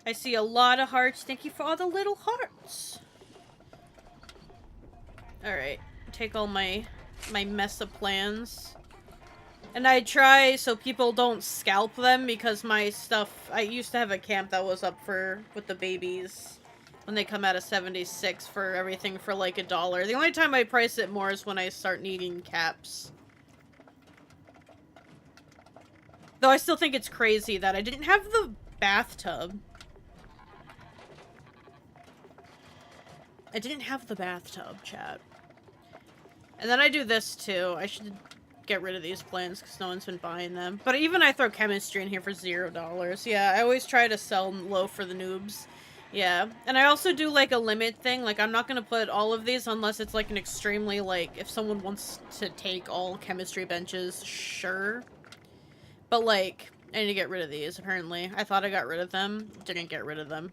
A: I see a lot of hearts. Thank you for all the little hearts. Alright. Take all my mess of plans. And I try so people don't scalp them because my stuff... I used to have a camp that was up with the babies. When they come out of 76 for everything for like $1. The only time I price it more is when I start needing caps. Though I still think it's crazy that I didn't have the bathtub. I didn't have the bathtub, chat. And then I do this too. I should get rid of these plans because no one's been buying them. But even I throw chemistry in here for $0. Yeah, I always try to sell low for the noobs. Yeah, and I also do, like, a limit thing. Like, I'm not gonna put all of these unless it's, like, an extremely, like, if someone wants to take all chemistry benches, sure. But, like, I need to get rid of these, apparently. I thought I got rid of them. Didn't get rid of them.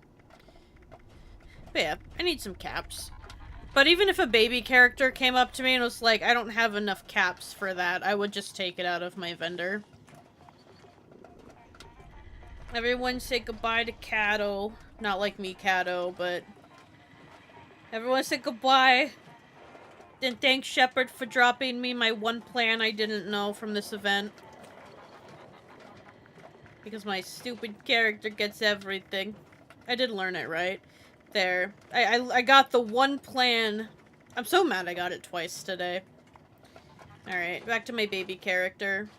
A: But yeah, I need some caps. But even if a baby character came up to me and was like, I don't have enough caps for that, I would just take it out of my vendor. Everyone say goodbye to Cato. Not like me, Cato, but... Everyone say goodbye. And thanks, Shepard, for dropping me my one plan I didn't know from this event. Because my stupid character gets everything. I did learn it, right? There. I got the one plan. I'm so mad I got it twice today. Alright, back to my baby character.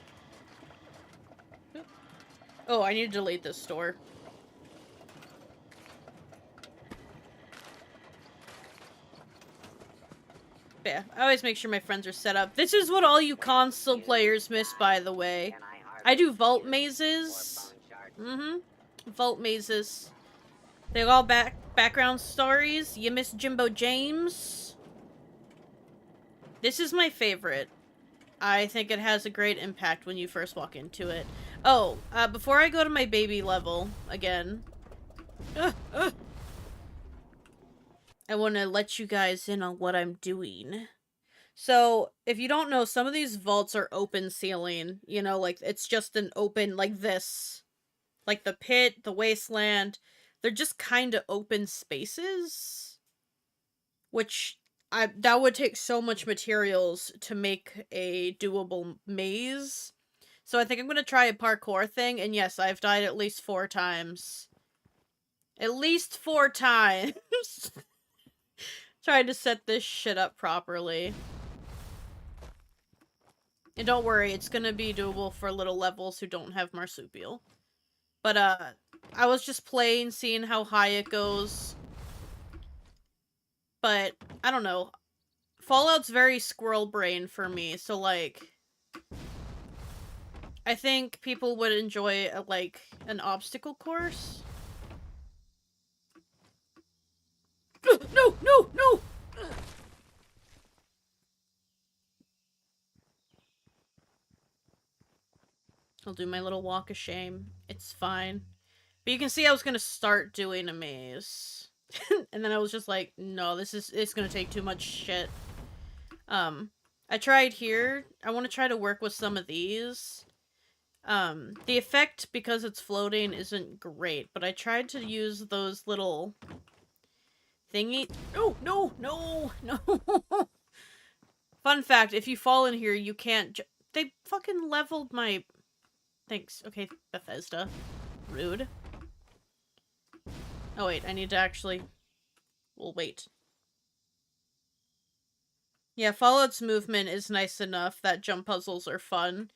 A: Oh, I need to delete this store. Yeah, I always make sure my friends are set up. This is what all you console players miss, by the way. I do vault mazes. Vault mazes. They all background stories. You miss Jimbo James. This is my favorite. I think it has a great impact when you first walk into it. Oh, before I go to my baby level again, I want to let you guys in on what I'm doing. So, if you don't know, some of these vaults are open ceiling. You know, like, it's just an open, like this. Like the pit, the wasteland. They're just kind of open spaces. Which, that would take so much materials to make a doable maze. So I think I'm going to try a parkour thing. And yes, I've died at least 4 times. At least 4 times. Trying to set this shit up properly. And don't worry, it's gonna be doable for little levels who don't have marsupial. But, I was just playing, seeing how high it goes. But, I don't know. Fallout's very squirrel brain for me, so, like... I think people would enjoy, like, an obstacle course. No! No! No! I'll do my little walk of shame. It's fine. But you can see I was gonna start doing a maze. And then I was just like, no, it's gonna take too much shit. I tried here. I want to try to work with some of these. The effect, because it's floating, isn't great, but I tried to use those little thingy. No, no, no, no. Fun fact, if you fall in here, you can't they fucking leveled my... Thanks. Okay, Bethesda. Rude. Oh wait, I need to actually... We'll wait. Yeah, Fallout's movement is nice enough that jump puzzles are fun.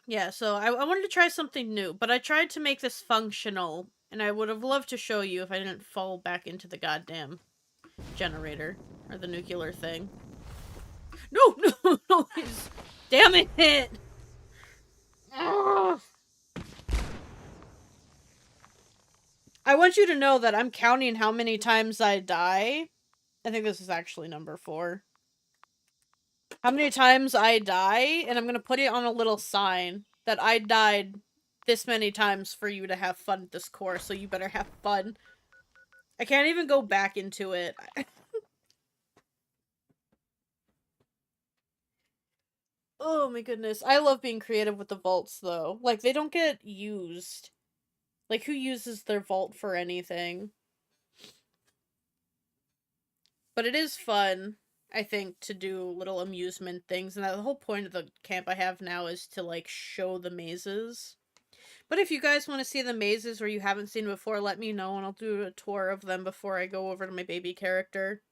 A: Yeah, so I wanted to try something new, but I tried to make this functional, and I would have loved to show you if I didn't fall back into the goddamn generator, or the nuclear thing. No, no, no, damn it! Ugh. I want you to know that I'm counting how many times I die. I think this is actually number 4. How many times I die, and I'm gonna put it on a little sign that I died this many times for you to have fun with this course, so you better have fun. I can't even go back into it. Oh my goodness. I love being creative with the vaults, though. Like, they don't get used. Like, who uses their vault for anything? But it is fun, I think, to do little amusement things. And the whole point of the camp I have now is to, like, show the mazes. But if you guys want to see the mazes or you haven't seen before, let me know and I'll do a tour of them before I go over to my baby character.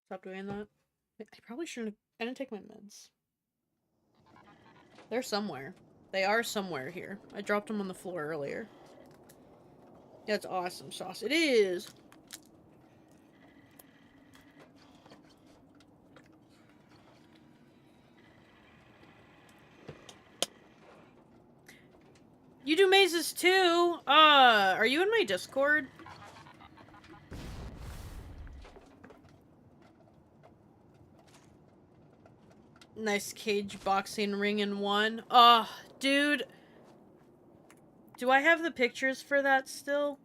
A: Stop doing that. I probably shouldn't have... I didn't take my meds. They're somewhere. They are somewhere here. I dropped them on the floor earlier. That's awesome sauce. It is! You do mazes too? Are you in my Discord? Nice cage boxing ring in one. Oh, dude. Do I have the pictures for that still?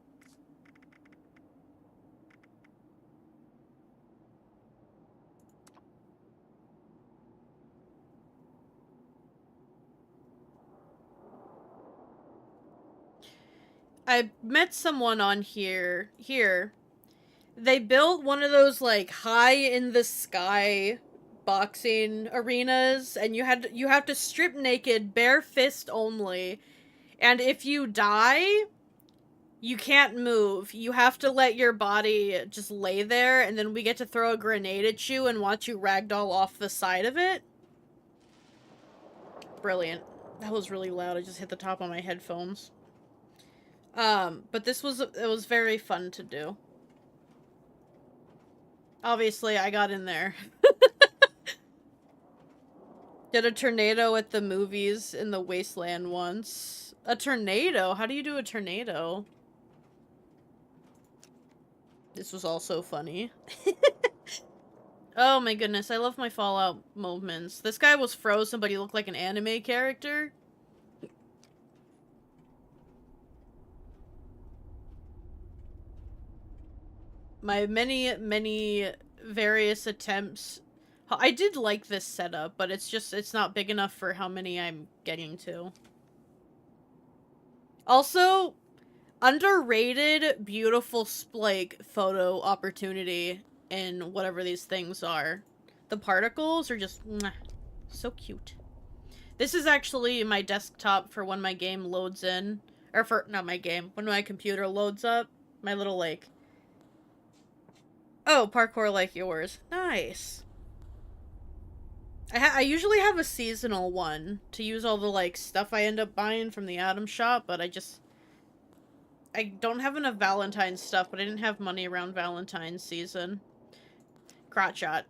A: I met someone on here. They built one of those, like, high in the sky boxing arenas, and you have to strip naked, bare fist only, and if you die, you can't move. You have to let your body just lay there, and then we get to throw a grenade at you and watch you ragdoll off the side of it. Brilliant. That was really loud. I just hit the top of my headphones. But it was very fun to do. Obviously, I got in there. Did a tornado at the movies in the Wasteland once. A tornado? How do you do a tornado? This was also funny. Oh my goodness, I love my Fallout moments. This guy was frozen, but he looked like an anime character. My many various attempts. I did like this setup, but it's not big enough for how many I'm getting to. Also, underrated, beautiful, like, photo opportunity in whatever these things are. The particles are just mwah, so cute. This is actually my desktop for when my game loads in. Or for, not my game, when my computer loads up. My little, like... Oh, parkour like yours. Nice. I usually have a seasonal one to use all the, like, stuff I end up buying from the item shop, but I don't have enough Valentine's stuff, but I didn't have money around Valentine's season. Crotch shot.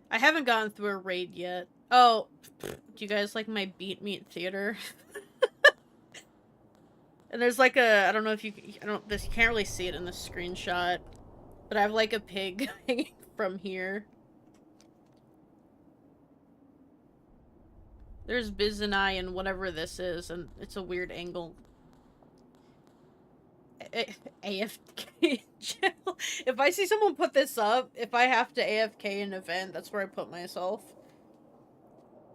A: I haven't gotten through a raid yet. Oh, do you guys like my Beat Meat Theater? And there's like a, I don't know if you, you can't really see it in the screenshot, but I have like a pig hanging from here. There's Biz and I and whatever this is, and it's a weird angle. AFK jail. If I see someone put this up, if I have to AFK an event, that's where I put myself.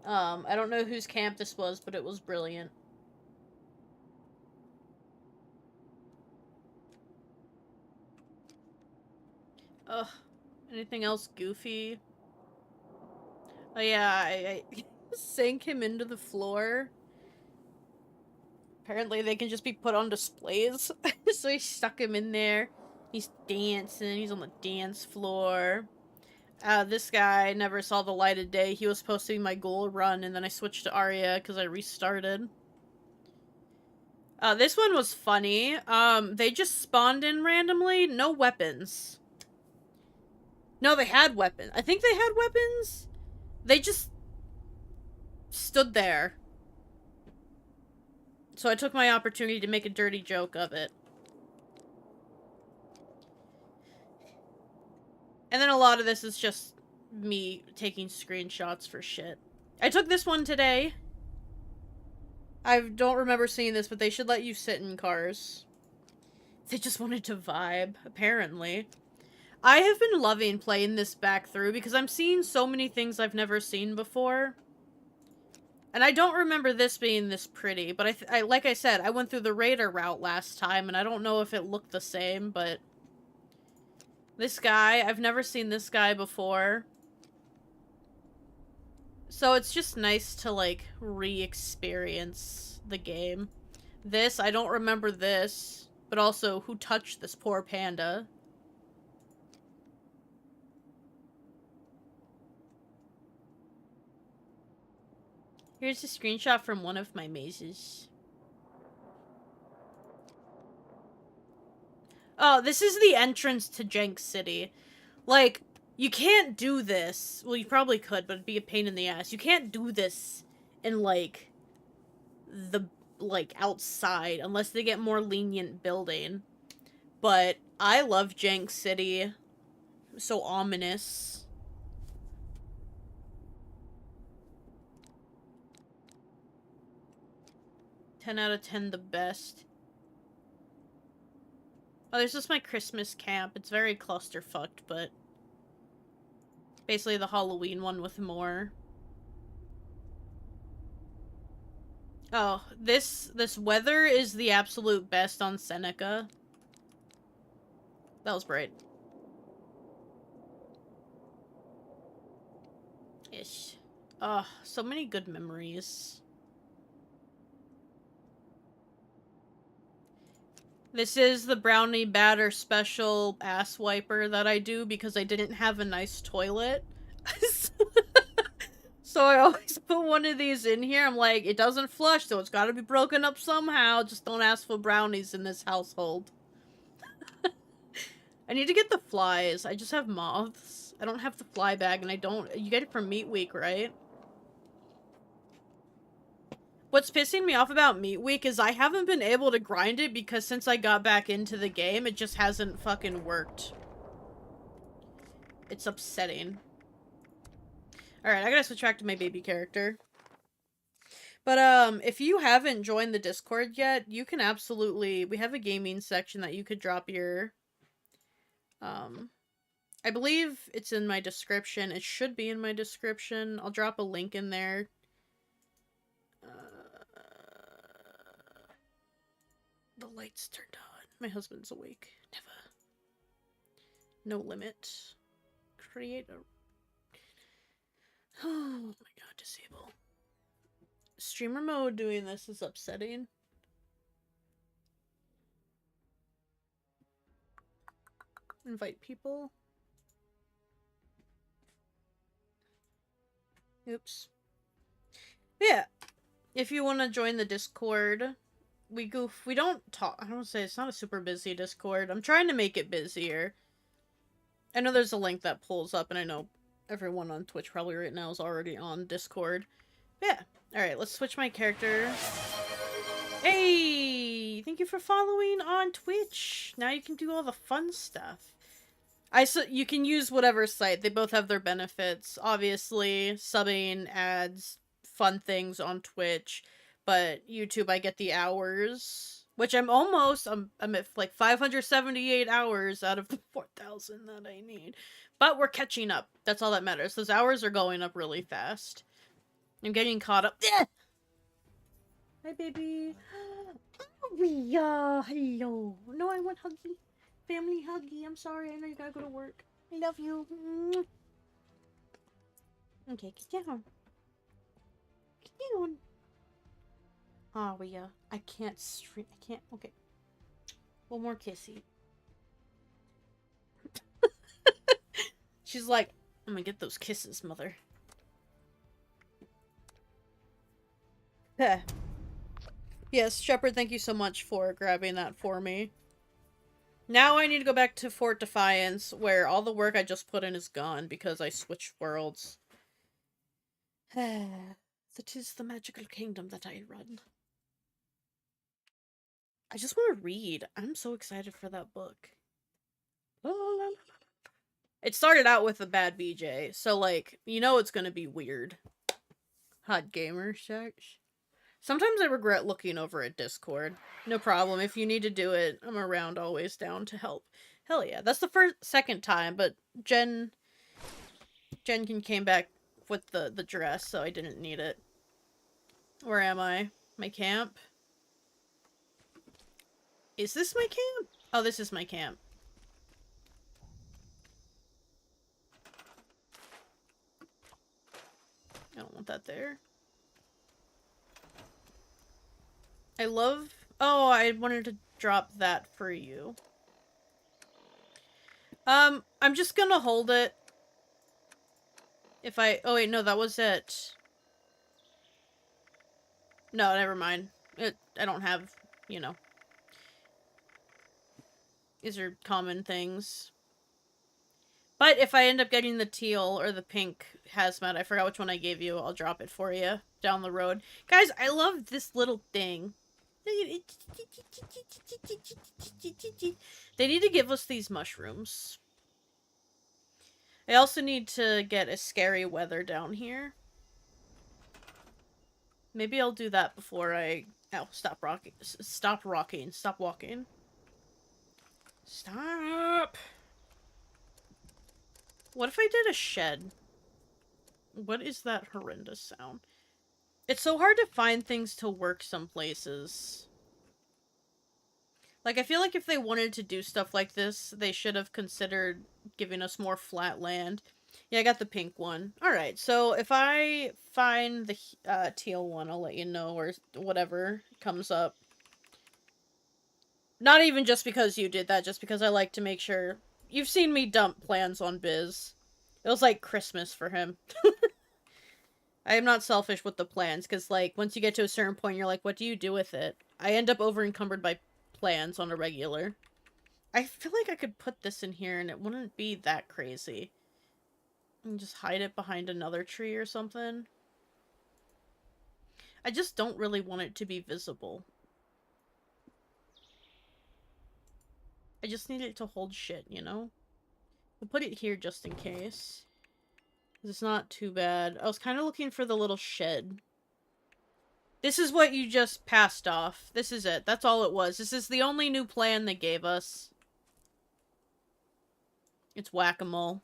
A: I don't know whose camp this was, but it was brilliant. Ugh. Anything else goofy? Oh yeah, I sank him into the floor. Apparently they can just be put on displays. So he stuck him in there. He's dancing. He's on the dance floor. This guy never saw the light of day. He was supposed to be my goal run, and then I switched to Arya because I restarted. This one was funny. They just spawned in randomly. No weapons. No, they had weapons. I think they had weapons. They just stood there. So I took my opportunity to make a dirty joke of it. And then a lot of this is just me taking screenshots for shit. I took this one today. I don't remember seeing this, but they should let you sit in cars. They just wanted to vibe, apparently. I have been loving playing this back through because I'm seeing so many things I've never seen before. And I don't remember this being this pretty, but I like I said, I went through the Raider route last time, and I don't know if it looked the same, but... This guy, I've never seen this guy before. So it's just nice to, like, re-experience the game. This, I don't remember this, but also, who touched this poor panda? Here's a screenshot from one of my mazes. Oh, this is the entrance to Jenks City. Like, you can't do this. Well, you probably could, but it'd be a pain in the ass. You can't do this in, like, outside, unless they get more lenient building. But I love Jenks City. So ominous. "10 out of 10 the best." Oh, there's just my Christmas camp. It's very clusterfucked, but... basically the Halloween one with more. Oh, this weather is the absolute best on Seneca. That was great. gosh. Ugh, so many good memories. This is the brownie batter special ass wiper that I do because I didn't have a nice toilet. So I always put one of these in here. I'm like, it doesn't flush, so it's gotta be broken up somehow. Just don't ask for brownies in this household. I need to get the flies. I just have moths. I don't have the fly bag, and I don't... You get it from Meat Week, right? What's pissing me off about Meat Week is I haven't been able to grind it because since I got back into the game, it just hasn't fucking worked. It's upsetting. Alright, I gotta switch back to my baby character. But, if you haven't joined the Discord yet, you can absolutely... We have a gaming section that you could drop your... I believe it's in my description. It should be in my description. I'll drop a link in there. The lights turned on. My husband's awake. Never. No limit. Create a... Oh my god, disable. Streamer mode doing this is upsetting. Invite people. Oops. Yeah. If you want to join the Discord, we goof. We don't talk. I don't say it's not a super busy Discord. I'm trying to make it busier. I know there's a link that pulls up, and I know everyone on Twitch probably right now is already on Discord. Yeah. Alright, let's switch my character. Hey! Thank you for following on Twitch. Now you can do all the fun stuff. You can use whatever site. They both have their benefits. Obviously, subbing, ads, fun things on Twitch. But YouTube, I get the hours. Which I'm at like 578 hours out of the 4,000 that I need. But we're catching up. That's all that matters. Those hours are going up really fast. I'm getting caught up. Yeah! Hi, baby. Hello. No, I want huggy. Family huggy. I'm sorry. I know you gotta go to work. I love you. Okay, get down. Get down. Oh, I can't stream. I can't. Okay. One more kissy. She's like, I'm gonna get those kisses, mother. Yes, Shepard, thank you so much for grabbing that for me. Now I need to go back to Fort Defiance, where all the work I just put in is gone because I switched worlds. That is the magical kingdom that I run. I just want to read. I'm so excited for that book. It started out with a bad BJ, so, like, you know it's gonna be weird. Hot gamer search. Sometimes I regret looking over at Discord. No problem. If you need to do it, I'm around, always down to help. Hell yeah. That's the second time, but Jen came back with the dress, so I didn't need it. Where am I? My camp? Is this my camp? Oh, this is my camp. I don't want that there. I love... Oh, I wanted to drop that for you. I'm just gonna hold it. If I... Oh, wait, no, that was it. No, never mind. I don't have, you know... These are common things. But if I end up getting the teal or the pink hazmat, I forgot which one I gave you, I'll drop it for you down the road. Guys, I love this little thing. They need to give us these mushrooms. I also need to get a scary weather down here. Maybe I'll do that before I... Oh, stop rocking. Stop rocking. Stop walking. Stop! What if I did a shed? What is that horrendous sound? It's so hard to find things to work some places. Like, I feel like if they wanted to do stuff like this, they should have considered giving us more flat land. Yeah, I got the pink one. Alright, so if I find the teal one, I'll let you know, or whatever comes up. Not even just because you did that, just because I like to make sure. You've seen me dump plans on Biz. It was like Christmas for him. I am not selfish with the plans, because, like, once you get to a certain point, you're like, what do you do with it? I end up over-encumbered by plans on a regular. I feel like I could put this in here, and it wouldn't be that crazy. And just hide it behind another tree or something. I just don't really want it to be visible. I just need it to hold shit, you know? We'll put it here just in case. It's not too bad. I was kind of looking for the little shed. This is what you just passed off. This is it. That's all it was. This is the only new plan they gave us. It's whack-a-mole.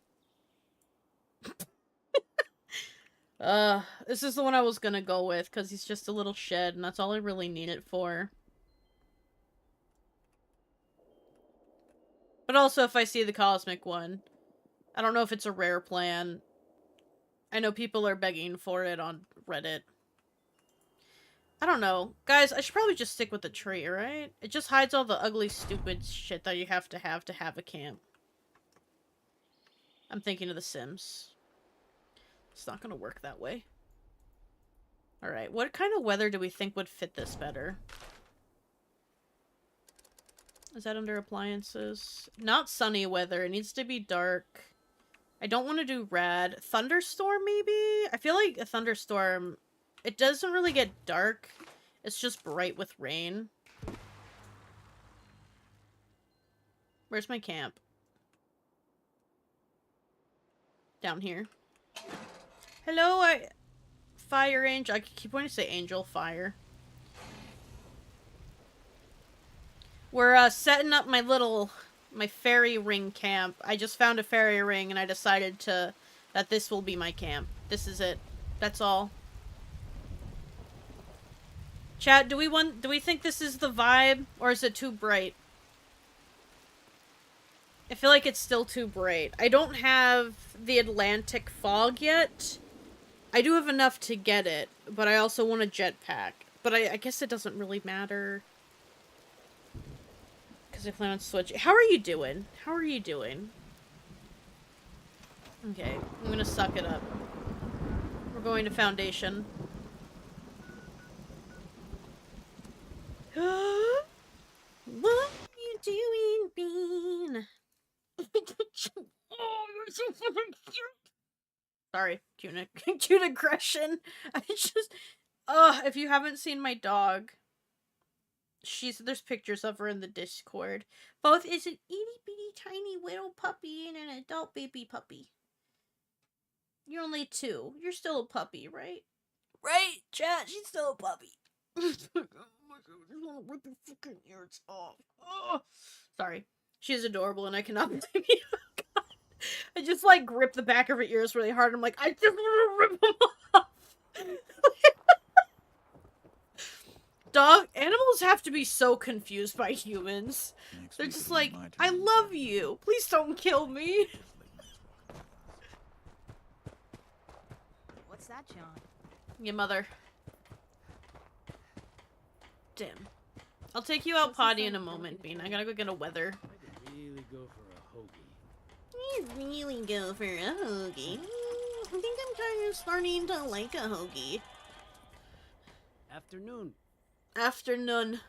A: This is the one I was gonna go with, because he's just a little shed, and that's all I really need it for. But also, if I see the cosmic one, I don't know if it's a rare plan. I know people are begging for it on Reddit. I don't know. Guys, I should probably just stick with the tree, right? It just hides all the ugly, stupid shit that you have to have a camp. I'm thinking of The Sims. It's not gonna work that way. Alright, what kind of weather do we think would fit this better? Is that under appliances? Not sunny weather. It needs to be dark. I don't want to do rad. Thunderstorm, maybe? I feel like a thunderstorm, it doesn't really get dark. It's just bright with rain. Where's my camp? Down here. Hello, Fire Angel. I keep wanting to say Angel Fire. We're setting up my fairy ring camp. I just found a fairy ring and I decided that this will be my camp. This is it. That's all. Chat, do we think this is the vibe, or is it too bright? I feel like it's still too bright. I don't have the Atlantic fog yet. I do have enough to get it, but I also want a jetpack. But I guess it doesn't really matter. Because I plan on switching. How are you doing? How are you doing? Okay, I'm gonna suck it up. We're going to Foundation. What are you doing, Bean? Oh, you're so fucking cute. Sorry, cute aggression. I just, if you haven't seen my dog, there's pictures of her in the Discord. Both is an itty bitty tiny little puppy and an adult baby puppy. You're only 2. You're still a puppy, right? Right, chat. She's still a puppy. I just want to rip your fucking ears off. Oh. Sorry. She's adorable and I cannot blame you. God. I just like grip the back of her ears really hard. I'm like, I just want to rip them off. Animals have to be so confused by humans. They're just like, I love you. Please don't kill me.
E: What's that, John?
A: Your mother. Damn. I'll take you out potty in a moment, Bean. I gotta go get a weather.
G: I could really go for a hoagie.
A: You really go for a hoagie. I think I'm kind of starting to like a hoagie.
G: Afternoon.
A: Afternoon.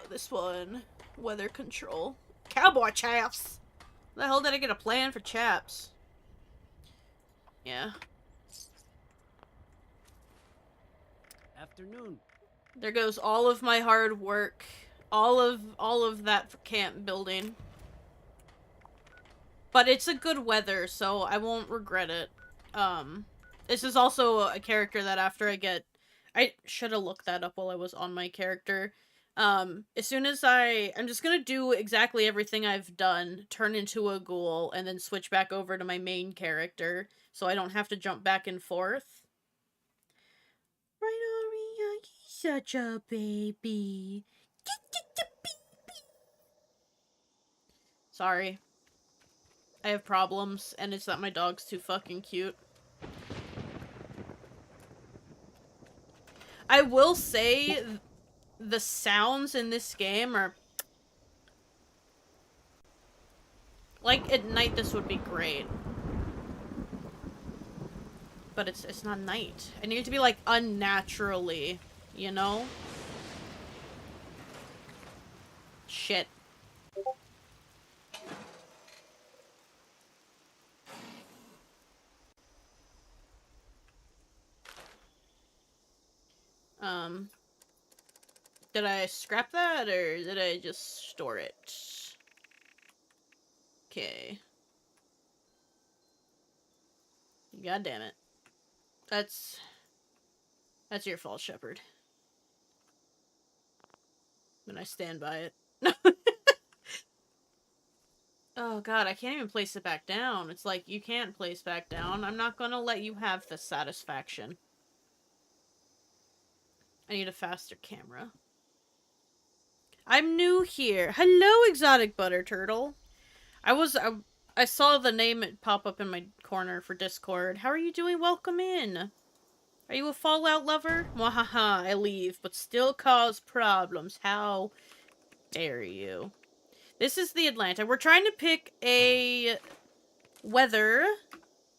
A: This one. Weather control. Cowboy chaps! The hell did I get a plan for chaps? Yeah.
G: Afternoon.
A: There goes all of my hard work. All of that for camp building. But it's a good weather, so I won't regret it. This is also a character that after I should have looked that up while I was on my character. As soon as I'm just gonna do exactly everything I've done, turn into a ghoul, and then switch back over to my main character, so I don't have to jump back and forth. Right, Aria, you're such a baby. Sorry. I have problems, and it's that my dog's too fucking cute. I will say, the sounds in this game are... Like, at night this would be great. But it's not night. I need it to be, like, unnaturally, you know? Shit. Did I scrap that, or did I just store it? Okay. God damn it. That's your fault, Shepard. And I stand by it. Oh god, I can't even place it back down. It's like, you can't place back down. I'm not gonna let you have the satisfaction. I need a faster camera. I'm new here. Hello, Exotic Butter Turtle. I saw the name pop up in my corner for Discord. How are you doing? Welcome in. Are you a Fallout lover? Mwahaha, I leave, but still cause problems. How dare you? This is the Atlanta. We're trying to pick a weather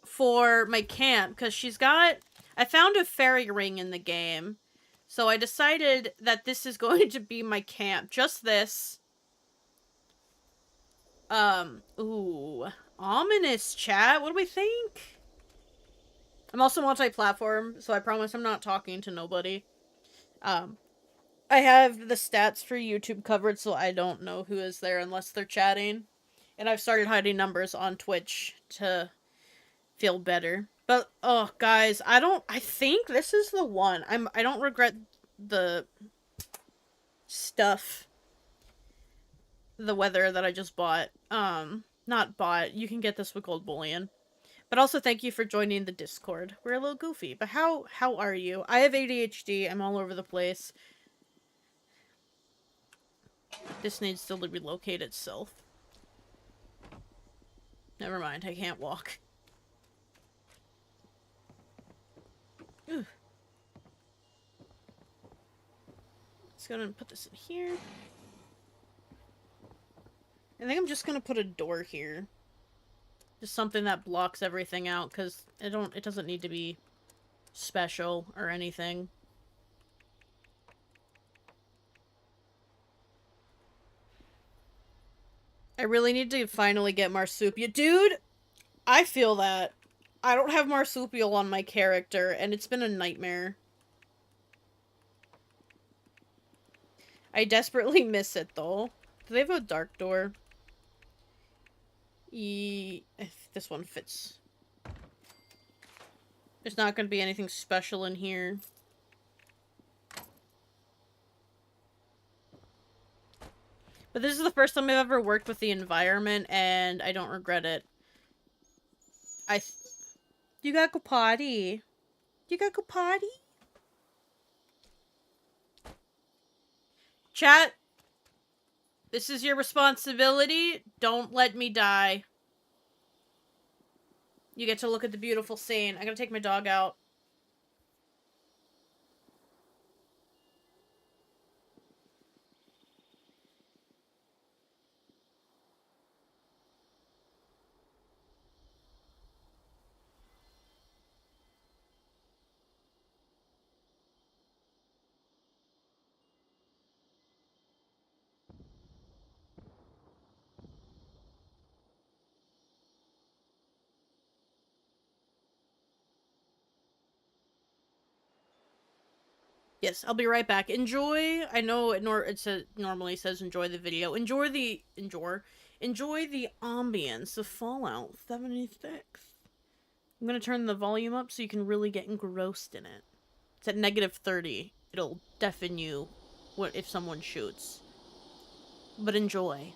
A: for my camp, because I found a fairy ring in the game. So I decided that this is going to be my camp. Just this. Ooh. Ominous, chat. What do we think? I'm also multi-platform, so I promise I'm not talking to nobody. I have the stats for YouTube covered, so I don't know who is there unless they're chatting. And I've started hiding numbers on Twitch to feel better. But, oh, guys, I think this is the one. I don't regret the stuff, the weather that I just bought. Not bought. You can get this with gold bullion. But also thank you for joining the Discord. We're a little goofy, but how are you? I have ADHD. I'm all over the place. This needs to relocate itself. Never mind, I can't walk. Ugh. Just gonna put this in here. I think I'm just gonna put a door here. Just something that blocks everything out, because it doesn't need to be special or anything. I really need to finally get marsupial. Dude, I feel that. I don't have marsupial on my character, and it's been a nightmare. I desperately miss it, though. Do they have a dark door? If this one fits. There's not going to be anything special in here. But this is the first time I've ever worked with the environment, and I don't regret it. You gotta go potty. You gotta go potty? Chat, this is your responsibility. Don't let me die. You get to look at the beautiful scene. I gotta take my dog out. Yes, I'll be right back. Enjoy. I know it normally says enjoy the video. Enjoy the ambience of Fallout 76. I'm gonna turn the volume up so you can really get engrossed in it. It's at -30. It'll deafen you if someone shoots. But enjoy.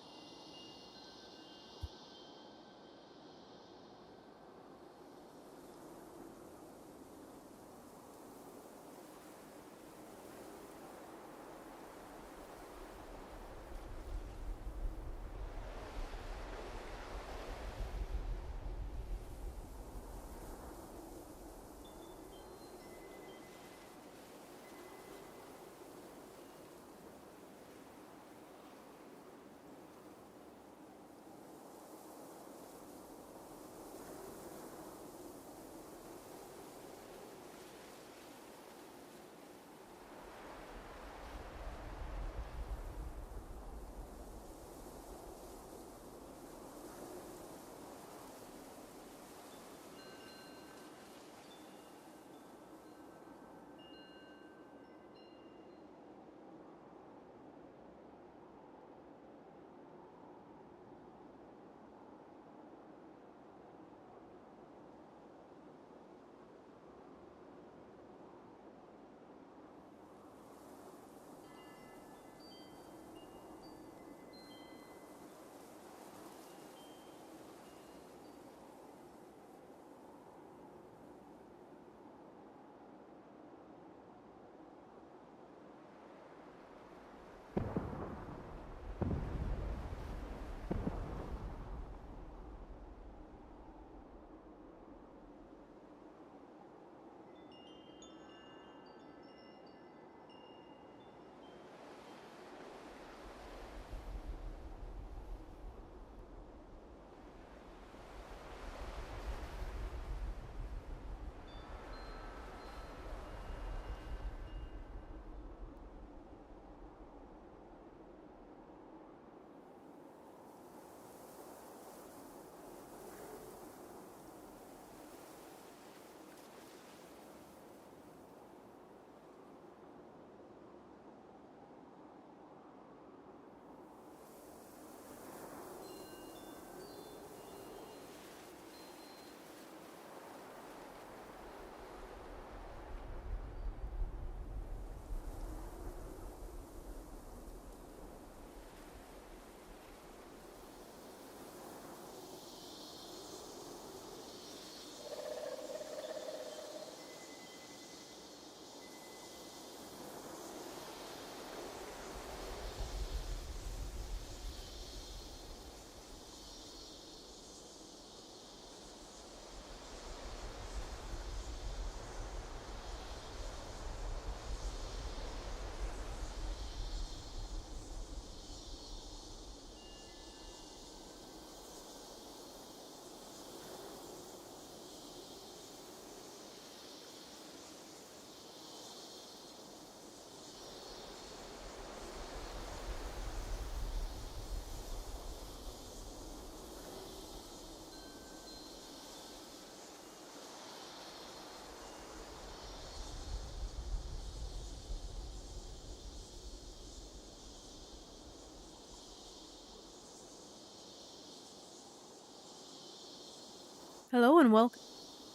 A: Hello and welcome.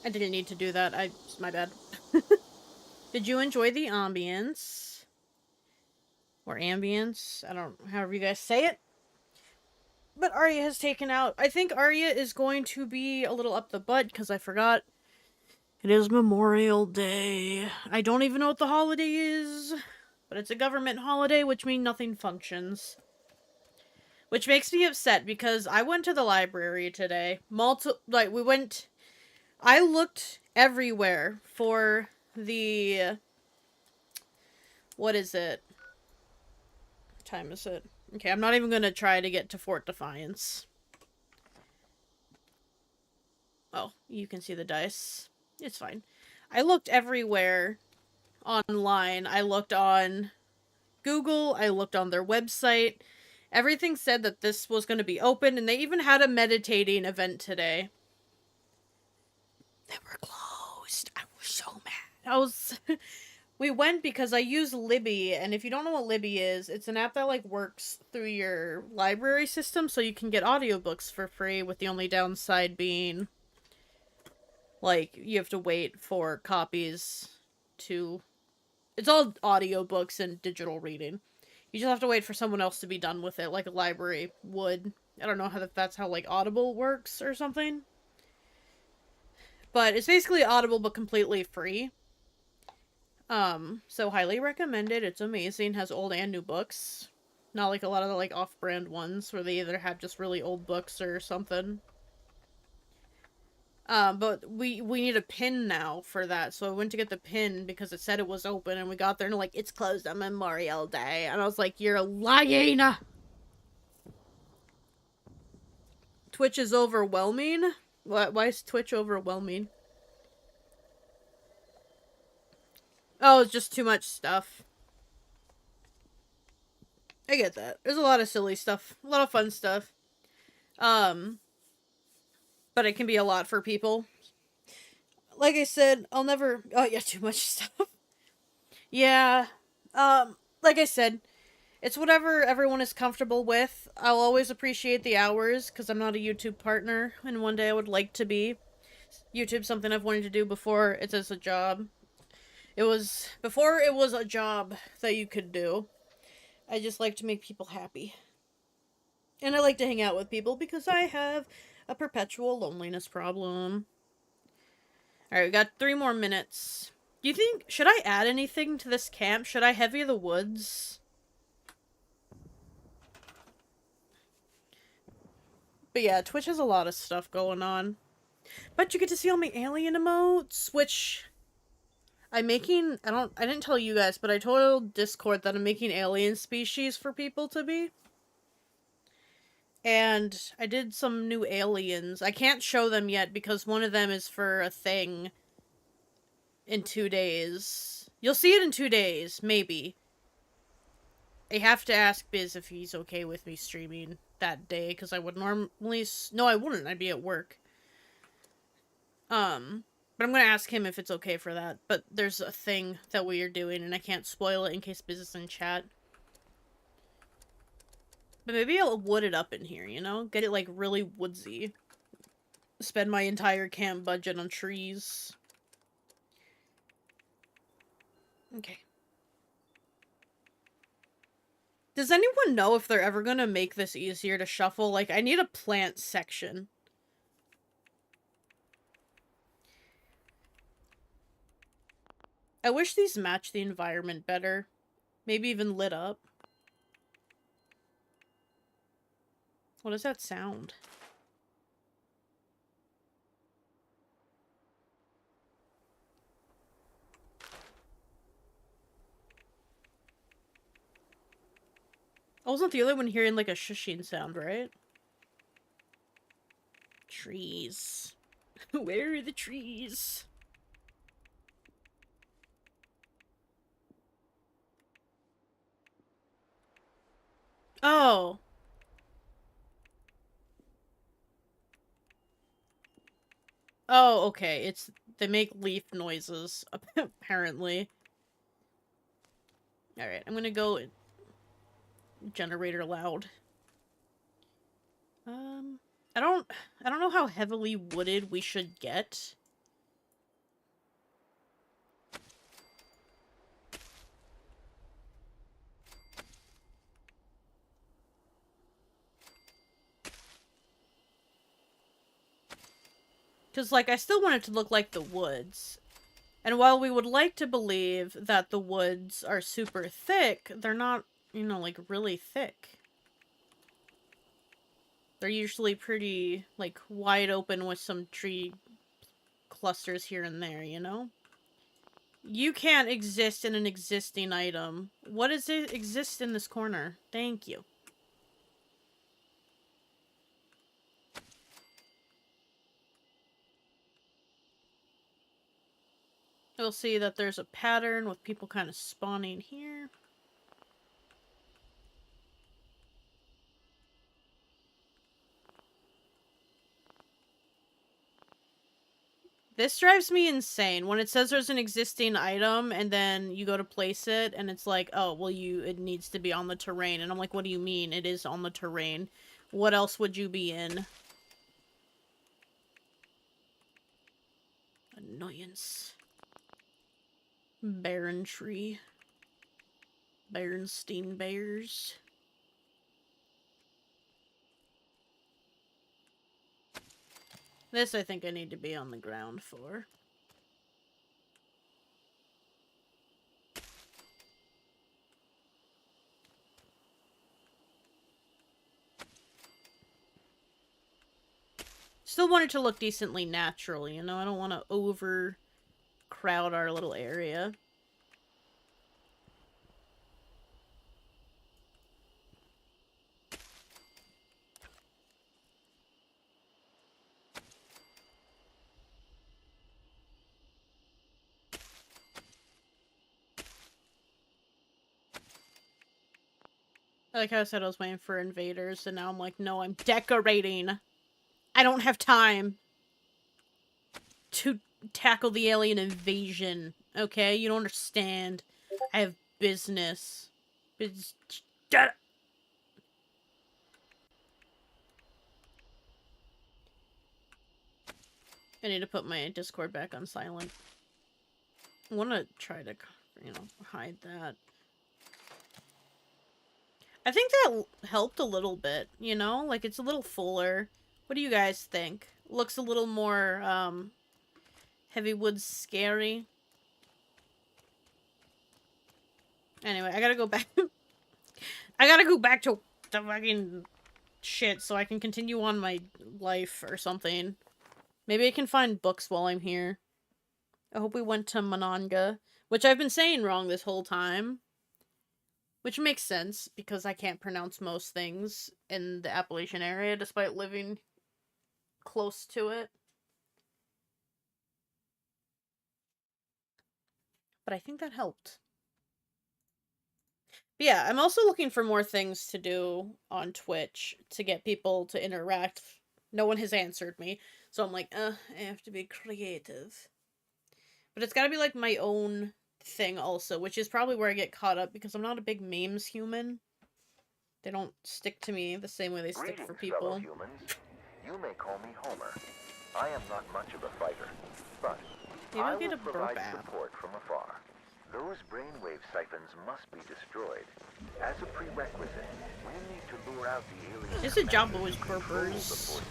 A: I didn't need to do that. My bad. Did you enjoy the ambience? Or ambience? I don't, however you guys say it. But Arya has taken out. I think Arya is going to be a little up the butt because I forgot. It is Memorial Day. I don't even know what the holiday is. But it's a government holiday, which means nothing functions. Which makes me upset because I went to the library today. I looked everywhere for the... What is it? What time is it? Okay, I'm not even going to try to get to Fort Defiance. Oh, you can see the dice. It's fine. I looked everywhere online. I looked on Google. I looked on their website. Everything said that this was going to be open, and they even had a meditating event today. They were closed. I was so mad. We went because I use Libby, and if you don't know what Libby is, it's an app that, like, works through your library system, so you can get audiobooks for free, with the only downside being, like, you have to wait for copies to... It's all audiobooks and digital reading. You just have to wait for someone else to be done with it, like a library would. I don't know how that's how, like, Audible works or something. But it's basically Audible, but completely free. So highly recommended. It's amazing. Has old and new books. Not like a lot of the, like, off-brand ones where they either have just really old books or something. But we need a pin now for that, so I went to get the pin because it said it was open, and we got there and like, it's closed on Memorial Day, and I was like, you're lying! Twitch is overwhelming? Why is Twitch overwhelming? Oh, it's just too much stuff. I get that. There's a lot of silly stuff. A lot of fun stuff. But it can be a lot for people. Like I said, I'll never... Oh, yeah, too much stuff. Yeah. Like I said, it's whatever everyone is comfortable with. I'll always appreciate the hours, because I'm not a YouTube partner, and one day I would like to be. YouTube's something I've wanted to do before it's as a job. Before it was a job that you could do. I just like to make people happy. And I like to hang out with people because I have a perpetual loneliness problem. Alright, we got 3 more minutes. Do you think... Should I add anything to this camp? Should I heavy the woods? But yeah, Twitch has a lot of stuff going on. But you get to see all my alien emotes, which... I'm making... I didn't tell you guys, but I told Discord that I'm making alien species for people to be. And I did some new aliens. I can't show them yet because one of them is for a thing in 2 days. You'll see it in 2 days, maybe. I have to ask Biz if he's okay with me streaming that day, because I would normally... No, I wouldn't. I'd be at work. But I'm gonna ask him if it's okay for that. But there's a thing that we are doing, and I can't spoil it in case Biz is in chat. But maybe I'll wood it up in here, you know? Get it, like, really woodsy. Spend my entire camp budget on trees. Okay. Does anyone know if they're ever gonna make this easier to shuffle? Like, I need a plant section. I wish these match the environment better. Maybe even lit up. What does that sound? I wasn't the only one hearing like a shushing sound, right? Trees. Where are the trees? Oh. Oh, okay. They make leaf noises, apparently. Alright, I'm gonna go generator loud. I don't know how heavily wooded we should get. Because, like, I still want it to look like the woods. And while we would like to believe that the woods are super thick, they're not, you know, like, really thick. They're usually pretty, like, wide open with some tree clusters here and there, you know? You can't exist in an existing item. What does it exist in this corner? Thank you. You'll see that there's a pattern with people kind of spawning here. This drives me insane when it says there's an existing item and then you go to place it and it's like, oh, well, it needs to be on the terrain. And I'm like, what do you mean it is on the terrain? What else would you be in? Annoyance. Barren tree. Berenstein bears. This I think I need to be on the ground for. Still want it to look decently natural, you know? I don't want to overcrowd our little area. Like how I said I was waiting for invaders, and now I'm like, no, I'm decorating. I don't have time to tackle the alien invasion, okay? You don't understand. I have business. I need to put my Discord back on silent. I want to try to, you know, hide that. I think that helped a little bit, you know? Like, it's a little fuller. What do you guys think? Looks a little more, heavy wood scary. Anyway, I gotta go back. I gotta go back to the fucking shit so I can continue on my life or something. Maybe I can find books while I'm here. I hope we went to Mananga, which I've been saying wrong this whole time. Which makes sense, because I can't pronounce most things in the Appalachian area, despite living close to it. But I think that helped. But yeah, I'm also looking for more things to do on Twitch to get people to interact. No one has answered me, so I'm like, I have to be creative. But it's gotta be like my own thing also, which is probably where I get caught up because I'm not a big memes human. They don't stick to me the same way they stick for people.
D: Fellow humans. You may call me Homer. I am not much of a fighter, but I will provide support from afar. Those brainwave siphons must be destroyed. As a prerequisite, we need to lure out the aliens.
A: It's a job with burpers.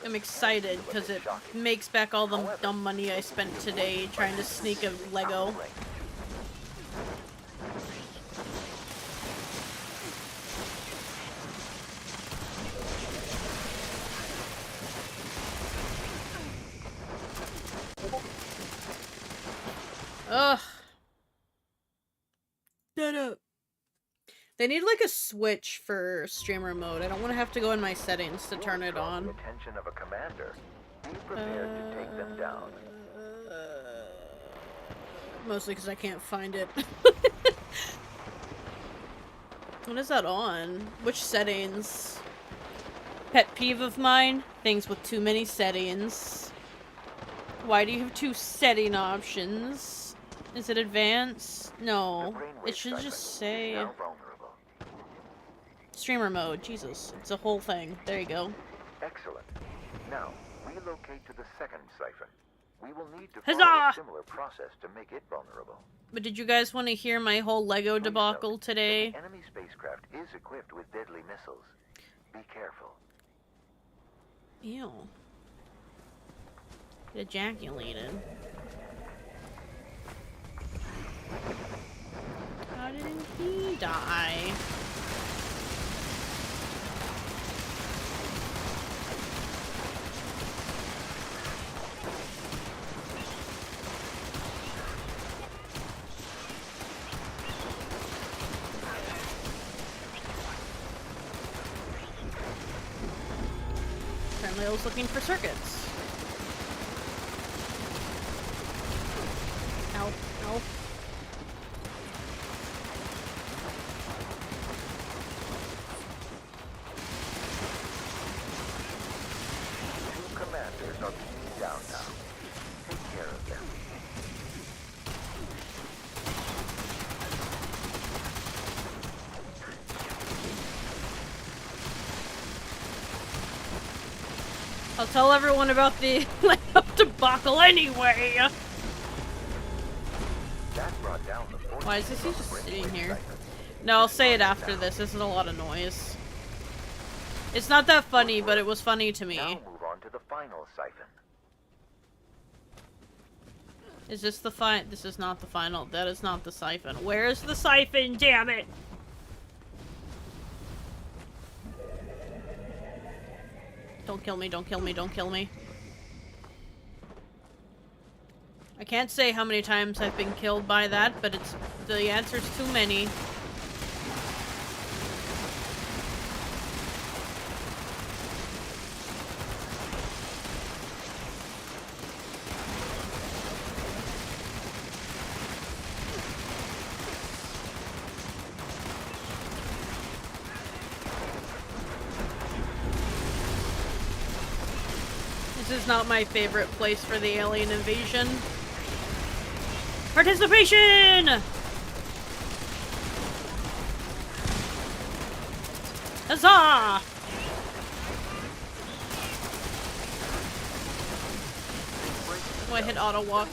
A: I'm excited because it makes back all the dumb money I spent today trying to sneak a Lego. Ugh. Shut up. They need like a switch for streamer mode. I don't want to have to go in my settings to turn it on.
D: Attention of a commander. Be prepared to take them down.
A: Mostly because I can't find it. What is that on? Which settings? Pet peeve of mine? Things with too many settings. Why do you have 2 setting options? Is it advanced? No. It should just say... streamer mode. Jesus, it's a whole thing. There you go.
D: Excellent. Now, relocate to the second siphon. We will need to
A: Huzzah!
D: follow a similar process to make it vulnerable.
A: But did you guys want to hear my whole Lego debacle today?
D: The enemy spacecraft is equipped with deadly missiles. Be careful.
A: Ew. Ejaculated. How didn't he die? Apparently I was looking for circuits. Help, help.
D: Two commanders are being down now. Take care of them.
A: I'll tell everyone about the layout debacle anyway.
D: That brought down the
A: Why is this just sitting here? No, I'll say it after this. This is a lot of noise. It's not that funny, but it was funny to me.
D: Now move on to the final siphon.
A: Is this the This is not the final. That is not the siphon. Where is the siphon? Damn it! Don't kill me, don't kill me, don't kill me. I can't say how many times I've been killed by that, but it's the answer's too many. This is not my favorite place for the alien invasion. Participation! Huzzah! Oh, I hit auto walk.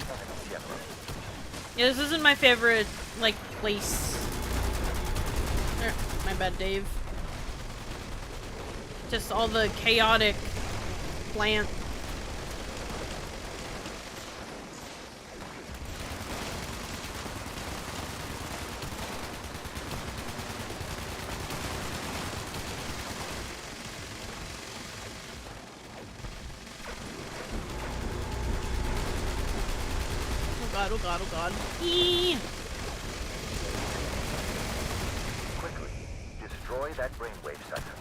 A: Yeah, this isn't my favorite, like, place. My bad, Dave. Just all the chaotic plant. Oh god, oh god. Eee!
D: Quickly, destroy that brainwave siphon.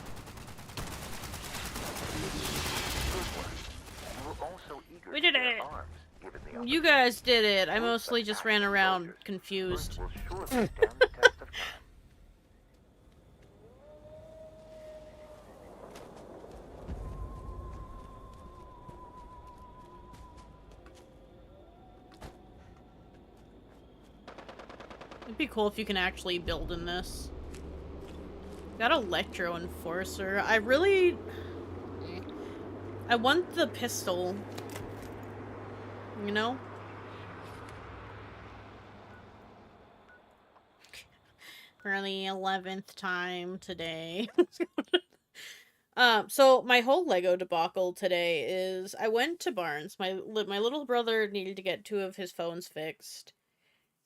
D: You were also eager
A: We did
D: to
A: it!
D: bear arms, given the
A: You guys did it. I mostly just ran around confused.
D: will surely stand the test of time.
A: It'd be cool if you can actually build in this. Got Electro Enforcer. I want the pistol. You know? For the 11th time today. So my whole Lego debacle today is I went to Barnes. My little brother needed to get 2 of his phones fixed.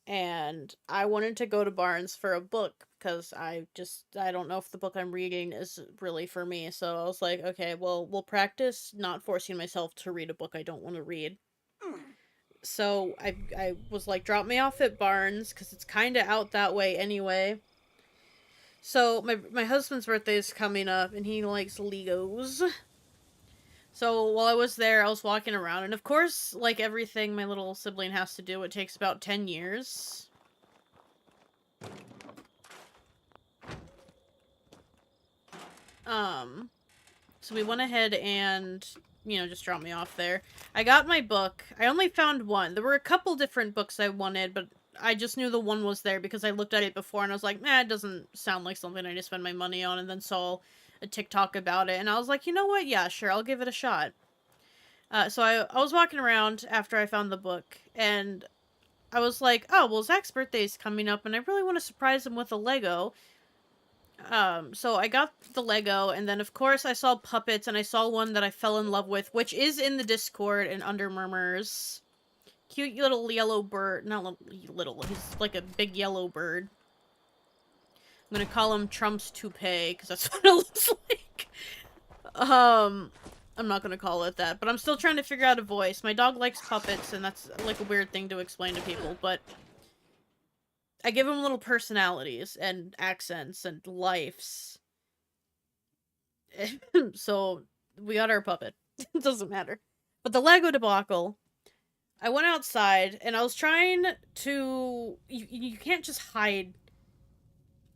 A: And I wanted to go to Barnes for a book because I don't know if the book I'm reading is really for me. So I was like, okay, well, we'll practice not forcing myself to read a book I don't want to read. So I was like, drop me off at Barnes because it's kind of out that way anyway. So my husband's birthday is coming up and he likes Legos. So while I was there, I was walking around, and of course, like everything my little sibling has to do, it takes about 10 years. So we went ahead and, just dropped me off there. I got my book. I only found one. There were a couple different books I wanted, but I just knew the one was there because I looked at it before and I was like, it doesn't sound like something I need to spend my money on, and then saw a TikTok about it, and I was like, you know what? Yeah, sure, I'll give it a shot. So I was walking around after I found the book, and I was like, oh, well, Zach's birthday's coming up, and I really want to surprise him with a Lego. So I got the Lego, and then of course I saw puppets, and I saw one that I fell in love with, which is in the Discord and under Murmurs. Cute little yellow bird. Not little, he's like a big yellow bird. I'm gonna call him Trump's toupee, because that's what it looks like. I'm not gonna call it that, but I'm still trying to figure out a voice. My dog likes puppets, and that's like a weird thing to explain to people, but I give them little personalities and accents and lives. So we got our puppet. It doesn't matter. But the Lego debacle, I went outside and I was trying to... You can't just hide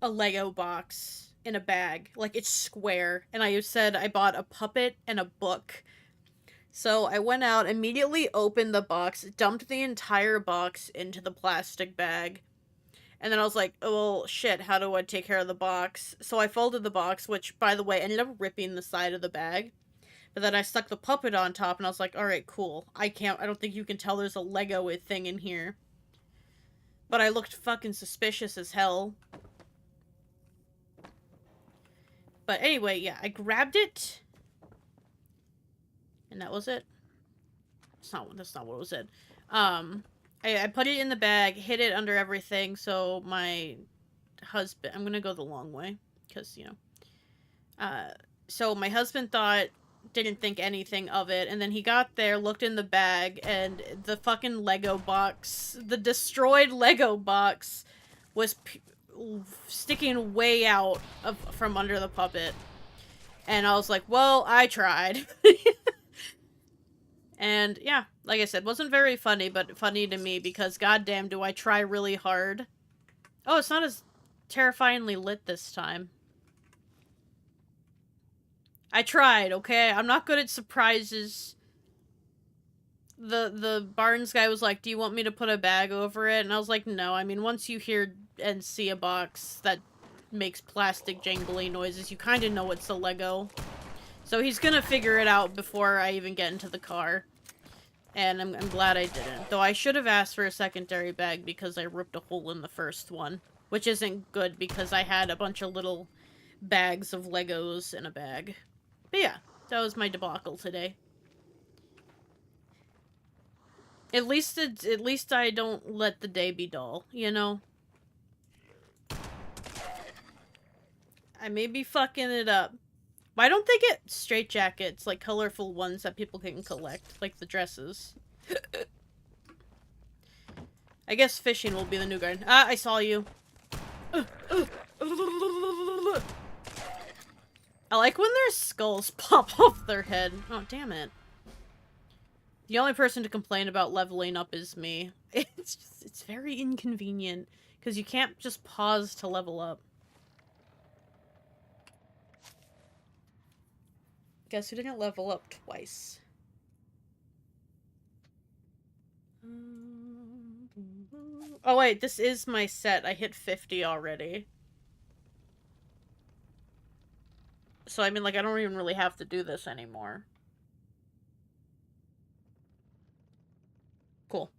A: a Lego box in a bag. Like, it's square. And I said I bought a puppet and a book. So I went out, immediately opened the box, dumped the entire box into the plastic bag. And then I was like, oh, well, shit, how do I take care of the box? So I folded the box, which, by the way, ended up ripping the side of the bag. But then I stuck the puppet on top, and I was like, alright, cool. I don't think you can tell there's a Lego thing in here. But I looked fucking suspicious as hell. But anyway, yeah, I grabbed it. And that was it. That's not what was it. I put it in the bag, hid it under everything, so my husband... I'm gonna go the long way, because, you know. So my husband didn't think anything of it, and then he got there, looked in the bag, and the fucking Lego box, the destroyed Lego box, was sticking way out from under the puppet. And I was like, well, I tried. And, yeah, like I said, wasn't very funny, but funny to me, because goddamn do I try really hard. Oh, it's not as terrifyingly lit this time. I tried, okay? I'm not good at surprises. The Barnes guy was like, do you want me to put a bag over it? And I was like, no. I mean, once you hear and see a box that makes plastic jangly noises, you kind of know it's a Lego. So he's gonna figure it out before I even get into the car. And I'm glad I didn't. Though I should have asked for a secondary bag because I ripped a hole in the first one. Which isn't good because I had a bunch of little bags of Legos in a bag. But yeah, that was my debacle today. At least I don't let the day be dull, you know? I may be fucking it up. Why don't they get straitjackets, like colorful ones that people can collect, like the dresses? I guess fishing will be the new garden. Ah, I saw you. I like when their skulls pop off their head. Oh, damn it. The only person to complain about leveling up is me. It's very inconvenient, because you can't just pause to level up. Guess who didn't level up twice? Oh wait, this is my set. I hit 50 already. So I mean, like, I don't even really have to do this anymore. Cool.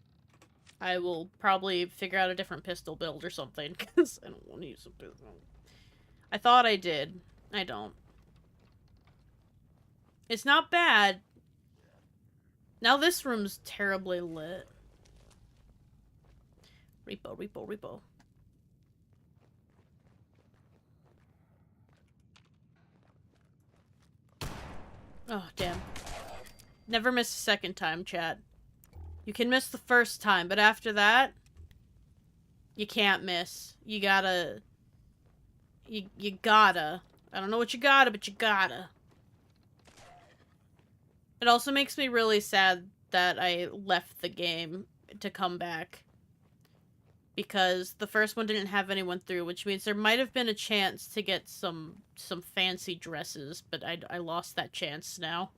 A: I will probably figure out a different pistol build or something, because I don't want to use a pistol. I thought I did. I don't. It's not bad. Now this room's terribly lit. Repo, repo, repo. Oh, damn. Never miss a second time, chat. You can miss the first time, but after that, you can't miss. You gotta... You gotta. I don't know what you gotta, but you gotta. It also makes me really sad that I left the game to come back. Because the first one didn't have anyone through, which means there might have been a chance to get some fancy dresses, but I lost that chance now.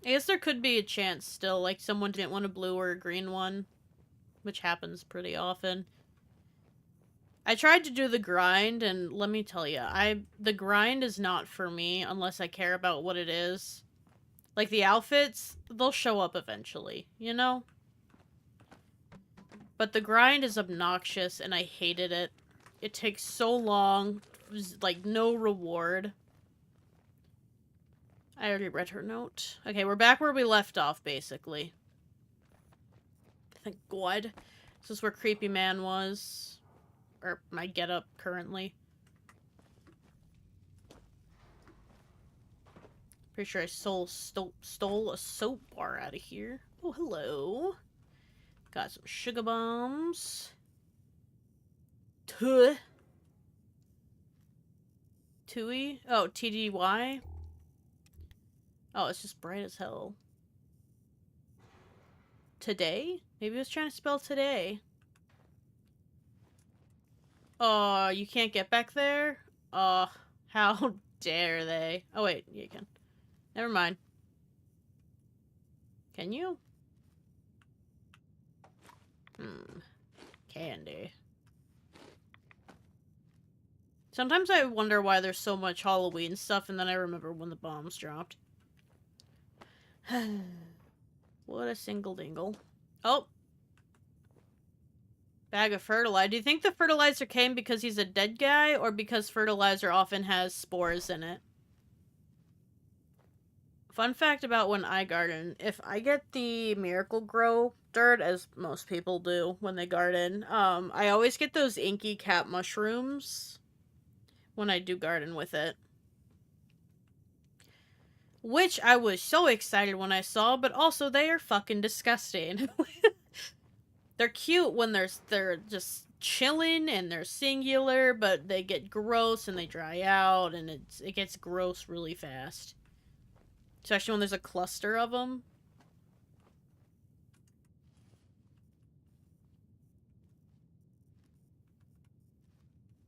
A: I guess there could be a chance still, like someone didn't want a blue or a green one, which happens pretty often. I tried to do the grind, and let me tell you, the grind is not for me unless I care about what it is. Like, the outfits, they'll show up eventually, you know? But the grind is obnoxious, and I hated it. It takes so long, like, no reward. I already read her note. Okay, we're back where we left off, basically. Thank God. This is where Creepy Man was. Or my getup currently. Pretty sure I stole a soap bar out of here. Oh, hello. Got some sugar bombs. Tui? Oh, TDY? Oh, it's just bright as hell. Today? Maybe I was trying to spell today. Oh, you can't get back there? Oh, how dare they? Oh, wait, you can. Never mind. Can you? Candy. Sometimes I wonder why there's so much Halloween stuff, and then I remember when the bombs dropped. What a single dingle. Oh! Bag of fertilizer. Do you think the fertilizer came because he's a dead guy, or because fertilizer often has spores in it? Fun fact about when I garden, if I get the Miracle Grow dirt, as most people do when they garden, I always get those inky cat mushrooms when I do garden with it. Which I was so excited when I saw, but also they are fucking disgusting. They're cute when they're just chilling and they're singular, but they get gross and they dry out, and it gets gross really fast. Especially when there's a cluster of them.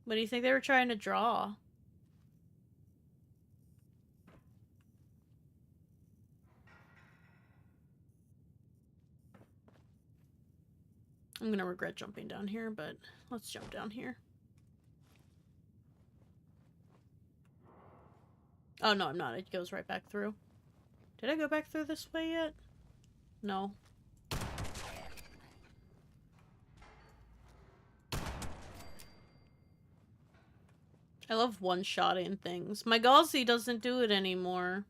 A: What do you think they were trying to draw? I'm gonna regret jumping down here, but let's jump down here. Oh, no, I'm not. It goes right back through. Did I go back through this way yet? No. I love one-shotting things. My Gauzy doesn't do it anymore.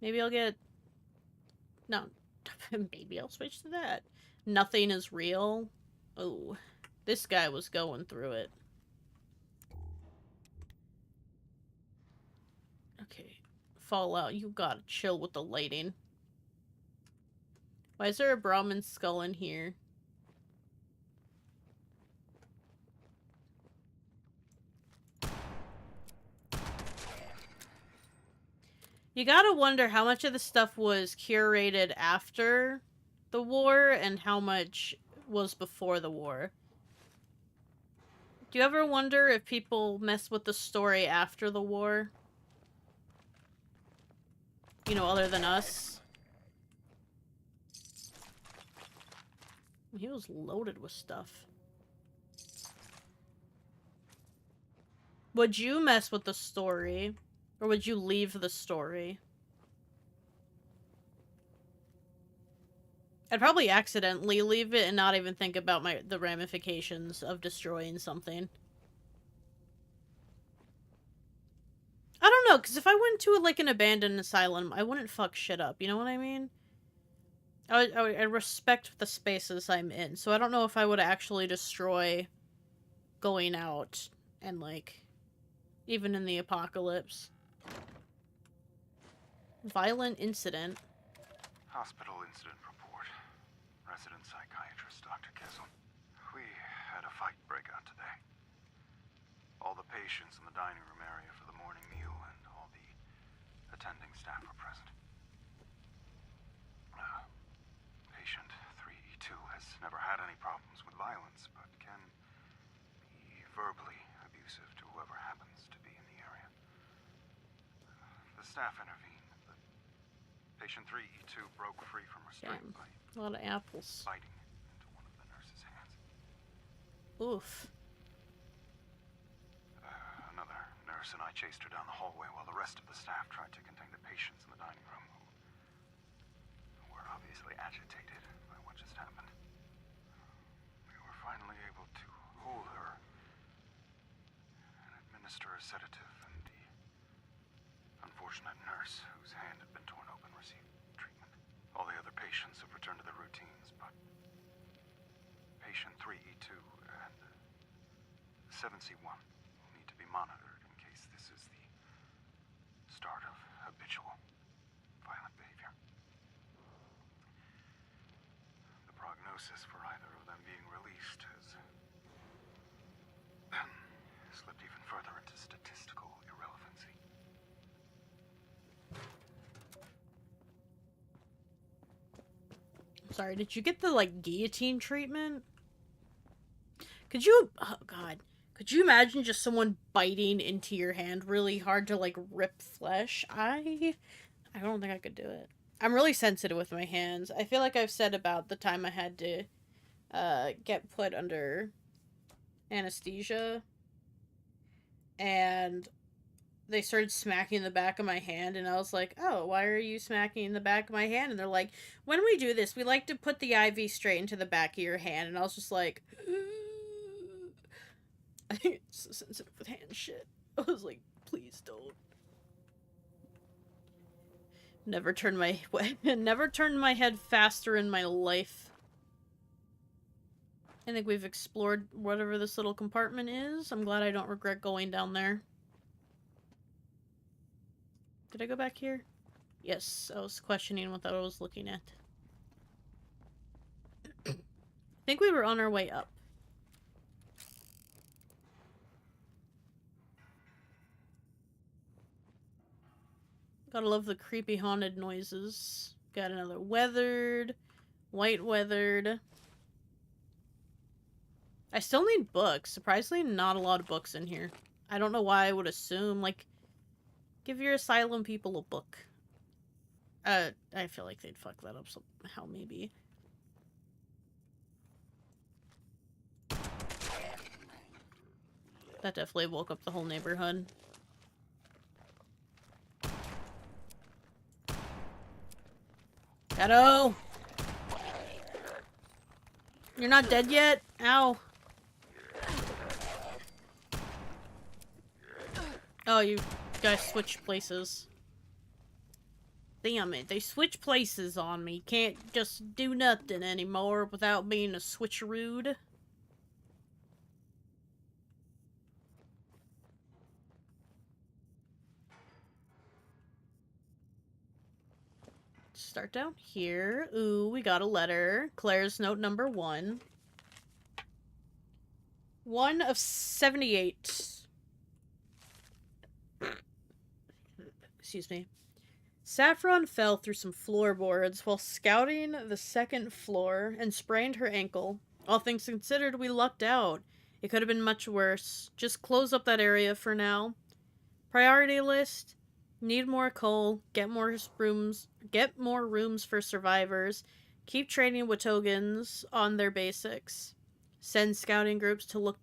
A: Maybe I'll get... No. Maybe I'll switch to that. Nothing is real. Oh. This guy was going through it. Okay. Fallout, you gotta chill with the lighting. Why is there a Brahmin skull in here? You gotta wonder how much of the stuff was curated after the war and how much was before the war. Do you ever wonder if people mess with the story after the war? You know, other than us? He was loaded with stuff. Would you mess with the story? Or would you leave the story? I'd probably accidentally leave it and not even think about the ramifications of destroying something. I don't know, because if I went to, like, an abandoned asylum, I wouldn't fuck shit up, you know what I mean? I respect the spaces I'm in, so I don't know if I would actually destroy going out and, like, even in the apocalypse. Violent incident.
H: Hospital incident report. Resident psychiatrist, Dr. Kessel. We had a fight break out today. All the patients in the dining room area for the morning meal and all the attending staff were present. Patient 3E2 has never had any problems with violence, but can be verbally abusive to whoever happens to be in the area. staff intervened. But patient 3E2 broke free from restraint by
A: A lot of apples.
H: biting into one of the nurse's hands.
A: Oof.
H: Another nurse and I chased her down the hallway while the rest of the staff tried to contain the patients in the dining room who were obviously agitated by what just happened. We were finally able to hold her and administer a sedative, and the unfortunate nurse whose hand had been torn open received treatment. All the other patients have returned to their routines, but patient 3E2 and 7C1 need to be monitored in case this is the start of habitual violent behavior. The prognosis for either of them being released has slipped even further into statistical irrelevancy.
A: Sorry, did you get the, like, guillotine treatment? Could you... Oh, God. Could you imagine just someone biting into your hand really hard to, like, rip flesh? I don't think I could do it. I'm really sensitive with my hands. I feel like I've said about the time I had to, get put under anesthesia. And they started smacking the back of my hand, and I was like, oh, why are you smacking the back of my hand? And they're like, when we do this, we like to put the IV straight into the back of your hand. And I was just like... I think it's so sensitive with hand shit. I was like, please don't. Never turned my head faster in my life. I think we've explored whatever this little compartment is. I'm glad I don't regret going down there. Did I go back here? Yes, I was questioning what I was looking at. I think we were on our way up. Gotta love the creepy haunted noises. Got another weathered, white weathered. I still need books. Surprisingly, not a lot of books in here. I don't know why I would assume, like, give your asylum people a book. I feel like they'd fuck that up somehow, maybe. That definitely woke up the whole neighborhood. Shadow! You're not dead yet? Ow. Oh, you guys switched places. Damn it, they switch places on me. Can't just do nothing anymore without being a switcheroo. Start down here. Ooh, we got a letter. Claire's note number 1. 1 of 78. Excuse me. Saffron fell through some floorboards while scouting the second floor and sprained her ankle. All things considered, we lucked out. It could have been much worse. Just close up that area for now. Priority list. Need more coal, get more rooms for survivors, keep training Watogans on their basics, send scouting groups to look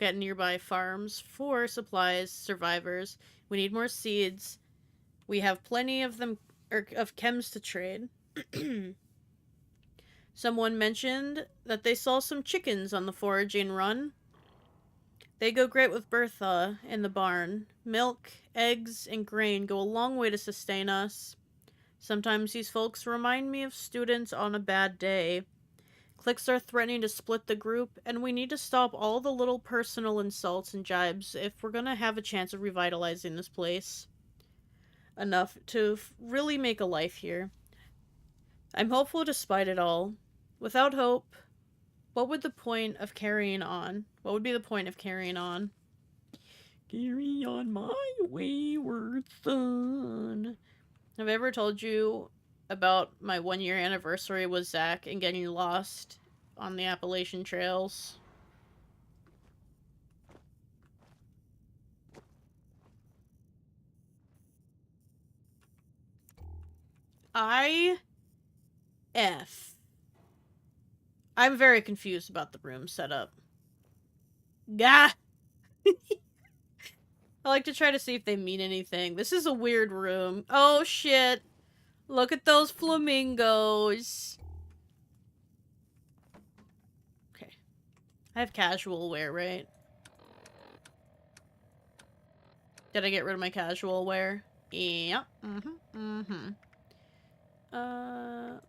A: at nearby farms for supplies, survivors. We need more seeds. We have plenty of them, of chems to trade. Someone mentioned that they saw some chickens on the foraging run. They go great with Bertha in the barn. Milk, eggs, and grain go a long way to sustain us. Sometimes these folks remind me of students on a bad day. Cliques are threatening to split the group, and we need to stop all the little personal insults and jibes if we're gonna have a chance of revitalizing this place. Enough to really make a life here. I'm hopeful despite it all. Without hope, what would the point of carrying on? What would be the point of carrying on? Carry on my wayward son. Have I ever told you about my 1-year anniversary with Zach and getting lost on the Appalachian trails? I'm very confused about the room setup. Gah! I like to try to see if they mean anything. This is a weird room. Oh, shit. Look at those flamingos. Okay. I have casual wear, right? Did I get rid of my casual wear? Yeah.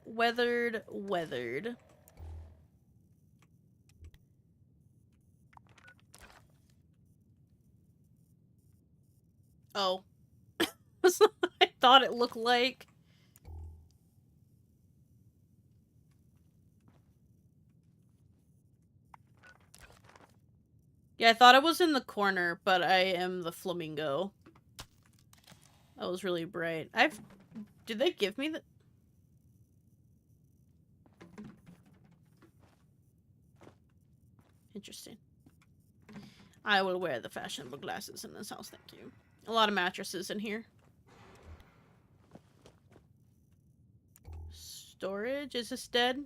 A: Weathered. Oh. That's not what I thought it looked like. Yeah, I thought it was in the corner, but I am the flamingo. That was really bright. Did they give me the... Interesting. I will wear the fashionable glasses in this house, thank you. A lot of mattresses in here. Storage? Is this dead?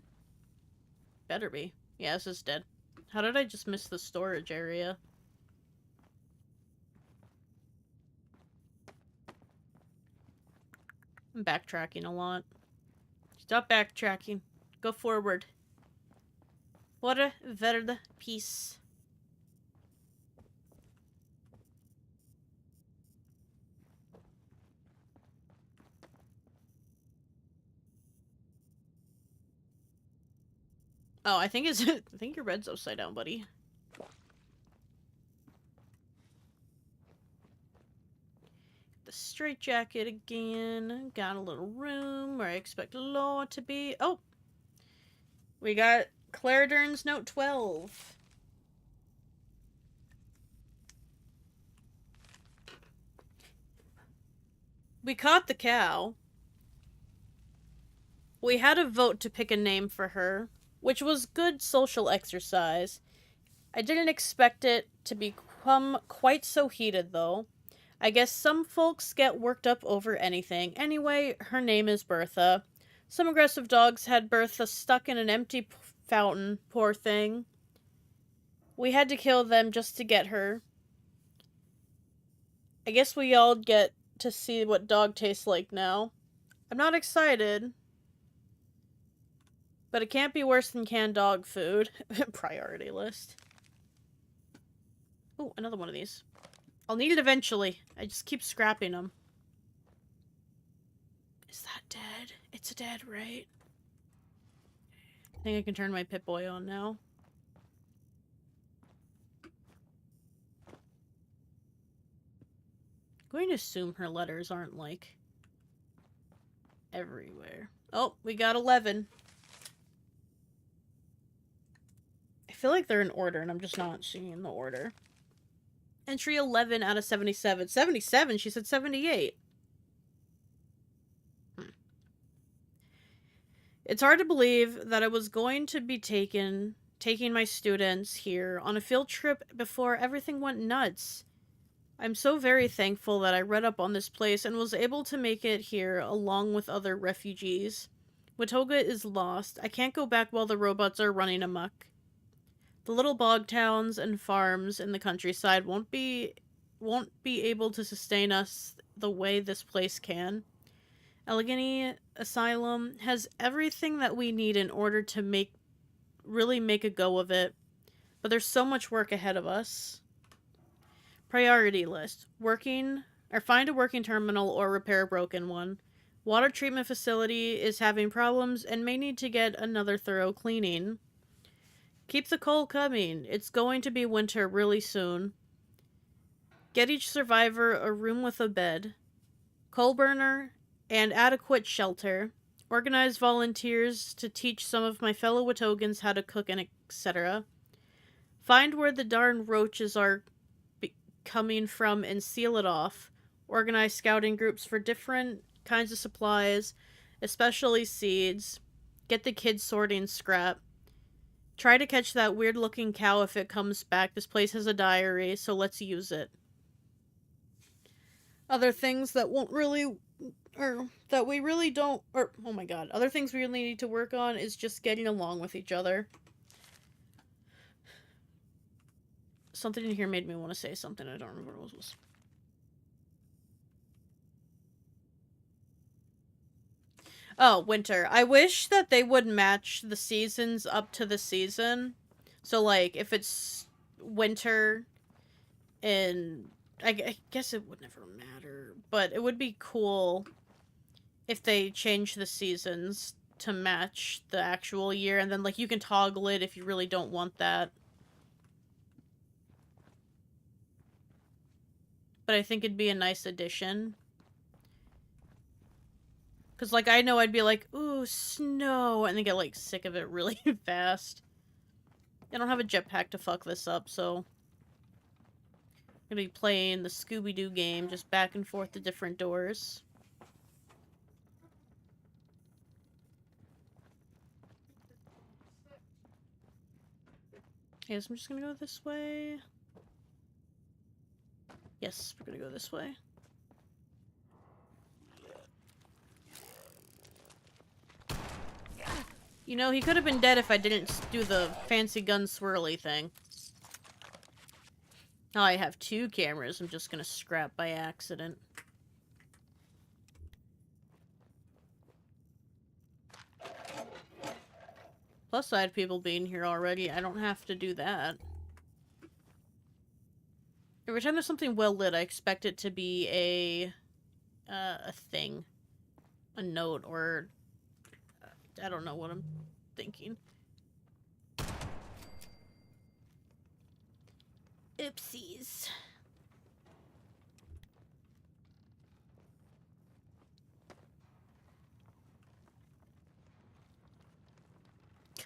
A: Better be. Yeah, this is dead. How did I just miss the storage area? I'm backtracking a lot. Stop backtracking. Go forward. Forward. Peace. Oh, I think your bed's upside down, buddy. The straitjacket again. Got a little room where I expect law to be. Oh! We got Claire Dern's note 12. We caught the cow. We had a vote to pick a name for her, which was good social exercise. I didn't expect it to become quite so heated, though. I guess some folks get worked up over anything. Anyway, her name is Bertha. Some aggressive dogs had Bertha stuck in an empty fountain, poor thing. We had to kill them just to get her. I guess we all get to see what dog tastes like now. I'm not excited, but it can't be worse than canned dog food. Priority list. Oh, another one of these. I'll need it eventually. I just keep scrapping them. Is that dead? It's dead, right? I think I can turn my Pip-Boy on now. I'm going to assume her letters aren't, like, everywhere. Oh, we got 11. I feel like they're in order, and I'm just not seeing the order. Entry 11 out of 77. 77? She said 78. It's hard to believe that I was going to be taking my students here on a field trip before everything went nuts. I'm so very thankful that I read up on this place and was able to make it here along with other refugees. Watoga is lost. I can't go back while the robots are running amok. The little bog towns and farms in the countryside won't be able to sustain us the way this place can. Allegheny Asylum has everything that we need in order to really make a go of it, but there's so much work ahead of us. Priority list. Find a working terminal or repair a broken one. Water treatment facility is having problems and may need to get another thorough cleaning. Keep the coal coming. It's going to be winter really soon. Get each survivor a room with a bed, coal burner, and adequate shelter. Organize volunteers to teach some of my fellow Watogans how to cook and etc. Find where the darn roaches are coming from and seal it off. Organize scouting groups for different kinds of supplies, especially seeds. Get the kids sorting scrap. Try to catch that weird-looking cow if it comes back. This place has a diary, so let's use it. Other things that won't really or that we really don't, or, oh my god, other things we really need to work on is just getting along with each other. Something in here made me want to say something, I don't remember what it was. Oh, winter. I wish that they would match the seasons up to the season. So, like, if it's winter and... I guess it would never matter. But it would be cool if they change the seasons to match the actual year. And then, like, you can toggle it if you really don't want that. But I think it'd be a nice addition. Because, like, I know I'd be like, ooh, snow, and then get, like, sick of it really fast. I don't have a jetpack to fuck this up, so... I'm gonna be playing the Scooby-Doo game, just back and forth to different doors. Yes, I'm just gonna go this way. Yes, we're gonna go this way. You know, he could have been dead if I didn't do the fancy gun swirly thing. Now I have 2 cameras I'm just gonna scrap by accident. Plus I had people being here already, I don't have to do that. Every time there's something well lit, I expect it to be a thing. A note, or... I don't know what I'm thinking. Oopsies.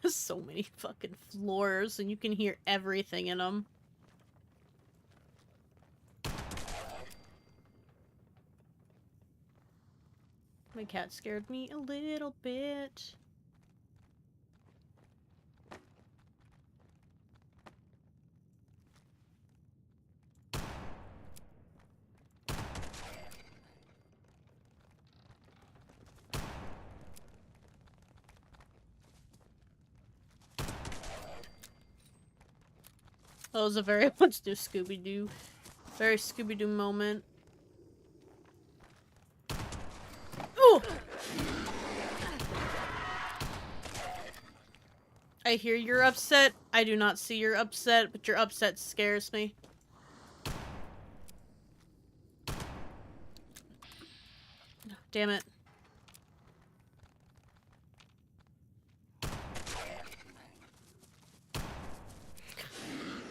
A: There's so many fucking floors, and you can hear everything in them. My cat scared me a little bit. That was a very let's do Scooby-Doo. Very Scooby-Doo moment. Ooh! I hear you're upset. I do not see you're upset, but your upset scares me. Damn it.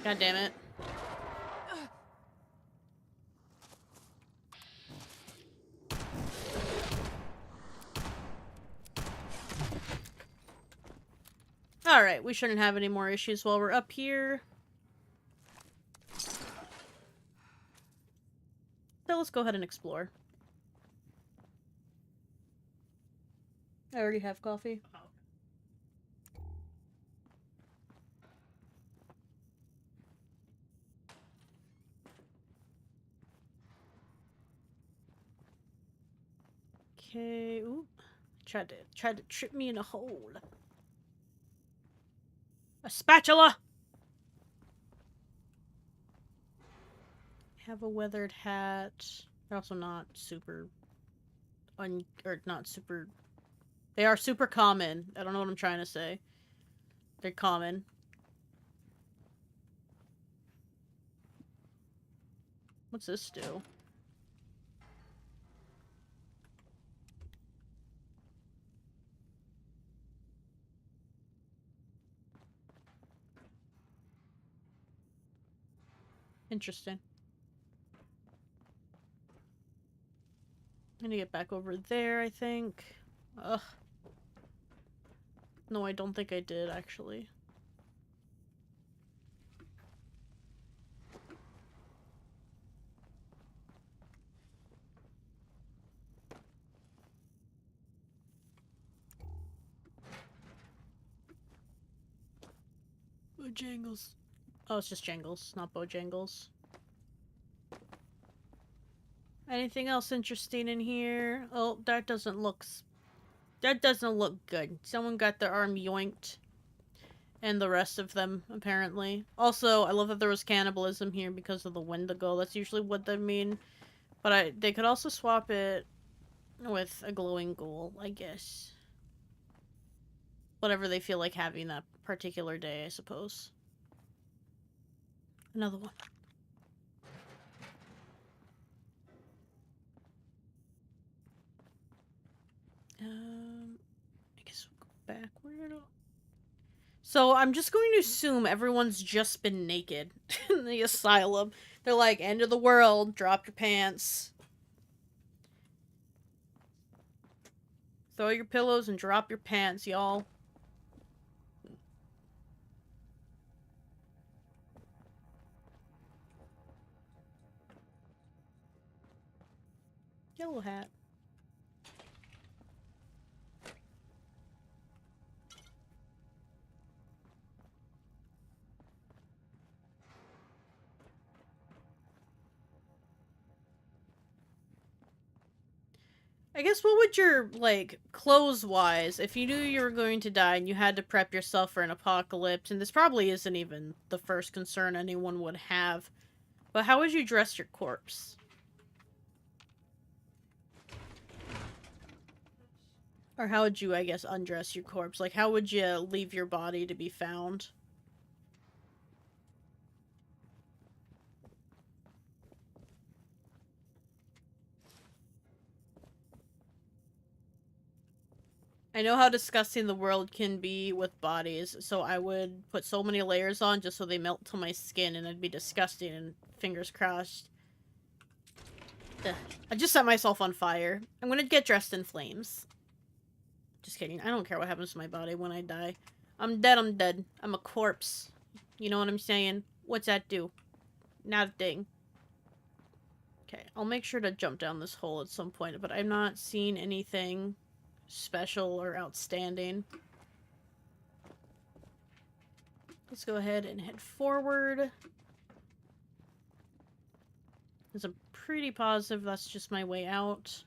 A: God damn it. Alright, we shouldn't have any more issues while we're up here. So let's go ahead and explore. I already have coffee. Okay, ooh. Tried to trip me in a hole. A spatula! Have a weathered hat. They're also not super not super. They are super common. I don't know what I'm trying to say. They're common. What's this do? Interesting. I'm gonna get back over there, I think. Ugh. No, I don't think I did, actually. Bojangles. Oh, it's just Jangles, not Bojangles. Anything else interesting in here? Oh, that doesn't look good. Someone got their arm yoinked. And the rest of them, apparently. Also, I love that there was cannibalism here because of the Wendigo. That's usually what they mean. But they could also swap it with a glowing ghoul, I guess. Whatever they feel like having that particular day, I suppose. Another one. I guess we'll go backward. So I'm just going to assume everyone's just been naked in the asylum. They're like, end of the world, drop your pants. Throw your pillows and drop your pants, y'all. Yellow hat. I guess what would your, like, clothes-wise, if you knew you were going to die and you had to prep yourself for an apocalypse, and this probably isn't even the first concern anyone would have, but how would you dress your corpse? Or how would you, I guess, undress your corpse? Like, how would you leave your body to be found? I know how disgusting the world can be with bodies, so I would put so many layers on just so they melt to my skin and it'd be disgusting and fingers crossed. Ugh. I just set myself on fire. I'm gonna get dressed in flames. Just kidding. I don't care what happens to my body when I die. I'm dead, I'm dead. I'm a corpse. You know what I'm saying? What's that do? Not a thing. Okay, I'll make sure to jump down this hole at some point, but I'm not seeing anything special or outstanding. Let's go ahead and head forward. Because I'm pretty positive that's just my way out.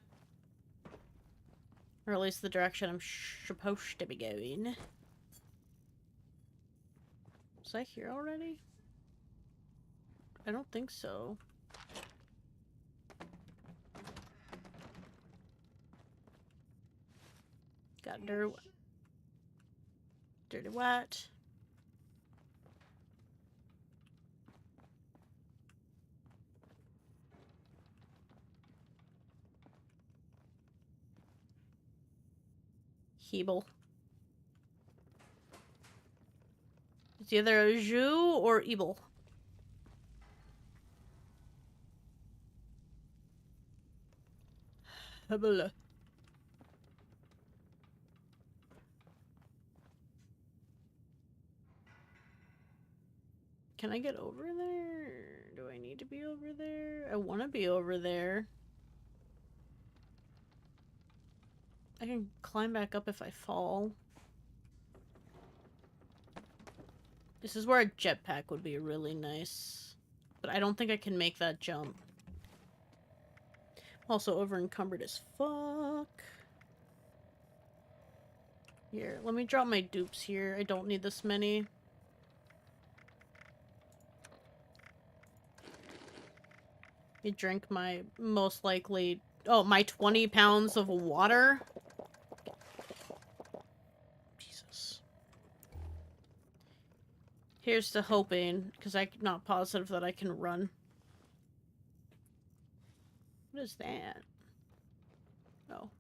A: Or at least the direction I'm supposed to be going. Was I here already? I don't think so. Got dirty white. Hebel. It's either a Jew or Ebel. Hebel. Can I get over there? Do I need to be over there? I want to be over there. I can climb back up if I fall. This is where a jetpack would be really nice. But I don't think I can make that jump. Also over encumbered as fuck. Here, let me drop my dupes here. I don't need this many. You drink my most likely... Oh, my 20 pounds of water? Jesus. Here's to hoping, because I'm not positive that I can run. What is that? Oh.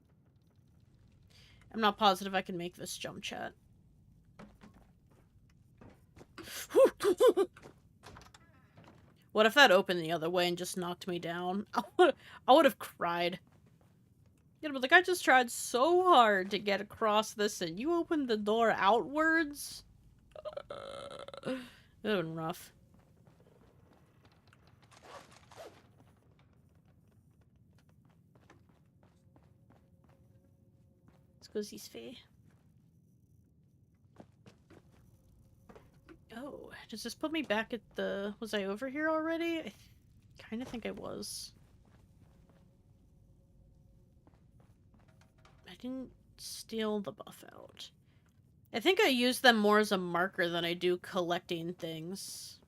A: I'm not positive I can make this jump, chat. What if that opened the other way and just knocked me down? I would have cried. You know, but like, I just tried so hard to get across this and you opened the door outwards? That would have been rough. Let's go see Sphere. Oh, does this put me back at the... Was I over here already? I kind of think I was. didn't steal the buff out. I think I use them more as a marker than I do collecting things.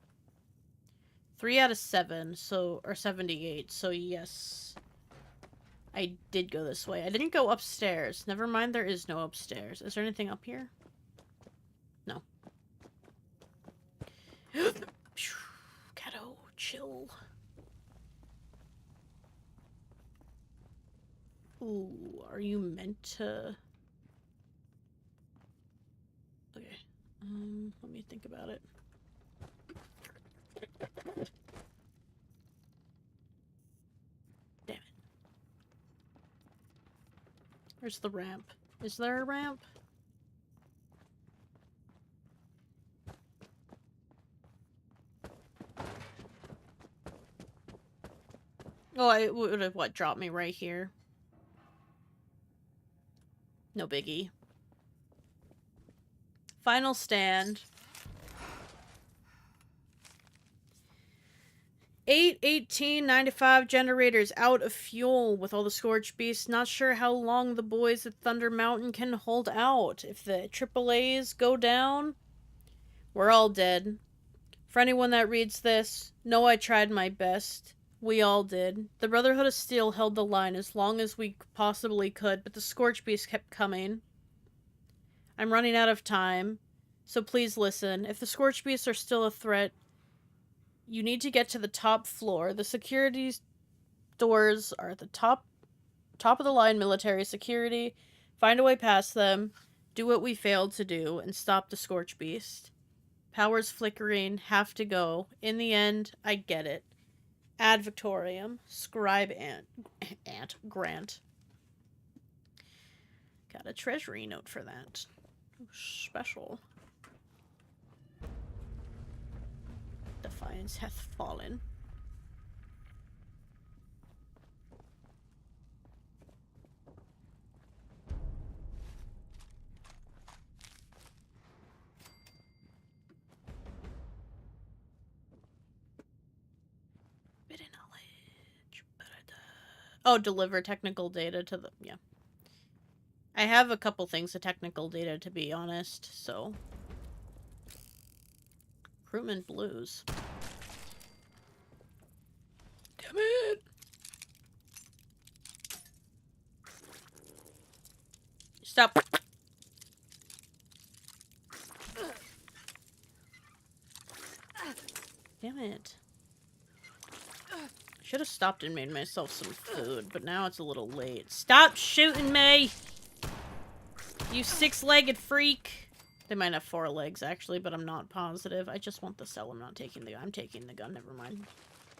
A: 3 out of 7, so, or 78, so yes. I did go this way. I didn't go upstairs. Never mind, there is no upstairs. Is there anything up here? No. Cato, chill. Ooh, are you meant to... Okay. Let me think about it. Damn it. Where's the ramp? Is there a ramp? Oh, it would have, what, dropped me right here? No biggie. Final stand. 8/18/95 generators out of fuel with all the Scorched Beasts. Not sure how long the boys at Thunder Mountain can hold out. If the AAAs go down, we're all dead. For anyone that reads this, know I tried my best. We all did. The Brotherhood of Steel held the line as long as we possibly could, but the Scorched Beasts kept coming. I'm running out of time, so please listen. If the Scorched Beasts are still a threat, you need to get to the top floor. The security doors are at the top of the line military security. Find a way past them. Do what we failed to do and stop the Scorched Beast. Powers flickering. Have to go. In the end, I get it. Ad Victoriam. Scribe Aunt Grant. Got a treasury note for that. Special. Defiance hath fallen. Bit of knowledge. Oh, deliver technical data to the... Yeah. I have a couple things of technical data, to be honest, so... Recruitment blues. Damn it! Stop. Damn it. Should have stopped and made myself some food, but now it's a little late. Stop shooting me! You six-legged freak! They might have 4 legs, actually, but I'm not positive. I just want the cell. I'm not taking the gun. I'm taking the gun. Never mind.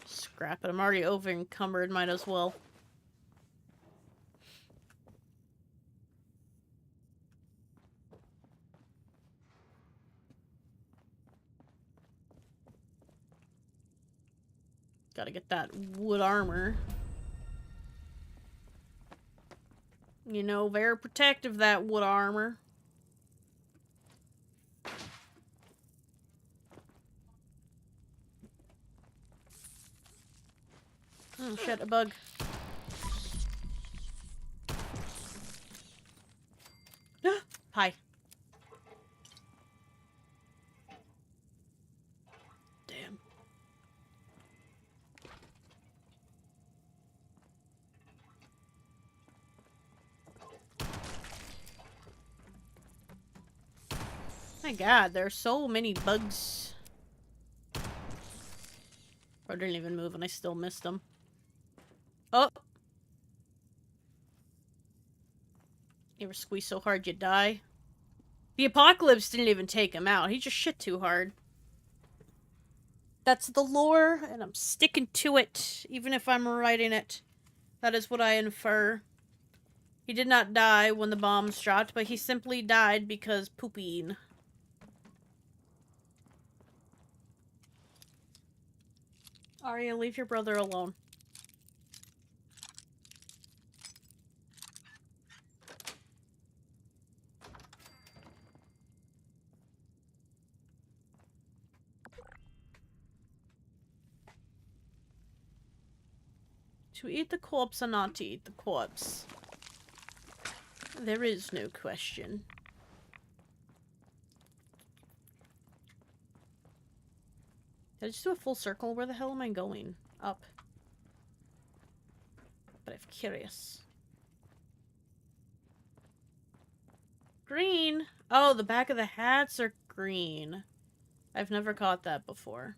A: Scrap it. I'm already over-encumbered. Might as well. Gotta get that wood armor. You know, very protective, that wood armor. Oh shit, a bug. Hi. Damn. My god, there are so many bugs. I didn't even move and I still missed them. Oh! You ever squeeze so hard you die? The apocalypse didn't even take him out. He just shit too hard. That's the lore, and I'm sticking to it, even if I'm writing it. That is what I infer. He did not die when the bombs dropped, but he simply died because pooping. Arya, leave your brother alone. To eat the corpse or not to eat the corpse? There is no question. Did I just do a full circle? Where the hell am I going? Up. But I'm curious. Green? Oh, the back of the hats are green. I've never caught that before.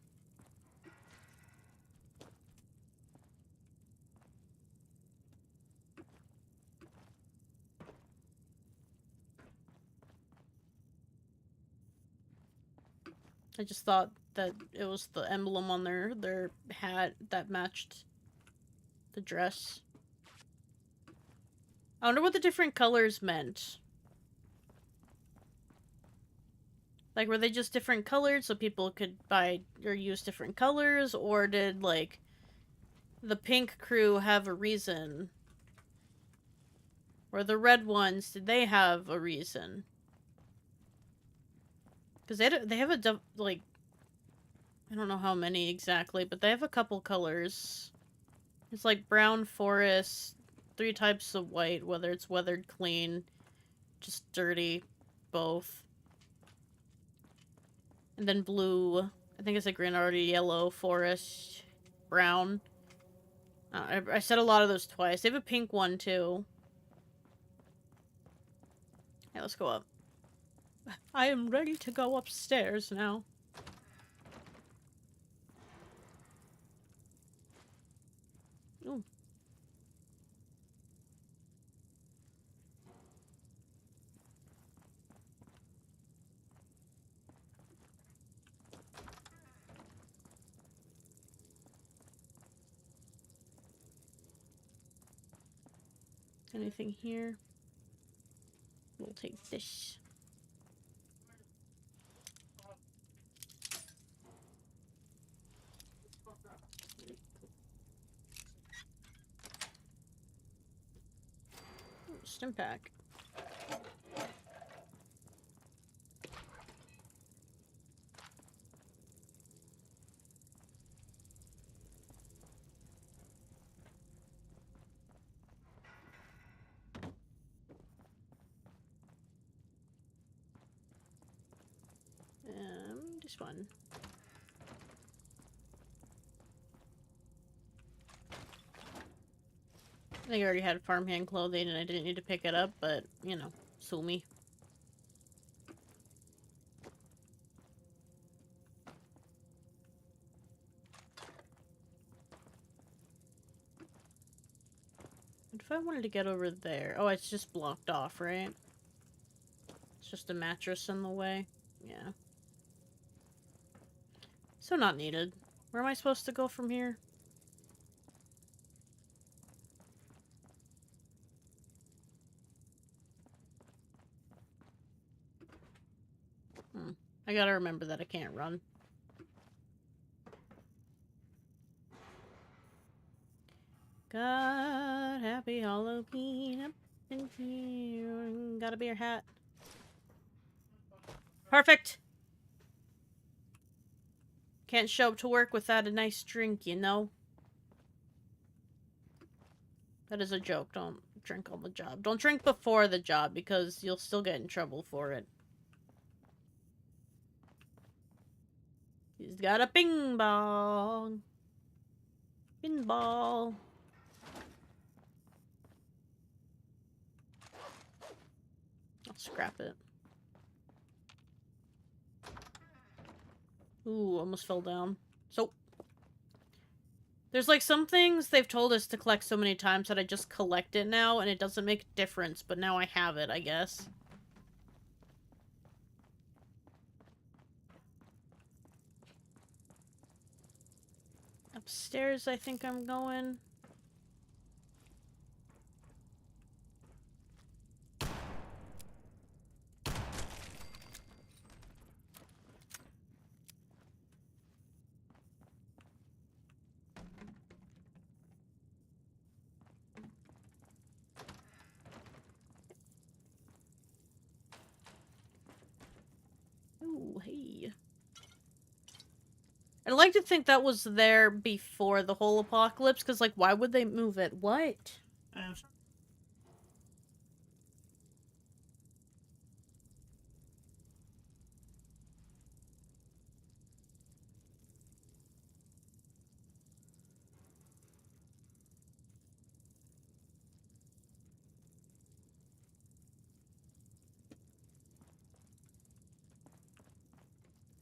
A: I just thought that it was the emblem on their hat that matched the dress. I wonder what the different colors meant. Like, were they just different colors so people could buy or use different colors? Or did, like, the pink crew have a reason? Or the red ones, did they have a reason? Because they have a, like, I don't know how many exactly, but they have a couple colors. It's like brown forest, 3 types of white, whether it's weathered, clean, just dirty, both. And then blue, I think it's a green already, yellow, forest, brown. I said a lot of those twice. They have a pink one too. Hey, let's go up. I am ready to go upstairs now. Ooh. Anything here? We'll take this. Ooh, stim pack. This one. I think I already had farmhand clothing and I didn't need to pick it up, but, you know, sue me. What if I wanted to get over there? Oh, it's just blocked off, right? It's just a mattress in the way. Yeah. So not needed. Where am I supposed to go from here? I gotta remember that I can't run. God, happy Halloween up in here. Got a beer hat. Perfect! Can't show up to work without a nice drink, you know? That is a joke. Don't drink on the job. Don't drink before the job because you'll still get in trouble for it. He's got a ping bong. Pinball. I'll scrap it. Ooh, almost fell down. So, there's like some things they've told us to collect so many times that I just collect it now and it doesn't make a difference, but now I have it, I guess. Upstairs, I think I'm going. Ooh, hey. I'd like to think that was there before the whole apocalypse, because, like, why would they move it? What?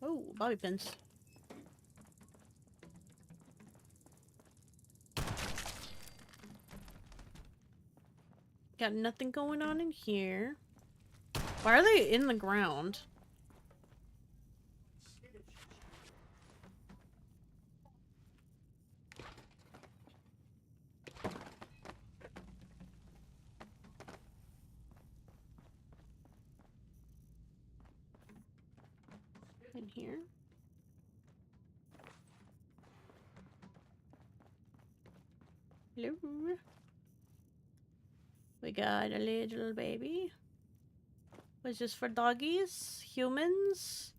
A: Oh, bobby pins. Got nothing going on in here. Why are they in the ground? In here? Hello? We got a little baby. Was this for doggies? Humans?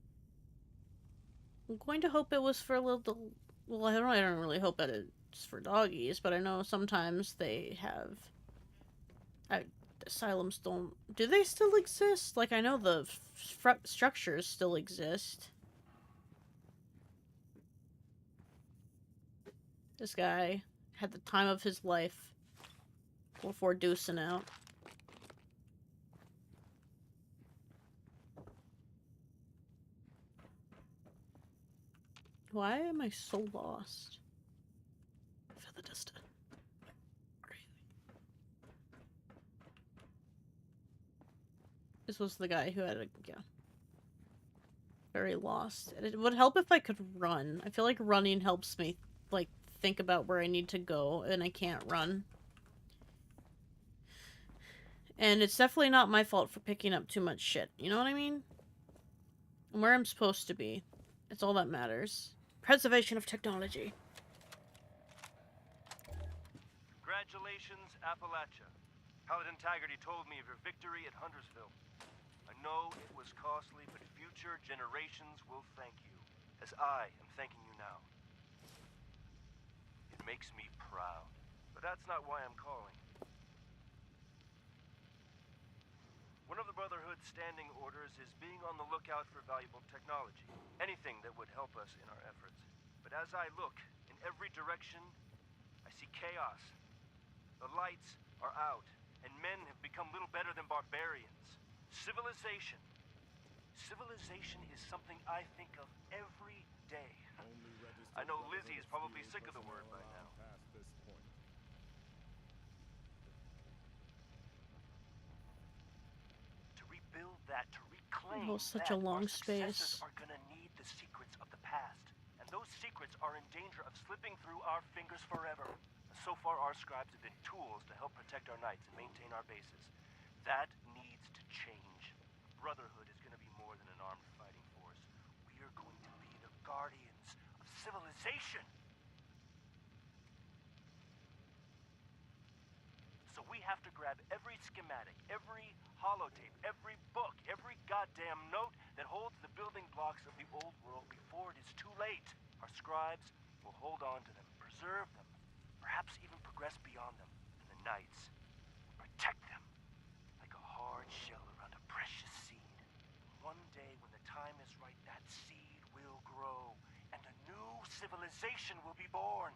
A: I'm going to hope it was for little... Well, I don't really hope that it's for doggies, but I know sometimes they have... asylums don't... Do they still exist? Like, I know the structures still exist. This guy had the time of his life before deucing out. Why am I so lost? Feel the distance. This was the guy who had a... Yeah. Very lost. It would help if I could run. I feel like running helps me, like, think about where I need to go, and I can't run. And it's definitely not my fault for picking up too much shit. You know what I mean? I'm where I'm supposed to be. It's all that matters. Preservation of technology.
J: Congratulations, Appalachia. Paladin Taggarty told me of your victory at Huntersville. I know it was costly, but future generations will thank you, as I am thanking you now. It makes me proud, but that's not why I'm calling. One of the Brotherhood's standing orders is being on the lookout for valuable technology. Anything that would help us in our efforts. But as I look in every direction, I see chaos. The lights are out, and men have become little better than barbarians. Civilization. Civilization is something I think of every day. I know Lizzie is probably sick of the word by now. Build that, to reclaim
A: such a long space.
J: Are gonna need the secrets of the past, and those secrets are in danger of slipping through our fingers forever. So far, our scribes have been tools to help protect our knights and maintain our bases. That needs to change. Brotherhood is gonna be more than an armed fighting force. We are going to be the guardians of civilization. So we have to grab every schematic, every holotape, every book, every goddamn note that holds the building blocks of the old world before it is too late. Our scribes will hold on to them, preserve them, perhaps even progress beyond them. And the knights will protect them like a hard shell around a precious seed. One day when the time is right, that seed will grow, and a new civilization will be born.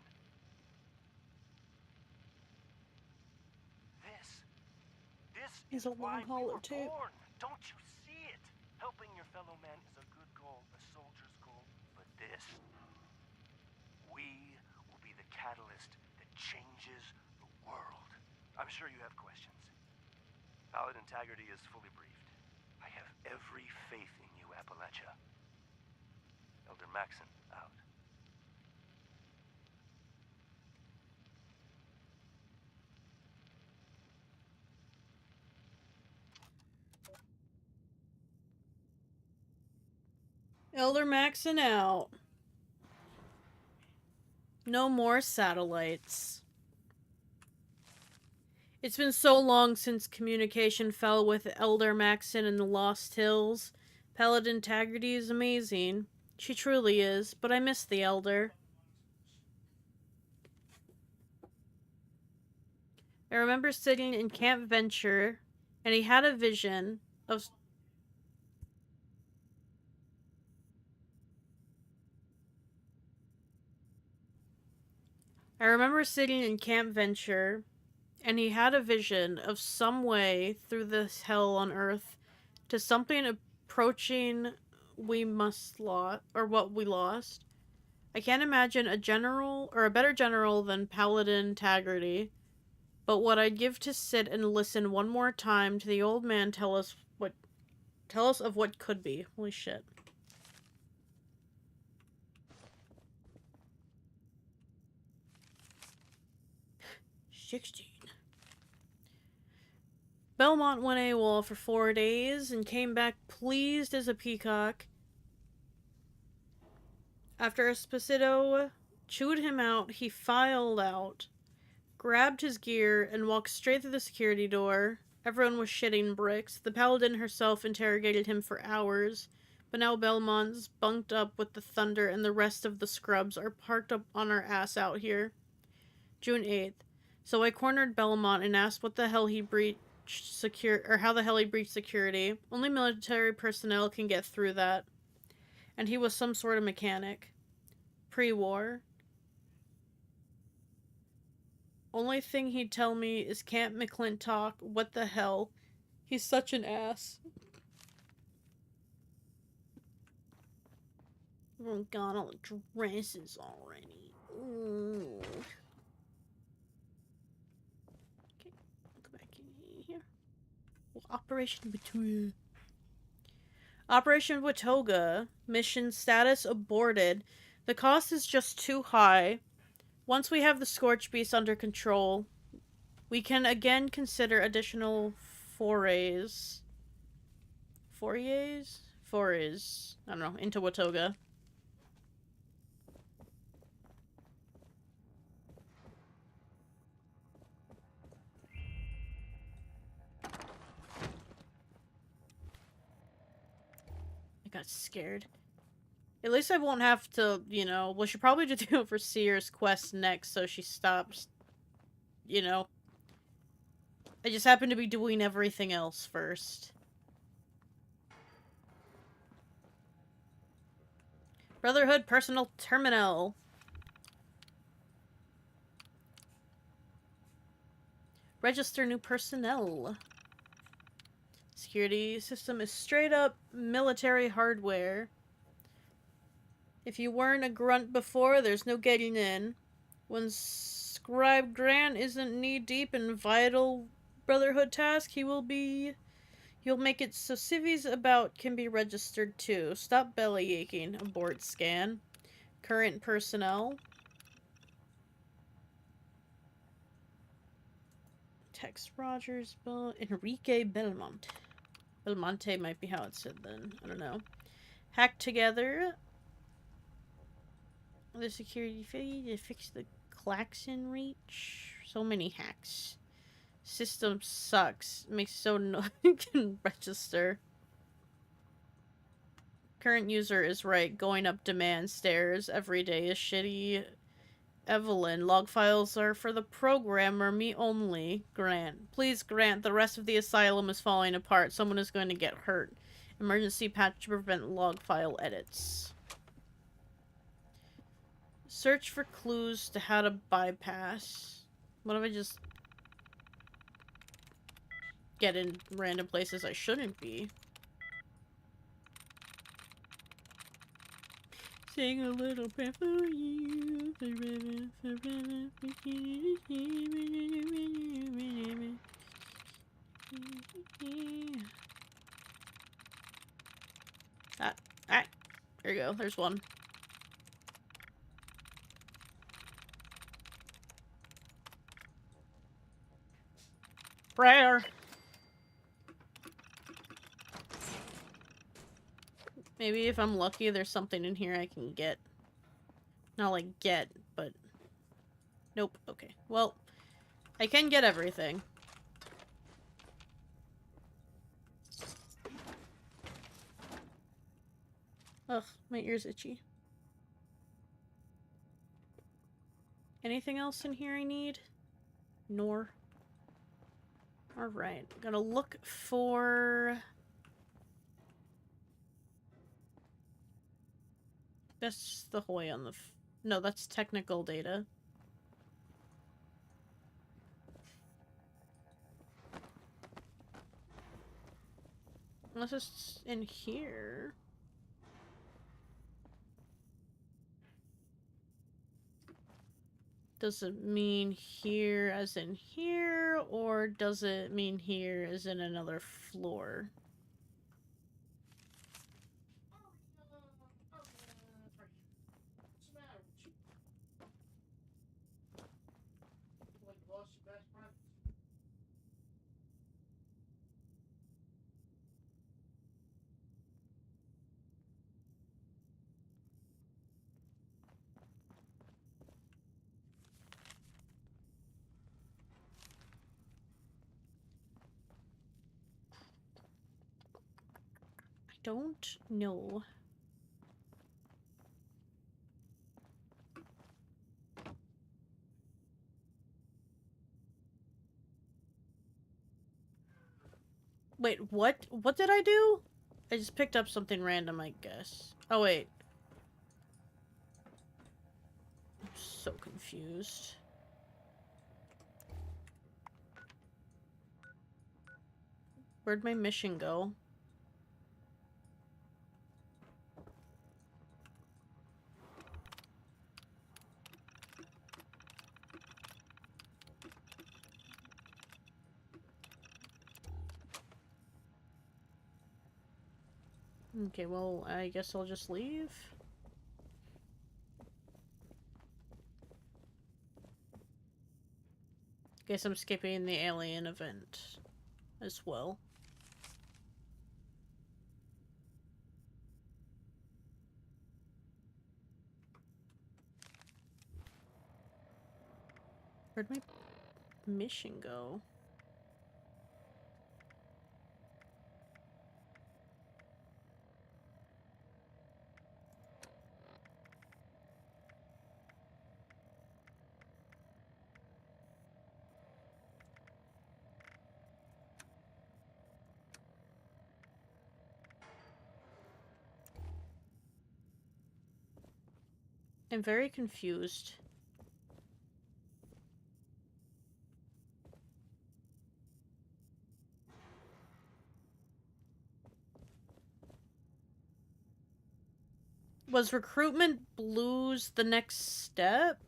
A: He's a long holotape.
J: Don't you see it? Helping your fellow man is a good goal, a soldier's goal. But this, we will be the catalyst that changes the world. I'm sure you have questions. Paladin Taggarty is fully briefed. I have every faith in you, Appalachia. Elder Maxon, out.
A: Elder Maxon out. No more satellites. It's been so long since communication fell with Elder Maxon in the Lost Hills. Paladin Taggarty is amazing. She truly is, but I miss the Elder. I remember sitting in Camp Venture, and he had a vision of... I remember sitting in Camp Venture, and he had a vision of some way through this hell on Earth to something approaching we must lost, or what we lost. I can't imagine a general, or a better general than Paladin Taggarty, but what I'd give to sit and listen one more time to the old man tell us of what could be. Holy shit. Belmont went AWOL for 4 days and came back pleased as a peacock. After Esposito chewed him out, he filed out, grabbed his gear, and walked straight through the security door. Everyone was shitting bricks. The Paladin herself interrogated him for hours, but now Belmont's bunked up with the Thunder and the rest of the scrubs are parked up on our ass out here. June 8th. So I cornered Belmont and asked what the hell he breached how the hell he breached security. Only military personnel can get through that. And he was some sort of mechanic. Pre-war. Only thing he'd tell me is Camp McClintock, what the hell. He's such an ass. Oh god, all the dresses already. Ooh. Okay, go back in here. Operation Batuya. Operation Watoga. Mission status aborted. The cost is just too high. Once we have the Scorch Beast under control, we can again consider additional forays. Forays? Forays. I don't know, into Watoga. I got scared. At least I won't have to, you know, well, she'll probably just do Overseer's quest next, so she stops, you know. I just happen to be doing everything else first. Brotherhood Personal Terminal. Register new personnel. Security system is straight up military hardware. If you weren't a grunt before, there's no getting in. When Scribe Grant isn't knee-deep in vital Brotherhood task, he'll make it so civvies about can be registered too. Stop belly aching. Abort scan. Current personnel. Tex Rogers, Enrique Belmont. Belmonte might be how it's said then. I don't know. Hack together. The security feed to fix the klaxon reach. So many hacks. System sucks. Makes so no can register. Current user is right. Going up demand stairs every day is shitty. Evelyn. Log files are for the programmer. Me only. Grant. Please, Grant. The rest of the asylum is falling apart. Someone is going to get hurt. Emergency patch to prevent log file edits. Search for clues to how to bypass. What if I just get in random places I shouldn't be? Sing a little prayer for you. Ah, there you go. There's one. Prayer. Maybe if I'm lucky, there's something in here I can get. Not like get, but... Nope. Okay. Well, I can get everything. Ugh, my ear's itchy. Anything else in here I need? Nor. Alright, gotta look for... That's the Hoy on the... No, that's technical data. Unless it's in here. Does it mean here as in here, or does it mean here as in another floor? I don't know. Wait, what? What did I do? I just picked up something random, I guess. Oh, wait. I'm so confused. Where'd my mission go? Okay, well, I guess I'll just leave. Guess I'm skipping the alien event as well. Where'd my mission go? I'm very confused. Was recruitment blues the next step?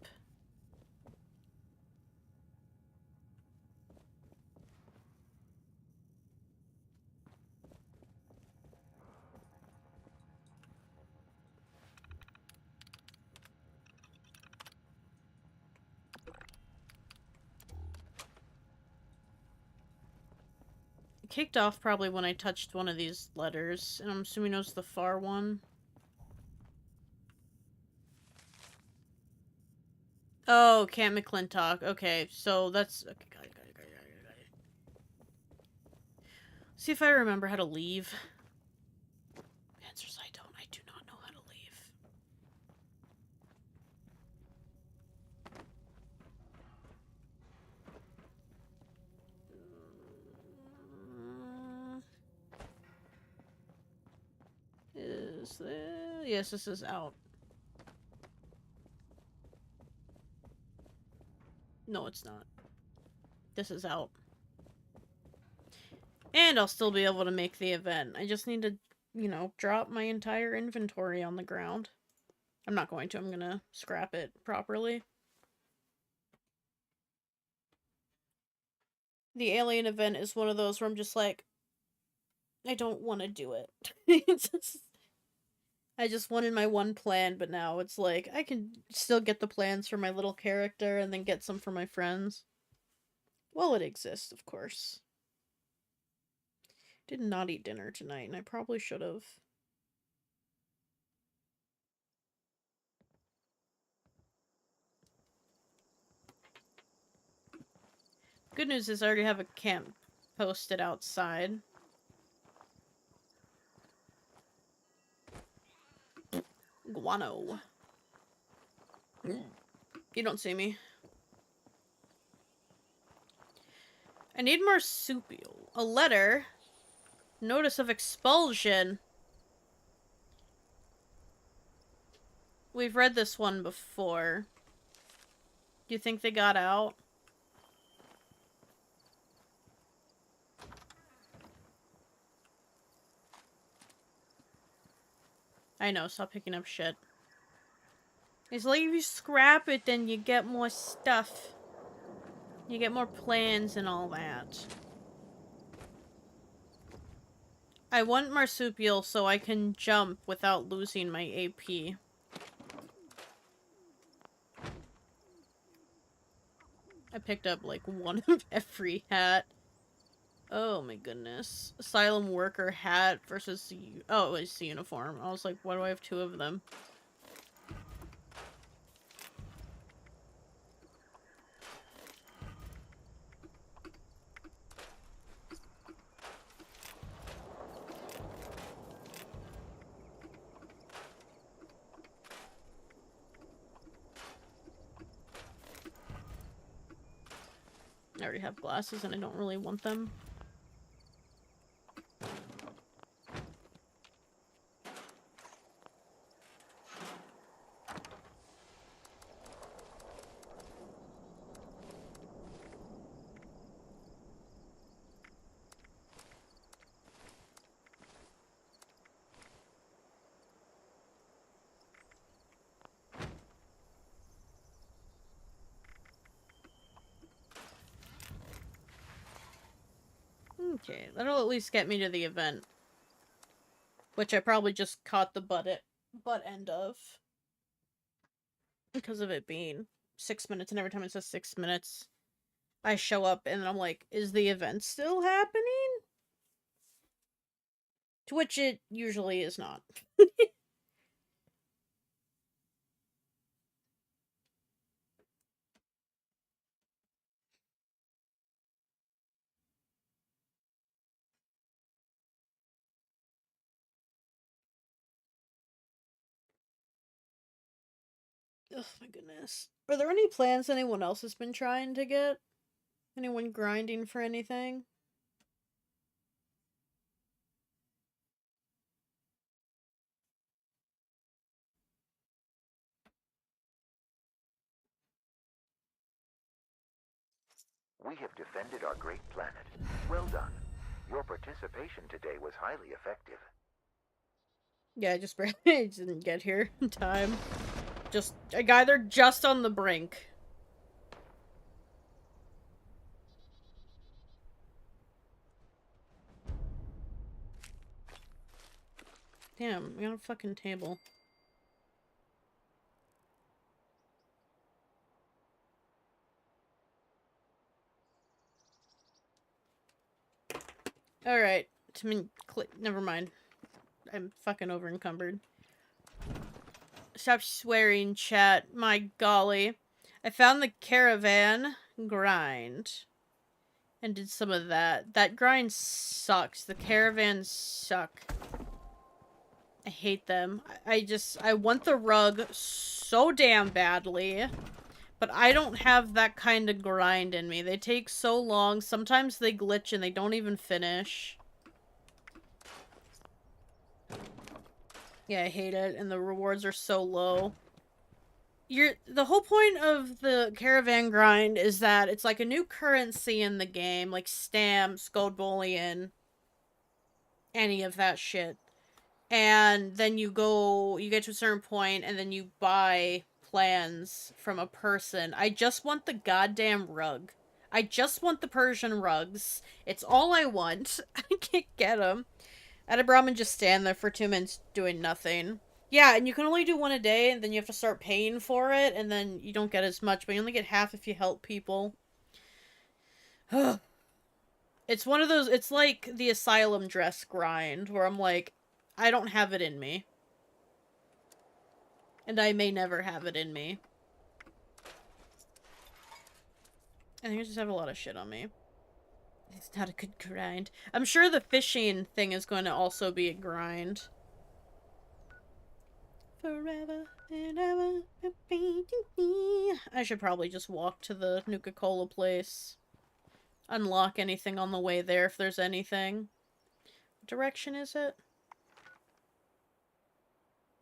A: It kicked off probably when I touched one of these letters, and I'm assuming it was the far one. Oh, Camp McClintock. Okay, so that's... Okay, got it. See if I remember how to leave. The answer is I don't. I do not know how to leave. Is this... Yes, this is out. No, it's not. This is out. And I'll still be able to make the event. I just need to, you know, drop my entire inventory on the ground. I'm not going to. I'm gonna scrap it properly. The alien event is one of those where I'm just like, I don't want to do it. I just wanted my one plan, but now it's like, I can still get the plans for my little character and then get some for my friends. Well, it exists, of course. Did not eat dinner tonight, and I probably should have. Good news is I already have a camp posted outside. Guano. You don't see me. I need marsupial. A letter. Notice of expulsion. We've read this one before. Do you think they got out? I know, stop picking up shit. It's like if you scrap it, then you get more stuff. You get more plans and all that. I want marsupial so I can jump without losing my AP. I picked up like one of every hat. Oh my goodness. Asylum worker hat versus... Oh, it's the uniform. I was like, why do I have two of them? I already have glasses and I don't really want them. Okay, that'll at least get me to the event. Which I probably just caught the butt end of. Because of it being 6 minutes, and every time it says 6 minutes, I show up and I'm like, is the event still happening? To which it usually is not. Oh my goodness. Are there any plans anyone else has been trying to get? Anyone grinding for anything?
D: We have defended our great planet. Well done. Your participation today was highly effective.
A: Yeah, I just barely didn't get here in time. I got there just on the brink. Damn, I got a fucking table. Alright. Never mind. I'm fucking over encumbered. Stop swearing, chat. My golly. I found the caravan grind. And did some of that. That grind sucks. The caravans suck. I hate them. I want the rug so damn badly. But I don't have that kind of grind in me. They take so long. Sometimes they glitch and they don't even finish. Yeah, I hate it. And the rewards are so low. The whole point of the caravan grind is that it's like a new currency in the game. Like stamps, gold bullion. Any of that shit. And then you get to a certain point and then you buy plans from a person. I just want the goddamn rug. I just want the Persian rugs. It's all I want. I can't get them. I had a Brahmin just stand there for 2 minutes doing nothing. Yeah, and you can only do one a day, and then you have to start paying for it, and then you don't get as much, but you only get half if you help people. It's one of those, it's like the asylum dress grind, where I'm like, I don't have it in me. And I may never have it in me. I think I just have a lot of shit on me. It's not a good grind. I'm sure the fishing thing is going to also be a grind. Forever and ever. I should probably just walk to the Nuka-Cola place. Unlock anything on the way there if there's anything. What direction is it?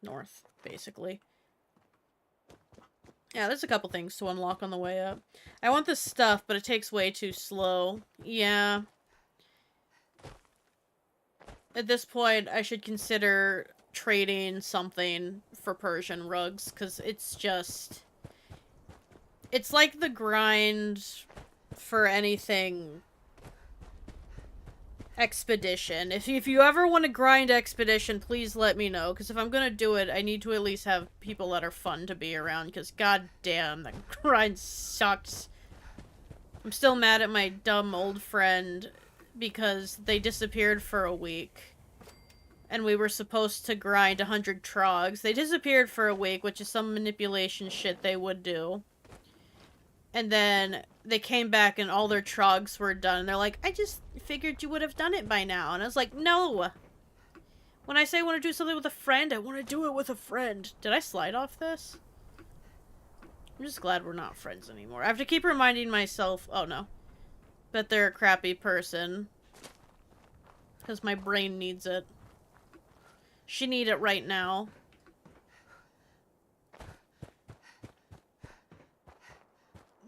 A: North, basically. Yeah, there's a couple things to unlock on the way up. I want this stuff, but it takes way too slow. Yeah. At this point, I should consider trading something for Persian rugs, because it's just... It's like the grind for anything Expedition. If you ever want to grind Expedition, please let me know, because if I'm gonna do it, I need to at least have people that are fun to be around, because goddamn, that grind sucks. I'm still mad at my dumb old friend, because they disappeared for a week. And we were supposed to grind 100 trogs. They disappeared for a week, which is some manipulation shit they would do. And then they came back and all their trogs were done. And they're like, I just figured you would have done it by now. And I was like, no. When I say I want to do something with a friend, I want to do it with a friend. Did I slide off this? I'm just glad we're not friends anymore. I have to keep reminding myself, oh no, that they're a crappy person. Because my brain needs it. She need it right now.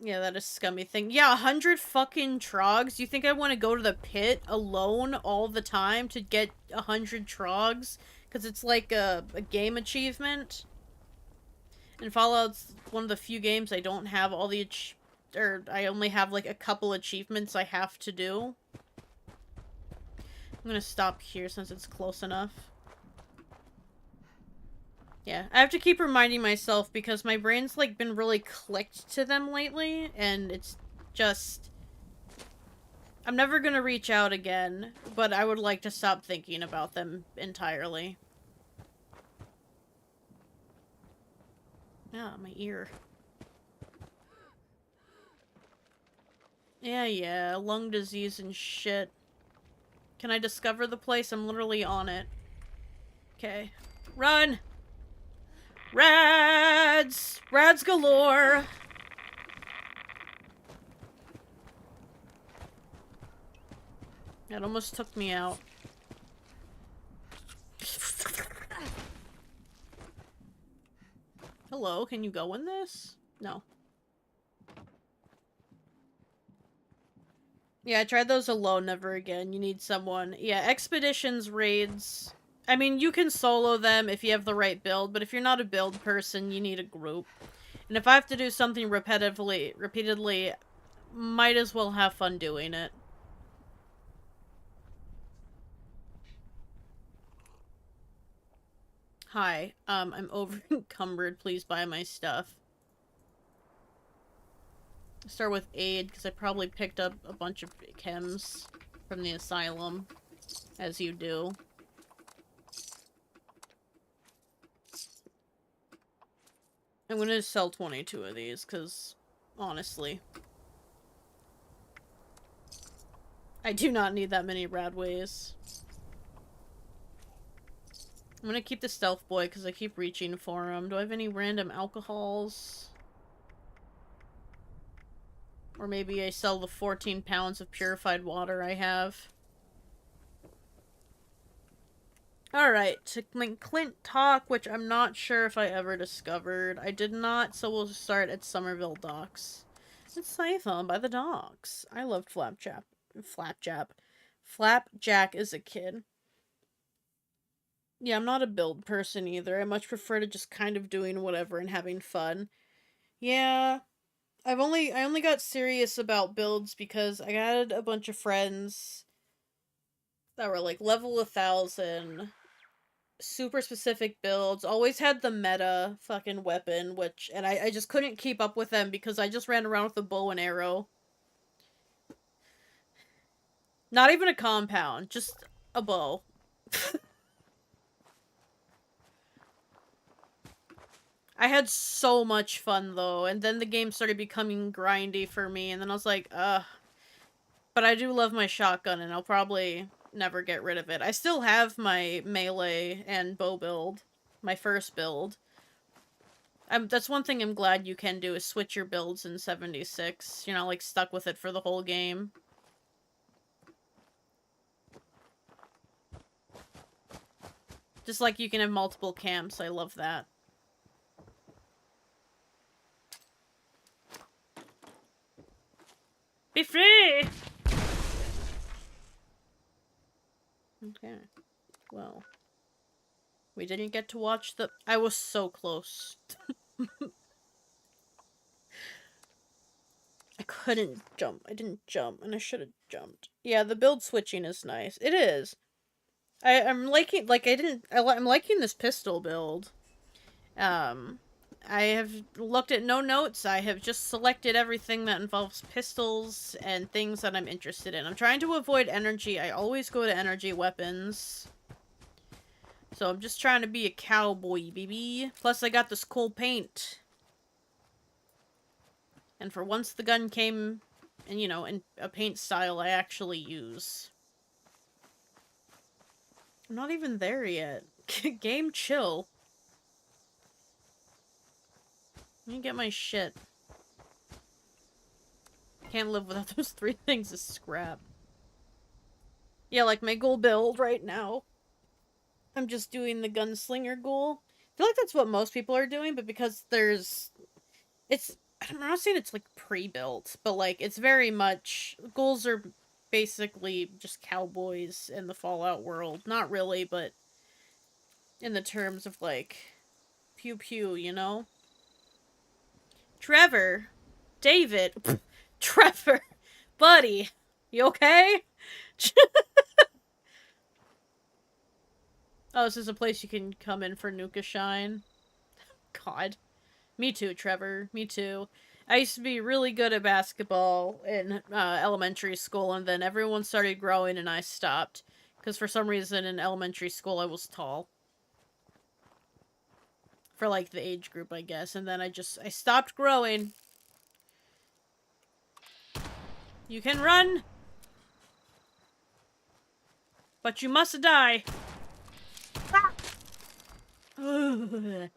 A: Yeah, that is a scummy thing. Yeah, 100 fucking trogs? You think I want to go to the pit alone all the time to get 100 trogs? Because it's like a game achievement? And Fallout's one of the few games I don't have all the or I only have like a couple achievements I have to do. I'm gonna stop here since it's close enough. Yeah, I have to keep reminding myself because my brain's, like, been really clicked to them lately, and it's just... I'm never gonna reach out again, but I would like to stop thinking about them entirely. Ah, my ear. Yeah, lung disease and shit. Can I discover the place? I'm literally on it. Okay. Run! Rads! Rads galore! That almost took me out. Hello, can you go in this? No. Yeah, I tried those alone, never again. You need someone. Yeah, expeditions, raids... I mean, you can solo them if you have the right build, but if you're not a build person, you need a group. And if I have to do something repeatedly, might as well have fun doing it. Hi, I'm over encumbered. Please buy my stuff. Start with aid, because I probably picked up a bunch of chems from the asylum, as you do. I'm gonna sell 22 of these, because, honestly, I do not need that many radways. I'm gonna keep the stealth boy, because I keep reaching for him. Do I have any random alcohols? Or maybe I sell the 14 pounds of purified water I have. Alright, to Clint Talk, which I'm not sure if I ever discovered. I did not, so we'll start at Somerville Docks. It's safe by the docks. I loved Flapjack as a kid. Yeah, I'm not a build person either. I much prefer to just kind of doing whatever and having fun. Yeah, I only got serious about builds because I had a bunch of friends that were like level 1000, super specific builds, always had the meta fucking weapon, and I just couldn't keep up with them because I just ran around with a bow and arrow. Not even a compound, just a bow. I had so much fun, though, and then the game started becoming grindy for me, and then I was like, ugh. But I do love my shotgun, and I'll probably never get rid of it. I still have my melee and bow build, my first build. That's one thing I'm glad you can do, is switch your builds in 76. You're not, like, stuck with it for the whole game. Just like you can have multiple camps, I love that. Be free! Okay. Well. We didn't get to watch the... I was so close. I couldn't jump. I didn't jump, and I should have jumped. Yeah, the build switching is nice. It is. I'm liking... Like, I'm liking this pistol build. I have looked at no notes. I have just selected everything that involves pistols and things that I'm interested in. I'm trying to avoid energy. I always go to energy weapons. So I'm just trying to be a cowboy, baby. Plus I got this cool paint. And for once the gun came, and you know, in a paint style I actually use. I'm not even there yet. Game chill. Let me get my shit. Can't live without those 3 things as scrap. Yeah, like my goal build right now. I'm just doing the gunslinger goal. I feel like that's what most people are doing, but because there's... I'm not saying it's like pre-built, but like it's very much... Goals are basically just cowboys in the Fallout world. Not really, but in the terms of like pew pew, you know? Trevor! David! Trevor! Buddy! You okay? Oh, this is a place you can come in for Nuka Shine. God. Me too, Trevor. Me too. I used to be really good at basketball in elementary school, and then everyone started growing and I stopped. Because for some reason in elementary school I was tall. For like the age group, I guess. And then I stopped growing. You can run! But you must die! Ah! I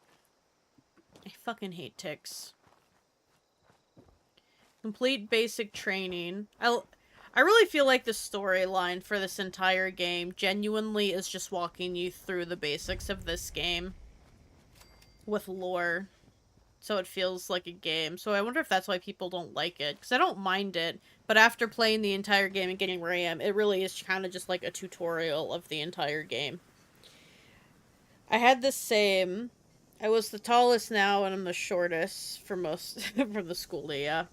A: fucking hate ticks. Complete basic training. I really feel like the storyline for this entire game genuinely is just walking you through the basics of this game. With lore. So it feels like a game. So I wonder if that's why people don't like it. Because I don't mind it. But after playing the entire game and getting where I am, it really is kind of just like a tutorial of the entire game. I had the same... I was the tallest now, and I'm the shortest for most... from the school day, yeah.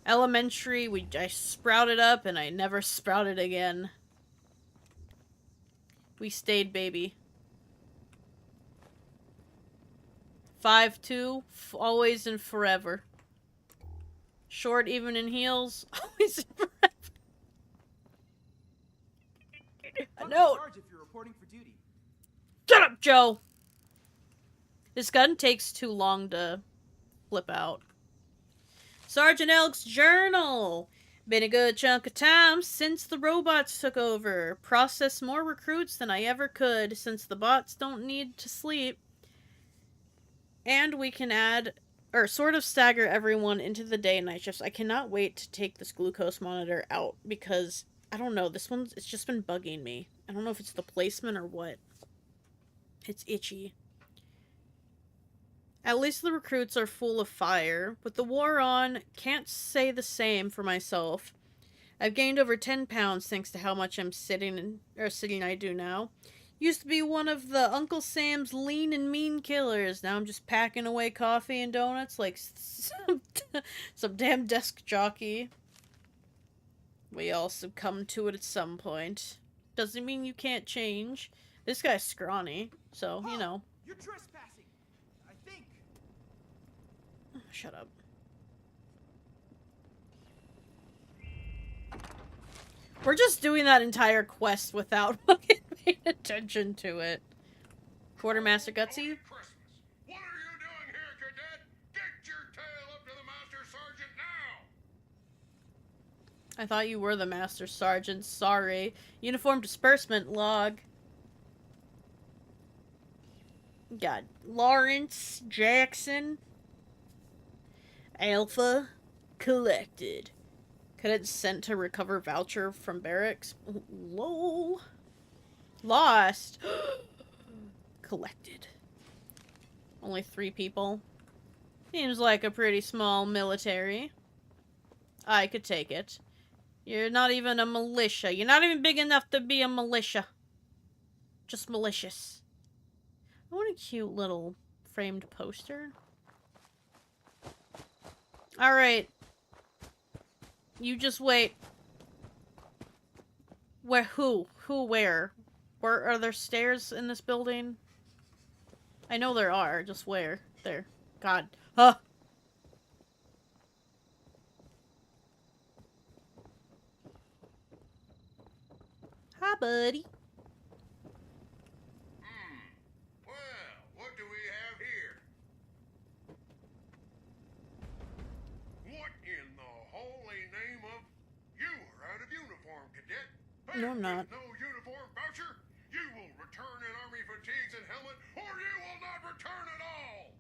A: Elementary, I sprouted up, and I never sprouted again. We stayed, baby. 5'2", always and forever. Short, even in heels, always and forever. No.
B: If you're reporting for duty.
A: Shut up, Joe! This gun takes too long to flip out. Sergeant Elk's journal. Been a good chunk of time since the robots took over. Processed more recruits than I ever could, since the bots don't need to sleep. And we can add, or sort of stagger everyone into the day and night shifts. I cannot wait to take this glucose monitor out because, I don't know, it's just been bugging me. I don't know if it's the placement or what. It's itchy. At least the recruits are full of fire. With the war on, can't say the same for myself. I've gained over 10 pounds thanks to how much I'm sitting I do now. Used to be one of the Uncle Sam's lean and mean killers. Now I'm just packing away coffee and donuts like some damn desk jockey. We all succumb to it at some point. Doesn't mean you can't change. This guy's scrawny, so, you know.
B: You're trespassing, I think.
A: Shut up. We're just doing that entire quest without fucking paying attention to it. Quartermaster Gutsy?
F: What are you doing here, cadet? Get your tail up to the Master Sergeant now!
A: I thought you were the Master Sergeant. Sorry. Uniform disbursement log. Got Lawrence Jackson. Alpha collected. Cadet sent to recover voucher from barracks. Lol. Lost. Collected. Only 3 people. Seems like a pretty small military. I could take it. You're not even a militia. You're not even big enough to be a militia. Just malicious. I want a cute little framed poster. Alright. You just wait. Where? Who? Who? Where? Where are there stairs in this building? I know there are. Just where? There. God. Huh. Hi, buddy.
F: Well, what do we have here? What in the holy name of... You are out of uniform, cadet.
A: No, I'm not.
F: With no uniform voucher, you will return in army fatigues and helmet, or you will not return at all!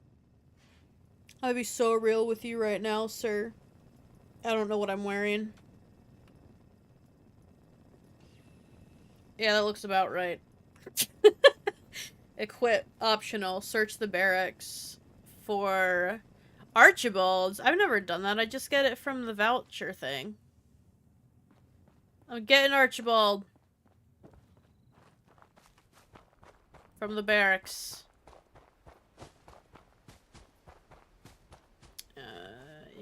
A: I'd be so real with you right now, sir. I don't know what I'm wearing. Yeah, that looks about right. Equip. Optional. Search the barracks for Archibalds. I've never done that. I just get it from the voucher thing. I'm getting Archibald. From the barracks.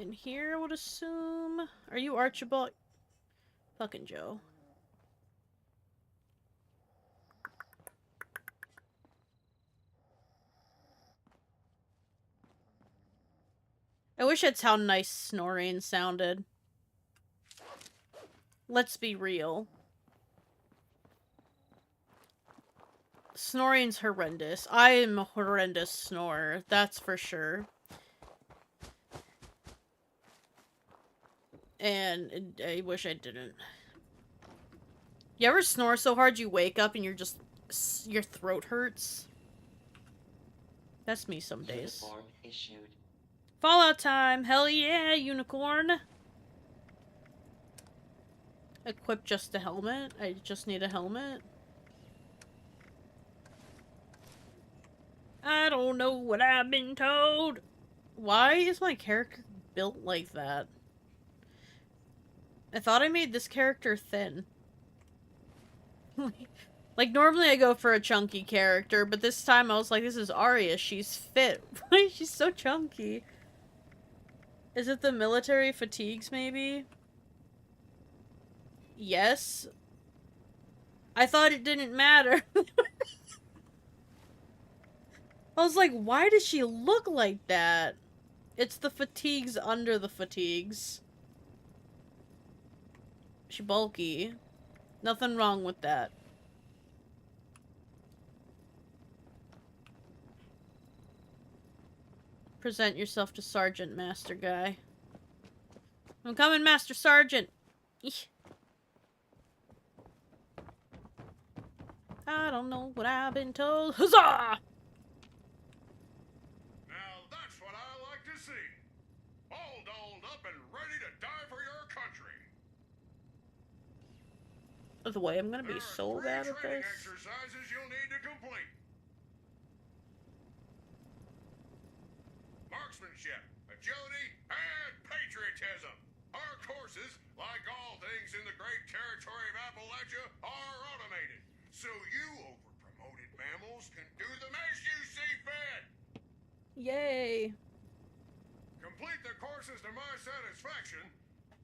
A: In here, I would assume. Are you Archibald? Fucking Joe. I wish that's how nice snoring sounded. Let's be real. Snoring's horrendous. I am a horrendous snorer, that's for sure. And I wish I didn't. You ever snore so hard you wake up and your throat hurts? That's me some days.
O: Uniform issued.
A: Fallout time! Hell yeah, unicorn! Equip just a helmet? I just need a helmet? I don't know what I've been told! Why is my character built like that? I thought I made this character thin. Like, normally I go for a chunky character, but this time I was like, this is Arya, she's fit. Why is she so chunky? Is it the military fatigues, maybe? Yes. I thought it didn't matter. I was like, why does she look like that? It's the fatigues under the fatigues. She bulky. Nothing wrong with that. Present yourself to Sergeant, Master Guy. I'm coming, Master Sergeant! Eesh. I don't know what I've been told. Huzzah!
F: Now that's what I like to see. All dolled up and ready to die for your country.
A: The way I'm gonna be so bad at this.
F: Exercises you'll need to complete. Marksmanship, agility, and patriotism. Our courses, like all things in the great territory of Appalachia, are automated. So you over-promoted mammals can do them as you see fit.
A: Yay.
F: Complete the courses to my satisfaction,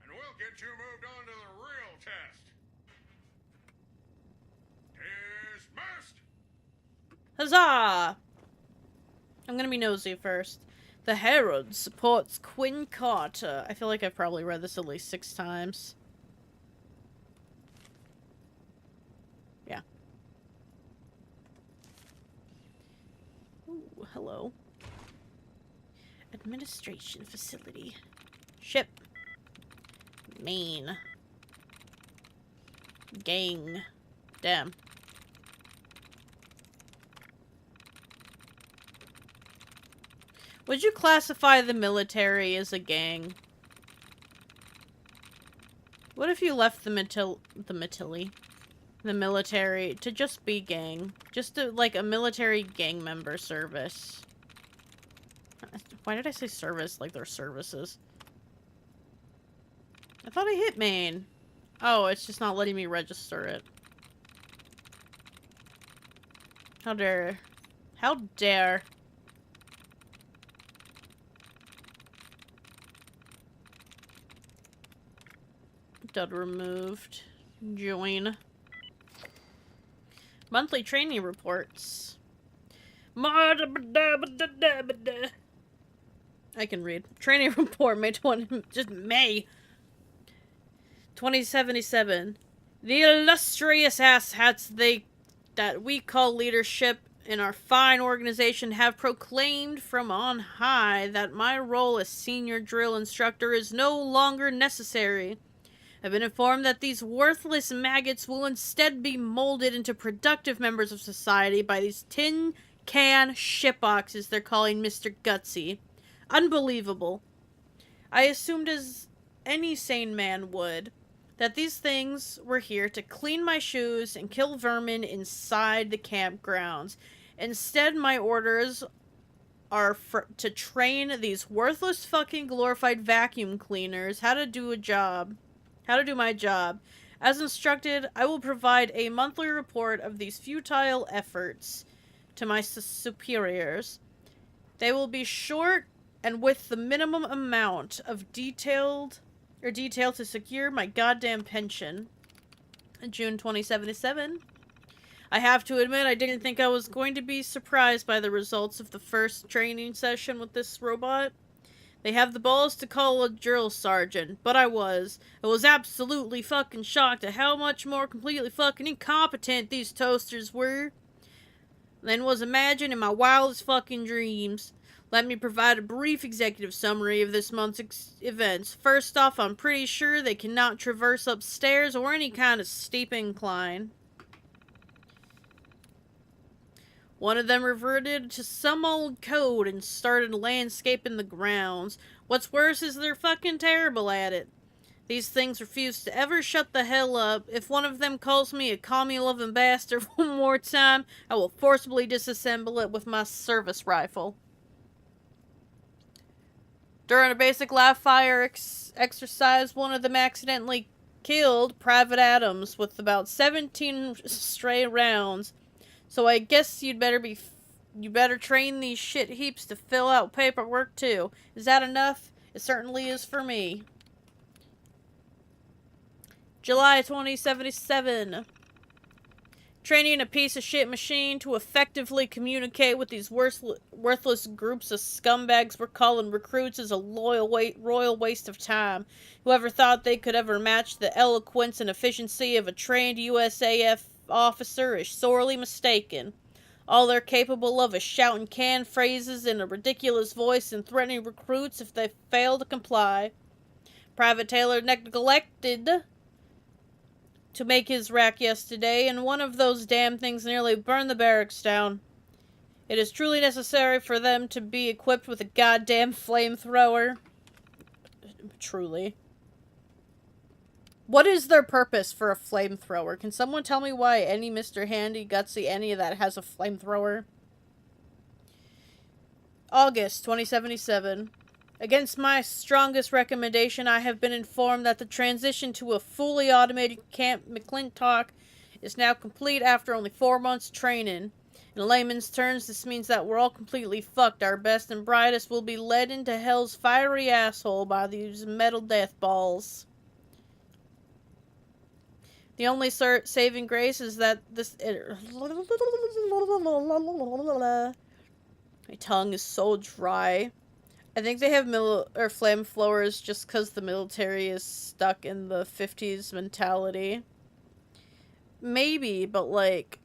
F: and we'll get you moved on to the real test. Dismissed!
A: Huzzah! I'm gonna be nosy first. The Herald supports Quinn Carter. I feel like I've probably read this at least 6 times. Yeah. Ooh, hello. Administration facility. Ship. Main. Gang. Damn. Would you classify the military as a gang? What if you left the military to just be gang? Just to, like, a military gang member service. Why did I say service like they're services? I thought I hit main. Oh, it's just not letting me register it. How dare. How dare. Done removed. Join. Monthly training reports. I can read. Training report, May 20, just May 2077. The illustrious asshats that we call leadership in our fine organization have proclaimed from on high that my role as senior drill instructor is no longer necessary. I've been informed that these worthless maggots will instead be molded into productive members of society by these tin can shitboxes they're calling Mr. Gutsy. Unbelievable. I assumed, as any sane man would, that these things were here to clean my shoes and kill vermin inside the campgrounds. Instead, my orders are to train these worthless fucking glorified vacuum cleaners how to do my job. As instructed, I will provide a monthly report of these futile efforts to my superiors. They will be short and with the minimum amount of detail to secure my goddamn pension. June 2077. I have to admit, I didn't think I was going to be surprised by the results of the first training session with this robot. They have the balls to call a drill sergeant, but I was absolutely fucking shocked at how much more completely fucking incompetent these toasters were than was imagined in my wildest fucking dreams. Let me provide a brief executive summary of this month's events. First off, I'm pretty sure they cannot traverse upstairs or any kind of steep incline. One of them reverted to some old code and started landscaping the grounds. What's worse is they're fucking terrible at it. These things refuse to ever shut the hell up. If one of them calls me a commie-loving bastard one more time, I will forcibly disassemble it with my service rifle. During a basic live-fire exercise, one of them accidentally killed Private Adams with about 17 stray rounds. So I guess you better train these shit heaps to fill out paperwork too. Is that enough? It certainly is for me. July 2077. Training a piece of shit machine to effectively communicate with these worthless groups of scumbags we're calling recruits is a royal waste of time. Whoever thought they could ever match the eloquence and efficiency of a trained USAF officer is sorely mistaken. All they're capable of is shouting canned phrases in a ridiculous voice and threatening recruits if they fail to comply. Private Taylor neglected to make his rack yesterday, and one of those damn things nearly burned the barracks down. It is truly necessary for them to be equipped with a goddamn flamethrower. Truly. What is their purpose for a flamethrower? Can someone tell me why any Mr. Handy, Gutsy, any of that has a flamethrower? August 2077. Against my strongest recommendation, I have been informed that the transition to a fully automated Camp McClintock is now complete after only 4 months training. In layman's terms, this means that we're all completely fucked. Our best and brightest will be led into hell's fiery asshole by these metal death balls. The only saving grace is that this... My tongue is so dry. I think they have flamethrowers just because the military is stuck in the 50s mentality. Maybe, but like...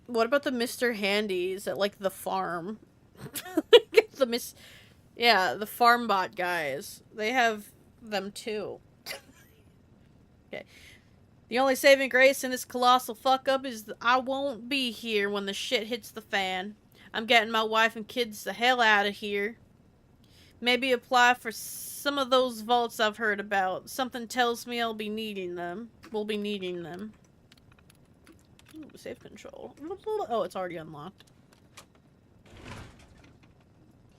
A: What about the Mr. Handies at, like, the farm? The farm bot guys. They have them too. Okay. The only saving grace in this colossal fuck-up is that I won't be here when the shit hits the fan. I'm getting my wife and kids the hell out of here. Maybe apply for some of those vaults I've heard about. Something tells me I'll be needing them. We'll be needing them. Ooh, safe control. Oh, it's already unlocked.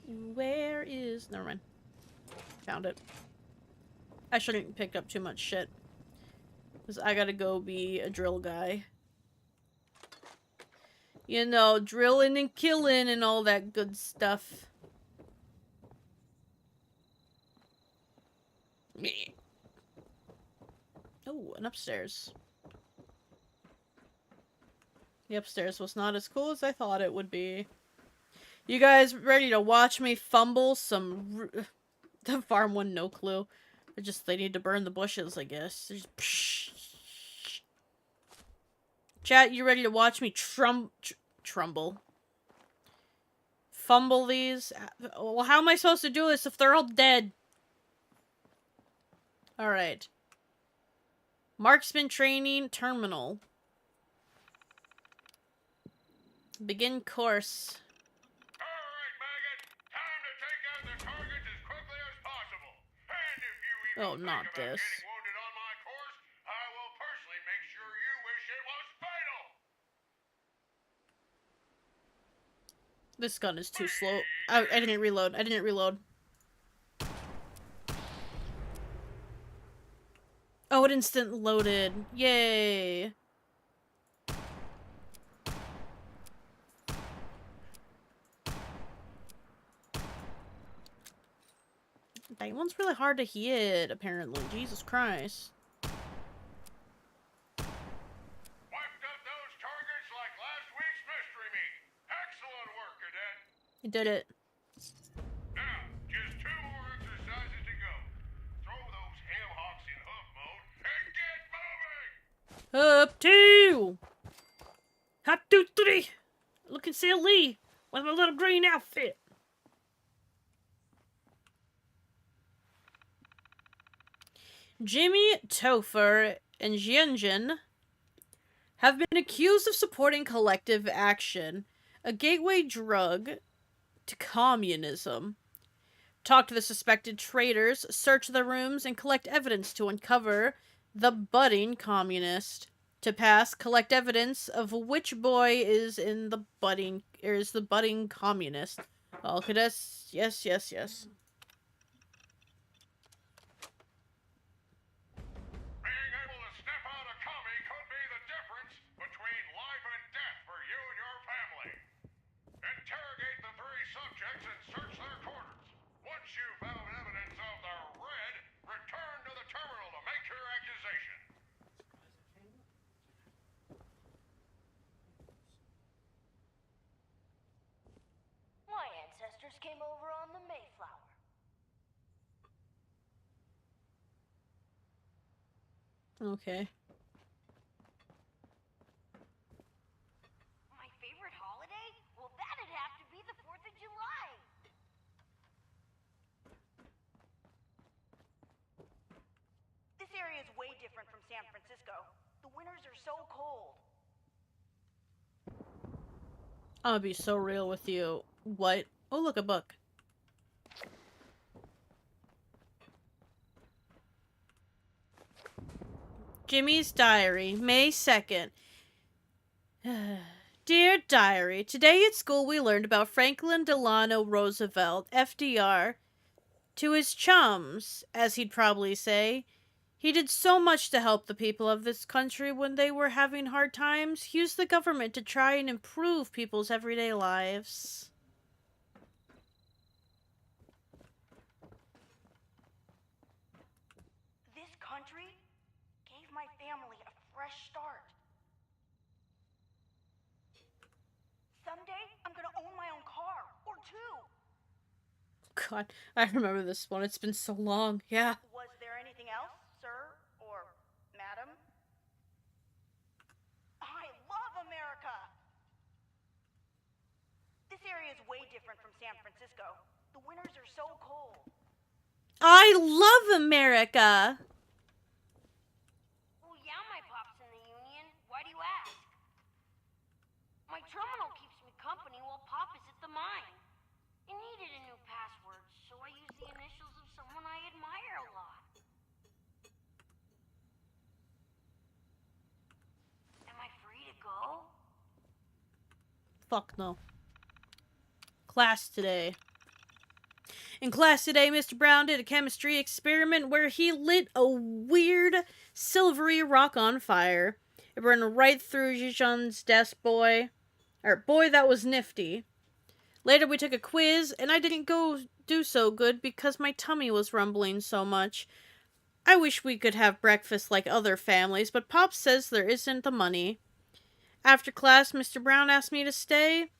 A: Where is... Never mind. Found it. I shouldn't have picked up too much shit. Because I gotta go be a drill guy. You know, drilling and killing and all that good stuff. Me. Oh, and upstairs. The upstairs was not as cool as I thought it would be. You guys ready to watch me fumble some... The farm one, no clue. They need to burn the bushes, I guess. Chat, you ready to watch me trumble? Fumble these? Well, how am I supposed to do this if they're all dead? Alright. Marksman training terminal. Begin course. Oh, not this. This gun is too slow. I didn't reload. I didn't reload. Oh, it instant loaded. Yay. That one's really hard to hit, apparently. Jesus Christ. You did it.
F: Now, just 2 more exercises to go. Throw those ham hocks in hoof mode and get moving!
A: Up 2! Hop 2, 3! Looking silly with my little green outfit. Jimmy, Topher, and Jianjin have been accused of supporting collective action, a gateway drug to communism. Talk to the suspected traitors, search their rooms, and collect evidence to uncover the budding communist. To pass, collect evidence of which boy is the budding communist. All cadets, yes, yes, yes.
F: Being able to sniff out a commie could be the difference between life and death for you and your family. Interrogate the 3 subjects and search their quarters. Once you've found evidence of the red, return to the terminal to make your accusation.
U: My ancestors came over on the Mayflower.
A: Okay.
U: My favorite holiday? Well, that'd have to be the 4th of July. This area is way different from San Francisco. The winters are so cold.
A: I'll be so real with you. What? Oh, look, a book. Jimmy's Diary, May 2nd. Dear Diary, today at school we learned about Franklin Delano Roosevelt, FDR. To his chums, as he'd probably say. He did so much to help the people of this country when they were having hard times. He used the government to try and improve people's everyday lives.
U: This country gave my family a fresh start. Someday, I'm gonna own my own car, or 2.
A: God, I remember this one. It's been so long. Yeah.
U: Was there anything else, sir? Or madam? I love America! This area is way different from San Francisco. The winters are so cold.
A: I love America!
U: Well, yeah, my pop's in the Union. Why do you ask? My terminal keeps me company while Pop is at the mine. It needed a new password, so I used the initials of someone I admire a lot. Am I free to go?
A: Fuck no. Class today. In class today, Mr. Brown did a chemistry experiment where he lit a weird silvery rock on fire. It burned right through Jijan's desk boy. Or, boy, that was nifty. Later we took a quiz, and I didn't go do so good because my tummy was rumbling so much. I wish we could have breakfast like other families, but Pop says there isn't the money. After class, Mr. Brown asked me to stay,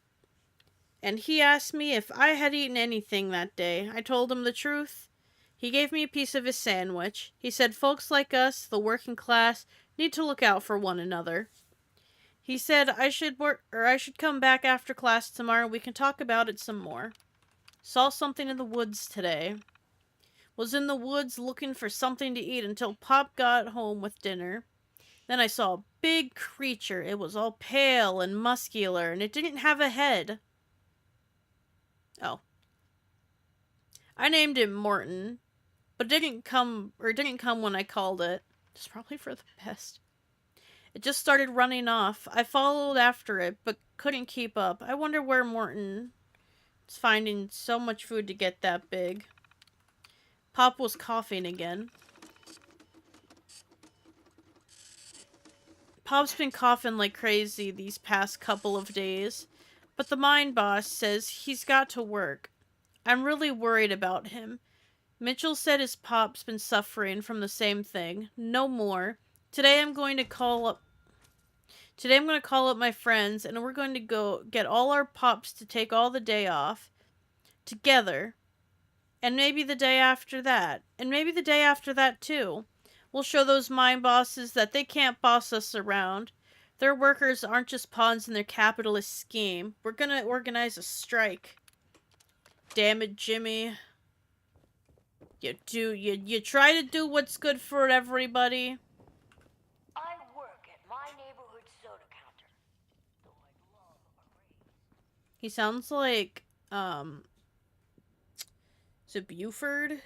A: and he asked me if I had eaten anything that day. I told him the truth. He gave me a piece of his sandwich. He said folks like us, the working class, need to look out for one another. He said I should come back after class tomorrow. We can talk about it some more. Saw something in the woods today. Was in the woods looking for something to eat until Pop got home with dinner. Then I saw a big creature. It was all pale and muscular, and it didn't have a head. Oh. I named him Morton, but didn't come when I called it. It's probably for the best. It just started running off. I followed after it, but couldn't keep up. I wonder where Morton is finding so much food to get that big. Pop was coughing again. Pop's been coughing like crazy these past couple of days, but the mine boss says he's got to work. I'm really worried about him. Mitchell said his pop's been suffering from the same thing. No more. Today I'm going to call up my friends, and we're going to go get all our pops to take all the day off. Together. And maybe the day after that. And maybe the day after that, too. We'll show those mine bosses that they can't boss us around. Their workers aren't just pawns in their capitalist scheme. We're gonna organize a strike. Damn it, Jimmy. You try to do what's good for everybody.
U: I work at my neighborhood soda counter.
A: He sounds like, is it Buford?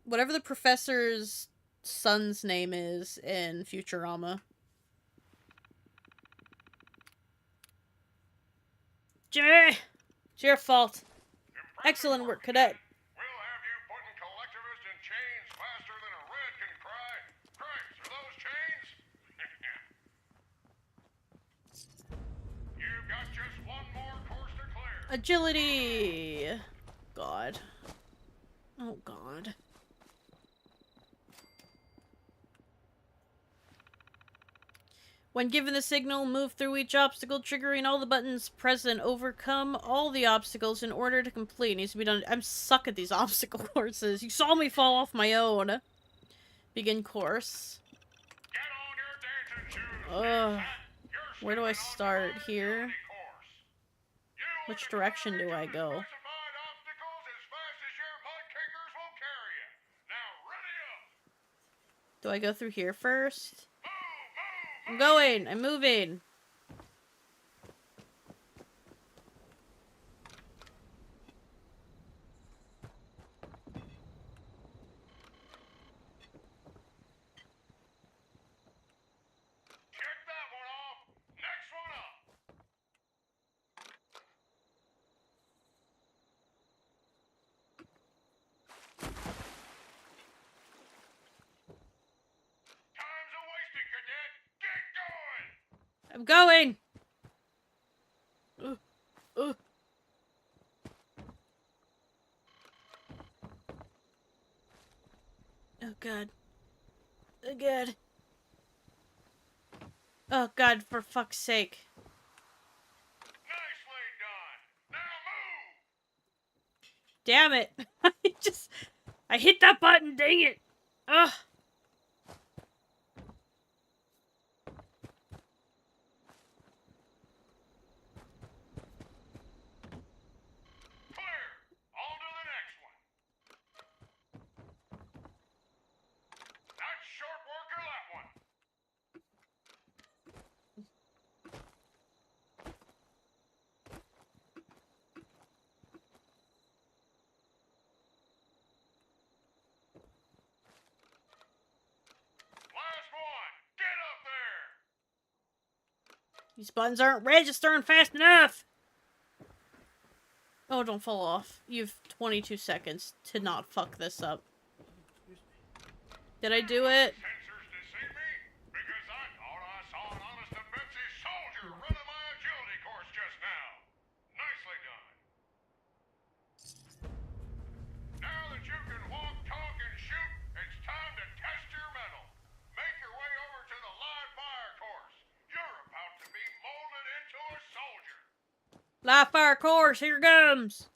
A: Whatever the professor's son's name is in Futurama. Jimmy! It's your fault. Excellent work, cadet.
I: We'll have you putting collectivists in chains faster than a red can cry. Christ, are those chains? You've got just one more course to clear.
A: Agility! God. Oh, God. When given the signal, move through each obstacle, triggering all the buttons present. Overcome all the obstacles in order to complete. It needs to be done. I'm suck at these obstacle courses. You saw me fall off my own. Begin course. Ugh. Where do I start? Here? Which direction do I go? Do I go through here first? I'm going! I'm moving! I'm going! Oh god. Oh god. Oh god, for fuck's sake.
I: Nicely done. Now move.
A: Damn it. I hit that button, dang it. Ugh. These buttons aren't registering fast enough! Oh, don't fall off. You've 22 seconds to not fuck this up. Did I do it? Live fire course, here comes!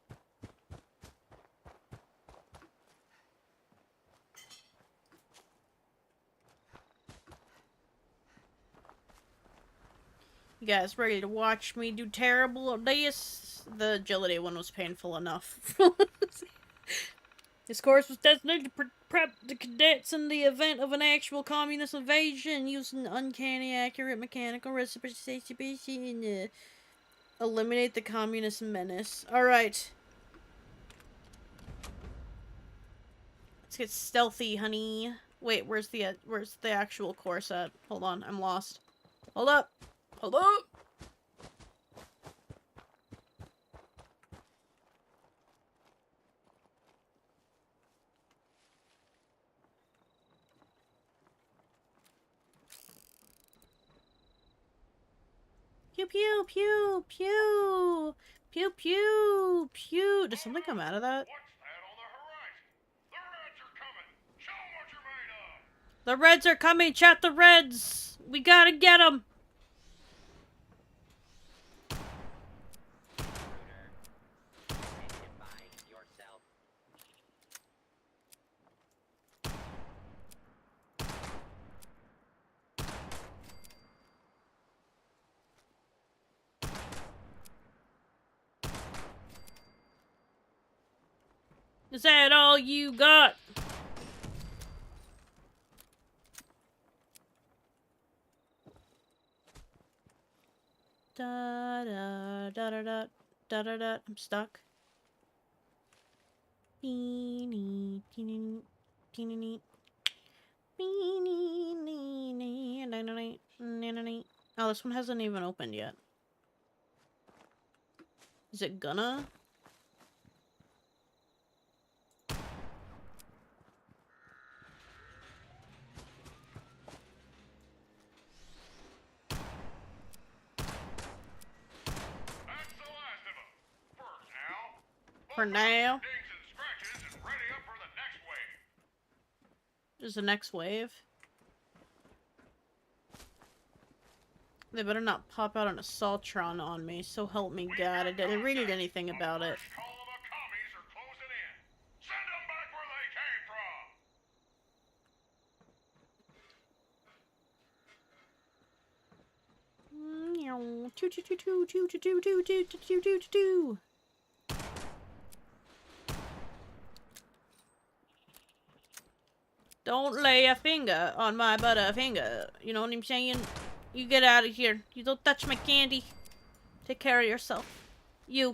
A: You guys ready to watch me do terrible at this? The agility one was painful enough. This course was designated to prep the cadets in the event of an actual communist invasion using uncanny accurate mechanical reciprocity and eliminate the communist menace. Alright. Let's get stealthy, honey. Wait, where's the actual course at? Hold on, I'm lost. Hold up! Hold up! Pew pew pew pew pew pew pew. Does something come out of that? The Reds are coming. Chat the Reds. We gotta get them. Is that all you got? Da da da da da da da da. I'm stuck. Beanie, teeny, teeny, beanie, oh, this one hasn't even opened yet. Is it gonna? For now. There's the next wave. They better not pop out an Assaultron on me, so help me God. I didn't read anything about it. Don't lay a finger on my butterfinger. You know what I'm saying? You get out of here. You don't touch my candy. Take care of yourself. You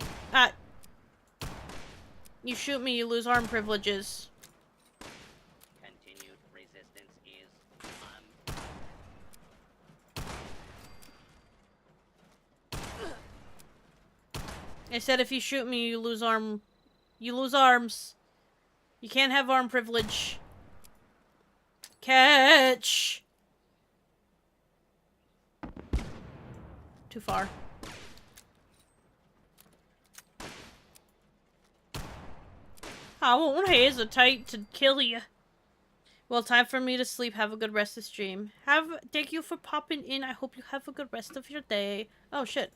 A: shoot me, you lose arm privileges.
K: Continued resistance is
A: I said if you shoot me, you lose arm. You lose arms. You can't have arm privilege. Catch! Too far. I won't hesitate to kill you. Well, time for me to sleep. Have a good rest of the stream. Thank you for popping in. I hope you have a good rest of your day. Oh, shit.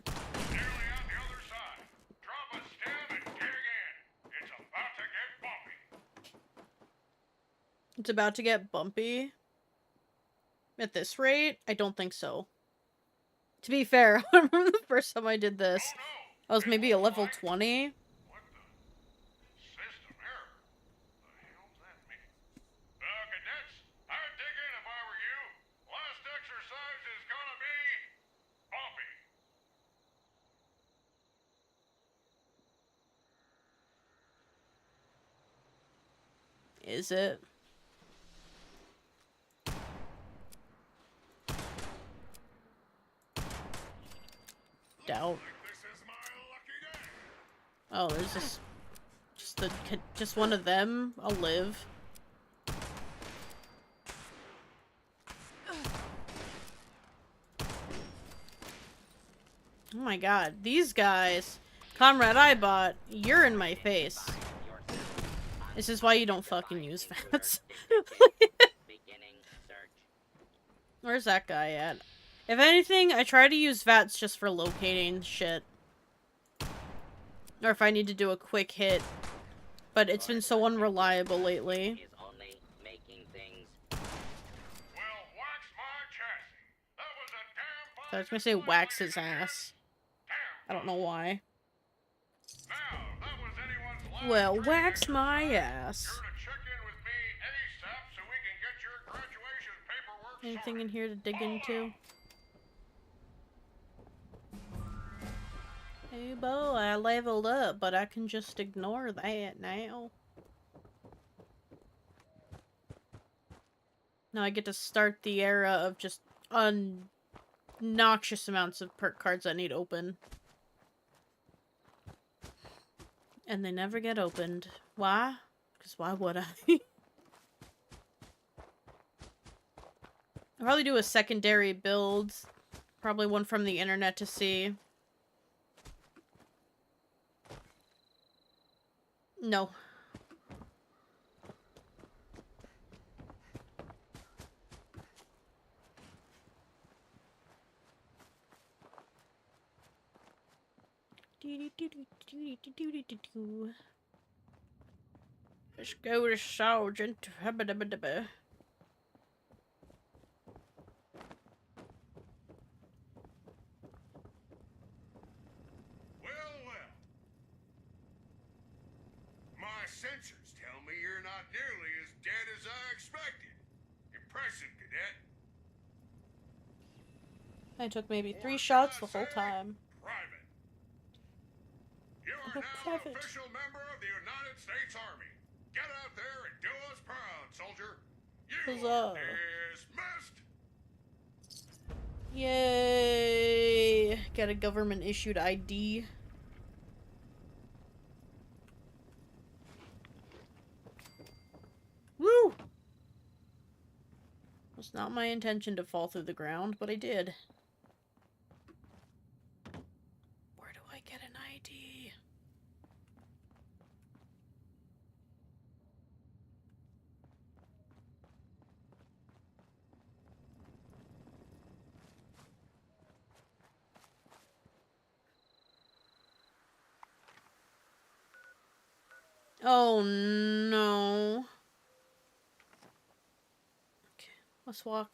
A: It's about to get bumpy. At this rate? I don't think so. To be fair, I remember the first time I did this. I was maybe a level 20. Is it? Doubt. Oh, there's just one of them. I'll live. Oh my god, these guys. Comrade Eyebot, you're in my face. This is why you don't fucking use VATS. Where's that guy at? If anything, I try to use VATS just for locating shit. Or if I need to do a quick hit. But it's been so unreliable lately. So I was gonna say wax his ass. I don't know why. Well, wax my ass. Anything in here to dig into? Hey, boy, I leveled up, but I can just ignore that now. Now I get to start the era of just obnoxious amounts of perk cards I need open. And they never get opened. Why? Because why would I? I'll probably do a secondary build. Probably one from the internet to see. No. Let's go to Sergeant. Hubba-dubba-dubba.
F: My sensors tell me you're not nearly as dead as I expected. Impressive, cadet.
A: I took maybe 3 shots the whole time.
F: Private. You are
A: I'm a
F: now
A: private.
F: an official member of the United States Army. Get out there and do us proud, soldier. You are dismissed.
A: Yay! Got a government issued ID. Woo! It's not my intention to fall through the ground, but I did. Where do I get an ID? Oh no. Okay, let's walk.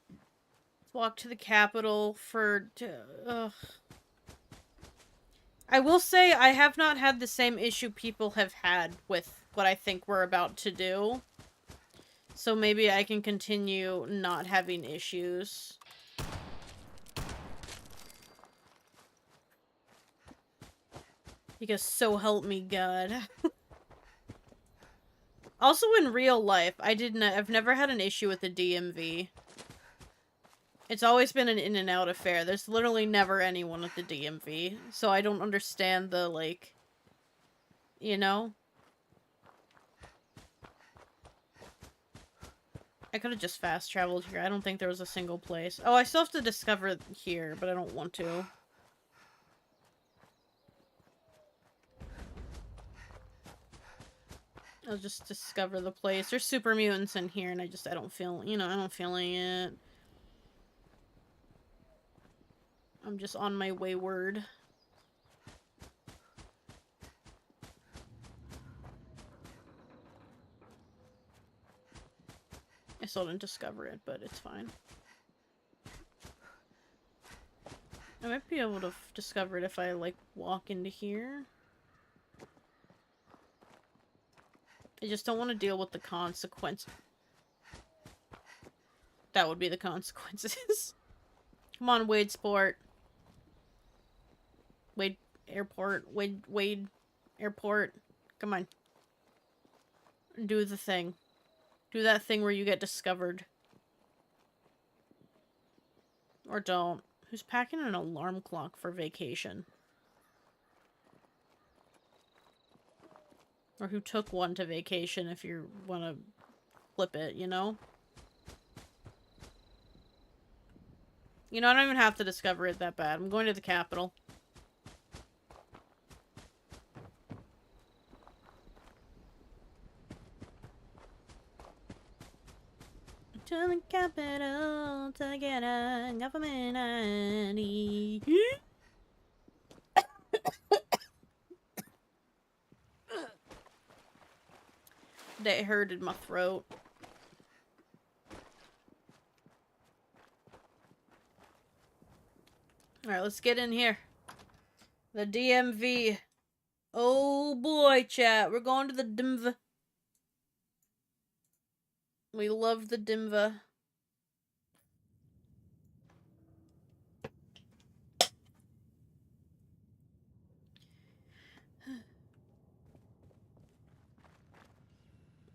A: Let's walk to the Capitol for. I will say I have not had the same issue people have had with what I think we're about to do. So maybe I can continue not having issues. Because so help me God. Also in real life, I've never had an issue with the DMV. It's always been an in and out affair. There's literally never anyone at the DMV. So I don't understand the, like, you know? I could have just fast traveled here. I don't think there was a single place. Oh, I still have to discover here, but I don't want to. I'll just discover the place. There's super mutants in here, and I don't feel, I don't feel it. I'm just on my wayward. I still didn't discover it, but it's fine. I might be able to discover it if I, like, walk into here. I just don't want to deal with the consequences. That would be the consequences. Come on, Wade Sport. Wade Airport. Wade Airport. Come on. Do the thing. Do that thing where you get discovered. Or don't. Who's packing an alarm clock for vacation? Or who took one to vacation if you want to flip it, you know? You know, I don't even have to discover it that bad. I'm going to the Capitol. To the Capitol to get a government ID. that hurted my throat. Alright, let's get in here. The DMV. Oh boy, chat. We're going to the DMV. We love the DMV.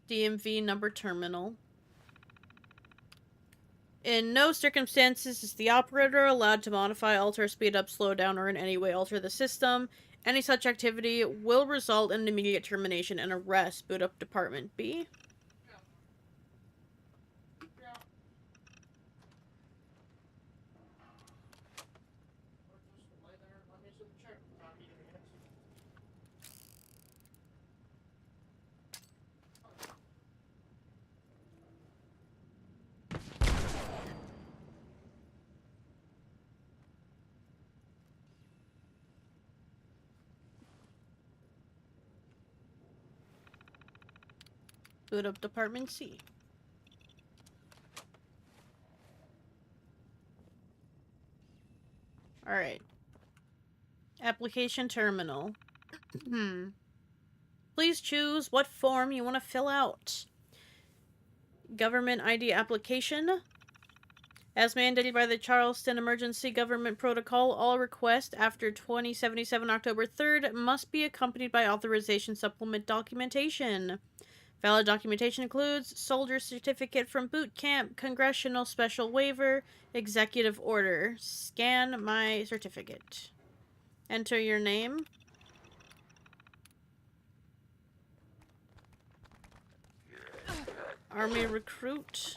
A: DMV number terminal. In no circumstances is the operator allowed to modify, alter, speed up, slow down, or in any way alter the system. Any such activity will result in immediate termination and arrest. Boot up Department B. Boot up Department C. Alright. Application terminal. Please choose what form you want to fill out. Government ID application. As mandated by the Charleston Emergency Government Protocol, all requests after 2077 October 3rd must be accompanied by authorization supplement documentation. Valid documentation includes soldier certificate from boot camp, congressional special waiver, executive order. Scan my certificate. Enter your name. Army recruit.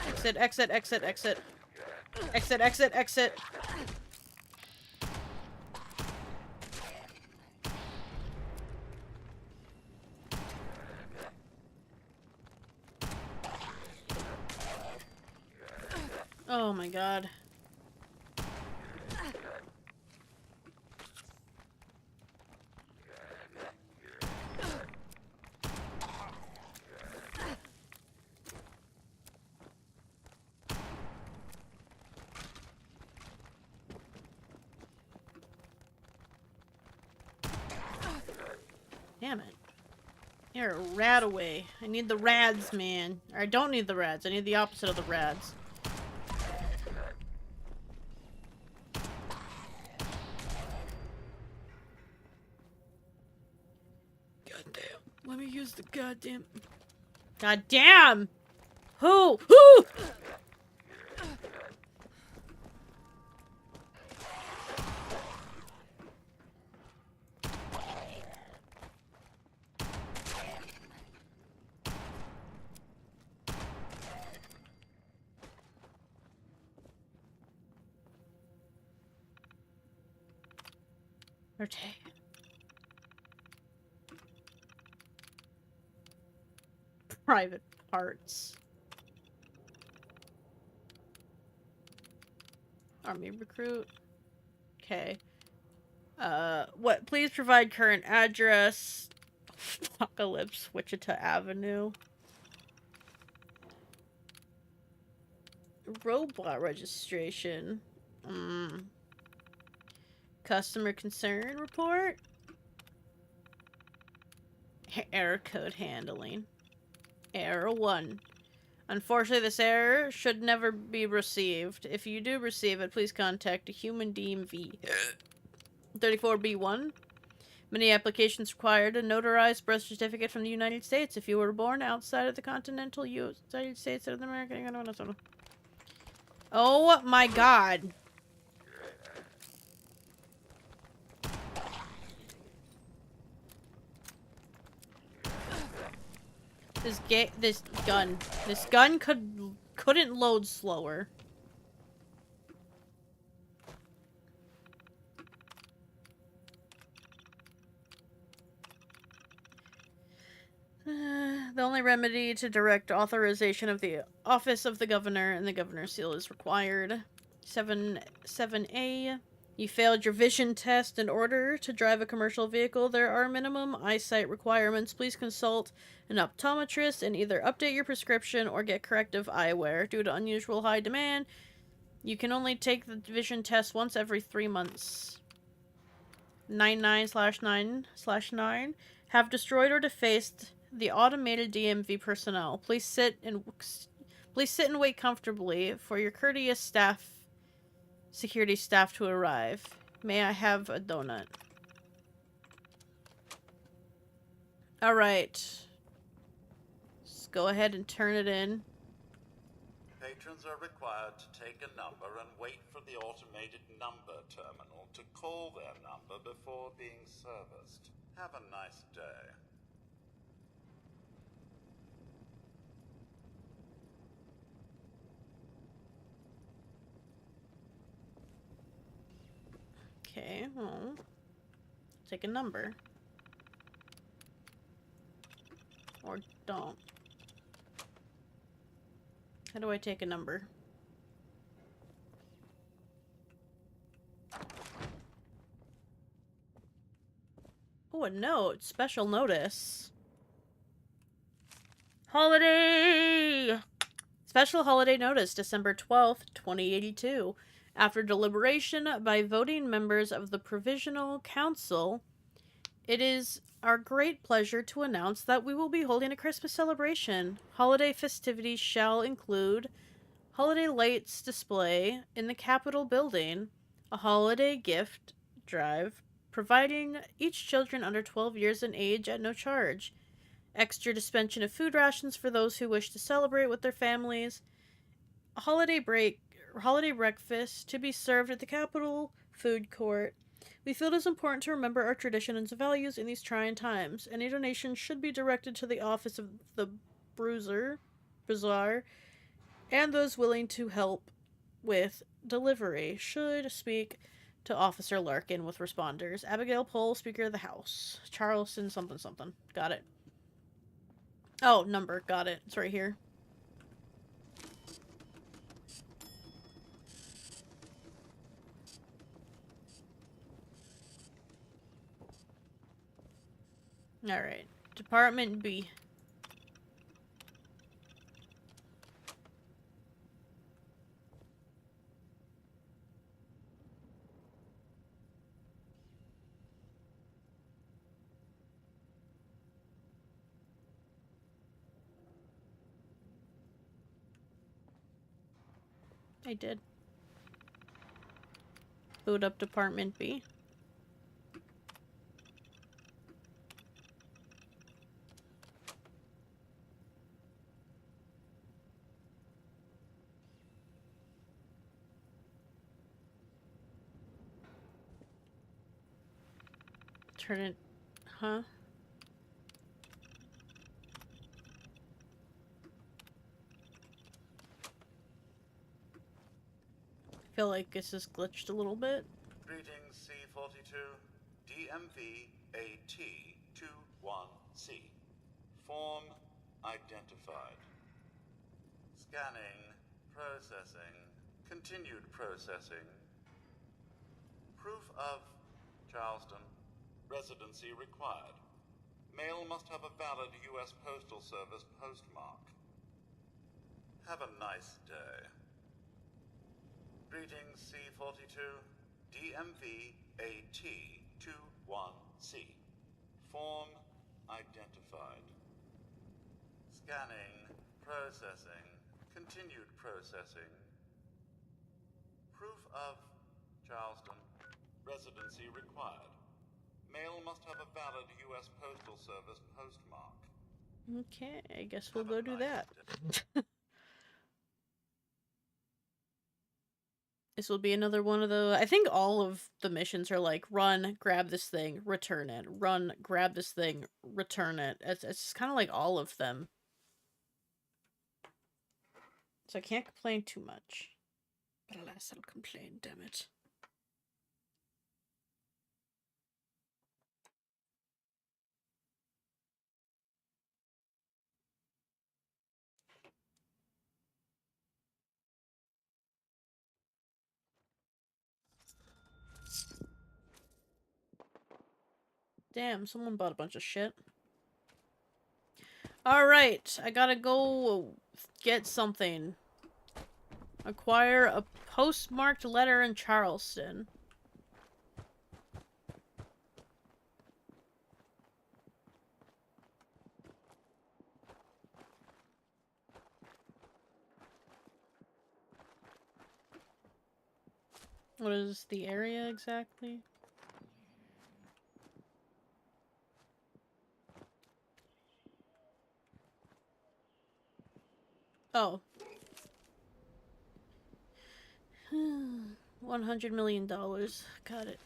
A: Exit, exit, exit, exit. Exit, exit, exit. Oh my god. Damn it. You're a rat away. I need the rads, man. Or I don't need the rads. I need the opposite of the rads. Goddamn. Let me use the goddamn... Goddamn! Who? Who? Okay. Private parts. Army recruit. Okay. What? Please provide current address. Apocalypse, Wichita Avenue. Robot registration. Customer concern report. Error code handling. Error 1. Unfortunately, this error should never be received. If you do receive it, please contact a human DMV. 34B1. Many applications required a notarized birth certificate from the United States if you were born outside of the continental United States of America. Oh my god. This gun couldn't load slower. The only remedy to direct authorization of the office of the governor and the governor's seal is required. 7A. You failed your vision test. In order to drive a commercial vehicle, there are minimum eyesight requirements. Please consult an optometrist and either update your prescription or get corrective eyewear. Due to unusual high demand, you can only take the vision test once every 3 months. 99/9/9 have destroyed or defaced the automated DMV personnel. Please sit and wait comfortably for your courteous security staff to arrive. May I have a donut? Alright. Let's go ahead and turn it in.
C: Patrons are required to take a number and wait for the automated number terminal to call their number before being serviced. Have a nice day.
A: Okay, well, take a number. Or don't. How do I take a number? Oh, a note. Special notice. Holiday! Special holiday notice, December 12th, 2082. After deliberation by voting members of the Provisional Council, it is our great pleasure to announce that we will be holding a Christmas celebration. Holiday festivities shall include holiday lights display in the Capitol building, a holiday gift drive, providing each children under 12 years in age at no charge, extra dispensation of food rations for those who wish to celebrate with their families, a holiday breakfast to be served at the Capitol food court. We feel it is important to remember our traditions and values in these trying times. Any donations should be directed to the office of the Bazaar, and those willing to help with delivery should speak to Officer Larkin with responders. Abigail Pohl, Speaker of the House. Charleston something something. Got it. Oh, number. Got it. It's right here. Alright. Department B. I did. Boot up Department B. Turn it... Huh? I feel like this is glitched a little bit.
C: Greetings, C-42. DMV AT-21C. Form identified. Scanning. Processing. Continued processing. Proof of Charleston. Residency required. Mail must have a valid U.S. Postal Service postmark. Have a nice day. Greetings, C-42. DMV AT-21C. Form identified. Scanning. Processing. Continued processing. Proof of Charleston. Residency required. Mail must have a valid U.S. Postal Service postmark.
A: Okay, I guess we'll go do that. This will be another one of the... I think all of the missions are like, run, grab this thing, return it. Run, grab this thing, return it. It's kind of like all of them. So I can't complain too much. But alas, I'll complain, damn it. Damn, someone bought a bunch of shit. Alright, I gotta go get something. Acquire a postmarked letter in Charleston. What is the area exactly? Oh. $100 million. Got it.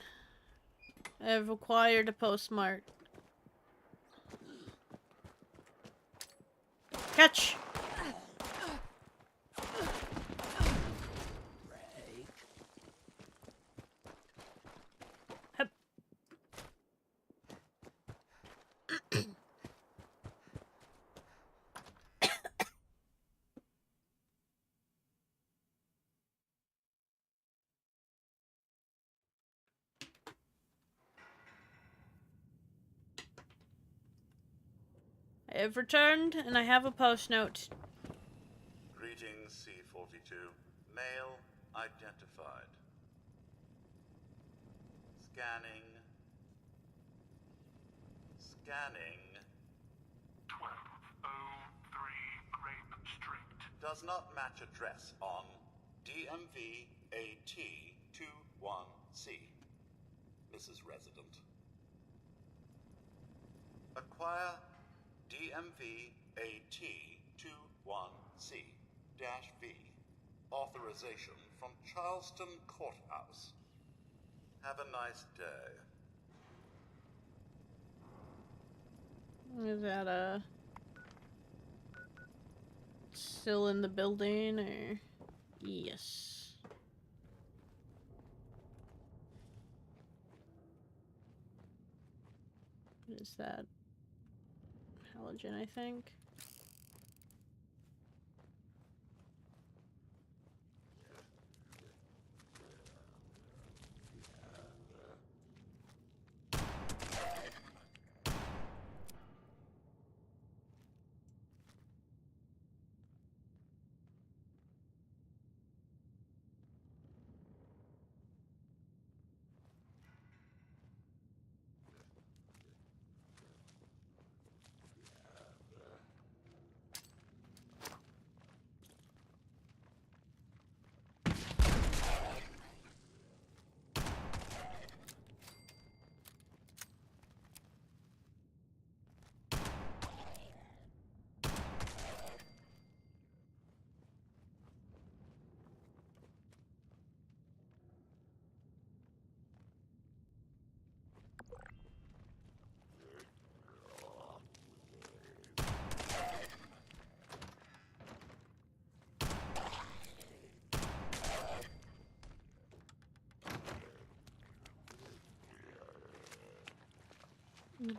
A: I have acquired a postmark. Catch! Hup. I have returned, and I have a post note.
C: Greetings, C-42. Male identified. Scanning. Scanning.
I: 1203 Grape Street.
C: Does not match address on DMV AT21C. Mrs. Resident. Acquire DMV AT21C-V. Authorization from Charleston Courthouse. Have a nice day.
A: Is that still in the building, or? Yes. What is that? Halogen, I think.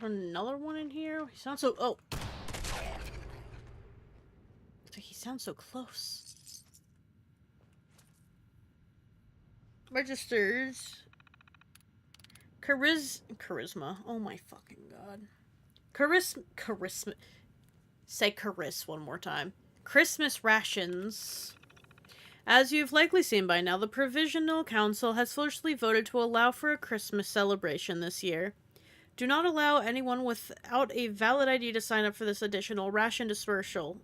A: Another one in here? He sounds so... Oh! He sounds so close. Registers. Charisma. Oh my fucking god. Charisma. Say charis one more time. Christmas rations. As you've likely seen by now, the Provisional Council has foolishly voted to allow for a Christmas celebration this year. Do not allow anyone without a valid ID to sign up for this additional ration dispersal.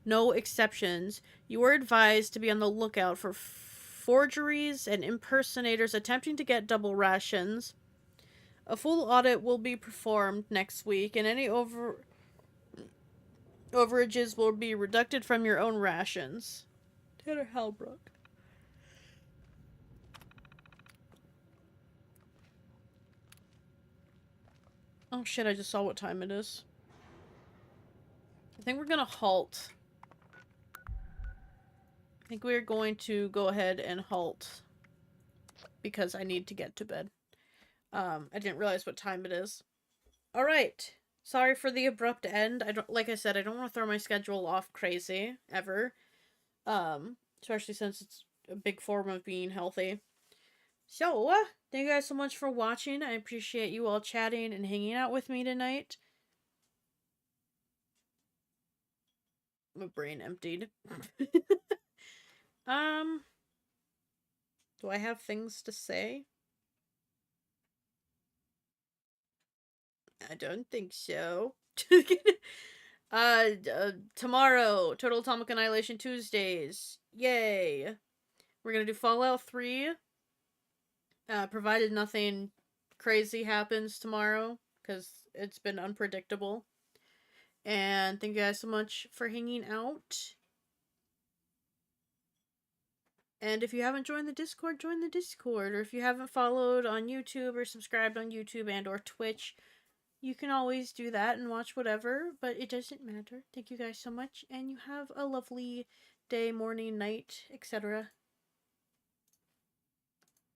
A: No exceptions. You are advised to be on the lookout for forgeries and impersonators attempting to get double rations. A full audit will be performed next week, and any overages will be deducted from your own rations. Tanner Halbrook. Oh shit, I just saw what time it is. I think we're gonna halt. I think we're going to go ahead and halt. Because I need to get to bed. I didn't realize what time it is. Alright. Sorry for the abrupt end. Like I said, I don't want to throw my schedule off crazy, ever. Especially since it's a big form of being healthy. So, thank you guys so much for watching. I appreciate you all chatting and hanging out with me tonight. My brain emptied. Do I have things to say? I don't think so. Tomorrow, Total Atomic Annihilation Tuesdays. Yay. We're gonna do Fallout 3. Provided nothing crazy happens tomorrow, because it's been unpredictable. And thank you guys so much for hanging out. And if you haven't joined the Discord, join the Discord. Or if you haven't followed on YouTube or subscribed on YouTube and or Twitch, you can always do that and watch whatever, but it doesn't matter. Thank you guys so much, and you have a lovely day, morning, night, etc.